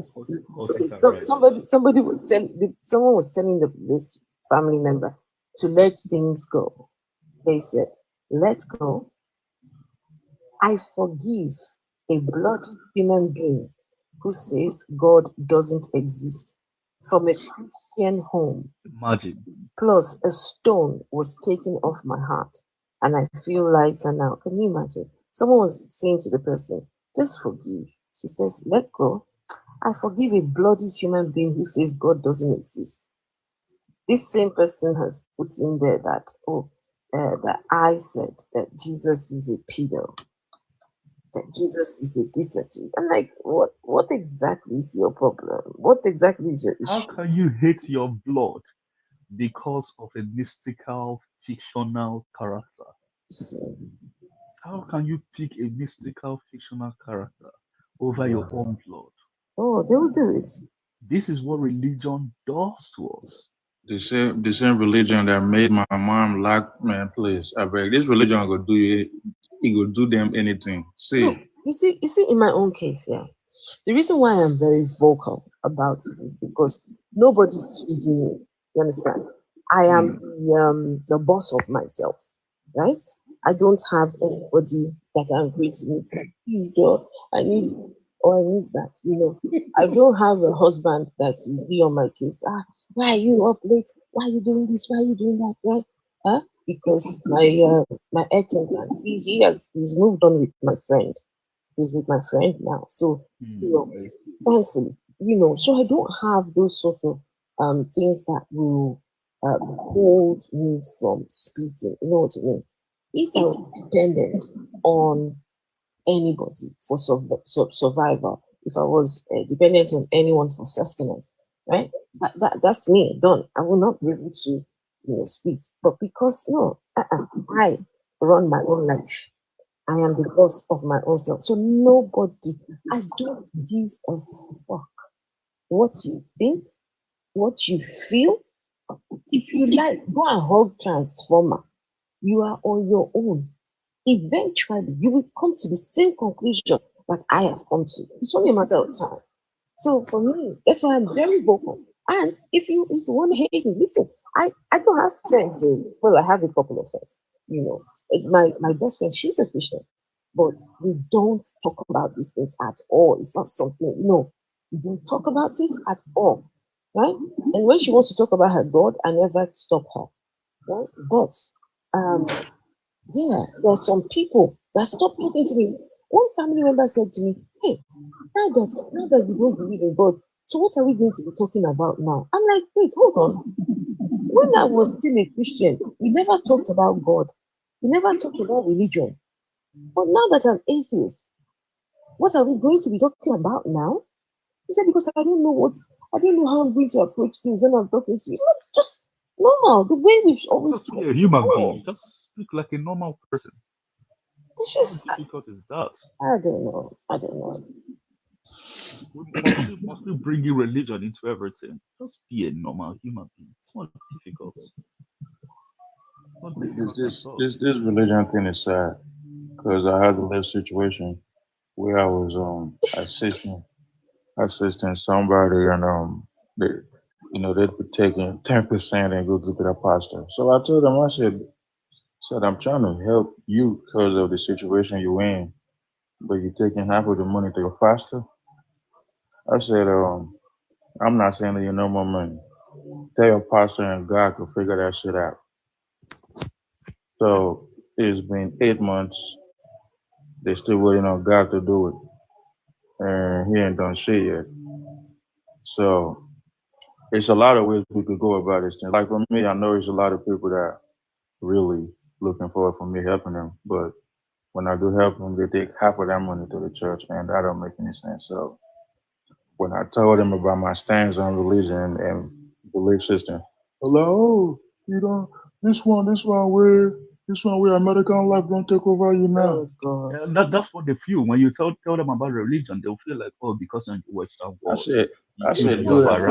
T: someone was telling this family member to let things go. They said, let go. I forgive a bloody human being who says God doesn't exist from a Christian home.
D: Imagine.
T: Plus, a stone was taken off my heart, and I feel lighter now. Can you imagine? Someone was saying to the person, Just forgive. She says, let go. I forgive a bloody human being who says God doesn't exist. This same person has put in there that, that I said that Jesus is a pedo, that Jesus is a dissenter. I'm like, what exactly is your problem? What exactly is your issue?
D: How can you hate your blood because of a mystical, fictional character? How can you pick a mystical, fictional character over your own blood?
T: Oh, they will do it.
D: This is what religion does to us.
U: The same religion that made my mom lock, man, please. I beg, this religion go do it. It will do them anything. See.
T: No, you see, in my own case, yeah. The reason why I'm very vocal about it is because nobody's feeding me. You understand? I am the boss of myself, right? I don't have anybody that I'm going to meet. Please, girl, I need this or I need that. You know, I don't have a husband that will be on my case. Why are you up late? Why are you doing this? Why are you doing that? Right? Huh? Because my ex-husband, he's moved on with my friend. He's with my friend now. So, you know, thankfully, you know, so I don't have those sort of things that will hold me from speaking. You know what I mean? If I was dependent on anybody for survival, if I was dependent on anyone for sustenance, right? That's me, done. I will not be able to, speak. But because, I run my own life. I am the boss of my own self. So nobody, I don't give a fuck what you think, what you feel. If you like, go and hug Transformer. You are on your own. Eventually, you will come to the same conclusion that I have come to. It's only a matter of time. So for me, that's why I'm very vocal. And if you want to hate me, listen, I don't have friends. Well, I have a couple of friends. You know, my best friend, she's a Christian, but we don't talk about these things at all. It's not something, we don't talk about it at all, right? And when she wants to talk about her God, I never stop her, right? But yeah, there are some people that stop talking to me. One family member said to me, "Hey, now that you don't believe in God, so what are we going to be talking about now?" I'm like, wait, hold on. When I was still a Christian, we never talked about God. We never talked about religion. But now that I'm atheist, what are we going to be talking about now? He said, because I don't know how I'm going to approach things when I'm talking to you. Just normal, the way we've always
D: talked. Be a human being. Just speak like a normal person.
T: It's just
D: because it's that.
T: I don't know.
D: Must we bring in religion into everything? Just be a normal human being. It's not difficult.
U: This religion thing is sad because I had a live situation where I was assisting somebody and they'd be taking 10% and go to the pastor. So I told them, I said I'm trying to help you because of the situation you're in, but you're taking half of the money to your pastor. I said, I'm not sending you no more money. Tell your pastor and God to figure that shit out. So it's been 8 months. They're still waiting on God to do it. And he ain't done shit yet. So it's a lot of ways we could go about this thing. Like for me, I know there's a lot of people that are really looking forward for me helping them. But when I do help them, they take half of that money to the church, and that don't make any sense. So when I told them about my stance on religion and belief system, this one where American life gonna take over you now.
D: That's what they feel when you tell them about religion. They'll feel like, because you're in the Western world.
U: I said, do that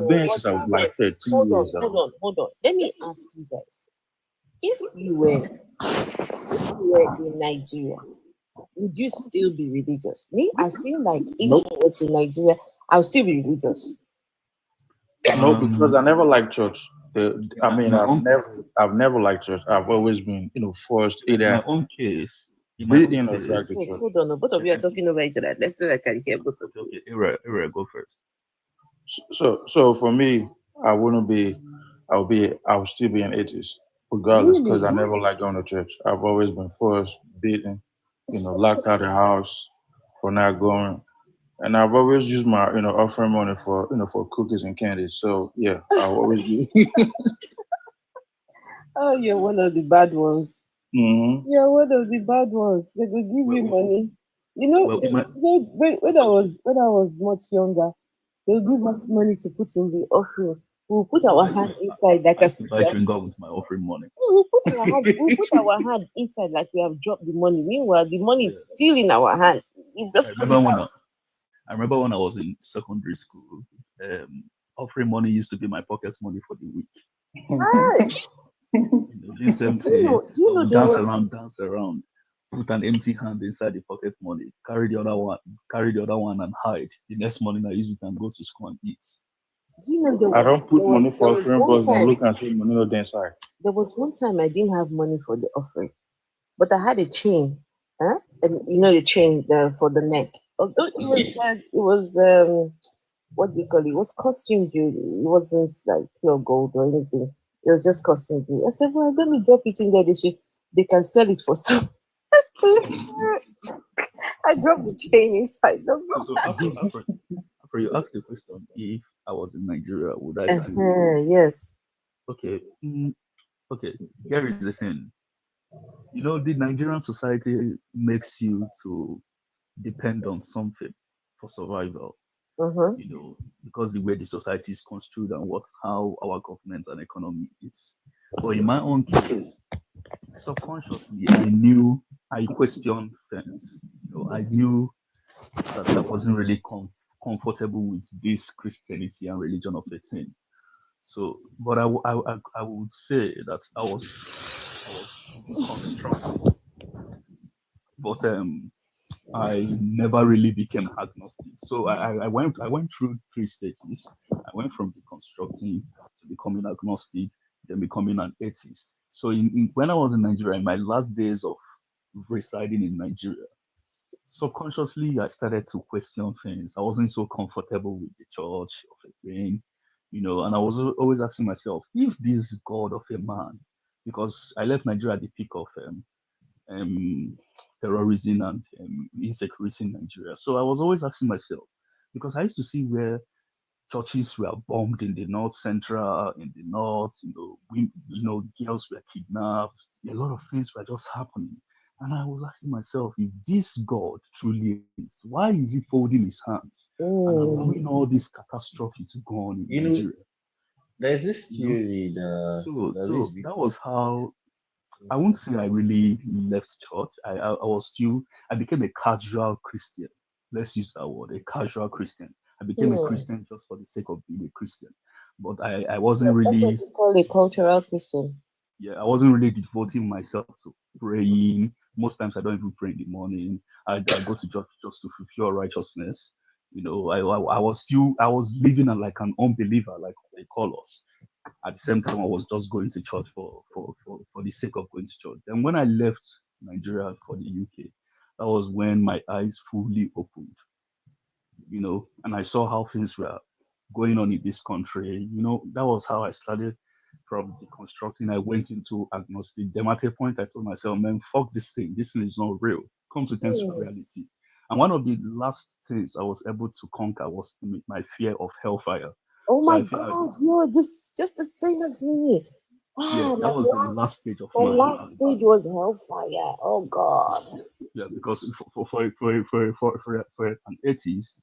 U: been since I was like 13 years old.
T: Hold on. Let me ask you guys: if you were in Nigeria, would you still be religious? Me, I feel like if I was in Nigeria, I would still be religious.
U: No, because I never liked church. I've never liked church. I've always been, forced either.
D: In my own case,
T: Wait, hold on. Both of you are talking over each other. Let's see if I can hear both of you.
D: Okay, Ira, go first.
U: So for me, I would still be an atheist, regardless, because I never liked going to church. I've always been forced, beaten. locked out the house for not going. And I've always used my, offering money for, for cookies and candy. So yeah, I'll always do.
T: Oh, you're one of the bad ones.
U: Mm-hmm.
T: You're one of the bad ones. They will give you money. You know,
D: Well,
T: when I was much younger, they'll give us money to put in the offering. We'll put our hand inside like
D: I
T: as
D: used
T: if
D: to
T: we
D: buy
T: have,
D: chewing gum with my offering money.
T: we'll put our hand inside like we have dropped the money. Meanwhile, the money is still in our hand. You just put it out.
D: I remember when I was in secondary school, offering money used to be my pocket money for the week. This empty,
T: do you know there
D: dance
T: was-
D: around, put an empty hand inside the pocket money, carry the other one and hide. The next morning I use it and go to school and eat.
T: Do you know
U: I don't put
T: there
U: money
T: was
U: for
T: one
U: offering, but then
T: time-
U: look and see money not inside.
T: There was one time I didn't have money for the offering, but I had a chain, and you know the chain for the neck. Although it was what do you call it? It was costume jewelry. It wasn't like pure gold or anything. It was just costume jewelry. I said, well, let me drop it in there. They can sell it for some. I dropped the chain inside.
D: So after you asked the question, if I was in Nigeria, would I
T: Yes.
D: Okay. Okay. Here is the thing. The Nigerian society makes you to depend on something for survival. Because the way the society is construed and how our government and economy is. But in my own case, subconsciously, I questioned things. I knew that I wasn't really comfortable with this Christianity and religion of a thing. So, but I would say that I was deconstructing, but I never really became agnostic. So I went through three stages. I went from deconstructing to becoming agnostic, then becoming an atheist. So when I was in Nigeria, in my last days of residing in Nigeria, subconsciously I started to question things. I wasn't so comfortable with the church of a thing, and I was always asking myself, if this God of a man, because I left Nigeria at the peak of um, terrorism and insecurity in Nigeria. So I was always asking myself, because I used to see where churches were bombed in the north central, in the north, girls were kidnapped, a lot of things were just happening. And I was asking myself, if this God truly exists, why is he folding his hands and allowing all this catastrophe to go on in Nigeria?
V: There's this theory
D: So that was how I won't say I really left church. I became a casual Christian. Let's use that word, a casual Christian. I became a Christian just for the sake of being a Christian. But I wasn't
T: That's
D: really,
T: what you call a cultural Christian.
D: I wasn't really devoting myself to praying. Most times I don't even pray in the morning. I go to church just to fulfill righteousness. I was living like an unbeliever, like they call us. At the same time, I was just going to church for the sake of going to church. Then when I left Nigeria for the UK, that was when my eyes fully opened, and I saw how things were going on in this country. That was how I started from deconstructing. I went into agnostic. Then at a point, I told myself, man, fuck this thing. This thing is not real. Come to terms with reality. And one of the last things I was able to conquer was my fear of hellfire.
T: Oh
D: So
T: my
D: I feel
T: God, you're just the same as me.
D: that was the last stage of
T: My
D: mine.
T: last stage was hellfire. Oh God.
D: Yeah, because for an atheist,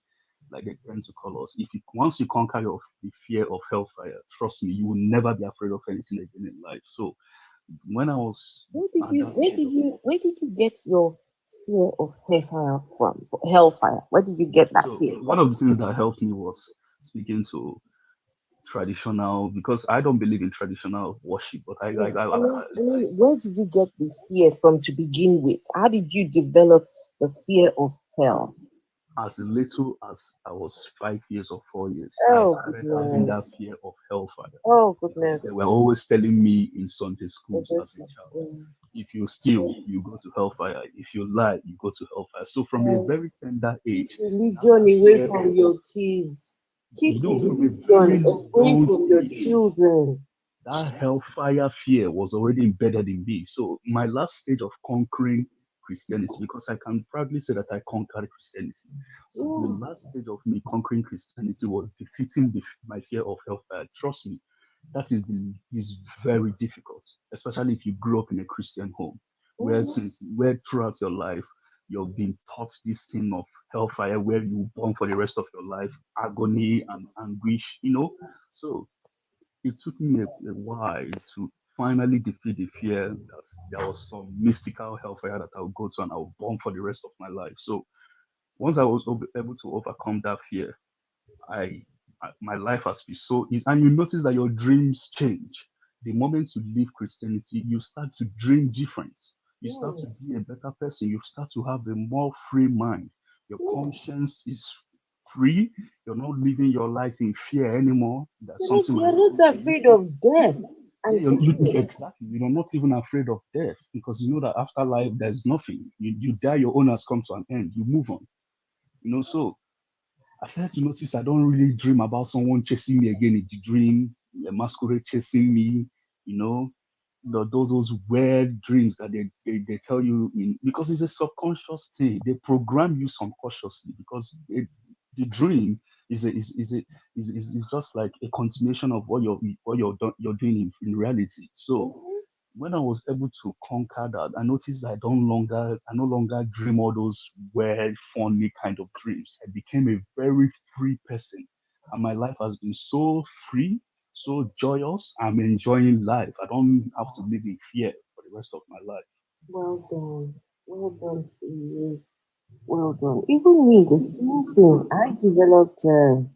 D: like they tend to call us, once you conquer the fear of hellfire, trust me, you will never be afraid of anything again in life. So when I was
T: Where did you get your fear of hellfire from? Hellfire. Where did you get that fear
D: one
T: from?
D: of the things that helped me was speaking to traditional, because I don't believe in traditional worship, but
T: I mean, where did you get the fear from to begin with? How did you develop the fear of hell?
D: As little as I was 5 years or 4 years, I
T: Oh,
D: started having that fear of hellfire.
T: Oh goodness.
D: They were always telling me in Sunday schools as a child, if you steal, you go to hellfire. If you lie, you go to hellfire. So from a very tender age,
T: Religion away from your kids. Keep religion away from your children.
D: That hellfire fear was already embedded in me. So my last stage of conquering Christianity because I can proudly say that I conquered Christianity. So the last stage of me conquering Christianity was defeating my fear of hellfire. Trust me, that is very difficult, especially if you grew up in a Christian home, where throughout your life you've been taught this thing of hellfire, where you burn for the rest of your life, agony and anguish, So it took me a while to finally defeat the fear that there was some mystical hellfire that I would go to and I would burn for the rest of my life. So once I was able to overcome that fear, my life has been so easy. And you notice that your dreams change. The moment you leave Christianity, you start to dream different. You start to be a better person. You start to have a more free mind. Your conscience is free. You're not living your life in fear anymore. That's
T: Yes,
D: something
T: you're not afraid of death.
D: exactly. You're not even afraid of death because you know that after life, there's nothing. You die, your own has come to an end. You move on. So I started to notice I don't really dream about someone chasing me again in the dream, a masquerade chasing me, those weird dreams that they tell you because it's a subconscious thing. They program you subconsciously because the dream is just like a continuation of what you're doing in reality. So when I was able to conquer that, I noticed I no longer dream all those weird, funny kind of dreams. I became a very free person, and my life has been so free, so joyous. I'm enjoying life. I don't have to live in fear for the rest of my life.
T: Well done for you. Well done. Even me, the same thing. I developed a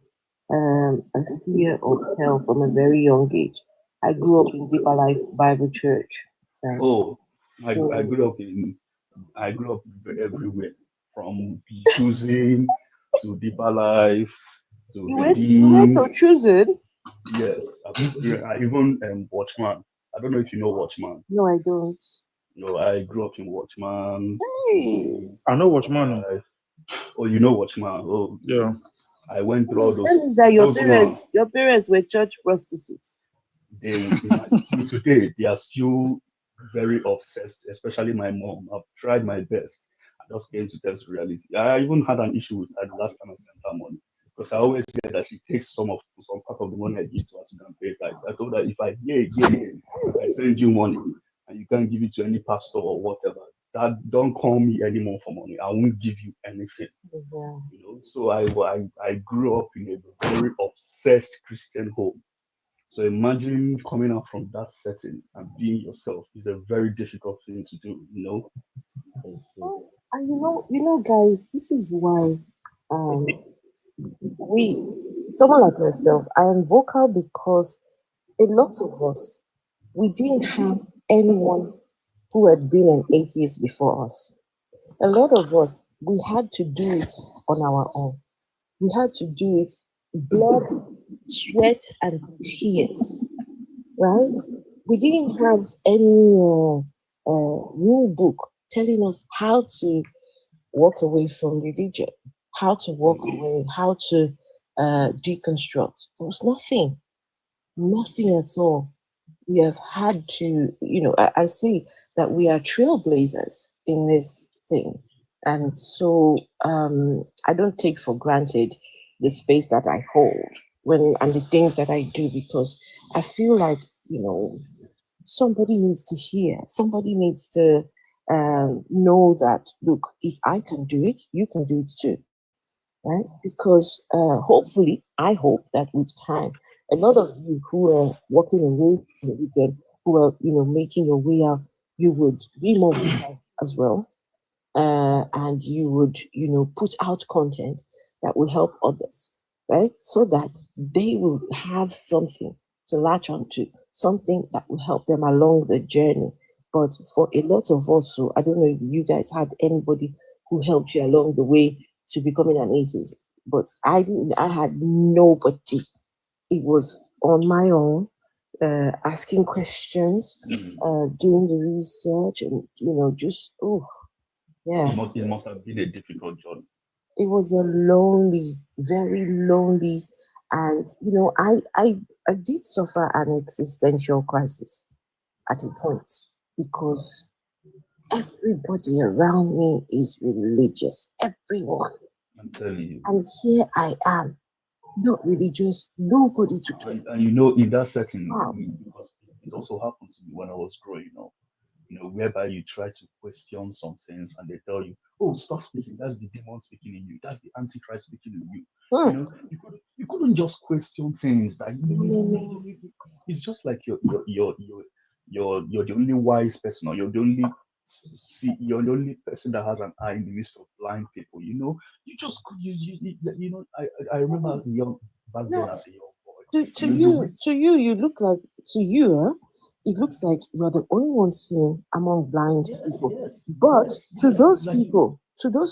T: fear of hell from a very young age. I grew up in Deeper Life Bible Church. Right?
D: Oh, I grew up everywhere, from choosing to Deeper Life to
T: You went
D: Redeem.
T: to choosing?
D: Yes, I even Watchman. I don't know if you know Watchman.
T: No, I don't.
D: No, I grew up in Watchman.
T: Hey.
U: I know Watchman.
D: Oh, you know Watchman. Oh,
U: yeah.
D: I went through all those.
T: Is that your
D: those
T: parents were church prostitutes?
D: Till today, they are still very obsessed, especially my mom. I've tried my best. I just came to test reality. I even had an issue with her the last time I sent her money because I always hear that she takes some part of the money I give to her to go and pay tithes. I told her if I send you money and you can't give it to any pastor or whatever, that don't call me anymore for money. I won't give you anything.
T: Yeah.
D: So I grew up in a very obsessed Christian home. So imagine coming out from that setting and being yourself is a very difficult thing to do,
T: And you know, guys, this is why someone like myself, I am vocal because a lot of us, we didn't have anyone who had been an atheist before us. A lot of us, we had to do it on our own. We had to do it blood, sweat, and tears, right? We didn't have any rule book telling us how to walk away from religion, how to walk away, how to deconstruct. There was nothing at all. We have had to, I say that we are trailblazers in this thing. And so I don't take for granted the space that I hold and the things that I do, because I feel like, somebody needs to hear, somebody needs to know that, look, if I can do it, you can do it too. Right? Because hopefully, I hope that with time, a lot of you who are walking away from the weekend, who are, making your way out, you would be more vocal as well. And you would, put out content that will help others, right? So that they will have something to latch onto, something that will help them along the journey. But for a lot of us, so I don't know if you guys had anybody who helped you along the way to becoming an atheist, but I didn't. I had nobody. It was on my own, asking questions, doing the research, and just yeah.
D: It must have been a difficult journey.
T: It was a very lonely, and I did suffer an existential crisis at a point, because Everybody around me is religious. Everyone.
D: I'm telling you.
T: And here I am, not religious, nobody to talk.
D: And you know, in that setting,
T: Wow.
D: because it also happened to me when I was growing up, whereby you try to question some things and they tell you, oh, stop speaking, that's the demon speaking in you, that's the antichrist speaking in you. You couldn't just question things that it's just like you're the only wise person, or you're the only person that has an eye in the midst of blind people. You just I remember young back then as a young boy.
T: You look like, it looks like you're the only one seeing among blind people. But to those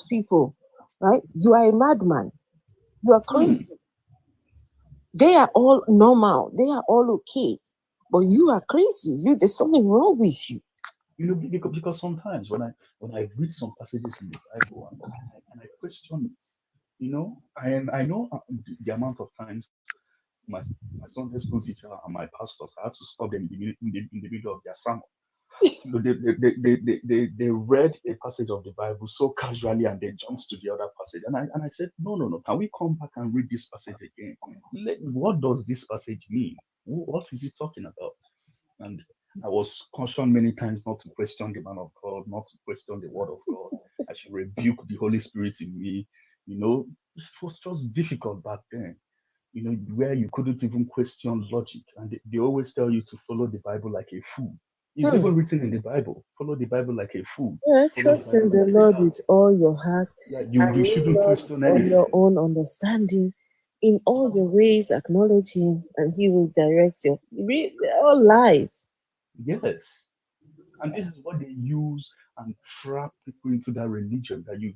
T: people, right, you are a madman. You are crazy. They are all normal. They are all okay. But you are crazy. There's something wrong with you.
D: Because sometimes when I read some passages in the Bible and I question it, and I know the amount of times my Sunday school teacher and my pastors, I had to stop them in the middle of their sermon. They read a passage of the Bible so casually and they jumped to the other passage. And I said, no, can we come back and read this passage again? What does this passage mean? What is it talking about? And I was cautioned many times not to question the man of God, not to question the word of God. I should rebuke the Holy Spirit in me. It was just difficult back then, where you couldn't even question logic. And they always tell you to follow the Bible like a fool. It's even written in the Bible. Follow the Bible like a fool.
T: Yeah, trust in the Lord with all your heart.
D: Yeah, you shouldn't question
T: on
D: anything.
T: your own understanding. In all your ways, acknowledge Him, and He will direct you. All lies.
D: Yes. And this is what they use and trap people into that religion, that you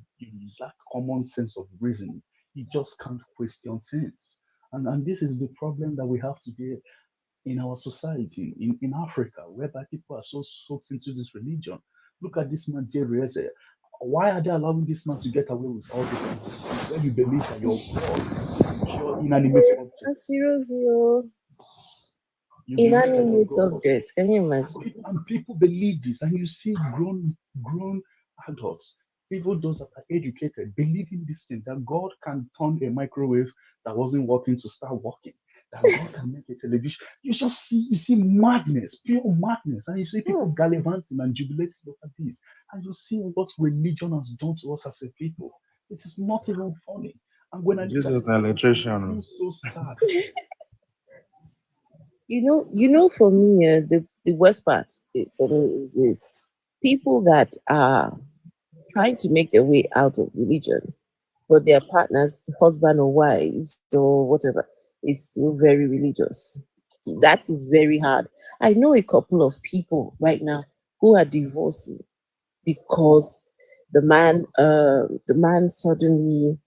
D: lack common sense of reasoning. You just can't question things. And this is the problem that we have today in our society, in Africa, whereby people are so soaked into this religion. Look at this man, Jerry. Why are they allowing this man to get away with all these things? When you believe that your God can cure inanimate objects.
T: 0. Inanimate objects. Can you imagine?
D: And people believe this, and you see grown adults, people those that are educated, believing this thing, that God can turn a microwave that wasn't working to start working, that God can make a television. You see madness, pure madness, and you see people gallivanting and jubilating over this, and you see what religion has done to us as a people. It is not even funny. And when I look at it, I feel so sad.
T: For me, the worst part for me is people that are trying to make their way out of religion, but their partners, husband or wives or whatever, is still very religious. That is very hard. I know a couple of people right now who are divorcing because the man suddenly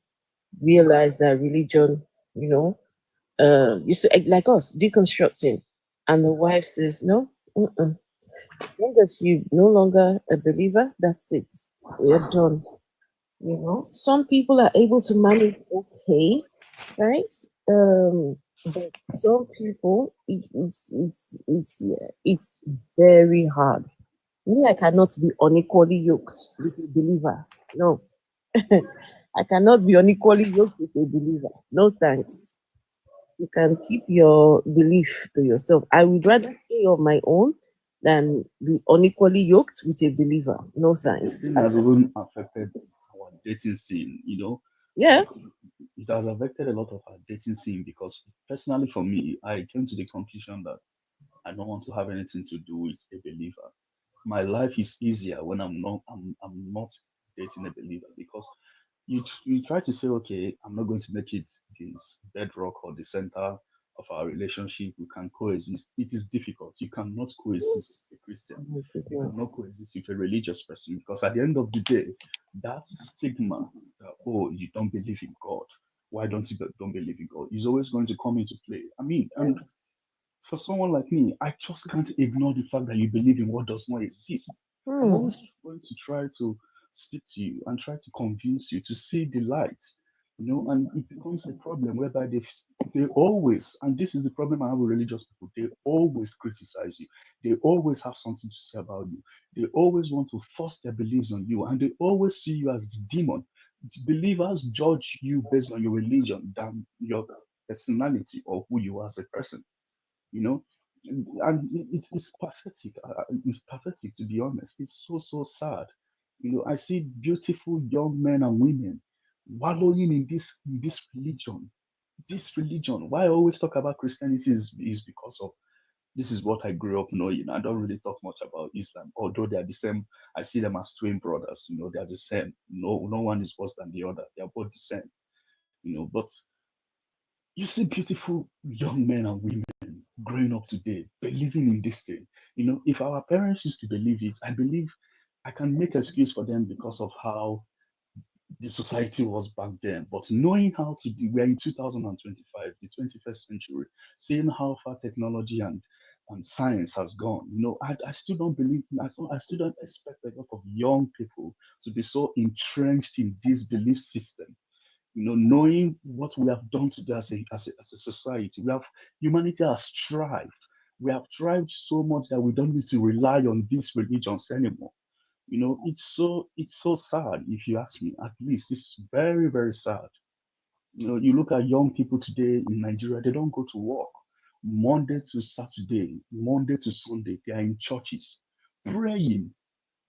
T: realized that religion, you see, like us, deconstructing, and the wife says, no, as long as you no longer a believer, that's it. We're done. Some people are able to manage okay, right? But some people, it's very hard. Me, I cannot be unequally yoked with a believer. No, I cannot be unequally yoked with a believer. No thanks. You can keep your belief to yourself. I would rather stay on my own than be unequally yoked with a believer. No thanks.
D: This thing has even affected our dating scene,
T: Yeah.
D: It has affected a lot of our dating scene because personally for me, I came to the conclusion that I don't want to have anything to do with a believer. My life is easier when I'm not dating a believer, because you try to say, okay, I'm not going to make it this bedrock or the center of our relationship. We can coexist. It is difficult. You cannot coexist with a Christian. You cannot coexist with a religious person, because at the end of the day, that stigma that, oh, you don't believe in God, why don't believe in God, is always going to come into play. I mean, and for someone like me, I just can't ignore the fact that you believe in what does not exist. I'm always going to try to speak to you and try to convince you to see the light. And it becomes a problem whereby they always, and this is the problem I have with religious people, they always criticize you. They always have something to say about you. They always want to force their beliefs on you, and they always see you as the demon. Believers judge you based on your religion than your personality or who you are as a person. you know and it's pathetic. It's pathetic, to be honest. It's so sad. I see beautiful young men and women wallowing in this religion. Why I always talk about Christianity is because of this is what I grew up knowing. I don't really talk much about Islam, although they are the same. I see them as twin brothers. They are the same. No one is worse than the other. They are both the same. But you see beautiful young men and women growing up today, believing in this thing. If our parents used to believe it, I believe I can make excuse for them because of how the society was back then. But knowing how to do, we're in 2025, the 21st century, seeing how far technology and science has gone. I still don't believe, I still don't expect a lot of young people to be so entrenched in this belief system. Knowing what we have done today as a society, humanity has thrived. We have thrived so much that we don't need to rely on these religions anymore. It's so sad, if you ask me. At least it's very, very sad. You look at young people today in Nigeria, they don't go to work. Monday to Saturday, Monday to Sunday, they are in churches praying,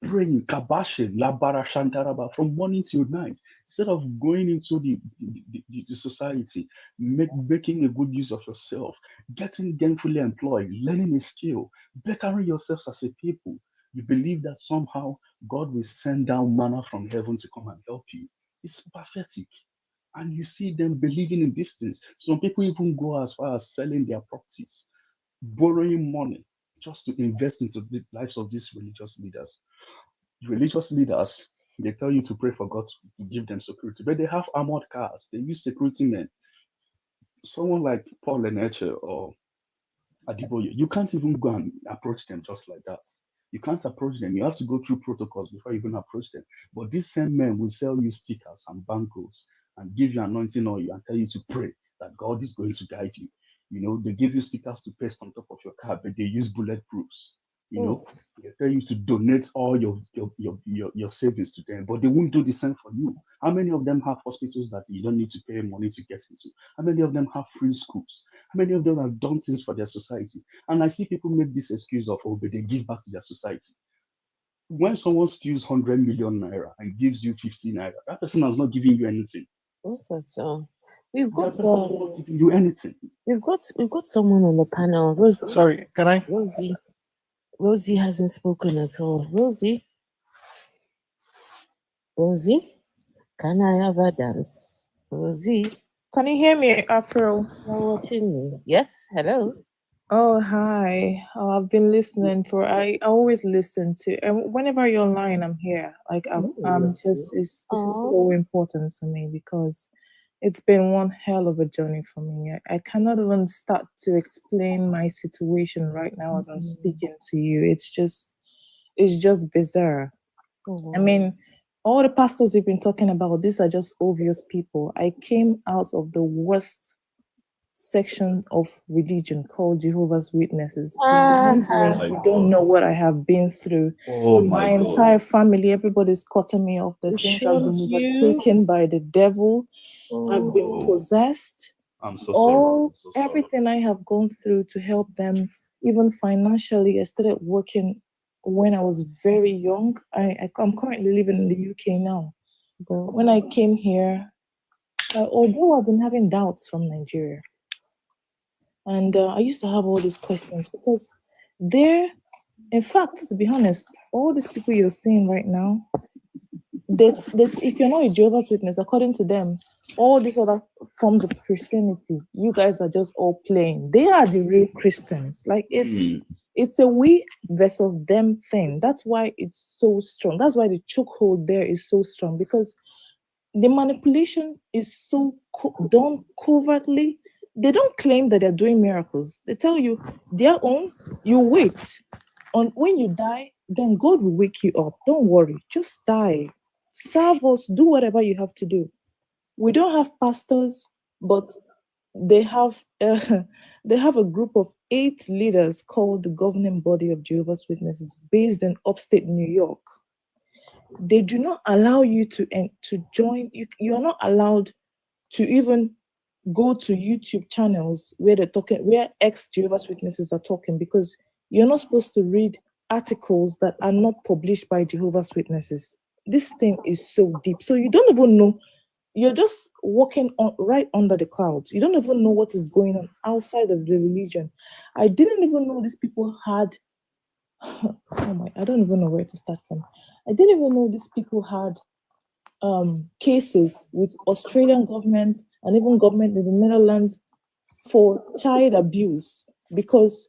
D: kabashe, labara shantaraba, from morning till night, instead of going into the society, making a good use of yourself, getting gainfully employed, learning a skill, bettering yourselves as a people. You believe that somehow God will send down manna from heaven to come and help you. It's pathetic. And you see them believing in these things. Some people even go as far as selling their properties, borrowing money just to invest into the lives of these religious leaders. Religious leaders, they tell you to pray for God to give them security, but they have armored cars. They use security men. Someone like Paul Leneche or Adegboyega, you can't even go and approach them just like that. You can't approach them. You have to go through protocols before you even approach them. But these same men will sell you stickers and bangles and give you anointing oil and tell you to pray that God is going to guide you. They give you stickers to paste on top of your car, but they use bulletproofs. They tell you to donate all your savings to them, but they won't do the same for you. How many of them have hospitals that you don't need to pay money to get into? How many of them have free schools? How many of them have done things for their society? And I see people make this excuse of, oh, but they give back to their society. When someone steals 100 million naira and gives you 50 naira, that person has not given you anything.
C: That's all. We've got
D: not giving you anything.
C: We've got someone on the panel. Rosie.
E: Sorry, can I?
C: Rosie hasn't spoken at all. Rosie, can I have a dance? Rosie,
F: can you hear me, Afro?
C: You're watching me. Yes, hello.
F: Oh, hi. I've been listening I always listen to, and whenever you're online, I'm here. Like I'm just, this is so important to me because it's been one hell of a journey for me. I cannot even start to explain my situation right now as I'm speaking to you. It's just bizarre. I mean, all the pastors you've been talking about, these are just obvious people. I came out of the worst section of religion called Jehovah's Witnesses. Believe me, you don't know what I have been through. My entire family, everybody's cutting me off. The things have been overtaken by the devil. I've been possessed.
D: I'm so sorry.
F: Everything I have gone through to help them, even financially. I started working when I was very young. I'm currently living in the UK now. But when I came here, although I've been having doubts from Nigeria, and I used to have all these questions because in fact, to be honest, all these people you're seeing right now, if you're not a Jehovah's Witness, according to them, all these other forms of Christianity, you guys are just all playing. They are the real Christians. Like it's a we versus them thing. That's why it's so strong. That's why the chokehold there is so strong, because the manipulation is so done covertly. They don't claim that they're doing miracles. They tell you their own. You wait. When you die, then God will wake you up. Don't worry. Just die. Serve us. Do whatever you have to do. We don't have pastors, but they have they have a group of 8 leaders called the governing body of Jehovah's Witnesses, based in upstate New York. They do not allow you to join. You are not allowed to even go to YouTube channels where they're talking, where ex Jehovah's Witnesses are talking, because you're not supposed to read articles that are not published by Jehovah's Witnesses. This thing is so deep. So you don't even know. You're just walking on right under the clouds. You don't even know what is going on outside of the religion. I didn't even know these people had I don't even know where to start from. I didn't even know these people had cases with Australian government and even government in the Netherlands for child abuse. Because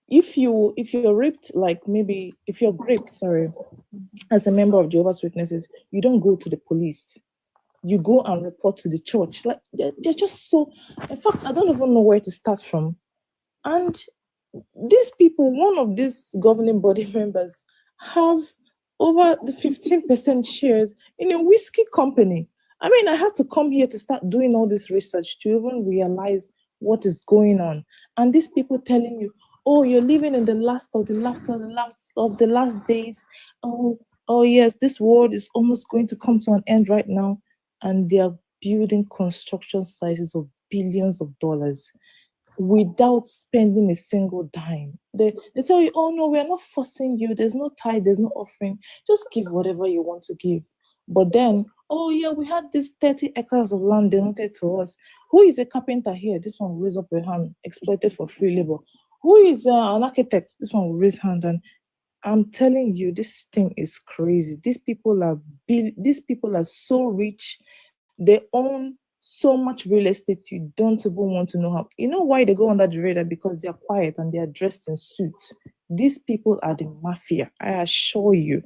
F: if you're raped, like maybe if you're raped, as a member of Jehovah's Witnesses, you don't go to the police. You go and report to the church. Like they're just so. In fact, I don't even know where to start from. And these people, one of these governing body members, have over the 15% shares in a whiskey company. I mean, I had to come here to start doing all this research to even realize what is going on. And these people telling you, oh, you're living in the last of the last days. Oh yes, this world is almost going to come to an end right now. And they are building construction sizes of billions of dollars without spending a single dime. They tell you, oh no, we're not forcing you. There's no tithe, there's no offering. Just give whatever you want to give. But then, oh yeah, we had this 30 acres of land donated to us. Who is a carpenter here? This one will raise up a hand, exploited for free labor. Who is an architect? This one will raise hand. And I'm telling you, this thing is crazy. These people are so rich. They own so much real estate, you don't even want to know how. You know why they go under the radar? Because they're quiet and they're dressed in suits. These people are the mafia, I assure you.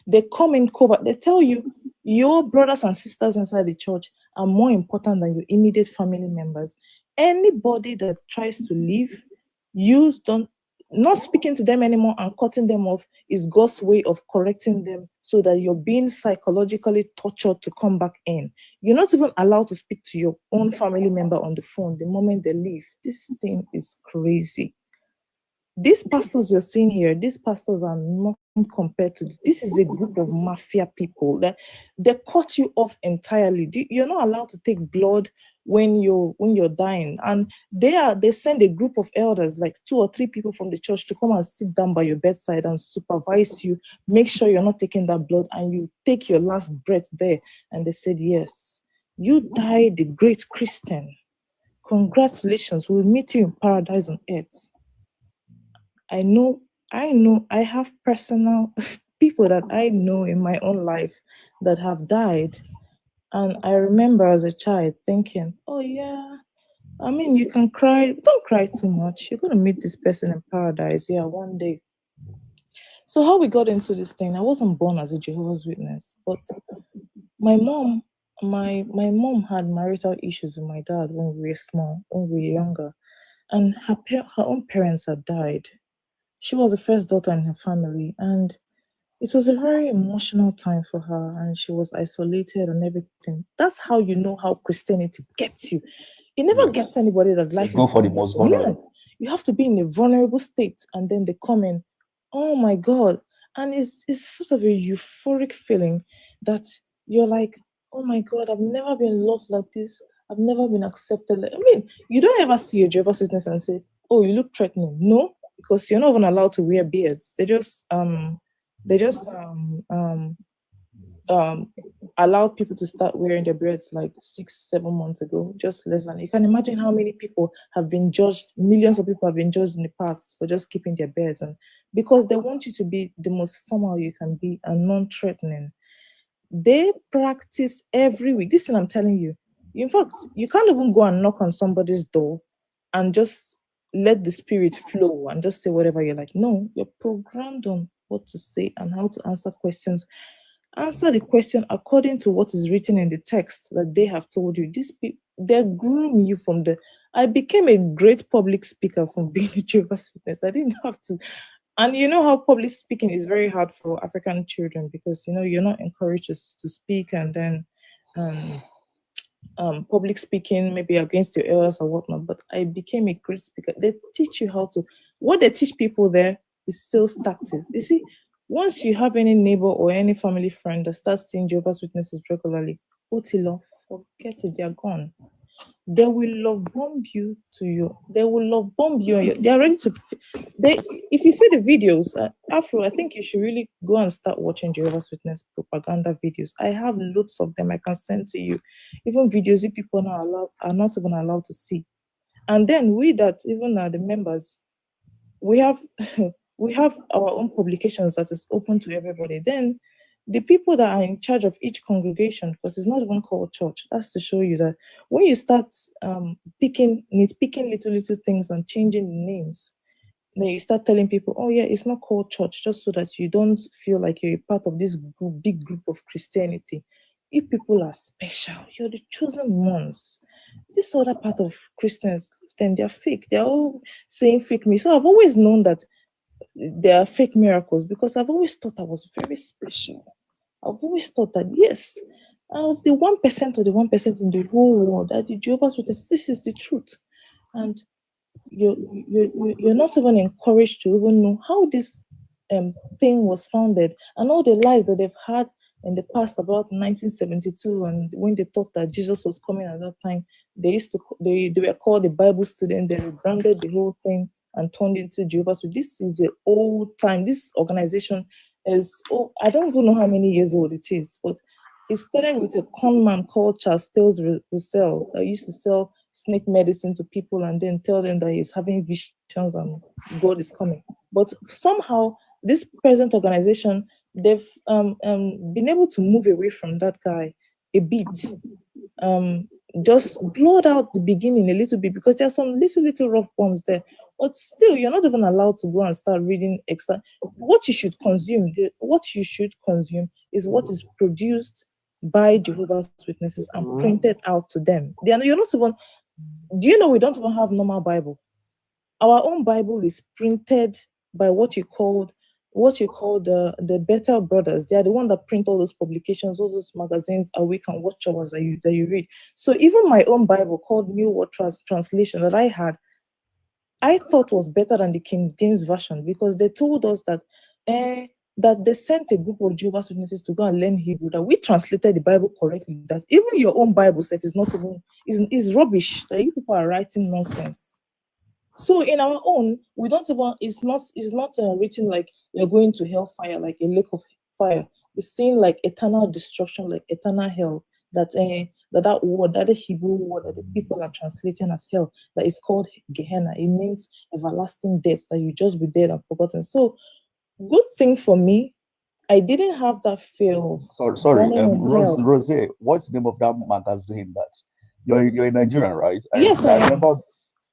F: They come in cover. They tell you your brothers and sisters inside the church are more important than your immediate family members. Anybody that tries to leave, not speaking to them anymore and cutting them off is God's way of correcting them so that you're being psychologically tortured to come back in. You're not even allowed to speak to your own family member on the phone the moment they leave. This thing is crazy. These pastors you're seeing here, these pastors are nothing compared to this. Is a group of mafia people that they cut you off entirely. You're not allowed to take blood when you're dying, and they send a group of elders, like 2 or 3 people from the church, to come and sit down by your bedside and supervise you, make sure you're not taking that blood, and you take your last breath there. And they said, yes, you died a great Christian. Congratulations, we'll meet you in paradise on earth. I know I have personal people that I know in my own life that have died. And I remember as a child thinking, oh yeah, I mean, you can cry, don't cry too much. You're going to meet this person in paradise, yeah, one day. So how we got into this thing, I wasn't born as a Jehovah's Witness, but my mom had marital issues with my dad when we were small, when we were younger. And her own parents had died. She was the first daughter in her family, and it was a very emotional time for her, and she was isolated and everything. That's how you know how Christianity gets you. It never gets anybody that life is
D: Go for the most vulnerable.
F: No, you have to be in a vulnerable state, and then they come in, oh my God. And it's sort of a euphoric feeling that you're like, oh my God, I've never been loved like this. I've never been accepted. I mean, you don't ever see a Jehovah's Witness and say, oh, you look threatening. No, because you're not even allowed to wear beards. They just allowed people to start wearing their beards like 6-7 months ago, just less than. You can imagine how many people have been judged, millions of people have been judged in the past for just keeping their beards, and because they want you to be the most formal you can be and non-threatening. They practice every week. This thing I'm telling you. In fact, you can't even go and knock on somebody's door and just let the spirit flow and just say whatever you're like. No, you're programmed on what to say and how to answer questions. Answer the question according to what is written in the text that they have told you. These people, they groom you from the. I became a great public speaker from being a Jehovah's Witness. I didn't have to. And you know how public speaking is very hard for African children because, you know, you're not encouraged to speak, and then public speaking, maybe against your elders or whatnot, but I became a great speaker. They teach you how to, what they teach people there is sales tactics. You see, once you have any neighbor or any family friend that starts seeing Jehovah's Witnesses regularly, forget it, they're gone. They will love bomb you to you. They will love bomb you. They are ready to. If you see the videos, Afro, I think you should really go and start watching Jehovah's Witness propaganda videos. I have loads of them I can send to you. Even videos you people are not even allowed to see. And then we that even are the members, we have we have our own publications that is open to everybody. Then the people that are in charge of each congregation, because it's not even called church, that's to show you that when you start nitpicking little things and changing the names, then you start telling people, oh yeah, it's not called church, just so that you don't feel like you're a part of this big group of Christianity. You people are special. You're the chosen ones. This other part of Christians, then they're fake. They're all saying fake me. So I've always known that there are fake miracles because I've always thought I was very special. I've always thought that, yes, of the 1% of the 1% in the whole world, that the Jehovah's Witnesses, this is the truth. And you're not even encouraged to even know how this thing was founded and all the lies that they've had in the past about 1972, and when they thought that Jesus was coming at that time, they were called the Bible student. They rebranded the whole thing and turned into Jehovah's Witnesses. This is the old time. This organization is, I don't even know how many years old it is, but it started with a con man called Charles Tails Russell that used to sell snake medicine to people and then tell them that he's having visions and God is coming. But somehow this present organization, they've been able to move away from that guy a bit. Just blurred out the beginning a little bit because there's some little rough bombs there. But still, you're not even allowed to go and start reading extra. What you should consume is what is produced by Jehovah's Witnesses and printed out to them. You're not even. Do you know we don't even have normal Bible? Our own Bible is printed by what you call the Better Brothers. They are the one that print all those publications, all those magazines, Awake and Watchtowers that you read. So even my own Bible called New World Translation that I had, I thought was better than the King James Version because they told us that they sent a group of Jehovah's Witnesses to go and learn Hebrew, that we translated the Bible correctly, that even your own Bible self is not even is rubbish, that you people are writing nonsense. So in our own, we don't even, it's not written like you're going to hellfire, like a lake of fire. It's saying like eternal destruction, like eternal hell. That word, that Hebrew word that the people are translating as hell, that is called Gehenna. It means everlasting death, that you just be dead and forgotten. So good thing for me, I didn't have that fear of
D: Sorry,
F: burning in hell.
D: Rose, what's the name of that magazine that you're in Nigerian, right?
F: Yes, I am.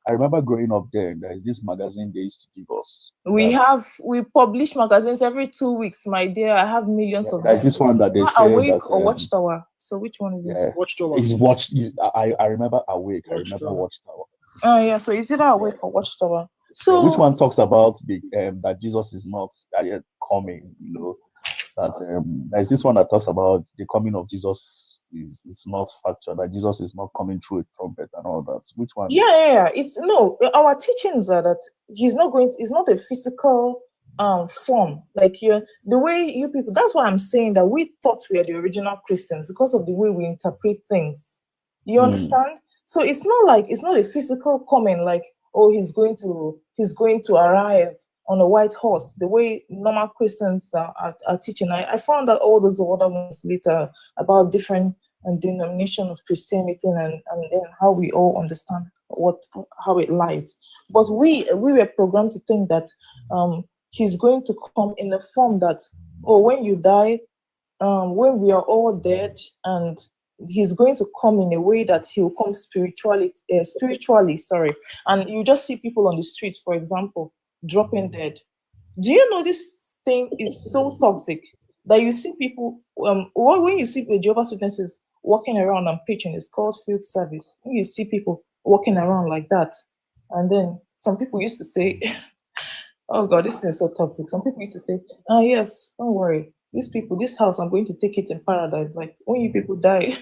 D: I remember growing up there, there's this magazine they used to give us.
F: We publish magazines every 2 weeks, my dear. I have millions of them.
D: There's this one that they say
F: Awake
D: that,
F: or Watchtower. So which one is it?
D: Watchtower. I remember Awake. I remember Watchtower.
F: Oh yeah, so is it Awake or Watchtower? So
D: which one talks about the that Jesus is not yet coming? You know that there's this one that talks about the coming of Jesus is not factual. That Jesus is not coming through a trumpet and all that. Which one?
F: Yeah. It's no. Our teachings are that he's not going. It's not a physical form like the way you people. That's why I'm saying that we thought we are the original Christians because of the way we interpret things. You understand? So it's not a physical comment like, oh, he's going to arrive on a white horse, the way normal Christians are teaching. I found out all those other ones later about different denomination of Christianity and then how we all understand how it lies. But we were programmed to think that he's going to come in a form that, when you die, when we are all dead, and he's going to come in a way that he will come spiritually, and you just see people on the streets, for example, dropping dead. Do you know this thing is so toxic that you see people, when you see Jehovah's Witnesses walking around and preaching, it's called field service. When you see people walking around like that, and then some people used to say, oh God, this thing is so toxic. Some people used to say, yes, don't worry. These people, this house, I'm going to take it in paradise. Like when you people die,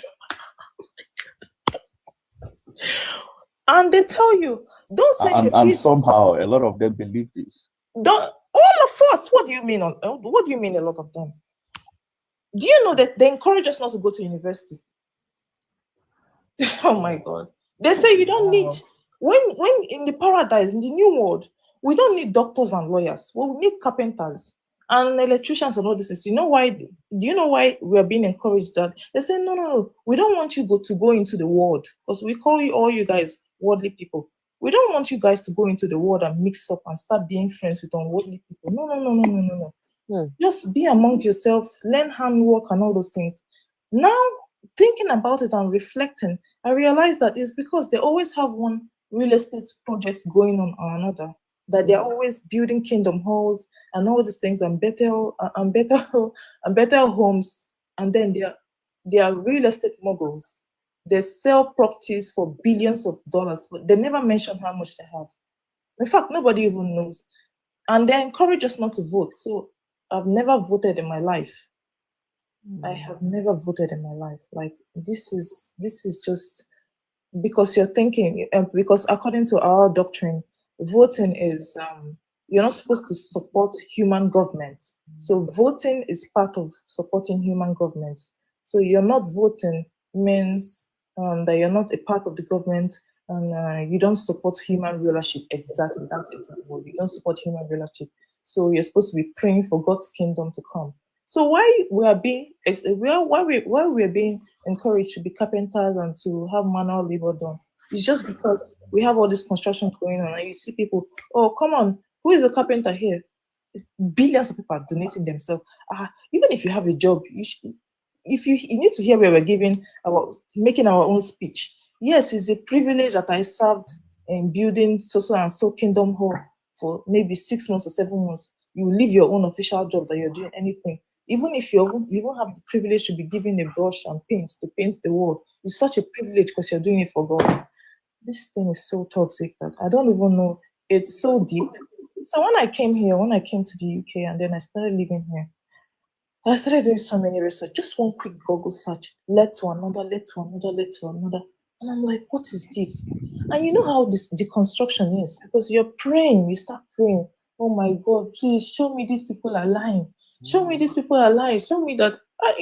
F: And they tell you, don't send your
D: And
F: kids.
D: somehow a lot of them believe this.
F: Don't, all of us. What do you mean? What do you mean? A lot of them. Do you know that they encourage us not to go to university? Oh my God! They say you don't need when in the paradise, in the new world, we don't need doctors and lawyers. Well, we need carpenters and electricians and all this. You know why? Do you know why we are being encouraged that they say no, we don't want you to go into the world because we call you all you guys worldly people. We don't want you guys to go into the world and mix up and start being friends with unworldly people. No. Just be among yourself, learn handwork and all those things. Now, thinking about it and reflecting, I realized that it's because they always have one real estate project going on or another. That they're always building kingdom halls and all these things and better homes, and then they are real estate moguls. They sell properties for billions of dollars, but they never mention how much they have. In fact, nobody even knows. And they encourage us not to vote. So I've never voted in my life. I have never voted in my life. Like this is just because you're thinking, because according to our doctrine, voting is you're not supposed to support human government. So voting is part of supporting human governments. So you're not voting means that you're not a part of the government and you don't support human rulership. Exactly, that's exactly what you don't support human rulership. So you're supposed to be praying for God's kingdom to come. So why we are being encouraged to be carpenters and to have manual labor done? It's just because we have all this construction going on, and you see people. Oh, come on, who is a carpenter here? Billions of people are donating themselves. Even if you have a job, you need to hear where we're giving making our own speech. Yes, it's a privilege that I served in building so and so kingdom hall for maybe 6 months or 7 months. You leave your own official job that you're doing anything. Even if you don't have the privilege to be given a brush and paint to paint the wall, it's such a privilege because you're doing it for God. This thing is so toxic that I don't even know. It's so deep. So when I came to the UK and then I started living here, I started doing so many research. Just one quick Google search, led to another, led to another, led to another. And I'm like, what is this? And you know how this deconstruction is? Because you're praying, you start praying. Oh my God, please show me these people are lying. Show me these people are lying. Show me that. I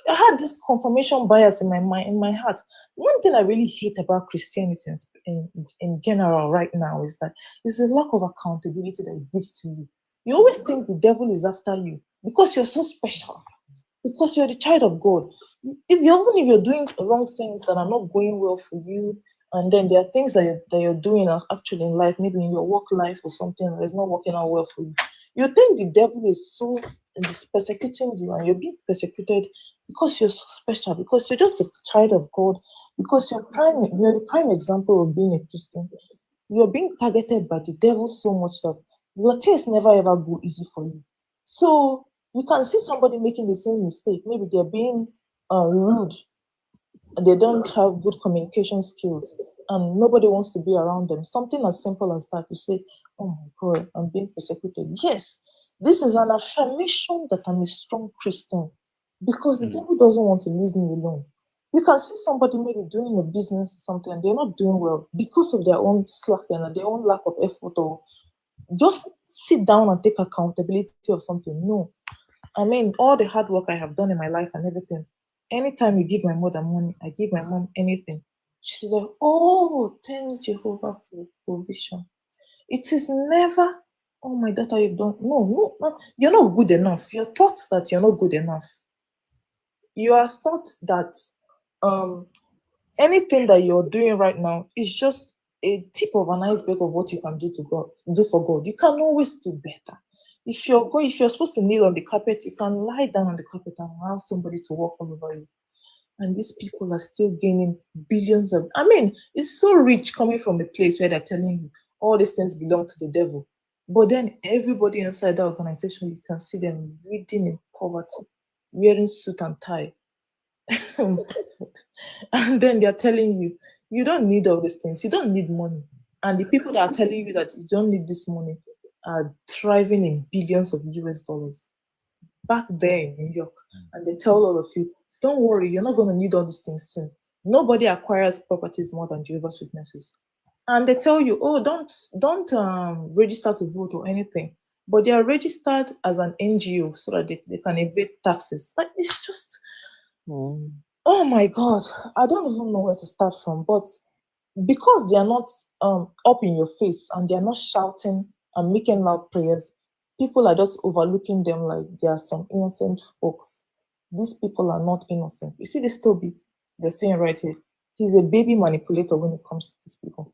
F: had this confirmation bias in my mind, in my heart. One thing I really hate about Christianity in general right now is that it's the lack of accountability that it gives to you. You always think the devil is after you because you're so special, because you're the child of God. Even if you're doing wrong things that are not going well for you, and then there are things that you're doing actually in life, maybe in your work life or something that is not working out well for you, you think the devil is persecuting you, and you're being persecuted because you're so special, because you're just a child of God, because you're the prime example of being a Christian. You're being targeted by the devil so much that things never ever go easy for you. So you can see somebody making the same mistake. Maybe they're being rude, and they don't have good communication skills, and nobody wants to be around them. Something as simple as that, you say, oh my God, I'm being persecuted. Yes, this is an affirmation that I'm a strong Christian, because the devil doesn't want to leave me alone. You can see somebody maybe doing a business or something, and they're not doing well because of their own slacking and their own lack of effort, or just sit down and take accountability of something. No. I mean, all the hard work I have done in my life and everything. Anytime you give my mother money, I give my mom anything. She's like, oh, thank Jehovah for provision. It is never, oh, my daughter, you've done. No, you're not good enough. You're taught that you're not good enough. You are taught that anything that you're doing right now is just a tip of an iceberg of what you can do for God. You can always do better. If you're supposed to kneel on the carpet, you can lie down on the carpet and allow somebody to walk all over you. And these people are still gaining billions of. I mean, it's so rich coming from a place where they're telling you all these things belong to the devil. But then everybody inside that organization, you can see them reading in poverty, wearing suit and tie. And then they're telling you, you don't need all these things. You don't need money. And the people that are telling you that you don't need this money are thriving in billions of US dollars back there in New York. And they tell all of you, don't worry, you're not going to need all these things soon. Nobody acquires properties more than Jehovah's Witnesses. And they tell you, oh, don't register to vote or anything. But they are registered as an NGO so that they can evade taxes. Like, it's just, oh my God, I don't even know where to start from. But because they are not up in your face and they are not shouting and making loud prayers, people are just overlooking them like they are some innocent folks. These people are not innocent. You see this Tobi, they're saying right here, he's a baby manipulator when it comes to these people.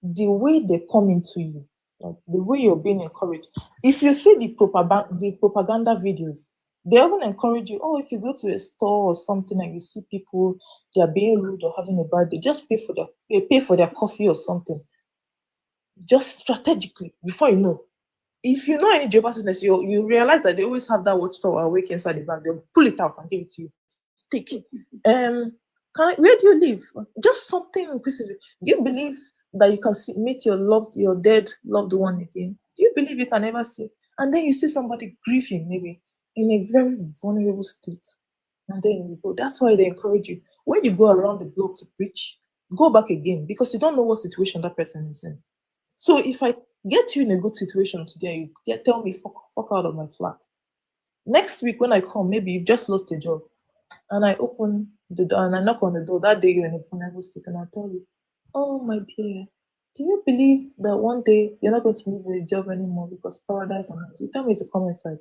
F: The way they come into you, like the way you're being encouraged. If you see the propaganda videos, they often encourage you, oh, if you go to a store or something and you see people, they are being rude or having a bad day, just pay for their coffee or something. Just strategically, before you know. If you know any Jehovah's Witness, you realize that they always have that watchtower awake inside the bag. They'll pull it out and give it to you. Take it. Where do you live? Just something. Do you believe that you can meet your dead loved one again? Do you believe you can ever see? And then you see somebody grieving, maybe in a very vulnerable state. And then you go. That's why they encourage you. When you go around the block to preach, go back again because you don't know what situation that person is in. So if I get you in a good situation today, you tell me, fuck out of my flat. Next week when I come, maybe you've just lost your job. And I open the door and I knock on the door. That day you're in a vulnerable state and I tell you, oh my dear, do you believe that one day you're not going to need a job anymore because paradise and you tell me to come inside.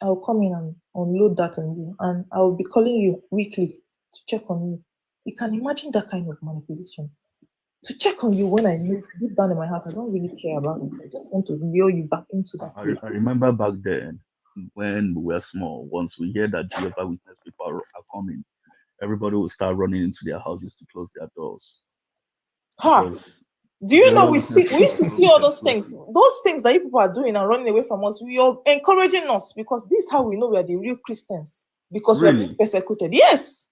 F: I'll come in and unload that on you and I'll be calling you weekly to check on you. You can imagine that kind of manipulation. To check on you when I know deep down in my heart, I don't really care about it. I just want to lure you back into that place.
D: I remember back then when we were small, once we hear that Jehovah's Witness people are coming, everybody will start running into their houses to close their doors.
F: Do you know we used to see all those things that you people are doing and running away from us. You're encouraging us because this is how we know we are the real Christians because we are being persecuted. Yes.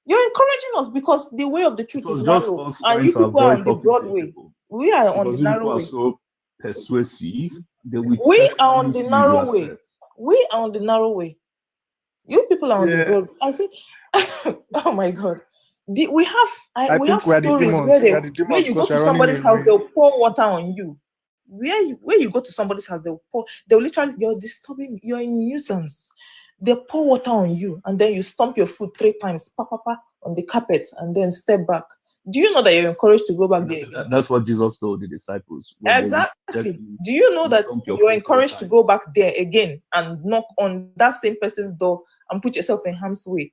F: You're encouraging us because the way of the truth is narrow, and you people are on the broad way. We are on the narrow way.
D: So persuasive.
F: We are on the narrow way. We are on the narrow way. You people are on the broad. I say, oh my God. We have stories where you go to somebody's house, they'll pour water on you. Where you go to somebody's house, they'll literally, you're disturbing, you're a nuisance. They pour water on you and then you stomp your foot 3 times, on the carpet and then step back. Do you know that you're encouraged to go back there again?
D: That's what Jesus told the disciples.
F: Exactly. Do you know that you're encouraged to go back there again and knock on that same person's door and put yourself in harm's way?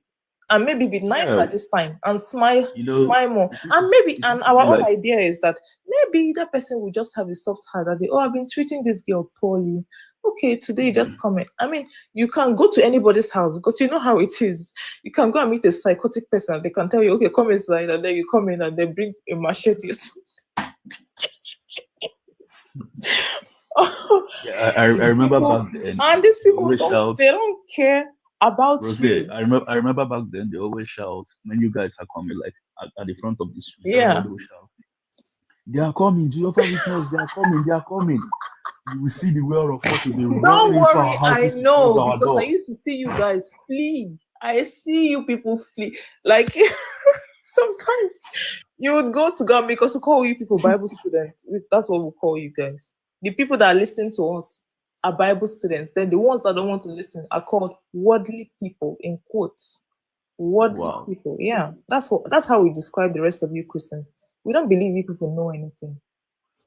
F: And maybe be nicer this time and smile more. And our own idea is that maybe that person will just have a soft heart that I've been treating this girl poorly. Okay, today you just comment. I mean, you can go to anybody's house because you know how it is. You can go and meet a psychotic person. They can tell you, okay, come inside, and then you come in and they bring a machete.
D: I remember back then.
F: And these people they don't care about you.
D: I remember back then they always shout when you guys are coming, like at the front of the street.
F: Yeah.
D: They are coming. Jehovah's Witness, they are coming. They are coming. You will see the well of fortune.
F: Don't worry, I know because I used to see you guys flee. I see you people flee. Like sometimes you would go to God because we call you people Bible students. That's what we call you guys. The people that are listening to us are Bible students. Then the ones that don't want to listen are called worldly people, in quotes. Worldly people. Yeah, that's how we describe the rest of you Christians. We don't believe you people know anything.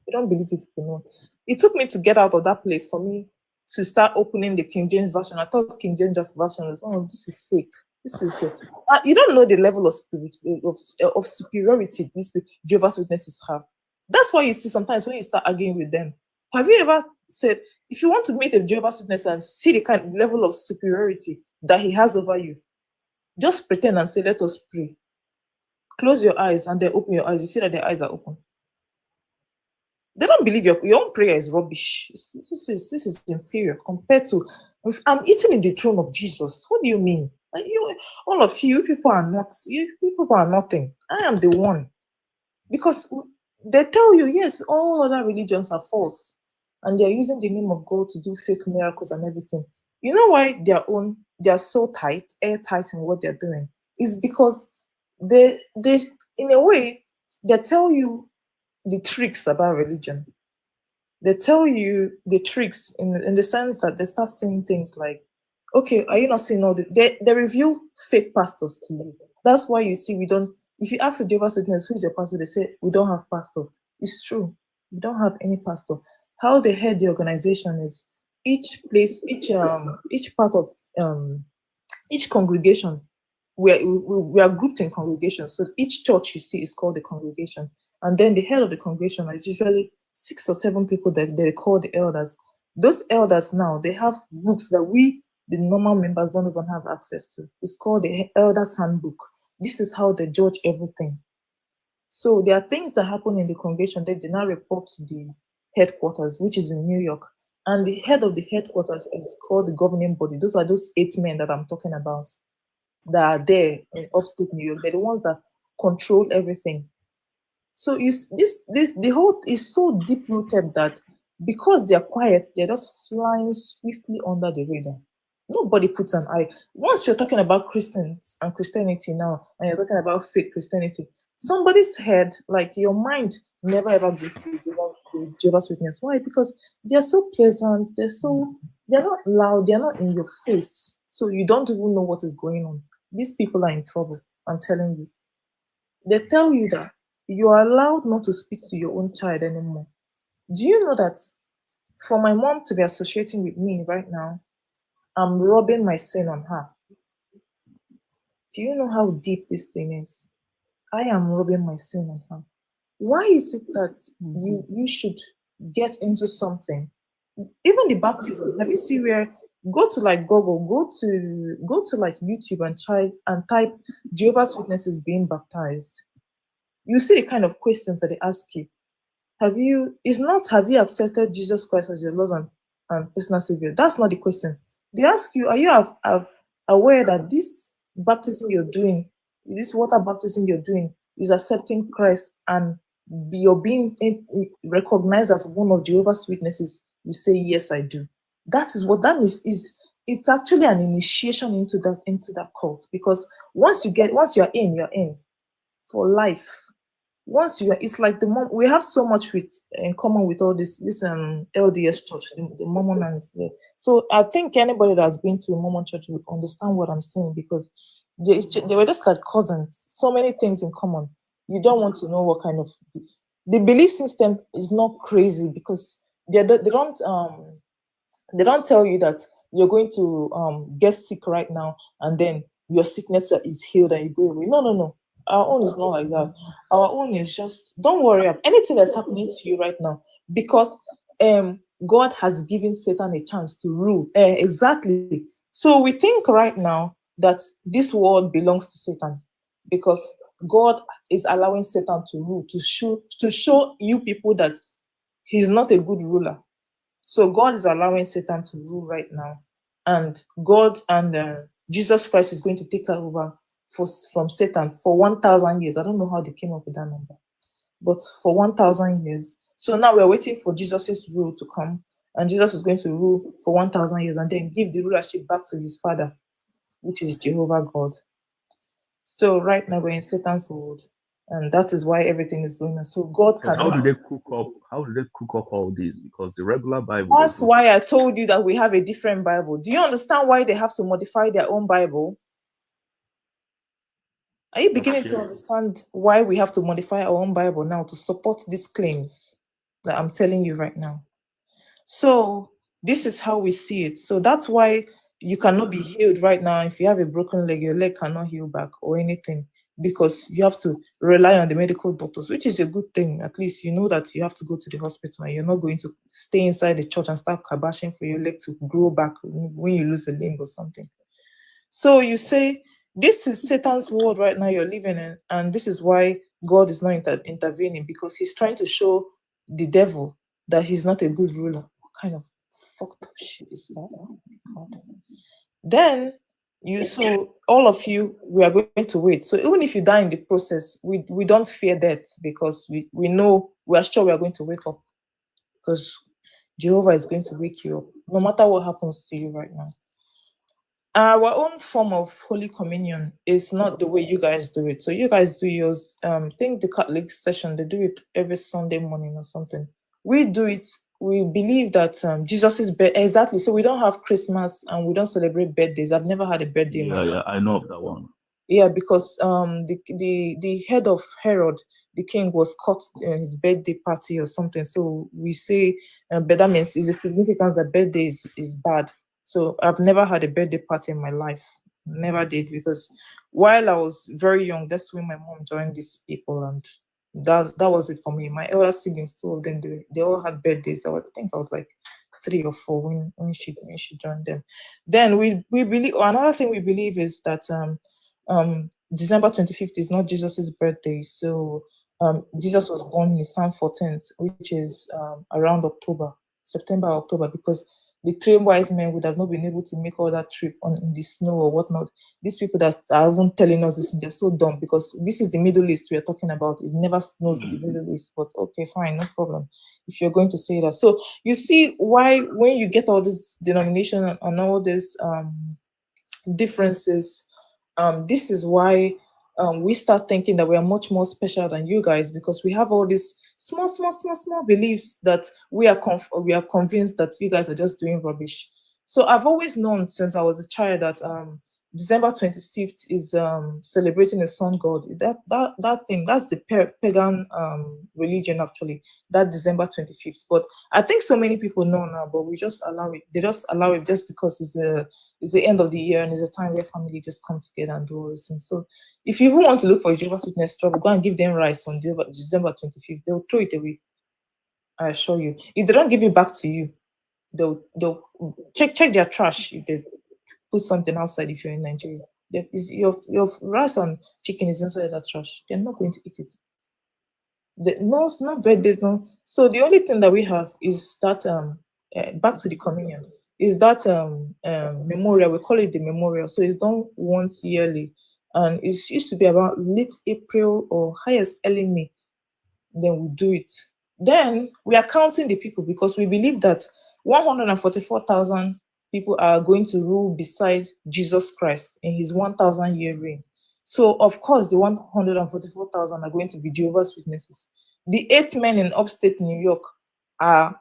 F: We don't believe you people know. It took me to get out of that place for me to start opening the King James version. I thought King James version was, this is fake. This is fake. You don't know the level of superiority these Jehovah's Witnesses have. That's why you see sometimes when you start arguing with them. Have you ever said, if you want to meet a Jehovah's Witness and see the kind of level of superiority that he has over you, just pretend and say, let us pray. Close your eyes and then open your eyes. You see that their eyes are open. They don't believe your own prayer is rubbish. This is inferior compared to, I'm eating in the throne of Jesus. What do you mean? All of you people are not. You people are nothing. I am the one. Because they tell you, yes, all other religions are false. And they're using the name of God to do fake miracles and everything. You know why they are so tight, airtight in what they're doing? is because they in a way they tell you the tricks about religion. They tell you the tricks in the sense that they start saying things like, okay, are you not seeing all the they reveal fake pastors to you. That's why you see we don't, if you ask a Jehovah's Witness who's your pastor, they say we don't have pastor. It's true. We don't have any pastor. How they head the organization is each place, each part of each congregation, we are grouped in congregations. So each church you see is called the congregation. And then the head of the congregation is usually 6 or 7 people that they call the elders. Those elders now, they have books that we, the normal members, don't even have access to. It's called the Elders Handbook. This is how they judge everything. So there are things that happen in the congregation that they now report to the headquarters, which is in New York. And the head of the headquarters is called the governing body. Those are those 8 men that I'm talking about that are there in upstate New York. They're the ones that control everything. So the whole is so deep rooted that because they're quiet, they're just flying swiftly under the radar. Nobody puts an eye. Once you're talking about Christians and Christianity now, and you're talking about fake Christianity, somebody's head, like your mind, never ever goes to Jehovah's Witness. Why? Because they're so pleasant. They're not loud. They're not in your face. So you don't even know what is going on. These people are in trouble. I'm telling you. They tell you that you are allowed not to speak to your own child anymore. Do you know that for my mom to be associating with me right now, I'm rubbing my sin on her? Do you know how deep this thing is? I am rubbing my sin on her. Why is it that you should get into something? Even the baptism, have you seen where go to like Google, go to like YouTube and type Jehovah's Witnesses being baptized? You see the kind of questions that they ask you. Have you accepted Jesus Christ as your Lord and personal Savior? That's not the question. They ask you, are you aware that this baptism you're doing, this water baptism you're doing, is accepting Christ and you're being recognized as one of Jehovah's Witnesses? You say, yes, I do. That is what that is. It's actually an initiation into that cult, because once you're in for life. Once it's like we have so much in common with all this LDS church, the Mormons. So I think anybody that's been to a Mormon church will understand what I'm saying, because they were just like cousins. So many things in common. You don't want to know what kind of the belief system is not crazy, because they don't tell you that you're going to get sick right now and then your sickness is healed and you go away. No. Our own is not like that. Our own is just, don't worry about anything that's happening to you right now, because God has given Satan a chance to rule. Exactly. So we think right now that this world belongs to Satan, because God is allowing Satan to rule, to show you people that he's not a good ruler. So God is allowing Satan to rule right now, and God and Jesus Christ is going to take over from Satan for 1,000 years. I don't know how they came up with that number, but for 1,000 years. So now we're waiting for Jesus' rule to come, and Jesus is going to rule for 1,000 years and then give the rulership back to his father, which is Jehovah God. So right now we're in Satan's world, and that is why everything is going on. So God can.
D: How do they cook up all this? Because the regular Bible.
F: That's why I told you that we have a different Bible. Do you understand why they have to modify their own Bible? Are you beginning to understand why we have to modify our own Bible now to support these claims that I'm telling you right now? So this is how we see it. So that's why you cannot be healed right now. If you have a broken leg, your leg cannot heal back or anything, because you have to rely on the medical doctors, which is a good thing. At least you know that you have to go to the hospital and you're not going to stay inside the church and start kabashing for your leg to grow back when you lose a limb or something. So you say, this is Satan's world right now you're living in, and this is why God is not intervening, because he's trying to show the devil that he's not a good ruler. What kind of fucked up shit is that? Oh my God. Then so all of you, we are going to wait. So even if you die in the process, we don't fear death, because we know, we are sure we are going to wake up, because Jehovah is going to wake you up no matter what happens to you right now. Our own form of Holy Communion is not the way you guys do it. So you guys do yours. I think the Catholic session, they do it every Sunday morning or something. We do it. We believe that Jesus is exactly. So we don't have Christmas and we don't celebrate birthdays. I've never had a birthday in my life.
D: Yeah, I know of that one.
F: Yeah, because the head of Herod, the king, was caught in his birthday party or something. So we say, but that means is a significance that birthday is bad. So I've never had a birthday party in my life. Never did, because while I was very young, that's when my mom joined these people, and that was it for me. My elder siblings, two of them, they all had birthdays. I think I was like 3 or 4 when she joined them. Then we believe another thing we believe is that December 25th is not Jesus's birthday. So Jesus was born in Psalm 14th, which is around September, October, because the 3 wise men would have not been able to make all that trip in the snow or whatnot. These people that are even telling us this, they're so dumb, because this is the Middle East we are talking about. It never snows in the Middle East, but okay, fine, no problem if you're going to say that. So you see why when you get all this denomination and all these differences, this is why we start thinking that we are much more special than you guys, because we have all these small beliefs that we are convinced that you guys are just doing rubbish. So I've always known since I was a child that December 25th is celebrating the sun god. That thing, that's the pagan religion, actually, that December 25th. But I think so many people know now, but we just allow it. They just allow it just because it's the end of the year and it's a time where family just come together and do all this thing. So if you even want to look for a Jehovah's Witness trouble, go and give them rice on December 25th. They'll throw it away. I assure you. If they don't give it back to you, they'll check their trash if they put something outside. If you're in Nigeria, your rice and chicken is inside that trash. They're not going to eat it. No birthdays, no. So the only thing that we have is that back to the communion, is that memorial. We call it the memorial. So it's done once yearly, and it used to be about late April or highest early May. Then we do it. Then we are counting the people, because we believe that 144,000 people are going to rule beside Jesus Christ in his 1,000-year reign. So of course the 144,000 are going to be Jehovah's Witnesses. The 8 men in upstate New York are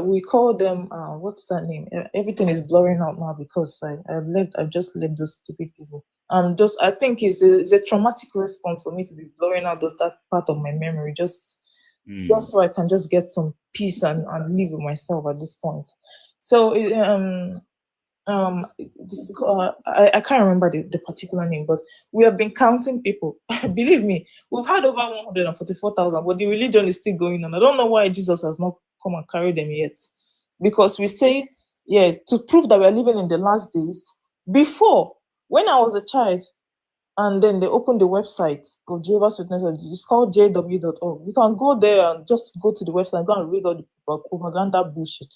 F: we call them what's that name? Everything is blurring out now because I've just left those stupid people. I think it's a traumatic response for me to be blurring out that part of my memory, just so I can just get some peace and live with myself at this point. So I can't remember the particular name, but we have been counting people. Believe me, we've had over 144,000, but the religion is still going on. I don't know why Jesus has not come and carried them yet, because we say, to prove that we're living in the last days. Before, when I was a child, and then they opened the website of Jehovah's Witnesses, it's called jw.org. You can go there and just go to the website and go and read all the propaganda bullshit.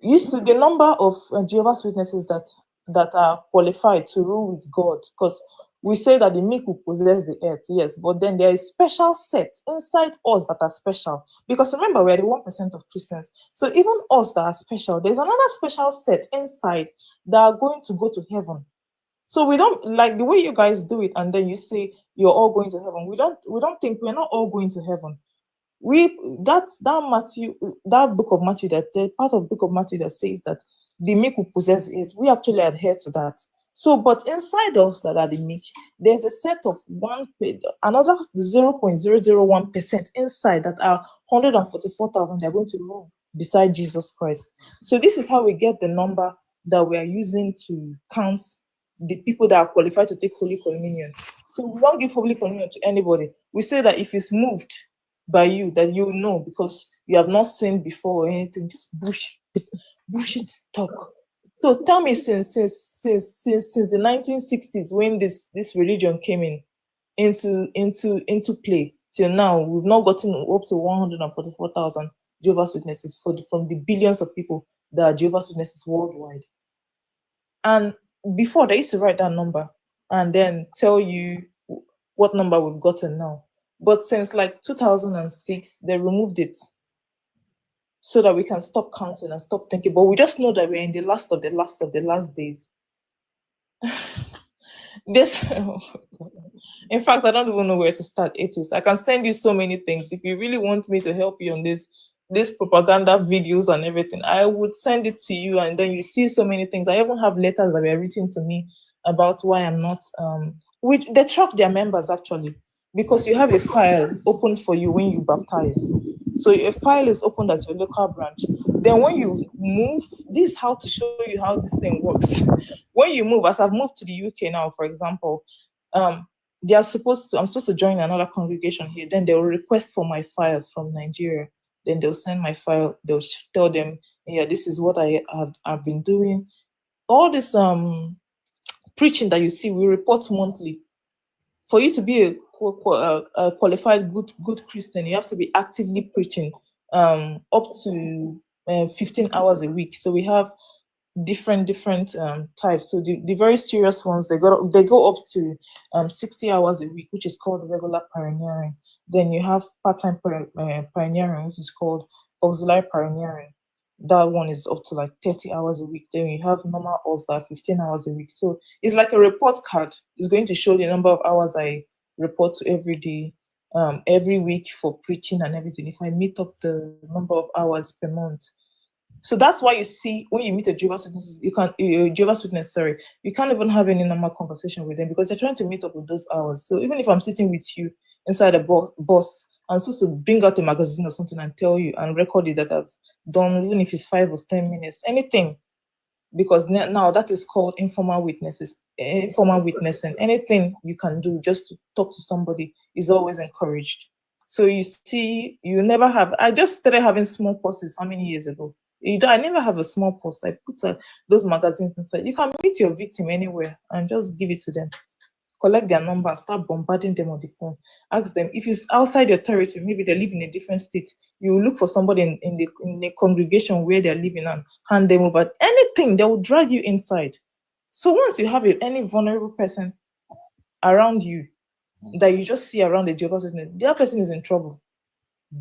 F: The number of Jehovah's Witnesses that are qualified to rule with God, because we say that the meek will possess the earth, yes, but then there is special sets inside us that are special, because remember, we're the 1% of Christians. So even us that are special, there's another special set inside that are going to go to heaven. So we don't like the way you guys do it, and then you say you're all going to heaven. We don't think we're not all going to heaven. That book of Matthew, that the part of book of Matthew that says that the meek will possess it, we actually adhere to that. So, but inside us that are the meek, there's a set of another 0.001% inside that are 144,000. They're going to rule beside Jesus Christ. So this is how we get the number that we are using to count the people that are qualified to take Holy Communion. So we don't give Holy Communion to anybody. We say that if it's moved by you, that you know, because you have not sinned before or anything, just bullshit talk. So tell me, since the 1960s, when this religion came into play till now, we've not gotten up to 144,000 Jehovah's Witnesses from the billions of people that are Jehovah's Witnesses worldwide. And before, they used to write that number and then tell you what number we've gotten now. But since like 2006, they removed it so that we can stop counting and stop thinking. But we just know that we're in the last of the last days. This, in fact, I don't even know where to start. It is. I can send you so many things. If you really want me to help you on this propaganda videos and everything, I would send it to you, and then you see so many things. I even have letters that were written to me about why I'm not. Which they track their members actually, because you have a file open for you when you baptize. So a file is opened at your local branch. Then when you move, this is how to show you how this thing works. When you move, as I've moved to the UK now, for example, I'm supposed to join another congregation here. Then they'll request for my file from Nigeria. Then they'll send my file. They'll tell them, yeah, this is what I've been doing. All this preaching that you see, we report monthly. For you to be a qualified good Christian, you have to be actively preaching up to 15 hours a week. So we have different types. So the very serious ones, they go up to 60 hours a week, which is called regular pioneering. Then you have part-time pioneering, which is called auxiliary pioneering. That one is up to like 30 hours a week. Then you have normal hours that are 15 hours a week. So it's like a report card. It's going to show the number of hours I report to every day, every week for preaching and everything. If I meet up the number of hours per month. So that's why you see when you meet a Jehovah's Witness, you can't even have any normal conversation with them because they're trying to meet up with those hours. So even if I'm sitting with you inside a bus, I'm supposed to bring out a magazine or something and tell you and record it that I've done, even if it's 5 or 10 minutes, anything. Because now that is called informal witnessing. Anything you can do just to talk to somebody is always encouraged. So you see, you never have. I just started having small courses how many years ago? I never have a small post. I put those magazines inside. You can meet your victim anywhere and just give it to them. Collect their number, start bombarding them on the phone. Ask them if it's outside your territory, maybe they live in a different state. You look for somebody in the congregation where they're living and hand them over. Anything, they will drag you inside. So once you have any vulnerable person around you that you just see around the Jehovah's Witness, that person is in trouble.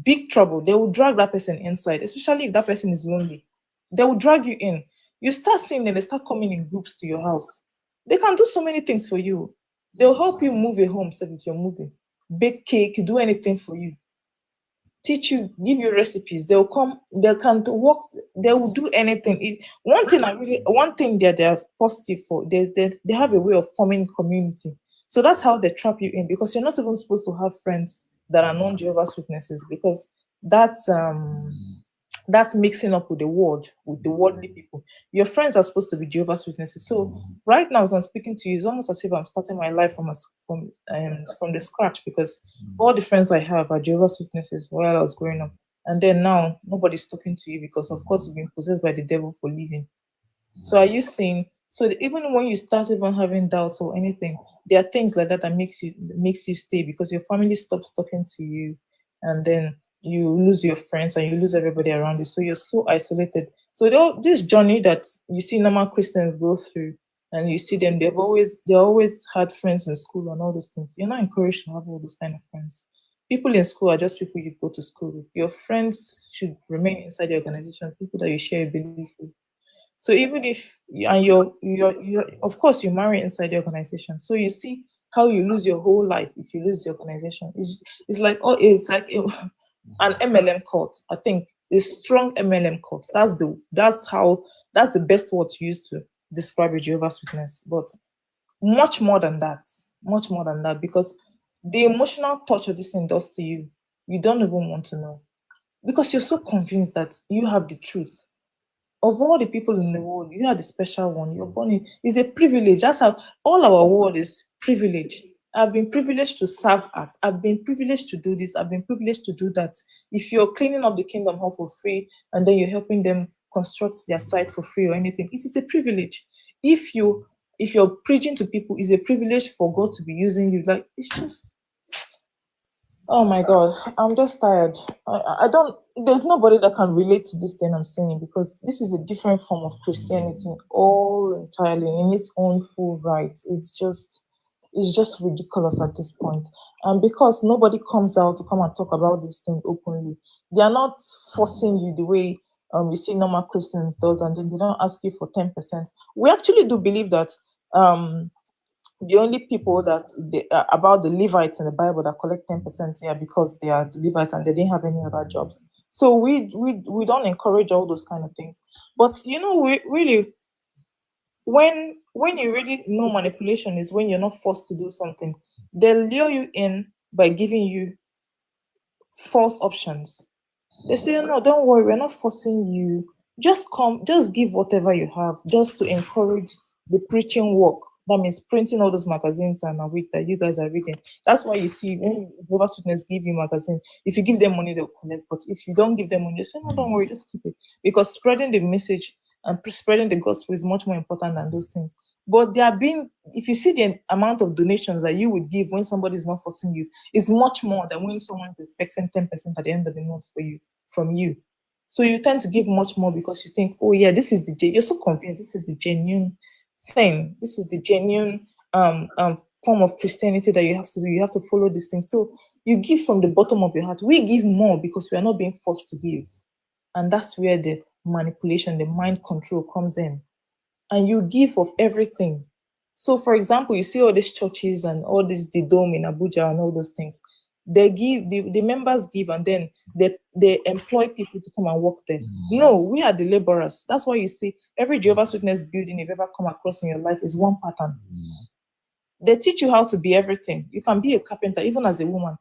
F: Big trouble. They will drag that person inside, especially if that person is lonely. They will drag you in. You start seeing them, they start coming in groups to your house. They can do so many things for you. They'll help you move a home if you're moving. Bake cake, do anything for you. Teach you, give you recipes. They'll come, they can work, they will do anything. One thing that they are positive for, they have a way of forming community. So that's how they trap you in, because you're not even supposed to have friends that are non-Jehovah's Witnesses, because that's mixing up with the worldly people. Your friends are supposed to be Jehovah's Witnesses. So right now, as I'm speaking to you, it's almost as if I'm starting my life from the scratch, because all the friends I have are Jehovah's Witnesses while I was growing up. And then now nobody's talking to you because, of course, you've been possessed by the devil for living. So are you seeing? So even when you start even having doubts or anything, there are things like that makes you stay, because your family stops talking to you, and then you lose your friends and you lose everybody around you. So you're so isolated. So this journey that you see normal Christians go through, and you see them, they always had friends in school and all those things. You're not encouraged to have all those kind of friends. People in school are just people you go to school with. Your friends should remain inside the organization, people that you share a belief with. So even if you're of course you marry inside the organization, so you see how you lose your whole life if you lose the organization. It's like an MLM cult. I think a strong MLM cult. That's the best word to use to describe a Jehovah's Witness. But much more than that, because the emotional torture this thing does to you, you don't even want to know, because you're so convinced that you have the truth. Of all the people in the world, you are the special one. You're born in. It's a privilege. That's how all our world is privilege. I've been privileged to serve at. I've been privileged to do this. I've been privileged to do that. If you're cleaning up the kingdom hall for free and then you're helping them construct their site for free or anything, it is a privilege. If you're preaching to people, it's a privilege for God to be using you. Like, it's just, oh my God, I'm just tired. There's nobody that can relate to this thing I'm saying, because this is a different form of Christianity, all entirely in its own full right. It's just ridiculous at this point. And because nobody comes out to come and talk about this thing openly, they are not forcing you the way you see normal Christians does, and then they don't ask you for 10%. We actually do believe that the only people that about the Levites in the Bible that collect 10%, yeah, because they are the Levites and they didn't have any other jobs. So we don't encourage all those kind of things. But you know, we really, when you really know manipulation is when you're not forced to do something. They lure you in by giving you false options. They say, no, don't worry, we're not forcing you. Just come, just give whatever you have, just to encourage the preaching work. That means printing all those magazines and a week that you guys are reading. That's why you see when Jehovah's Witness give you magazine, if you give them money, they'll collect. But if you don't give them money, they say, no, don't worry, just keep it. Because spreading the message and spreading the gospel is much more important than those things. But they are being, if you see the amount of donations that you would give when somebody is not forcing you, is much more than when someone is expecting 10% at the end of the month from you. So you tend to give much more because you think, oh yeah, this is you're so convinced this is the genuine thing. This is the genuine form of Christianity that you have to do. You have to follow these things. So you give from the bottom of your heart. We give more because we are not being forced to give. And that's where the manipulation, the mind control comes in. And you give of everything. So for example, you see all these churches and all this, the Dome in Abuja and all those things. They give, the members give, and then they employ people to come and work there. No, we are the laborers. That's why you see every Jehovah's Witness building you've ever come across in your life is one pattern. They teach you how to be everything. You can be a carpenter even as a woman.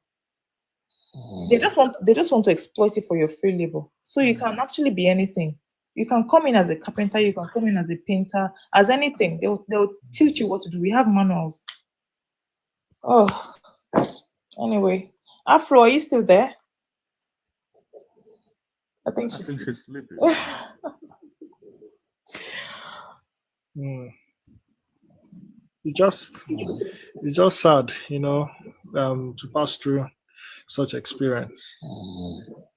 F: They just want to exploit it for your free labor. So you can actually be anything. You can come in as a carpenter, you can come in as a painter, as anything. They'll teach you what to do. We have manuals. Oh, anyway. Afro, are you still there? I think she's
D: sleeping.
E: It's just sad, to pass through such experience.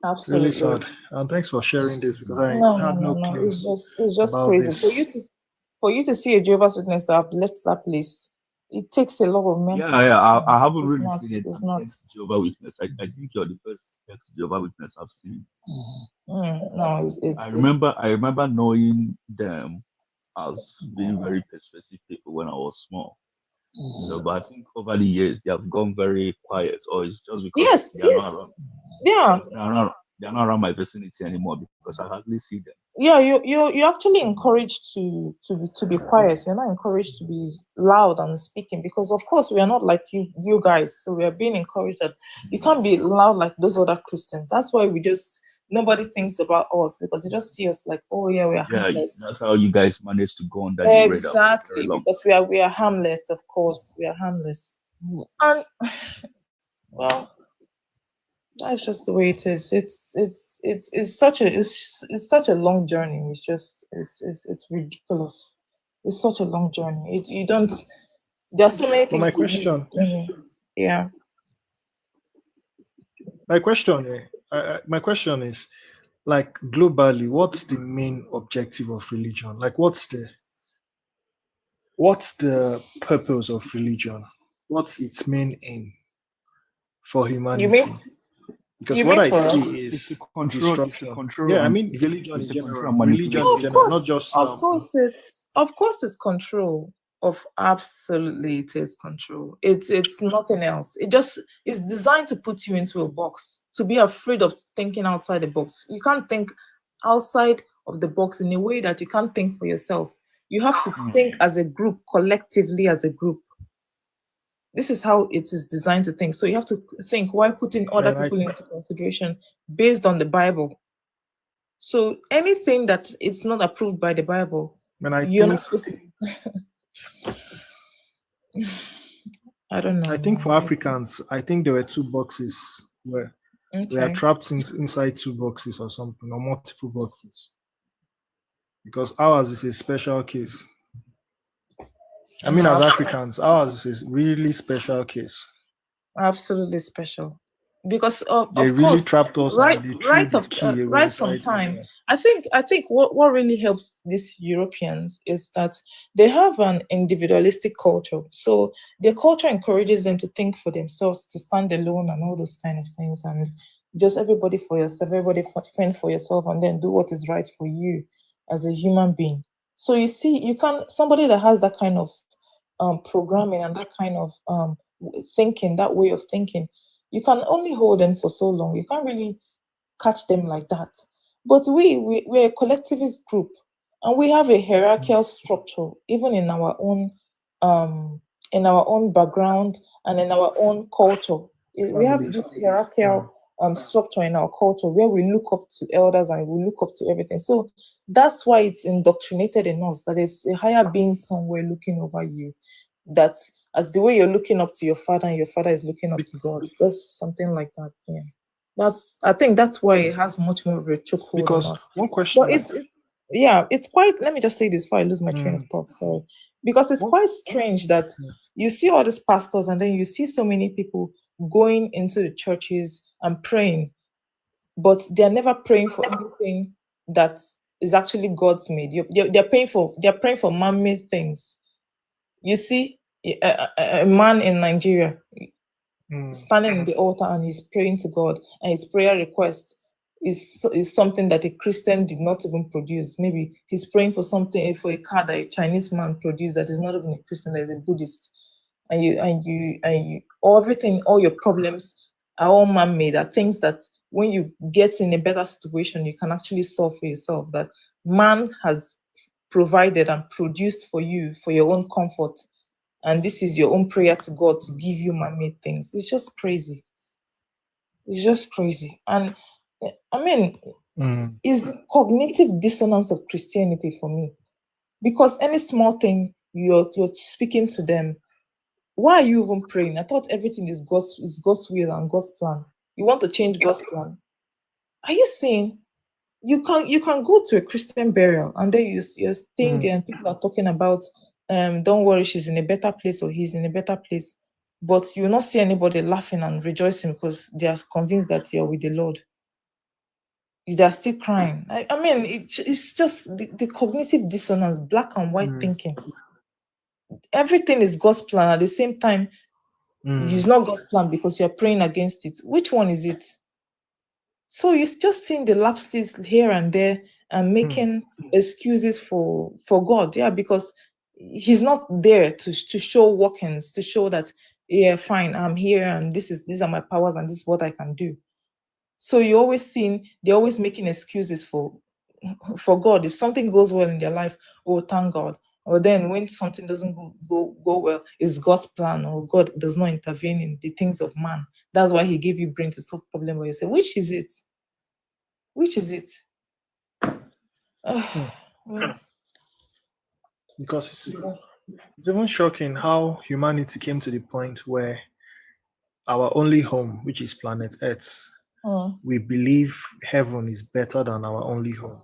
F: Absolutely.
E: Really sad. And thanks for sharing this because I had no clue.
F: It's just
E: about
F: crazy.
E: this.
F: For you to see a Jehovah's Witness that have left that place, it takes a lot of mental.
D: I haven't
F: It's
D: really
F: not,
D: seen it.
F: it's not.
D: Jehovah's Witness. I think you're the first Jehovah's Witness I've seen.
F: No,
D: I remember knowing them as being very persuasive people when I was small. But I think over the years they have gone very quiet, or it's just because they are not around.
F: Yeah.
D: They're not around my vicinity anymore because I hardly see them.
F: Yeah, you're actually encouraged to be quiet. You're not encouraged to be loud and speaking because of course we are not like you guys. So we are being encouraged that you can't be loud like those other Christians. That's why nobody thinks about us because they just see us like, oh yeah, we are harmless.
D: That's how you guys manage to go under the radar.
F: Exactly, because we are harmless, of course. We are harmless. And well, that's just the way it is. It's such a long journey. It's ridiculous. It's such a long journey. There are so many things. Yeah.
E: My question is, like, globally, what's the main objective of religion? Like, what's the purpose of religion? What's its main aim for humanity? Because what I see is destruction. Yeah, I mean religion in general. Not just
F: of course it's control. Absolutely, it is control. It's nothing else. It's designed to put you into a box, to be afraid of thinking outside the box. You can't think outside of the box in a way that you can't think for yourself. You have to think as a group, collectively as a group. This is how it is designed to think. So you have to think while putting other people into consideration based on the Bible. So anything that it's not approved by the Bible, you're not supposed to. I don't know.
E: I think for Africans, I think there were two boxes where we are trapped inside two boxes or something, or multiple boxes. Because ours is a special case. I mean, as Africans, ours is really special case.
F: Absolutely special, because of
E: they really trapped us.
F: Right from time. I think what really helps these Europeans is that they have an individualistic culture. So their culture encourages them to think for themselves, to stand alone, and all those kind of things, and just everybody for yourself, everybody fend for yourself, and then do what is right for you as a human being. So you see, somebody that has that kind of programming and that kind of thinking, that way of thinking, you can only hold them for so long. You can't really catch them like that. But we're a collectivist group, and we have a hierarchical structure, even in our own background and in our own culture. We have this hierarchical structure in our culture where we look up to elders and we look up to everything. So that's why it's indoctrinated in us that there's a higher being somewhere looking over you. That as the way you're looking up to your father and your father is looking up to God, just something like that. Yeah. I think that's why it has much more of a chokehold
E: Because
F: on us.
E: one question,
F: But it's quite, let me just say this before I lose my train of thought. So, because it's quite strange that you see all these pastors and then you see so many people going into the churches and praying, but they're never praying for anything that is actually God's made. They're praying for man-made things. You see a man in Nigeria standing in the altar and he's praying to God, and his prayer request is something that a Christian did not even produce. Maybe he's praying for something, for a car that a Chinese man produced that is not even a Christian, that is a Buddhist. And all your problems are all man-made, are things that when you get in a better situation, you can actually solve for yourself, that man has provided and produced for you for your own comfort. And this is your own prayer to God to give you man-made things. It's just crazy. It's just crazy. And I mean, it's the cognitive dissonance of Christianity for me. Because any small thing, you're speaking to them. Why are you even praying? I thought everything is God's will and God's plan. You want to change God's plan? Are you saying you can go to a Christian burial and then you're staying there and people are talking about don't worry, she's in a better place or he's in a better place, but you will not see anybody laughing and rejoicing because they are convinced that you're with the Lord. They're still crying. I mean, it's just the cognitive dissonance, black and white thinking. Everything is God's plan. At the same time, it's not God's plan because you're praying against it. Which one is it? So you're just seeing the lapses here and there and making excuses for God. Yeah, because he's not there to show workings, to show that, yeah, fine, I'm here and these are my powers and this is what I can do. So you're always seeing, they're always making excuses for God. If something goes well in their life, oh, thank God. Or then when something doesn't go well, it's God's plan, or God does not intervene in the things of man. That's why he gave you brain to solve problem. Where you say, which is it? Which is it?
E: Because it's even shocking how humanity came to the point where our only home, which is planet Earth, we believe heaven is better than our only home.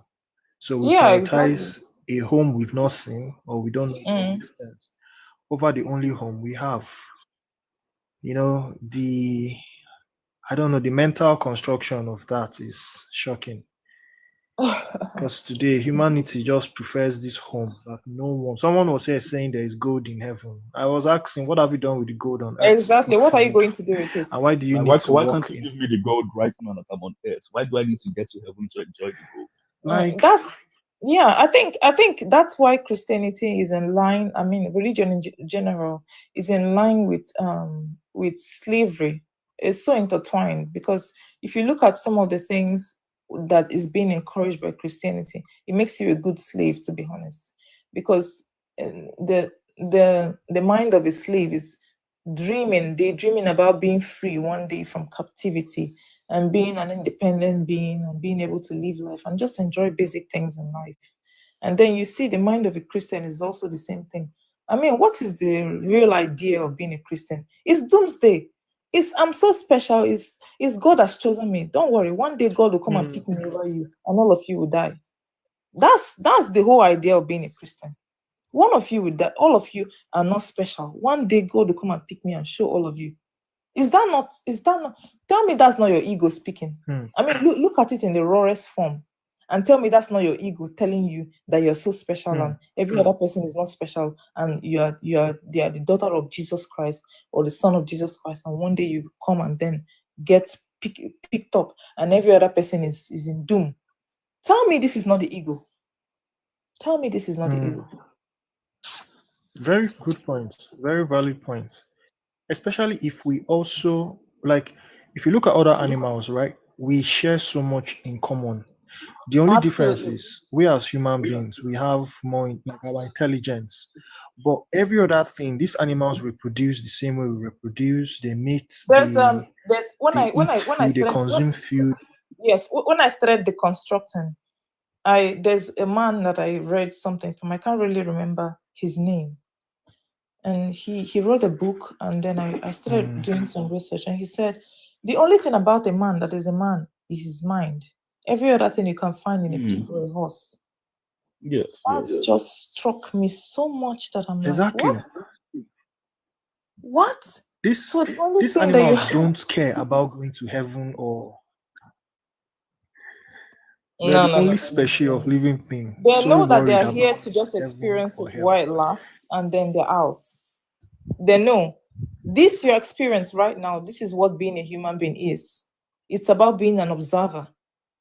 E: So we prioritize a home we've not seen or we don't know in existence over the only home we have. You know, the mental construction of that is shocking. Because today humanity just prefers this home that no one. Someone was here saying there is gold in heaven. I was asking, what have you done with the gold on earth?
F: Exactly. What are you going to do with it?
E: And why do you need
D: why
E: to
D: can't you give me the gold right now that I'm on earth? Why do I need to get to heaven to enjoy the gold?
F: I think that's why Christianity is in line. I mean, religion in general is in line with slavery. It's so intertwined, because if you look at some of the things that is being encouraged by Christianity, it makes you a good slave, to be honest, because the mind of a slave is daydreaming about being free one day from captivity and being an independent being and being able to live life and just enjoy basic things in life. And then you see the mind of a Christian is also the same thing. I mean, what is the real idea of being a Christian? It's doomsday. I'm so special. It's God has chosen me. Don't worry. One day God will come and pick me over you, and all of you will die. That's the whole idea of being a Christian. One of you will die. All of you are not special. One day God will come and pick me and show all of you. Is that not? Tell me that's not your ego speaking. I mean, look at it in the rawest form, and tell me that's not your ego telling you that you're so special and every other person is not special, and they are the daughter of Jesus Christ or the son of Jesus Christ, and one day you come and then get picked up, and every other person is in doom. Tell me this is not the ego. Tell me this is not the ego.
E: Very good point. Very valid point. Especially if we also like, if you look at other animals, right? We share so much in common. The only difference
F: Absolutely.
E: is we as human beings, we have more like our intelligence. But every other thing, these animals reproduce the same way we reproduce. They mate.
F: There's
E: They
F: when
E: they
F: I when
E: eat
F: I when I
E: food. They
F: started
E: consume food.
F: when I started deconstructing, there's a man that I read something from. I can't really remember his name, and he wrote a book, and then I started doing some research, and he said the only thing about a man that is a man is his mind. Every other thing you can find in a pig or a horse.
D: Yes,
F: That
D: yes.
F: just struck me so much that I'm like,
E: Exactly.
F: what?
E: These
F: So the only
E: these
F: thing that you
E: animals don't care about going to heaven, or we're
F: no
E: the
F: no no
E: only
F: no.
E: species of living thing
F: They
E: so
F: know that they
E: worried
F: are here
E: about
F: to just
E: heaven
F: experience
E: or
F: it
E: hell.
F: while it lasts, and then they're out. They know this your experience right now. This is what being a human being is. It's about being an observer.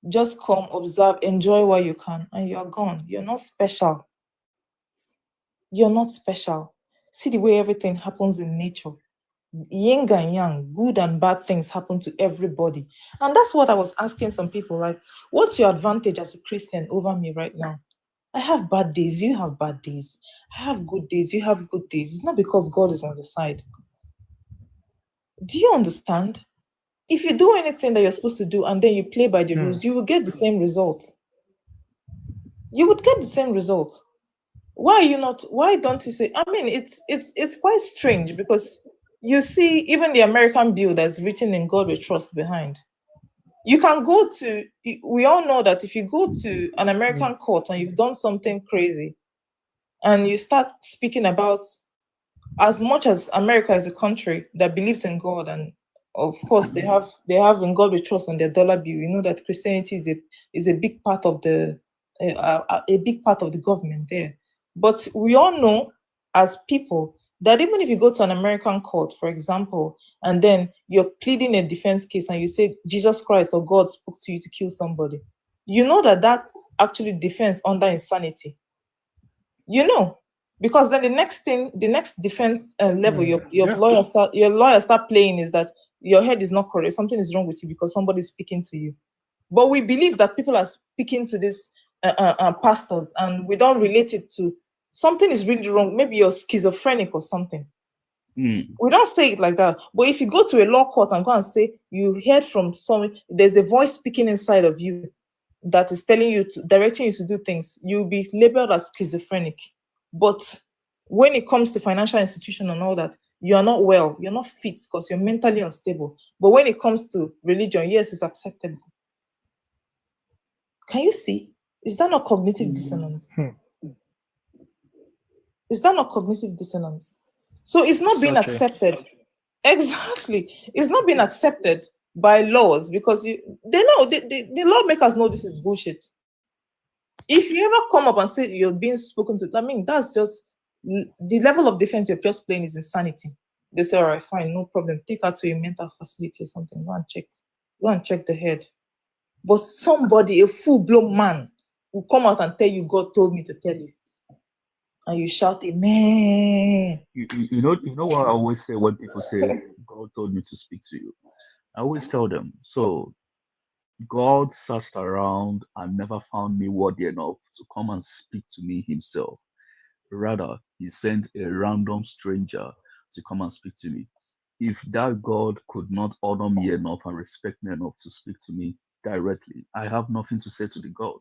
F: Just come, observe, enjoy while you can, and you're gone. You're not special. You're not special. See the way everything happens in nature. Yin and yang, good and bad things happen to everybody. And that's what I was asking some people, like, what's your advantage as a Christian over me right now? I have bad days, you have bad days. I have good days, you have good days. It's not because God is on your side. Do you understand? If you do anything that you're supposed to do and then you play by the rules, you will get the same result. You would get the same result. Why don't you say? I mean, it's quite strange because you see, even the American bill that's written in God we trust behind. You can go to, we all know that if you go to an American court and you've done something crazy and you start speaking about, as much as America is a country that believes in God, and of course they have in God we trust on their dollar bill. You know that Christianity is a big part of the a big part of the government there. But we all know as people that even if you go to an American court, for example, and then you're pleading a defense case and you say Jesus Christ or God spoke to you to kill somebody, you know that that's actually defense under insanity. You know, because then the next defense level your lawyer start playing is that your head is not correct, something is wrong with you because somebody is speaking to you. But we believe that people are speaking to these pastors, and we don't relate it to something is really wrong. Maybe you're schizophrenic or something. We don't say it like that. But if you go to a law court and go and say you heard from someone, there's a voice speaking inside of you that is telling you directing you to do things, you'll be labeled as schizophrenic. But when it comes to financial institution and all that, you are not well, you're not fit because you're mentally unstable. But when it comes to religion, yes, it's acceptable. Can you see? Is that not cognitive dissonance? Is that not cognitive dissonance? So it's not being accepted. Exactly. It's not being accepted by laws because they know, the lawmakers know this is bullshit. If you ever come up and say you're being spoken to, I mean, that's just the level of defense you're just playing is insanity. They say, all right, fine, no problem. Take her to a mental facility or something. Go and check the head. But somebody, a full-blown man, will come out and tell you, God told me to tell you. And you shout, amen.
D: You know what I always say when people say, God told me to speak to you? I always tell them, so God searched around and never found me worthy enough to come and speak to me himself. Rather, he sent a random stranger to come and speak to me. If that God could not honor me enough and respect me enough to speak to me directly, I have nothing to say to the God.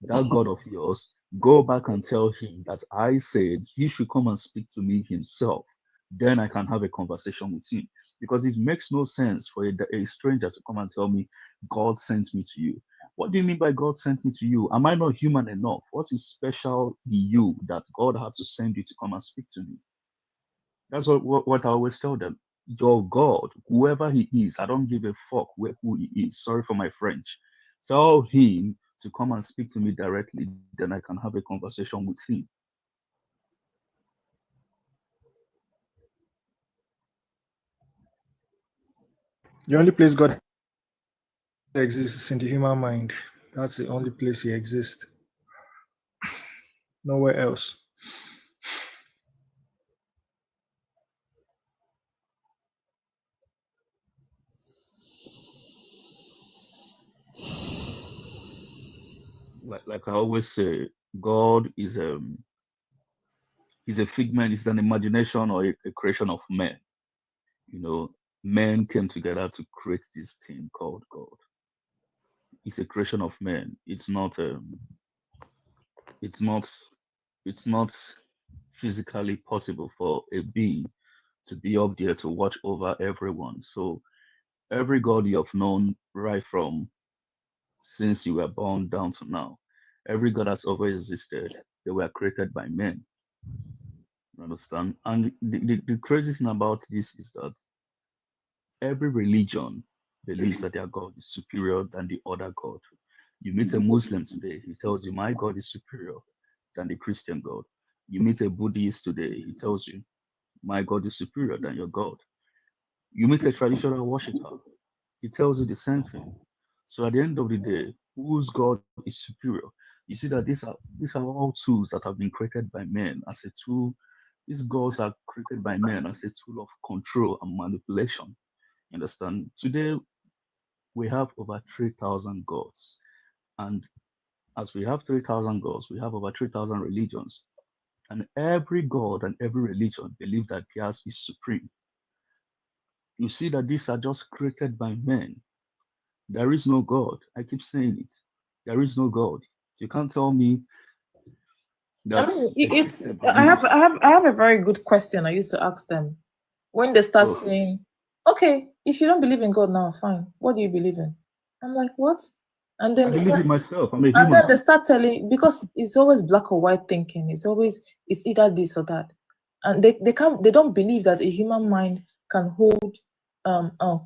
D: That God of yours, go back and tell him that I said he should come and speak to me himself. Then I can have a conversation with him. Because it makes no sense for a stranger to come and tell me, God sent me to you. What do you mean by God sent me to you? Am I not human enough? What is special in you that God had to send you to come and speak to me? That's what I always tell them. Your God, whoever he is, I don't give a fuck who he is. Sorry for my French. Tell him to come and speak to me directly. Then I can have a conversation with him.
E: The only place God exists is in the human mind. That's the only place he exists. Nowhere else.
D: like I always say, God is he's a figment, it's an imagination or a creation of men. You know, men came together to create this thing called God. It's a creation of men. It's not it's not physically possible for a being to be up there to watch over everyone. So every God you have known right from since you were born down to now, every God that's ever existed, they were created by men. You understand? And the crazy thing about this is that every religion believes that their God is superior than the other God. You meet a Muslim today, he tells you, my God is superior than the Christian God. You meet a Buddhist today, he tells you, my God is superior than your God. You meet a traditional worshiper, he tells you the same thing. So at the end of the day, whose God is superior? You see that these are all tools that have been created by men as a tool. These gods are created by men as a tool of control and manipulation. You understand? Today we have over 3,000 gods. And as we have 3,000 gods, we have over 3,000 religions. And every god and every religion believe that theirs is supreme. You see that these are just created by men. There is no God. I keep saying it. There is no God. You can't tell me
F: I
D: that's
F: mean, it's. I have a very good question. I used to ask them when they start saying, "Okay, if you don't believe in God now, fine. What do you believe in?" I'm like, "What?" And then
D: I believe in myself. I'm a
F: and
D: human.
F: then they start telling, because it's always black or white thinking. It's either this or that, and they don't believe that a human mind can hold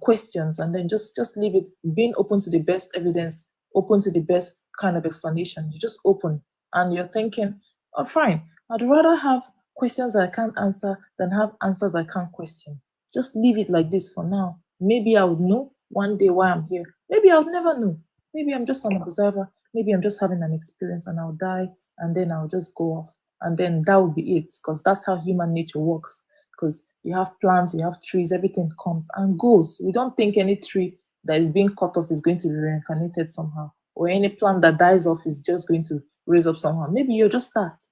F: questions and then just leave it, being open to the best evidence, open to the best kind of explanation. You just open and you're thinking, oh fine, I'd rather have questions I can't answer than have answers I can't question. Just leave it like this for now. Maybe I would know one day why I'm here. Maybe I would never know. Maybe I'm just an observer. Maybe I'm just having an experience and I'll die and then I'll just go off. And then that would be it, because that's how human nature works. Because you have plants, you have trees, everything comes and goes. We don't think any tree that is being cut off is going to be reincarnated somehow, or any plant that dies off is just going to raise up somehow. Maybe you're just that.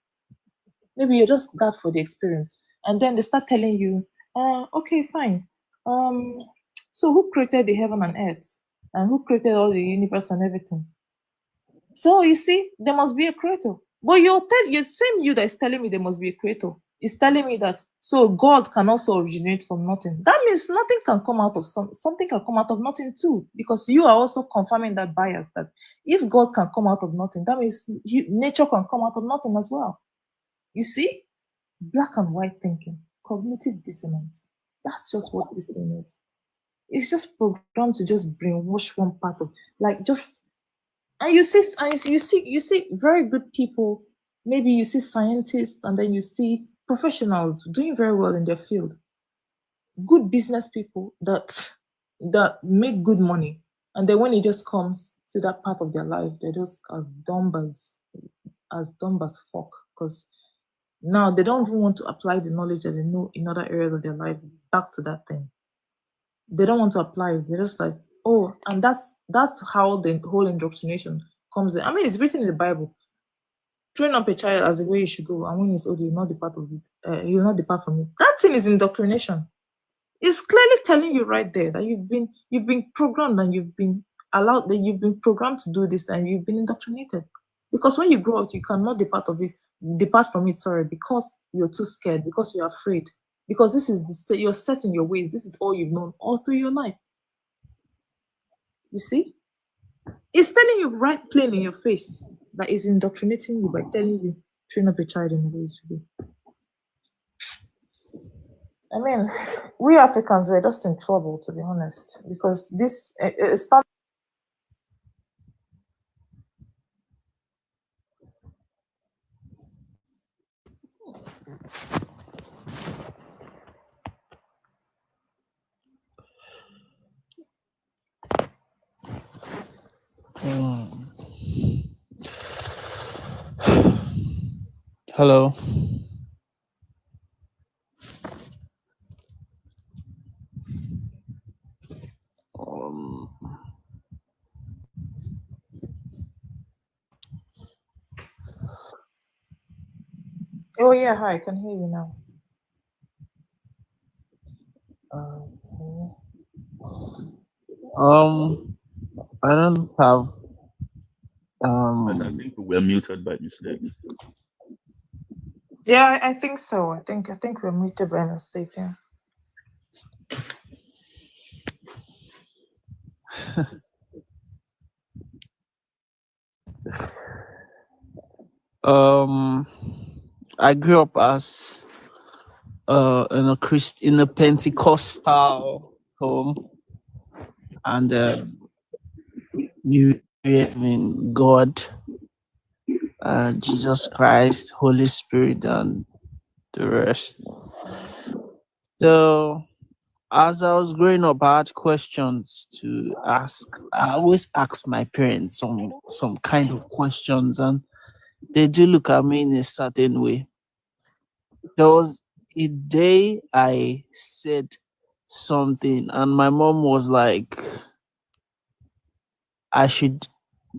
F: Maybe you're just that for the experience. And then they start telling you, okay, fine. So who created the heaven and earth? And who created all the universe and everything? So you see, there must be a creator. But you same you that is telling me there must be a creator is telling me that so God can also originate from nothing. That means nothing can come out of something can come out of nothing too, because you are also confirming that bias that if God can come out of nothing, that means nature can come out of nothing as well. You see, black and white thinking, cognitive dissonance. That's just what this thing is. It's just programmed to just brainwash one part of, like, just. And you see very good people. Maybe you see scientists, and then you see professionals doing very well in their field. Good business people that make good money, and then when it just comes to that part of their life, they're just as dumb as fuck, because now they don't even want to apply the knowledge that they know in other areas of their life back to that thing. They don't want to apply it. They're just like, oh, and that's how the whole indoctrination comes in. I mean, it's written in the Bible. Train up a child as the way you should go, and when he's old, you'll not depart of it. You'll not depart from it. That thing is indoctrination. It's clearly telling you right there that you've been programmed and you've been allowed, that you've been programmed to do this, and you've been indoctrinated. Because when you grow up, you cannot depart from it, sorry, because you're too scared, because you're afraid, because this is you're set in your ways. This is all you've known all through your life. You see? It's telling you right plain in your face that it's indoctrinating you by telling you train up a child in the way it should be. I mean, we Africans were just in trouble, to be honest, because this started.
A: Hello.
F: Oh yeah, hi, I can hear you now.
A: I don't have
D: I think we were muted by mistake.
F: Yeah, I think so. I think we're muted by mistake. Yeah.
A: I grew up as in a Pentecostal home, and you in God, Jesus Christ, Holy Spirit, and the rest. So as I was growing up, I had questions to ask. I always ask my parents some kind of questions, and they do look at me in a certain way. There was a day I said something, and my mom was like, I should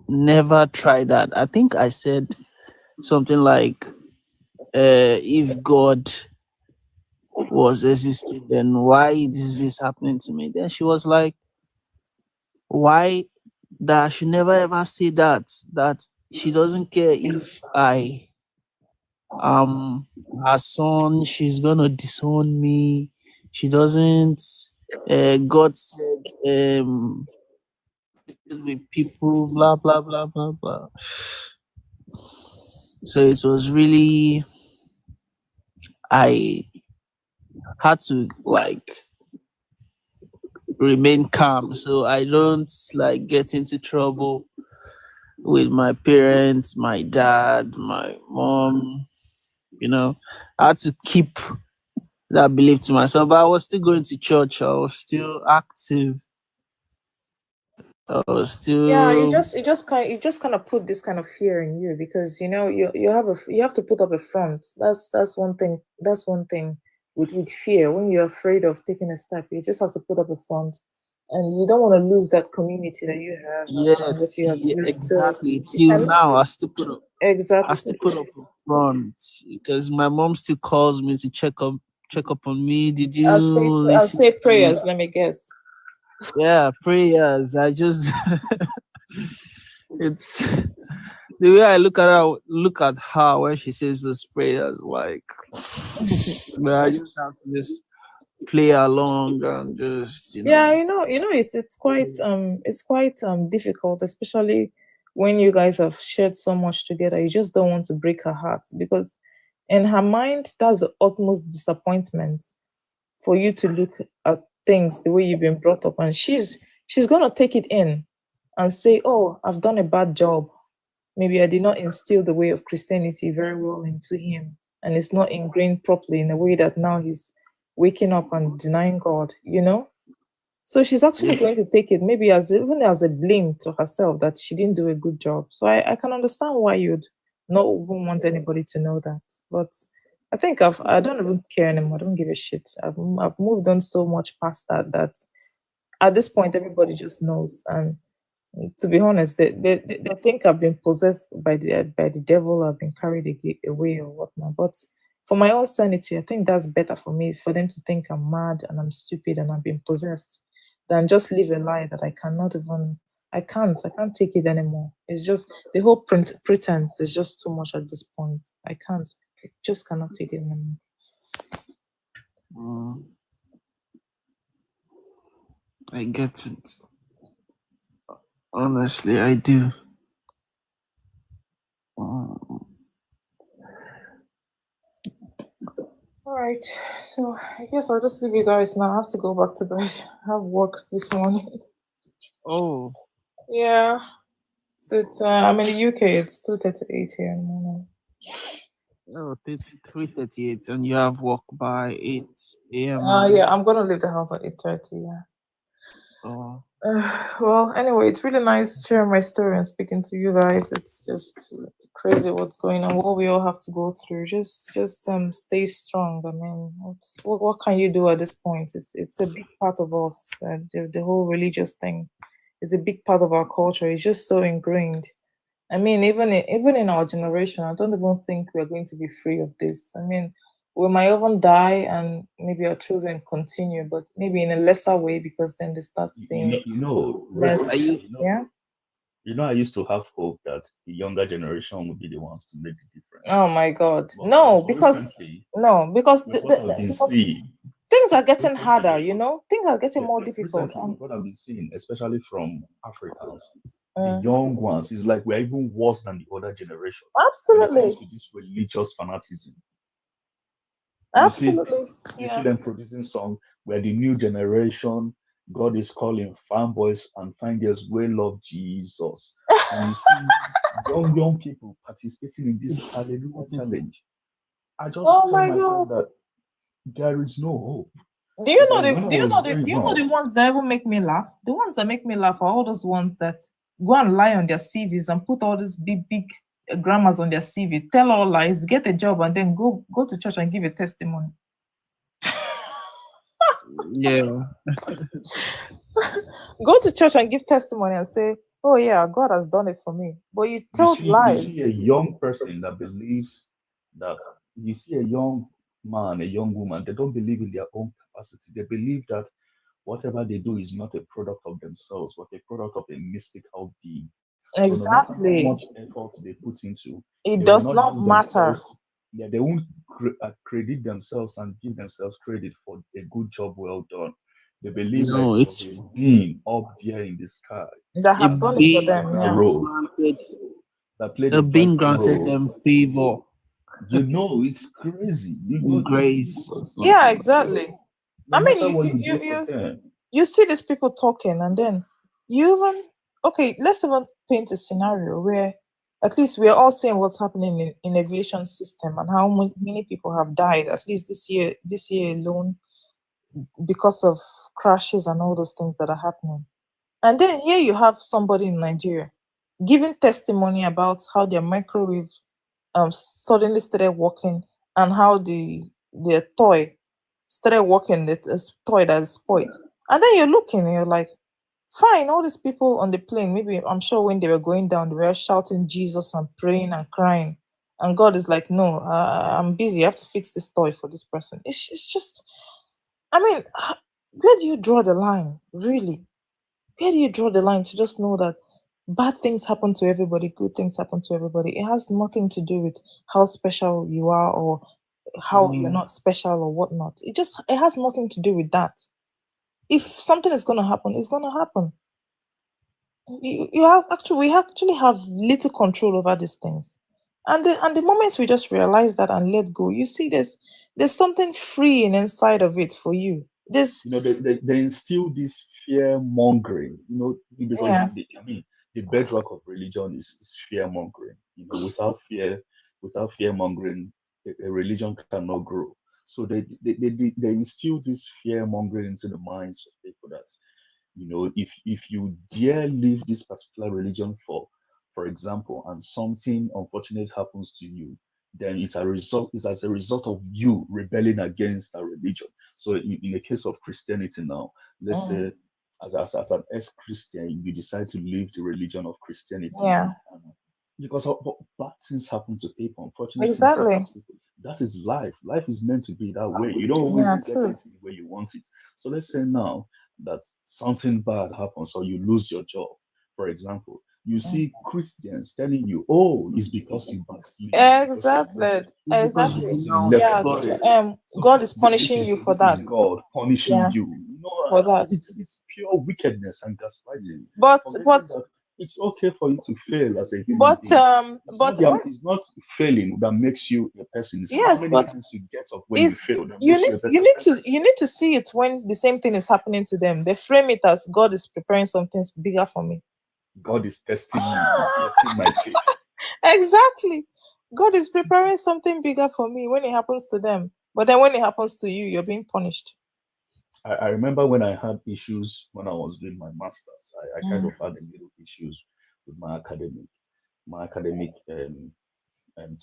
A: never try that. I think I said something like, if God was existing, then why is this happening to me? Then she was like, why that I should never ever say that she doesn't care if I am her son, she's gonna disown me. She doesn't God said with people, blah blah blah blah blah. So it was really, I had to like remain calm so I don't like get into trouble with my parents, my dad, my mom. I had to keep that belief to myself. But I was still going to church. I was still active. I was
F: Yeah,
A: still.
F: it just kind of put this kind of fear in you because you have to put up a front. That's one thing. That's one thing with fear. When you're afraid of taking a step, you just have to put up a front, and you don't want to lose that community that you have and that
A: Yes,
F: you have built. So
A: exactly.
F: you
A: Till
F: cannot
A: now, I still put up.
F: exactly.
A: I still put up a front because my mom still calls me to check up on me. Did you
F: I'll
A: listen?
F: say prayers. Let me guess.
A: Yeah, prayers. I just it's the way I look at her when she says those prayers, like but I just have to just play along and just
F: Yeah, it's quite difficult, especially when you guys have shared so much together. You just don't want to break her heart because in her mind, that's the utmost disappointment for you to look at things the way you've been brought up, and she's gonna take it in and say, "Oh, I've done a bad job. Maybe I did not instill the way of Christianity very well into him, and it's not ingrained properly in a way that now he's waking up and denying God." So she's actually going to take it maybe as even as a blame to herself that she didn't do a good job. So I can understand why you'd not even want anybody to know that. But I think I don't even care anymore. I don't give a shit. I've moved on so much past that at this point everybody just knows. And to be honest, they think I've been possessed by the devil. I've been carried away or whatnot. But for my own sanity, I think that's better for me for them to think I'm mad and I'm stupid and I've been possessed than just live a lie that I can't take it anymore. It's just the whole pretense is just too much at this point. I just cannot take it anymore.
A: I get it. Honestly, I do.
F: All right, so I guess I'll just leave you guys now. I have to go back to bed. I have work this morning.
A: Oh.
F: Yeah. So I'm in the UK. It's 2:38 here in the morning.
A: Oh, 3:38, and you have work by 8 a.m.
F: Yeah, I'm gonna leave the house at 8:30. Yeah.
A: Oh.
F: Well, anyway, it's really nice sharing my story and speaking to you guys. It's just crazy what's going on, what we all have to go through. Just stay strong. I mean, what can you do at this point? It's a big part of us. The whole religious thing is a big part of our culture. It's just so ingrained, I mean, even in our generation, I don't even think we're going to be free of this. I mean, we might even die, and maybe our children continue, but maybe in a lesser way, because then they start seeing less. Yeah.
D: I used to have hope that the younger generation would be the ones to make the difference.
F: Oh my God,
D: But
F: no, because
D: with what I've been seeing,
F: things are getting harder. Things are getting more difficult.
D: recently, with what I've been seeing, especially from Africans, the
F: Mm.
D: young ones, is like we're even worse than the older generation when it
F: Absolutely.
D: comes to this religious fanaticism.
F: Absolutely.
D: You see them producing songs where the new generation, God is calling fanboys and finders will love Jesus. And you see young people participating in this hallelujah challenge. I just
F: Oh
D: tell
F: my
D: myself
F: God.
D: that there is no hope.
F: Do you know
D: Because
F: the
D: when I
F: do you
D: was
F: know the
D: growing
F: do you know the
D: up,
F: ones that even make me laugh? The ones that make me laugh are all those ones that go and lie on their CVs and put all these big grammars on their CV, tell all lies, get a job, and then go to church and give a testimony.
A: Yeah.
F: Go to church and give testimony and say, "Oh yeah, God has done it for me." But you told
D: you
F: lies.
D: see a young person that believes that you see a young man, a young woman, they don't believe in their own capacity. They believe that whatever they do is not a product of themselves, but a product of a mystical being. So no matter how
F: Exactly.
D: much effort they put into,
F: It
D: they will
F: does
D: not
F: not
D: give
F: matter.
D: themselves, they won't credit themselves and give themselves credit for a good job well done. They believe that
A: No,
D: it's
A: it's
D: a being up there in the sky
F: That
A: a
F: have done it for
A: being
F: them. Yeah.
D: role
A: granted,
D: that played a
A: a being
D: vital
A: granted
D: role.
A: them favor,
D: It's crazy.
A: grace, or
F: Yeah,
A: something.
F: exactly.
D: No
F: I mean,
D: matter what you do for them,
F: you see these people talking, and then you even okay. Let's even paint a scenario where at least we are all seeing what's happening in aviation system and how many people have died at least this year alone because of crashes and all those things that are happening. And then here you have somebody in Nigeria giving testimony about how their microwave suddenly started working, and how the toy started working, this toy that is spoiled. And then you're looking and you're like, fine, all these people on the plane, maybe I'm sure when they were going down, they were shouting Jesus and praying and crying. And God is like, no, I'm busy. I have to fix this toy for this person. It's just, I mean, where do you draw the line, really? Where do you draw the line to just know that bad things happen to everybody, good things happen to everybody? It has nothing to do with how special you are or how you're not special or whatnot. It has nothing to do with that. If something is gonna happen, it's gonna happen. We actually have little control over these things. And the moment we just realize that and let go, you see there's something freeing inside of it for you. There's
D: they instill this fear mongering. Because
F: Yeah.
D: the bedrock of religion is fear mongering. Without fear mongering, a religion cannot grow. So they instill this fear mongering into the minds of people that if you dare leave this particular religion for example, and something unfortunate happens to you, then it's as a result of you rebelling against a religion. So in the case of Christianity now, let's
F: Mm.
D: say as an ex-Christian, you decide to leave the religion of Christianity
F: Yeah.
D: because bad things happen to people, unfortunate things happen
F: Exactly.
D: to people. That is life. Life is meant to be that way. You don't always
F: Yeah,
D: get
F: true.
D: it the way you want it. So let's say now that something bad happens or you lose your job, for example, you see Christians telling you, oh, it's because you backslid, because you
F: Exactly.
D: cheated,
A: It's because you
F: Exactly.
D: because you
A: denounced
D: left
F: Yeah.
D: the
A: God.
D: faith. So
F: God is
D: this
F: punishing
D: is
F: you for
D: this is
F: that.
D: God punishing
F: Yeah.
D: you.
F: For that.
D: It's pure wickedness and gaslighting.
F: But
D: Forgetting that it's okay for you to fail as a human
F: but
D: being.
F: but when
D: It's not failing that makes you a person. It's how
F: yes,
D: many
F: but
D: times you get up when you
F: it's
D: fail that
F: you
D: makes you
F: need
D: a better person.
F: you need to see it when the same thing is happening to them. They frame it as God is preparing something bigger for me.
D: God is testing me. He's testing my faith.
F: Exactly. God is preparing something bigger for me when it happens to them. But then when it happens to you, you're being punished.
D: I remember when I had issues when I was doing my masters. I kind
F: Mm.
D: of had a little issues with my academic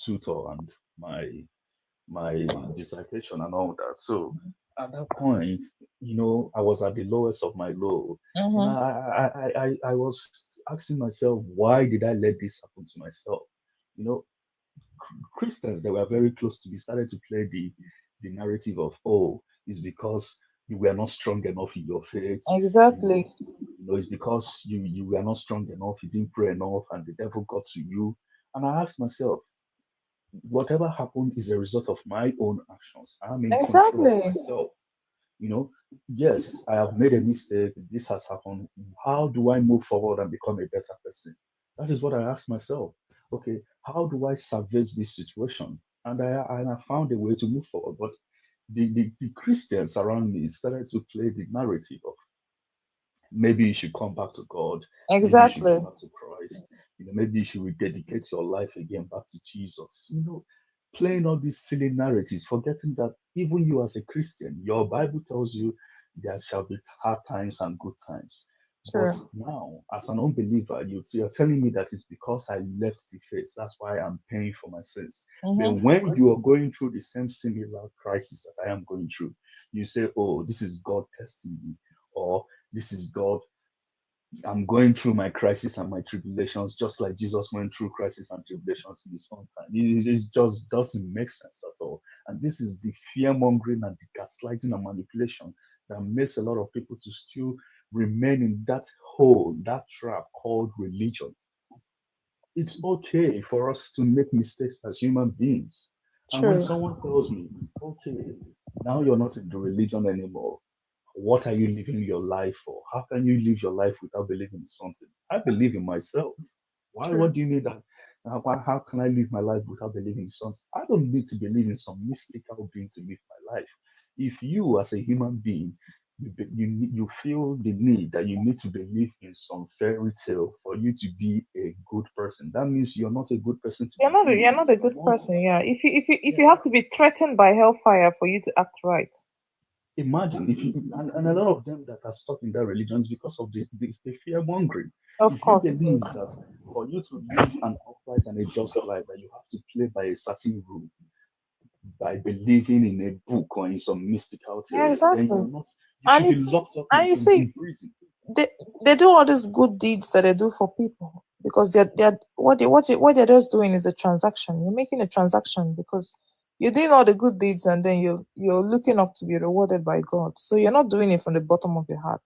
D: tutor and my dissertation and all that. So at that point, I was at the lowest of my low.
F: Mhm.
D: I asking myself, why did I let this happen to myself? You know, Christians that were very close to me started to play the narrative of, oh, it's because you were not strong enough in your faith.
F: Exactly.
D: It's because you were not strong enough, you didn't pray enough, and the devil got to you. And I asked myself, whatever happened is a result of my own actions. I'm in control of
F: Exactly.
D: myself. Yes, I have made a mistake. This has happened. How do I move forward and become a better person? That is what I asked myself. Okay, how do I salvage this situation? And I found a way to move forward. But the Christians around me started to play the narrative of, maybe you should come back to God. Maybe you should
F: Exactly.
D: come back to Christ. Maybe you should rededicate your life again back to Jesus. Playing all these silly narratives, forgetting that even you as a Christian, your Bible tells you there shall be hard times and good times. But
F: True.
D: now, as an unbeliever, you're telling me that it's because I left the faith. That's why I'm paying for my sins. But when you are going through the same similar crisis that I am going through, you say, oh, this is God testing me, or this is God, I'm going through my crisis and my tribulations, just like Jesus went through crisis and tribulations in his own time. It just doesn't make sense at all. And this is the fear mongering and the gaslighting and manipulation that makes a lot of people to still remain in that hole, that trap called religion. It's okay for us to make mistakes as human beings. And when
F: True.
D: someone tells me, okay, now you're not in the religion anymore, what are you living your life for? How can you live your life without believing in something? I believe in myself. Why?
F: True.
D: What do you mean that? How can I live my life without believing in something? I don't need to believe in some mystical being to live my life. If you, as a human being, you feel the need that you need to believe in some fairy tale for you to be a good person, that means you're not a good person to begin
F: You're
D: with.
F: not a good person. Yeah. If you have to be threatened by hellfire for you to act right.
D: Imagine if you and a lot of them that are stuck in that religion is because of the fear mongering.
F: Of
D: If you
F: course it
D: believe
F: is.
D: that for you to live an upright and a just life, that you have to play by a certain rule, by believing in a book or in some mystical
F: Yeah,
D: theory, then
F: exactly.
D: you
F: And
D: should
F: you
D: be
F: see,
D: locked up
F: and you see,
D: in prison.
F: they do all these good deeds that they do for people because they're what they're just doing is a transaction. You're making a transaction because you're doing all the good deeds and then you're looking up to be rewarded by God. So you're not doing it from the bottom of your heart.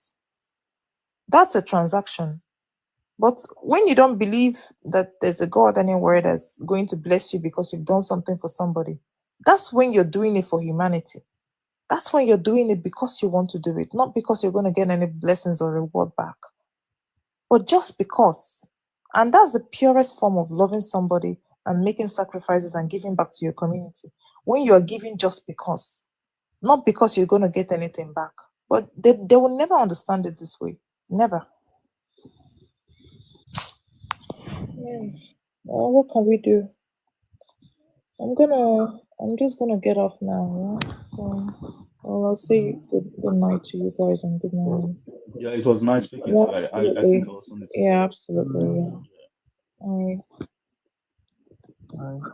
F: That's a transaction. But when you don't believe that there's a God anywhere that's going to bless you because you've done something for somebody, that's when you're doing it for humanity. That's when you're doing it because you want to do it, not because you're going to get any blessings or reward back, but just because. And that's the purest form of loving somebody and making sacrifices and giving back to your community. When you are giving just because, not because you're going to get anything back. But they will never understand it this way. Never. Yeah. Well, what can we do? I'm just gonna get off now. Yeah? So, well, I'll say good night to you guys and good morning.
D: Yeah, it was nice speaking
F: Yeah,
D: to you. I think I
F: absolutely.
D: was on it.
F: Yeah, absolutely. Yeah. All right.
A: All right.